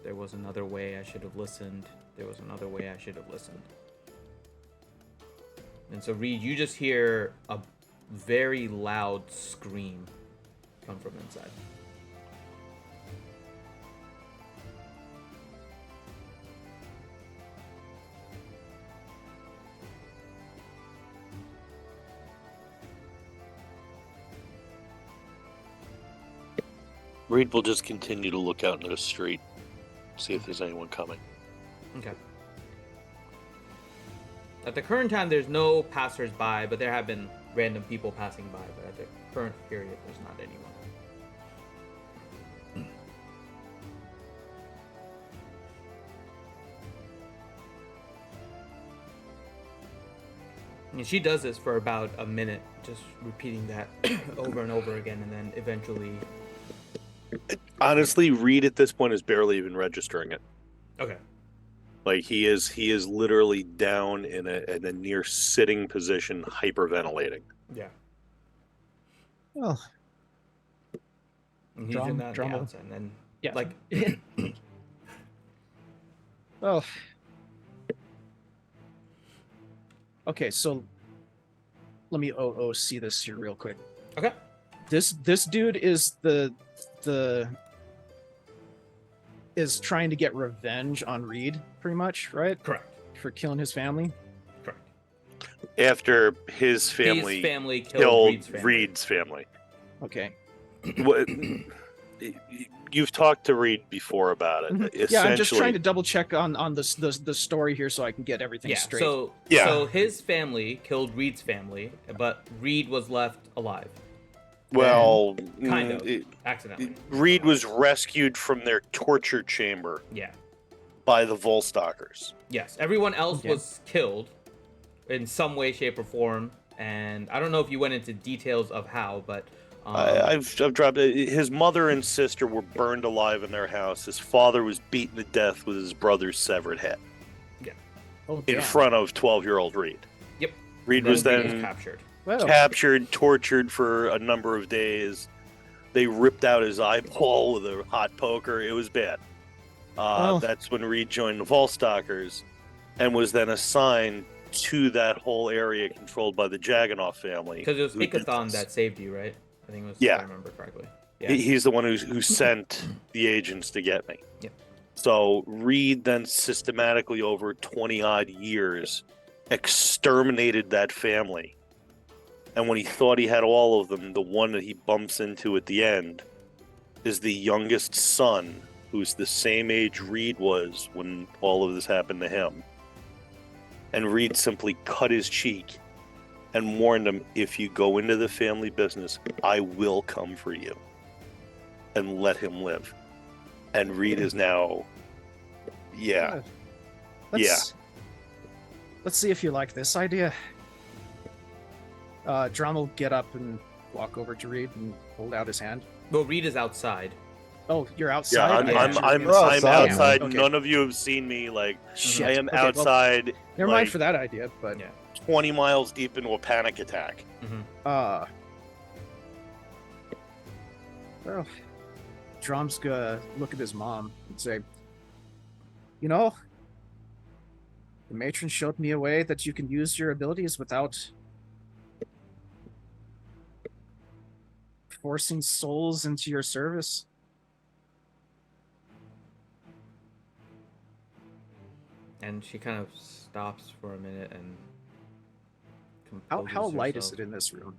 There was another way I should have listened. There was another way I should have listened. And so Reed, you just hear a very loud scream come from inside. Reed will just continue to look out into the street, see if there's anyone coming. Okay. At the current time, there's no passers-by, but there have been random people passing by. But at the current period, there's not anyone. And she does this for about a minute, just repeating that over and over again, and then eventually... Honestly, Reed at this point is barely even registering it. Okay. Like he is literally down in a near sitting position, hyperventilating. Yeah. Well, And he's in that Drum will- outside, and then yeah. like Well, okay, so let me see this here real quick. okay. This dude is is trying to get revenge on Reed, pretty much, right? Correct. For killing his family. Correct. After his family, His family killed killed Reed's family. Okay. What- You've talked to Reed before about it. Yeah, I'm just trying to Essentially- double check on the story here so I can get everything Yeah. straight. So his family killed Reed's family, but Reed was left alive. Well, Kind of. Accidentally. Reed was rescued from their torture chamber Yeah. by the Volstalkers. Yes. Everyone else Okay. was killed in some way, shape, or form, and I don't know if you went into details of how, but I've dropped it. His mother and sister were burned alive in their house. His father was beaten to death with his brother's severed head Oh, in damn. front of 12-year-old Reed. Yep. Reed Then was Reed then captured. Well, captured, tortured for a number of days. They ripped out his eyeball with a hot poker. It was bad. Well- That's when Reed joined the Volstalkers and was then assigned to that whole area controlled by the Jaganov family. Because it was who did Ikathon this. that saved you, right? I think it was. If Yeah. I remember correctly. Yeah. He's the one who sent the agents to get me. Yep. So Reed then systematically over 20 odd years exterminated that family. And when he thought he had all of them, the one that he bumps into at the end is the youngest son, who's the same age Reed was when all of this happened to him. And Reed simply cut his cheek and warned him, if you go into the family business, I will come for you. And let him live. And Reed is now, yeah. Let's see if you like this idea. Drum will get up and walk over to Reed and hold out his hand. Well, Reed is outside. Oh, you're Yeah, outside. I'm, I I'm, thought you I'm, were gonna I'm say- outside. Okay. None of you have seen me. Like, Shit. I am Okay, well, outside, never like, mind for that idea, but Yeah. 20 miles deep into a panic attack. Well, Drum's gonna look at his mom and say, you know, the matron showed me a way that you can use your abilities without forcing souls into your service. And she kind of stops for a minute and How composes light is herself. it in this room?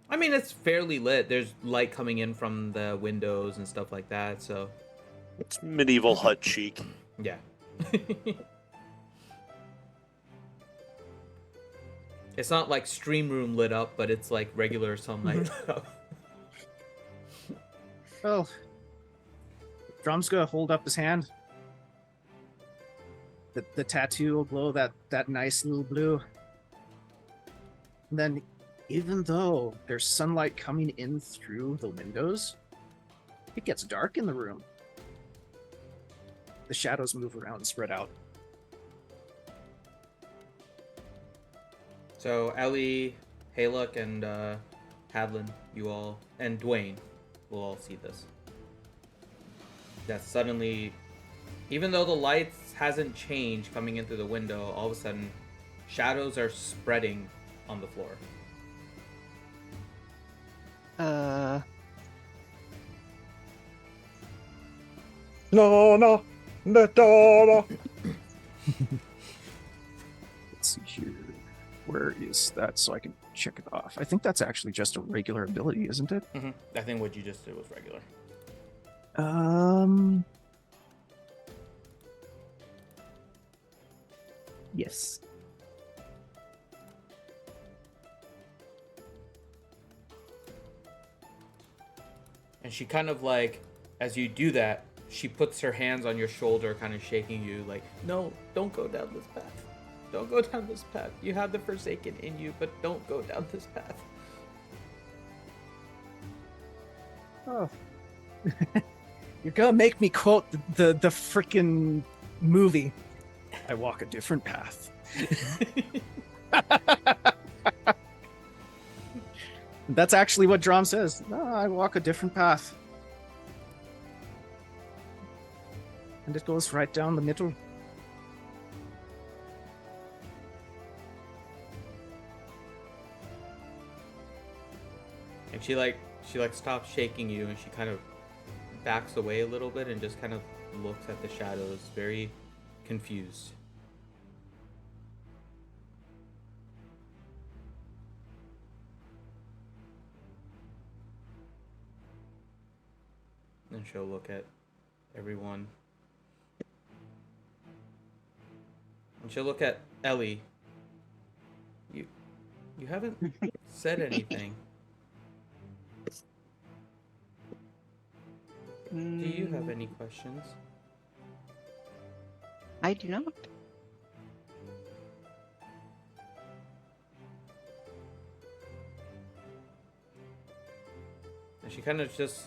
I mean, it's fairly lit. There's light coming in from the windows and stuff like that. So, It's medieval hut chic. yeah. It's not like stream room lit up, but it's like regular sunlight lit up. Well, Drum's gonna hold up his hand. The tattoo will glow that nice little blue. And then, even though there's sunlight coming in through the windows, it gets dark in the room. The shadows move around and spread out. So Ellie, Haluk, and Hadlin, you all, and Dwayne will all see this. That suddenly, even though the lights hasn't changed coming in through the window, all of a sudden, shadows are spreading on the floor. No. Let's see here. Where is that so I can check it off? I think that's actually just a regular ability, isn't it? Mm-hmm. I think what you just did was regular. Yes. And she kind of like, as you do that, she puts her hands on your shoulder, kind of shaking you like, no, don't go down this path. Don't go down this path. You have the Forsaken in you, but don't go down this path. Oh. You're gonna make me quote the frickin' movie. I walk a different path. That's actually what Drom says. No, I walk a different path. And it goes right down the middle. And she like stops shaking you, and she kind of backs away a little bit and just kind of looks at the shadows, very confused. And she'll look at everyone. And she'll look at Ellie. You haven't said anything. Do you have any questions? I do not. And she kind of just...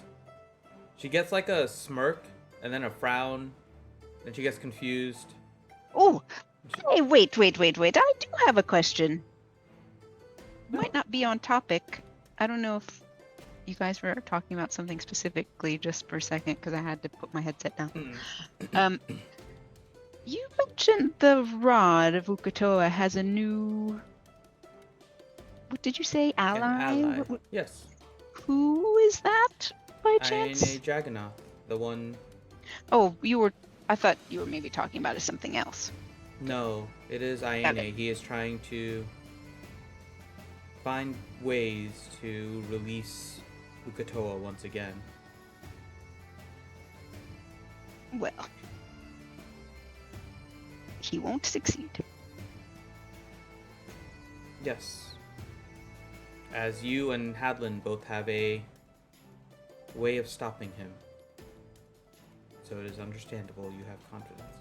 She gets like a smirk, and then a frown, then she gets confused. Oh, hey, wait. I do have a question. Might not be on topic. I don't know if you guys were talking about something specifically just for a second, because I had to put my headset down. You mentioned the rod of Ukatoa has a new... What did you say? Ally? An ally. Yes. Who is that, by chance? Ione Jagannath, the one... Oh, I thought you were maybe talking about something else. No, it is Ione. Okay. He is trying to find ways to release Ukatoa once again. Well, he won't succeed. Yes. As you and Hadlin both have a way of stopping him. So it is understandable you have confidence.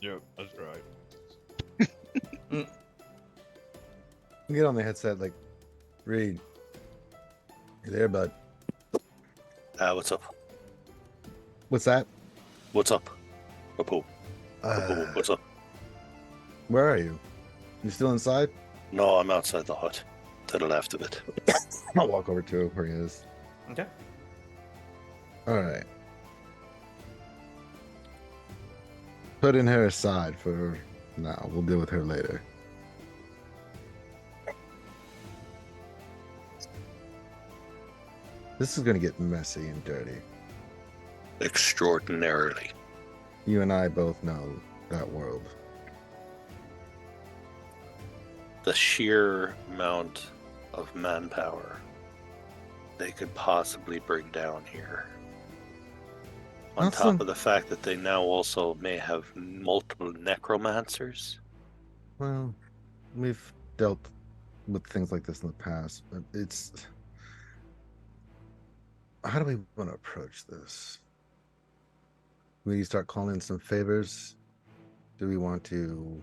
Yep, that's right. Get on the headset, like, Reed. You there, bud? What's up? What's that? What's up? Apo. What's up? Where are you? You still inside? No, I'm outside the hut. To the left of it. I'll walk over to where he is. Okay. All right. Putting her aside for now. We'll deal with her later. This is going to get messy and dirty. Extraordinarily. You and I both know that world. The sheer amount of manpower they could possibly bring down here On top of the fact that they now also may have multiple necromancers. Well, we've dealt with things like this in the past, but it's... How do we want to approach this? We start calling in some favors? Do we want to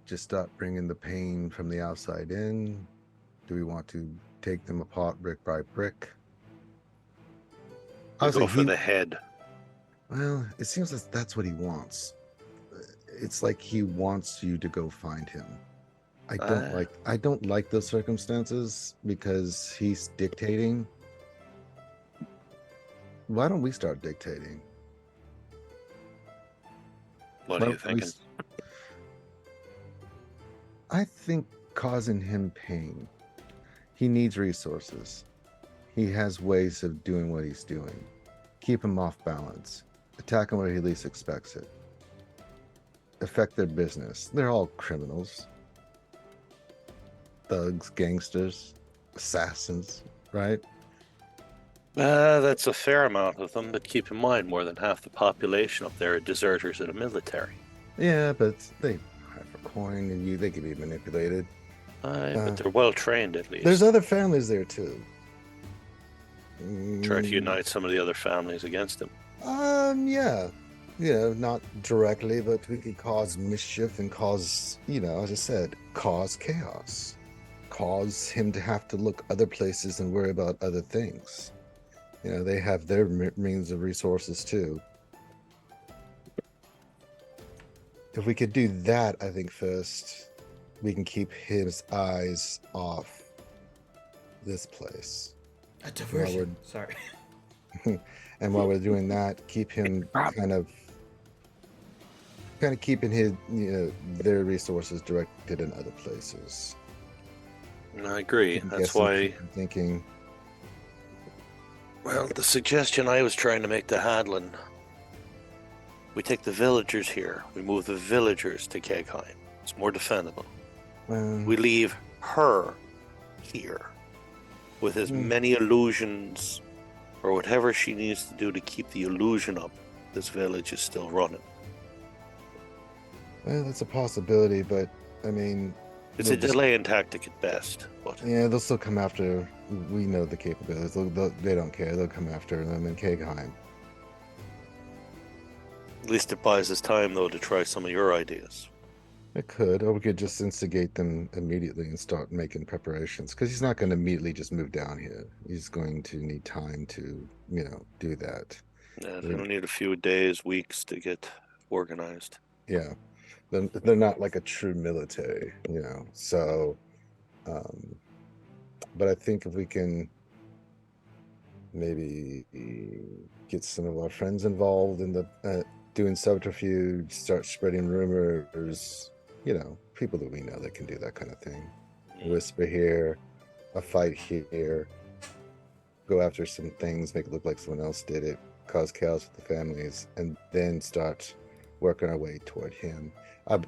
just stop bringing the pain from the outside in? Do we want to take them apart brick by brick? Go for the head. Well, it seems that that's what he wants. It's like he wants you to go find him. I don't like those circumstances because he's dictating. Why don't we start dictating? What are you thinking? I think causing him pain. He needs resources. He has ways of doing what he's doing. Keep him off balance. Attack him where he least expects it. Affect their business. They're all criminals. Thugs, gangsters, assassins, right? That's a fair amount of them, but keep in mind more than half the population up there are deserters of the military. Yeah, but they hire for coin and they can be manipulated. But they're well trained at least. There's other families there too. Try to unite some of the other families against him. Yeah. Not directly, but we could cause mischief and cause, as I said, cause chaos. Cause him to have to look other places and worry about other things. They have their means of resources too. If we could do that, I think first, we can keep his eyes off this place. A diversion. Sorry. And while we're doing that, keep him kind of keeping his, their resources directed in other places. I agree. That's why I'm thinking. Well, the suggestion I was trying to make to Hadlin, we take the villagers here, we move the villagers to Kegheim. It's more defendable. We leave her here with as many illusions or whatever she needs to do to keep the illusion up. This village is still running. Well, that's a possibility, but I mean... It's a delaying tactic at best. But... Yeah, they'll still come after... We know the capabilities. They don't care. They'll come after them in Kegheim. At least it buys us time, though, to try some of your ideas. It could, or we could just instigate them immediately and start making preparations. Because he's not going to immediately just move down here. He's going to need time to, do that. Yeah, they'll need a few days, weeks to get organized. Yeah. They're not like a true military, So, but I think if we can maybe get some of our friends involved in the doing subterfuge, start spreading rumors, people that we know that can do that kind of thing. Whisper here, a fight here, go after some things, make it look like someone else did it, cause chaos with the families, and then start working our way toward him.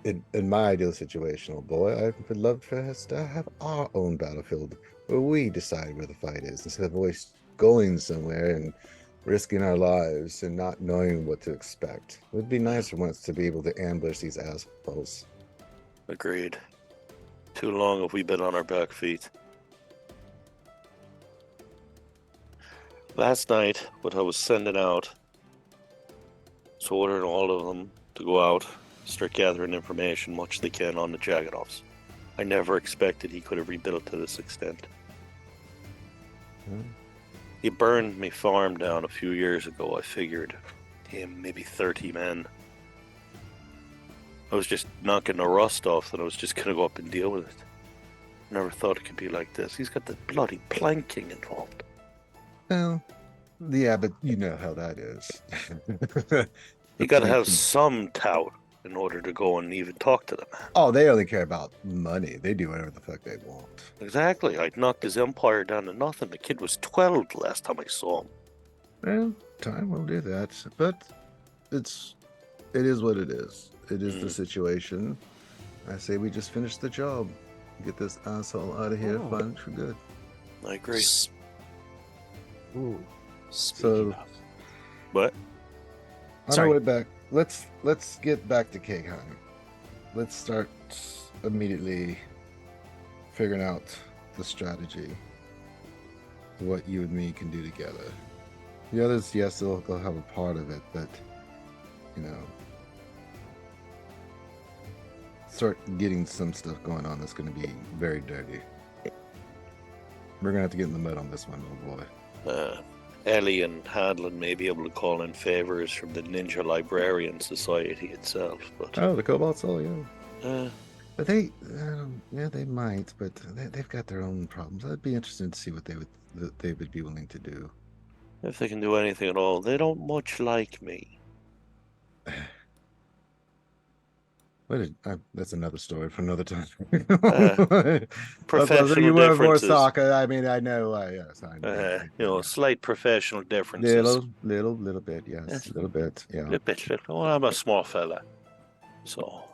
In my ideal situation, old boy, I would love for us to have our own battlefield where we decide where the fight is instead of always going somewhere and risking our lives and not knowing what to expect. It would be nice for once to be able to ambush these assholes. Agreed. Too long have we been on our back feet. Last night, what I was sending out, was ordering all of them to go out, start gathering information, much they can, on the Jagodoffs. I never expected he could have rebuilt to this extent. He burned me farm down a few years ago. I figured him maybe 30 men. I was just knocking the rust off, and I was just going to go up and deal with it. Never thought it could be like this. He's got the bloody planking involved. Well, yeah, but you know how that is. You got to have some tout in order to go and even talk to them. Oh, they only care about money. They do whatever the fuck they want. Exactly. I knocked his empire down to nothing. The kid was 12 the last time I saw him. Well, time will do that. But it is what it is. It is the situation. I say we just finish the job. Get this asshole out of here, fine for good. I agree. Ooh. So, what? On Sorry. our way back, let's get back to Kegheim. Let's start immediately figuring out the strategy. What you and me can do together. The others, yes, they'll have a part of it, but start getting some stuff going on that's going to be very dirty. We're going to have to get in the mud on this one, little boy. Ellie and Hadlin may be able to call in favors from the Ninja Librarian Society itself, but Oh, the Cobalt Soul, yeah. uh, But they might, but they've got their own problems. I'd be interested to see what they would be willing to do. if they can do anything at all, they don't much like me. That's another story for another time. Professional you were more differences. soccer. I mean, I know. Yes, I know. Slight professional differences. Little bit. Yes, Yes. a little bit. Yeah. A bit. Well, I'm a small fella, so. All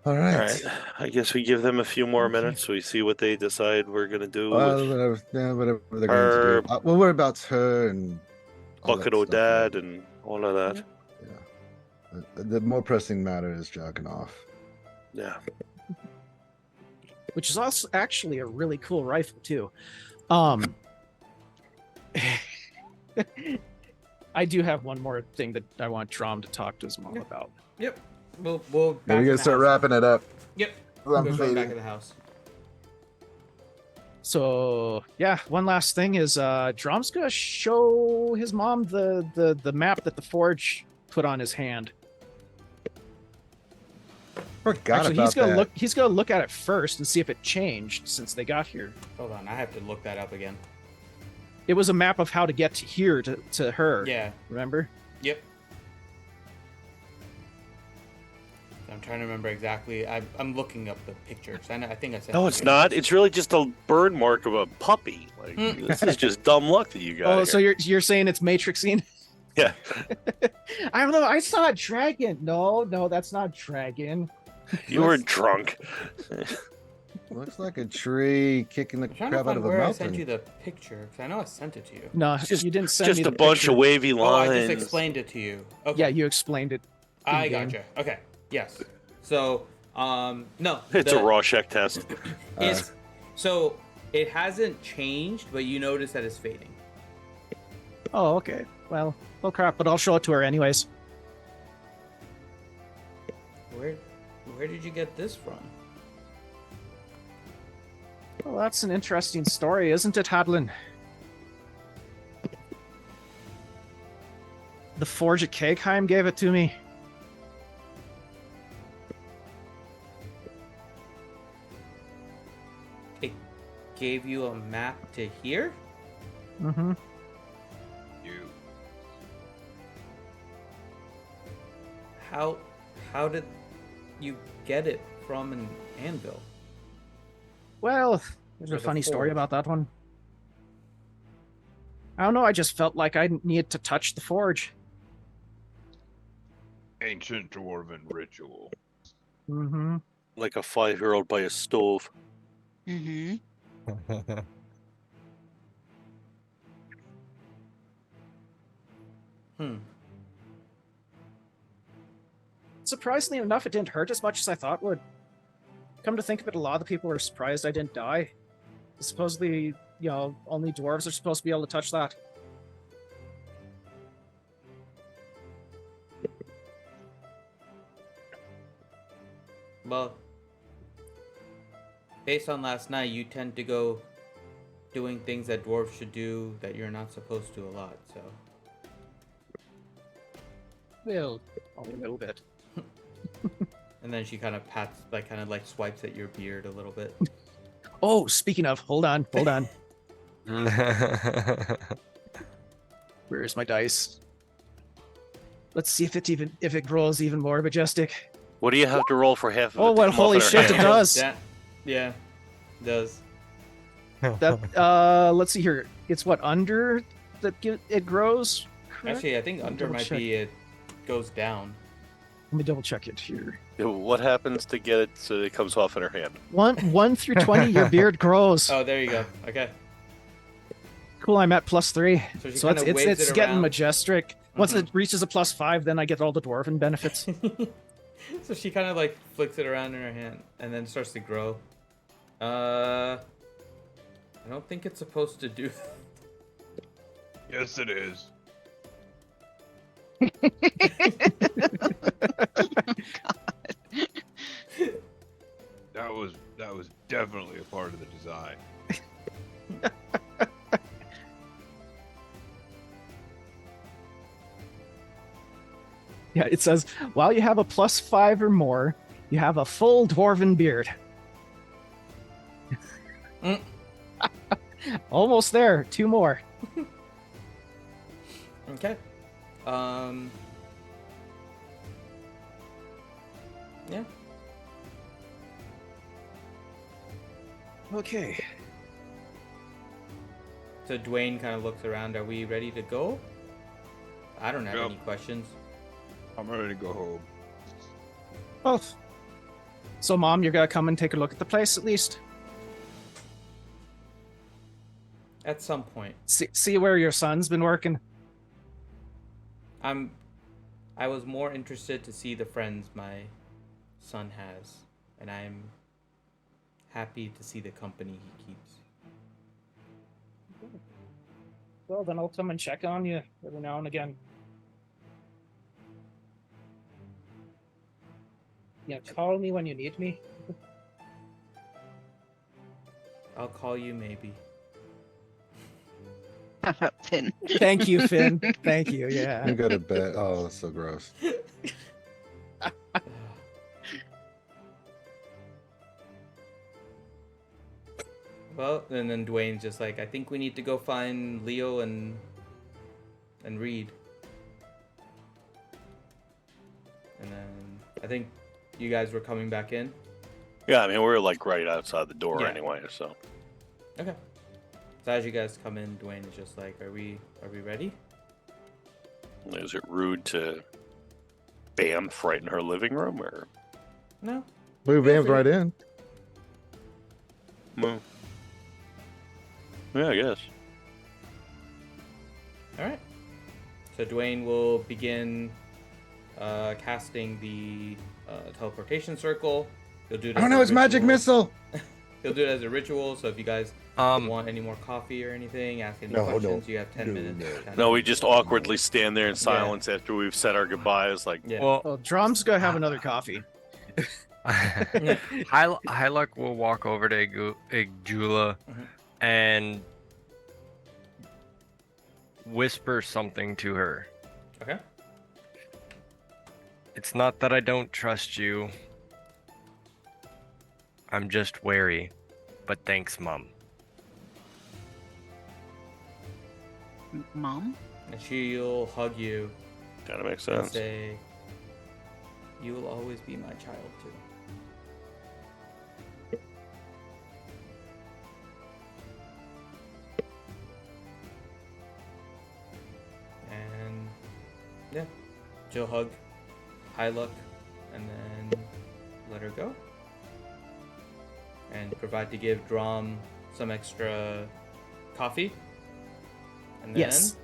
All right. right. I guess we give them a few more minutes. We see what they decide we're gonna do. With Whatever they're going to do. We'll worry about her and all Bucket that O' stuff Dad later. and all of that. The more pressing matter is jogging off. Yeah. Which is also actually a really cool rifle too. I do have one more thing that I want Drom to talk to his mom about. Yep. We'll Yeah, back we in gotta the start house. wrapping it up. Yep. I'm We'll go back fading. in the house. So yeah, one last thing is Drom's gonna show his mom the map that the Forge put on his hand. Forgot Actually, about that. he's gonna look at it first and see if it changed since they got here. Hold on, I have to look that up again. It was a map of how to get to here to her. Yeah. Remember? Yep. I'm trying to remember exactly. I'm looking up the pictures. I think I said. No, it's not. It's really just a burn mark of a puppy. Like this is just dumb luck that you got. Oh, here. so you're saying it's Matrixine? Yeah. I don't know. I saw a dragon. No, that's not dragon. You were drunk. Looks like a tree kicking the I'm trying to crap out find of a where I mountain. sent you the picture because I know I sent it to you. No, It's just- you didn't send me Just a the bunch picture. of wavy Oh, lines. I just explained it to you. Okay. Yeah, you explained it. I in-game. gotcha. Okay. Yes. So, no. It's a Rorschach test. It's so it hasn't changed, but you notice that it's fading. Oh, okay. Well, crap, but I'll show it to her anyways. Where did you get this from? Well, that's an interesting story, isn't it, Hadlin? The Forge at Kegheim gave it to me. It gave you a map to here? Mm-hmm. You. How did you get it from an anvil? Well, there's Or a the funny story Forge. about that one. I don't know, I just felt like I needed to touch the Forge. Ancient dwarven ritual. Mm-hmm. Like a 5-year-old by a stove. Mm-hmm. Surprisingly enough, it didn't hurt as much as I thought it would. Come to think of it, a lot of the people were surprised I didn't die. Supposedly, only dwarves are supposed to be able to touch that. Well, based on last night, you tend to go doing things that dwarves should do that you're not supposed to a lot, so. Well, only a little bit. And then she kind of swipes at your beard a little bit. Oh, speaking of, hold on. Where's my dice? Let's see if it grows even more majestic. What do you have to roll for half of Oh, it? to well, come off holy in her shit, hand? it does. Yeah, it does. That let's see here. It's what under that it grows. Correct? Actually, I think Let me under double might check. be it goes down. Let me double check it here. Yeah, what happens to get it so it comes off in her hand? 1 through 20, your beard grows. Oh, there you go. Okay. Cool, I'm at +3. So she So kinda waves it's it getting around. majestic. Once it reaches a +5, then I get all the dwarven benefits. So she kind of like flicks it around in her hand and then starts to grow. I don't think it's supposed to do. Yes, it is. That was definitely a part of the design. Yeah, it says, while you have a +5 or more, you have a full dwarven beard. Almost there. 2 more. Okay. Yeah. Okay. So Dwayne kind of looks around. Are we ready to go? I don't have Yep. any questions. I'm ready to go home. Both. So, Mom, you're gonna come and take a look at the place at least? At some point. See where your son's been working? I was more interested to see the friends my son has, and I'm happy to see the company he keeps. Well, then I'll come and check on you every now and again. Yeah, call me when you need me. I'll call you maybe. How about Finn? Thank you, Finn. Thank you. Yeah. You go to bed. Oh, that's so gross. Well, and then Dwayne's just like, I think we need to go find Leo and Reed. And then I think you guys were coming back in. Yeah, I mean we're like right outside the door Yeah. anyway, so. Okay. So as you guys come in, Dwayne is just like, are we ready? Is it rude to bamf right in her living room, or? No. Move Vam's right in. Well, yeah, I guess. All right. So Dwayne will begin casting the teleportation circle. He'll do it. Oh as no, a it's magic ritual. missile. He'll do it as a ritual. So if you guys want any more coffee or anything, ask any No, questions, no. you have 10 No, minutes. no. No, we just awkwardly stand there in silence after we've said our goodbyes. Like, Yeah. Well, Drum's gonna have another coffee. Hyluck will walk over to Igjula and whisper something to her. Okay. It's not that I don't trust you. I'm just wary. But thanks, Mom. Mom? And she'll hug you kind of makes and sense. say, "You will always be my child too." And yeah, she'll hug Hyluck and then let her go. And provide to give Drom some extra coffee. And then Yes.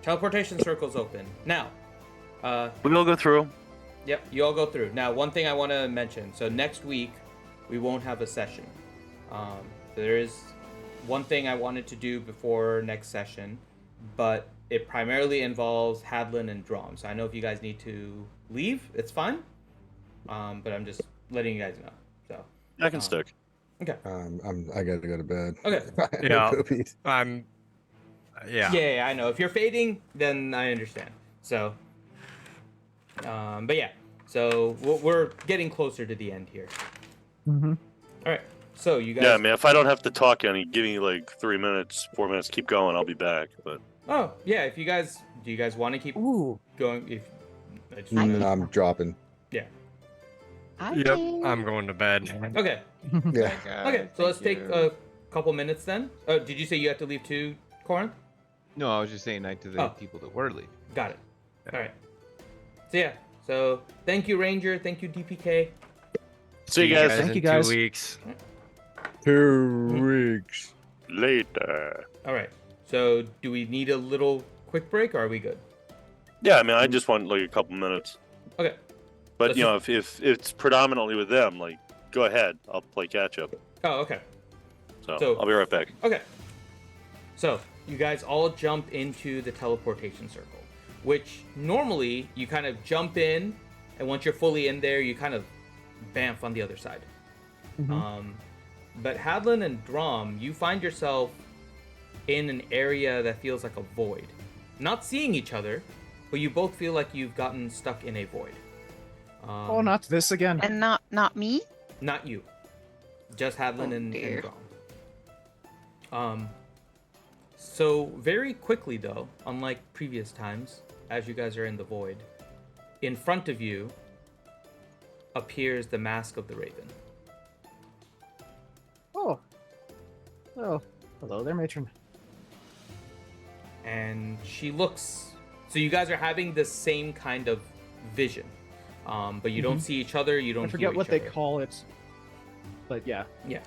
teleportation circle's open. Now, We all go through. yep, you all go through. Now, one thing I want to mention. So next week, we won't have a session. There is one thing I wanted to do before next session, but it primarily involves Hadlin and Drom. So I know if you guys need to leave, it's fine. But I'm just letting you guys know. So I can stick. okay. I gotta go to bed. Okay. Yeah. Poopies. I'm. Yeah. Yeah, I know. If you're fading, then I understand. So, but yeah. So we're getting closer to the end here. Mm-hmm. All right. So you guys. Yeah, man. If I don't have to talk any, give me like 3 minutes, 4 minutes. Keep going. I'll be back. But Oh yeah. If you guys, do you guys want to keep Ooh. going? If I just I'm dropping. yeah. Yep. I'm going to bed. Okay. Yeah. Okay. So let's take a couple minutes then. Oh, did you say you have to leave too, Corinth? No, I was just saying night to the Oh. people that were leaving. Got it. All right. So yeah. So thank you, Ranger. Thank you, DPK. see you guys. Thank in you, guys. 2 weeks. 2 weeks. Later. All right. So do we need a little quick break, or are we good? Yeah, I mean, I just want like a couple minutes. Okay. But Let's you know, if it's predominantly with them, like, go ahead. I'll play catch up. Oh, okay. So I'll be right back. Okay. So you guys all jump into the teleportation circle, which normally you kind of jump in, and once you're fully in there, you kind of bamf on the other side. But Hadlin and Drom, you find yourself in an area that feels like a void. Not seeing each other, but you both feel like you've gotten stuck in a void. Oh, not this again. And not me? Not you. Just Hadlin and Drom. So very quickly though, unlike previous times, as you guys are in the void, in front of you appears the mask of the Raven. Oh. Hello there, matron. And she looks... So you guys are having the same kind of vision. But you don't see each other, you don't I forget hear what each they other. call it. But yeah. Yeah.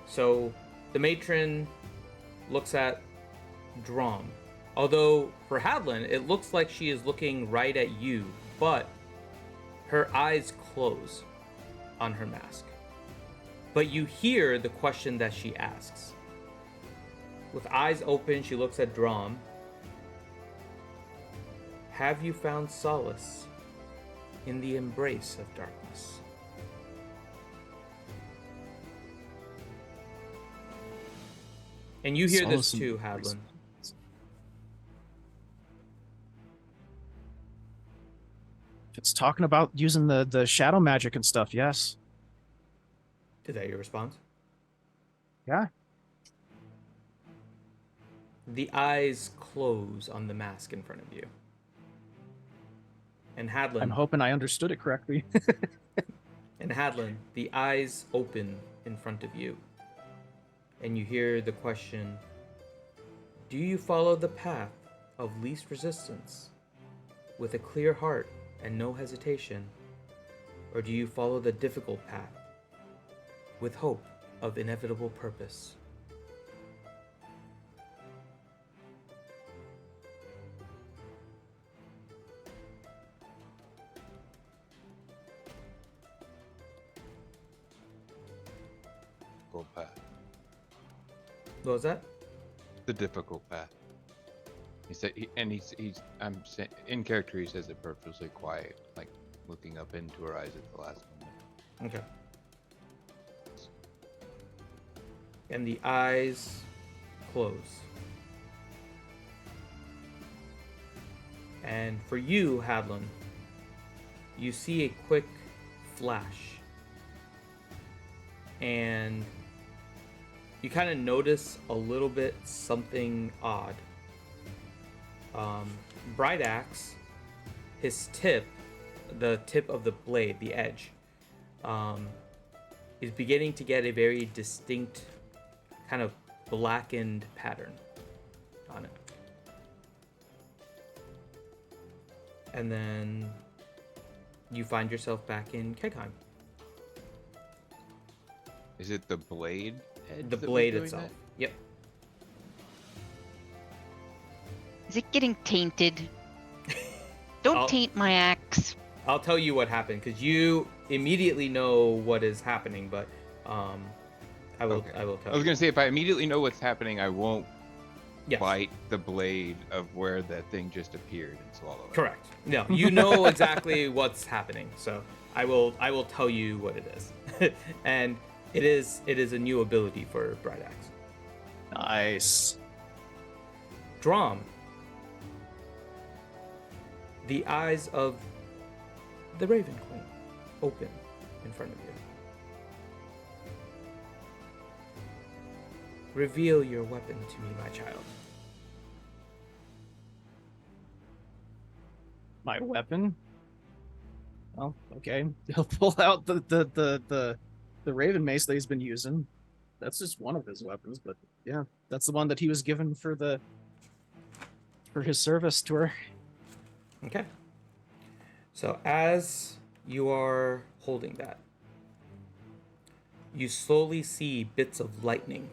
So the matron looks at Drom. Although for Hadlin, it looks like she is looking right at you, but her eyes close on her mask. But you hear the question that she asks. With eyes open, she looks at Drom. Have you found solace in the embrace of darkness? And you hear this too, Hadlin. If it's talking about using the shadow magic and stuff, yes. Is that your response? Yeah. The eyes close on the mask in front of you. And Hadlin... I'm hoping I understood it correctly. And Hadlin, the eyes open in front of you. And you hear the question, do you follow the path of least resistance with a clear heart and no hesitation? Or do you follow the difficult path with hope of inevitable purpose? Difficult path. What was that? The difficult path. He said, he's. I'm saying in character. He says it purposely quiet, like looking up into her eyes at the last moment. Okay. And the eyes close. And for you, Hadlin, you see a quick flash. And you kind of notice a little bit something odd. Bright Axe, his tip, the tip of the blade, the edge, is beginning to get a very distinct kind of blackened pattern on it. And then you find yourself back in Kegheim. Is it the blade? The blade itself. That? Yep. Is it getting tainted? Don't taint my axe. I'll tell you what happened because you immediately know what is happening, but I will tell you. I was gonna say if I immediately know what's happening, I won't bite the blade of where that thing just appeared and swallow it. Correct. No, you know exactly what's happening, so I will tell you what it is. And it is a new ability for Bright Axe. Nice. Drom. The eyes of the Raven Queen open in front of you. Reveal your weapon to me, my child. My weapon? Oh, okay. He'll pull out the Raven mace that he's been using. That's just one of his weapons, but yeah, that's the one that he was given for his service to her. Okay. So as you are holding that, you slowly see bits of lightning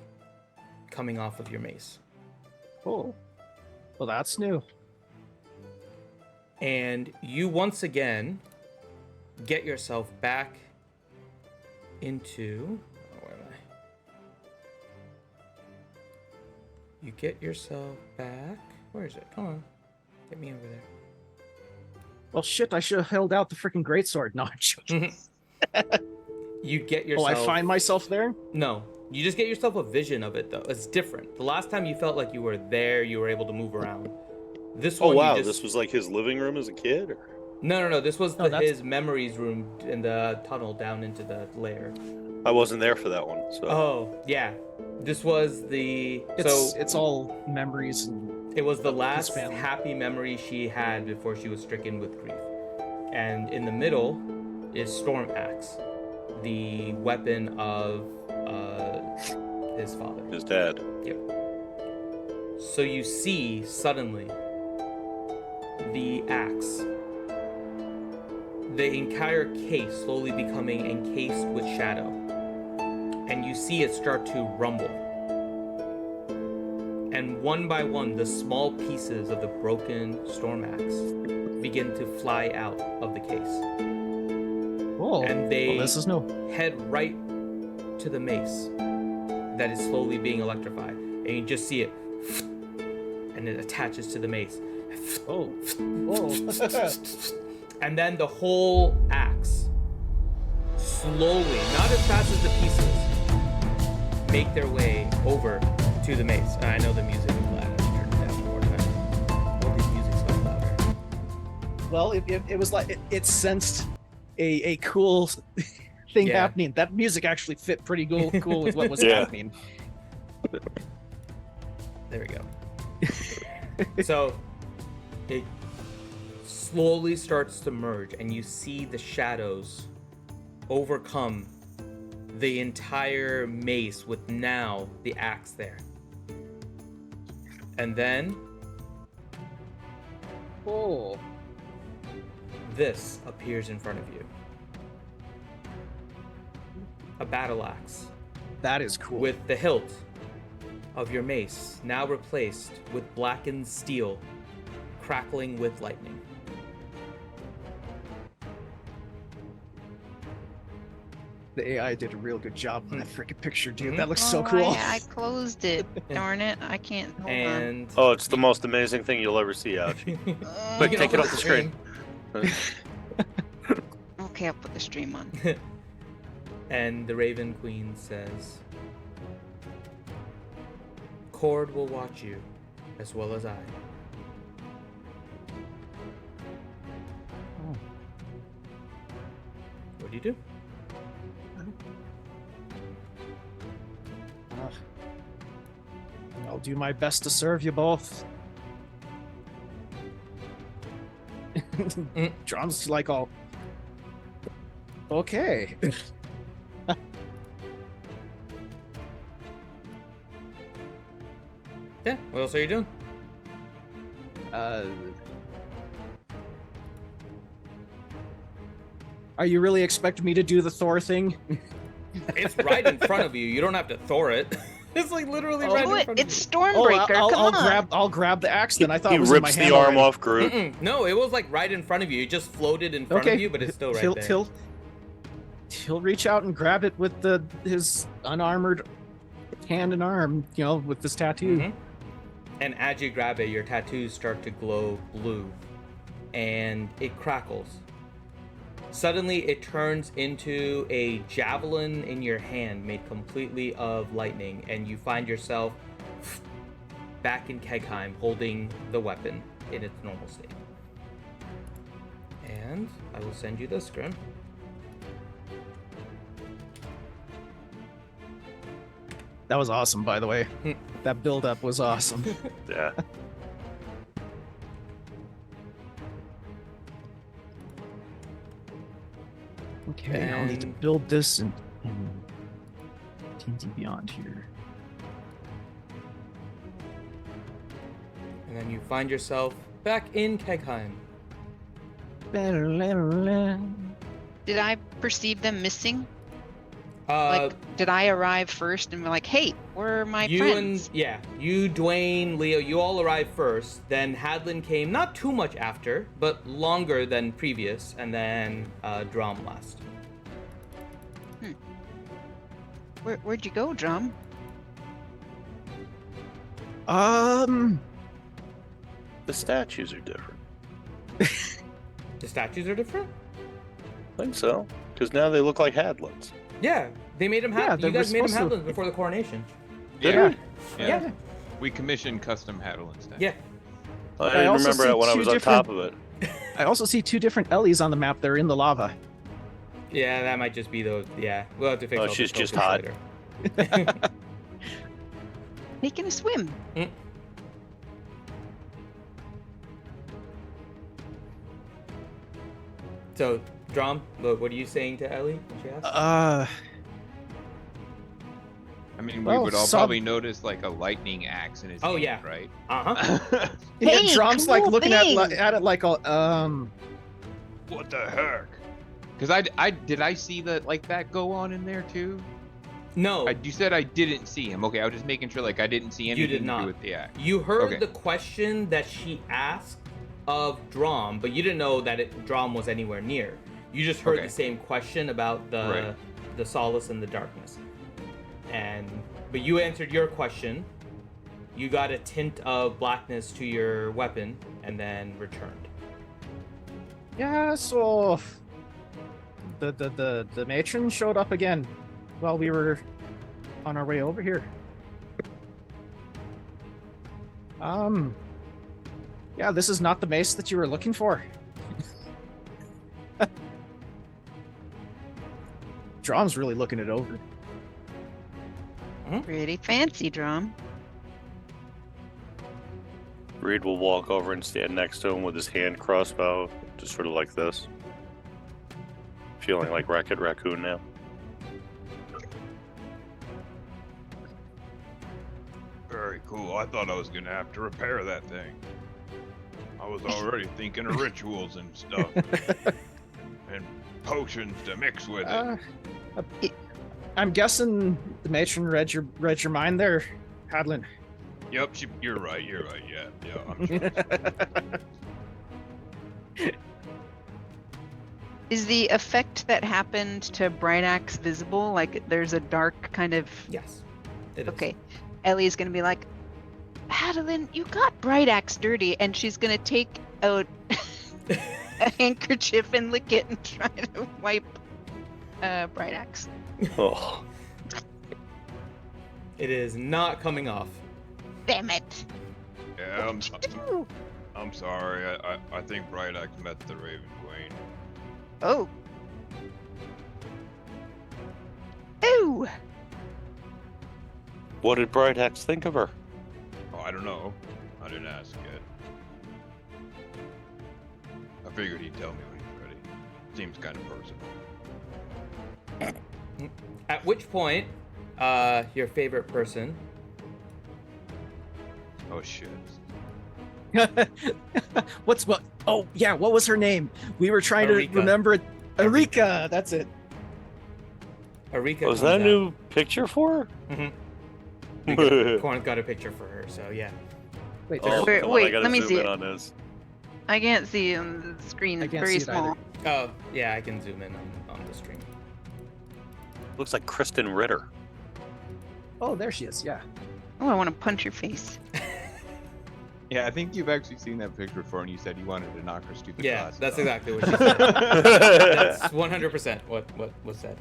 coming off of your mace. Oh. Well, that's new. And you once again get yourself back into... Oh, where am I? You get yourself back... Where is it? Come on. Get me over there. Well, shit, I should have held out the freaking greatsword. No, I'm joking. You get yourself... Oh, I find myself there? No. You just get yourself a vision of it, though. It's different. The last time you felt like you were there, you were able to move around. This one, Oh wow, you just... this was like his living room as a kid? Or... No. This was his memories room in the tunnel down into the lair. I wasn't there for that one, so... Oh, yeah. This was the... It's all memories. And it was the last happy memory she had before she was stricken with grief. And in the middle is Storm Axe, the weapon of his father. His dad. Yep. So you see, suddenly, the axe, the entire case slowly becoming encased with shadow. And you see it start to rumble. And one by one, the small pieces of the broken storm axe begin to fly out of the case. Oh, and they this is new. Head right to the mace that is slowly being electrified. And you just see it, and it attaches to the mace. Oh. And then the whole axe, slowly, not as fast as the pieces, make their way over to the mace. I know the music is loud. I turned it down more time. Or the music's much louder. Well, it was like it sensed a cool thing happening. That music actually fit pretty cool with what was happening. There we go. So it slowly starts to merge, and you see the shadows overcome the entire mace with now the axe there. And then this appears in front of you. A battle axe. That is cool. With the hilt of your mace now replaced with blackened steel, crackling with lightning. The AI did a real good job on that freaking picture, dude. That looks so cool. I closed it. Darn it. I can't. Hold on. Oh, it's the most amazing thing you'll ever see, Ouchie. Quick, take it off the screen. Okay, I'll put the stream on. And the Raven Queen says, Cord will watch you, as well as I. What do you do? I'll do my best to serve you both. John's like all... Okay. Yeah, what else are you doing? Are you really expecting me to do the Thor thing? It's right in front of you. You don't have to Thor it. It's like literally right in front of you. It's Stormbreaker. Come on. I'll grab the axe then. I thought he it was in my rips hand the arm already. off Groot. No, it was like right in front of you. It just floated in front of you, but it's still right there. He'll reach out and grab it with his unarmored hand and arm, with this tattoo. Mm-hmm. And as you grab it, your tattoos start to glow blue, and it crackles. Suddenly, it turns into a javelin in your hand made completely of lightning, and you find yourself back in Kegheim holding the weapon in its normal state. And I will send you this, Grim. That was awesome, by the way. That build-up was awesome. Yeah. Okay, now I'll need to build this in D&D Beyond here. And then you find yourself back in Kegheim. Did I perceive them missing? Did I arrive first and be like, hey, where are my you friends? you, Dwayne, Leo, you all arrived first. Then Hadlin came not too much after, but longer than previous, and then Drum last. Where'd you go, Drum? The statues are different. The statues are different? I think so. Because now they look like Hadlins. Yeah, they made him you guys made him Hadlins before the coronation. Yeah. Yeah. We commissioned custom Hadlins. Yeah. I also remember see it when I two was on top of it. I also see 2 different Ellies on the map that are in the lava. Yeah, that might just be those. Yeah, we'll have to fix. Oh, all she's the just focus hot. later. Taking a swim. So, Drum, what are you saying to Ellie when she asks? I mean, Well, we would all some- probably notice like a lightning axe in his hand, yeah. right? Uh-huh. Yeah, Hey, Drum's cool like looking at thing. it like a What the heck? Because I did I see that go on in there too? No. You said I didn't see him. Okay, I was just making sure I didn't see anything did to not. do with the axe. You heard Okay. the question that she asked of Drum, but you didn't know that Drum was anywhere near. You just heard Okay. the same question about the solace and the darkness. But you answered your question. You got a tint of blackness to your weapon and then returned. Yeah, so the matron showed up again while we were on our way over here. Yeah, this is not the mace that you were looking for. Drum's really looking it over. Pretty fancy, Drum. Reed will walk over and stand next to him with his hand crossbow, just sort of like this. Feeling like Wreck-It Raccoon now. Very cool. I thought I was gonna have to repair that thing. I was already thinking of rituals and stuff. And potions to mix with it. I'm guessing the matron read your mind there, Hadlin. Yep, you're right. Yeah, I'm sure. Is the effect that happened to Bright Axe visible? Like there's a dark kind of... Yes. It is. Okay. Ellie's gonna be like, Adeline, you got Bright Axe dirty, and she's gonna take out a handkerchief and lick it and try to wipe Bright Axe. Oh. It is not coming off. Damn it! Yeah, I'm sorry. I think Bright Axe met the Raven Queen. Oh. Ooh. What did Bright Axe think of her? Oh, I don't know. I didn't ask yet. I figured he'd tell me when he's ready. Seems kind of personal. At which point, your favorite person. Oh shit. What? Oh yeah, what was her name? We were trying Arika. to remember it. Arika, that's it. Arika. Was comes that a out. new picture for her? Mm-hmm. Corn's got a picture for her, so yeah. Wait, Oh, Wait, come on, I wait, gotta let me zoom see in it. on this. I can't see on the screen. I It's can't very see it small. Oh, yeah, I can zoom in on the stream. Looks like Kristen Ritter. Oh, there she is. Yeah. Oh, I want to punch your face. Yeah, I think you've actually seen that picture before, and you said you wanted to knock her stupid Yeah, glasses that's off. exactly what she said. That's 100% what was said.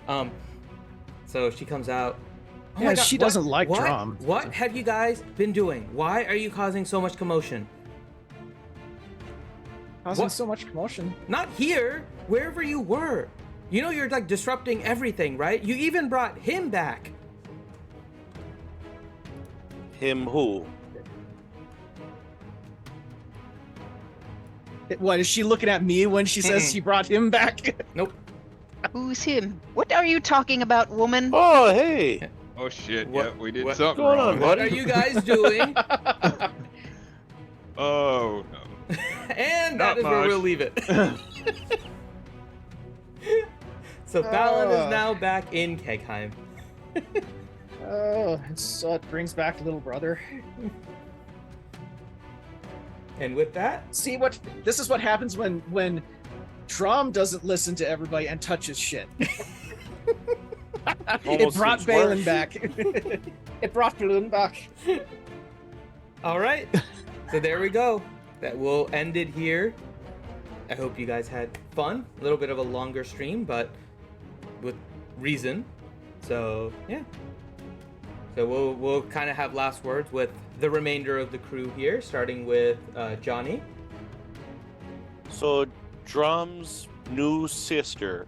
So she comes out. Oh Yeah, my God, she doesn't like what? Drum. What have you guys been doing? Why are you causing so much commotion? Causing What? so much commotion. Not here, wherever you were. You know you're like disrupting everything, right? You even brought him back. Him who? What is she looking at me when she says she brought him back? Nope. Who's him? What are you talking about, woman? Oh, hey. Oh shit, What- yeah, we did what- something going wrong. on, What are you guys doing? Oh no. And that Not is where we'll much. leave it. So Balin is now back in Kegheim. Oh, so it brings back little brother. And with that, See what this is what happens when Drum doesn't listen to everybody and touches shit. It Almost brought seems Balin worse. back. It brought Balin back. all right. So there we go. That will end it here. I hope you guys had fun. A little bit of a longer stream, but with reason. So yeah. So we'll kind of have last words with the remainder of the crew here, starting with Johnny. So, Drum's new sister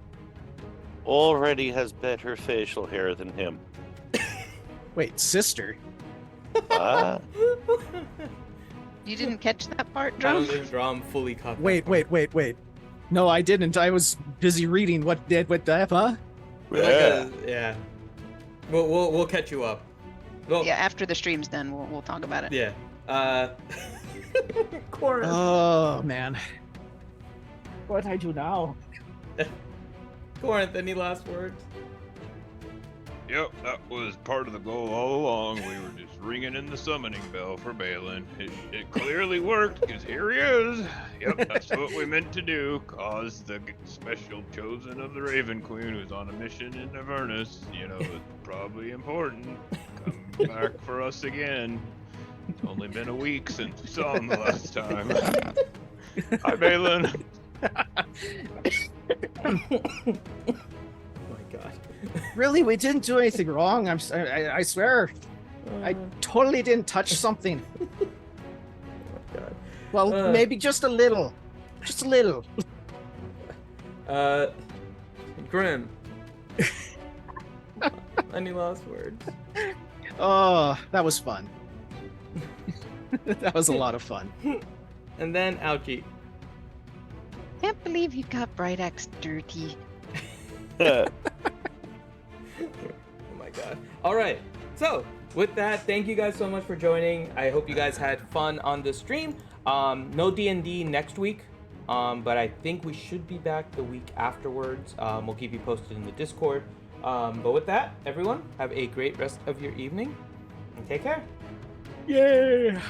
already has better facial hair than him. Wait, sister? Ah, You didn't catch that part, I don't Drum? think Drum fully caught that Wait. No, I didn't. I was busy reading what that, huh? We're like yeah. We'll catch you up. Well, Yeah, after the stream's done, we'll talk about it. yeah. Corinth. Oh man. What I do now? Corinth, any last words? Yep, that was part of the goal all along. We were just ringing in the summoning bell for Balin. It clearly worked, because here he is. Yep, that's what we meant to do. Cause the special chosen of the Raven Queen, who's on a mission in Avernus, it's probably important. Come back for us again. It's only been a week since we saw him the last time. Hi, Balin. Oh my god. Really, we didn't do anything wrong. I swear. I totally didn't touch something. Oh my god. Well, maybe just a little. Just a little. Grim. Any last words? Oh, that was fun. That was a lot of fun. And then Ouchie. Can't believe you got Bright Axe dirty. Oh my god. All right. So, with that, thank you guys so much for joining. I hope you guys had fun on the stream. No D&D next week, but I think we should be back the week afterwards. We'll keep you posted in the Discord. But with that, everyone, have a great rest of your evening and take care. Yeah.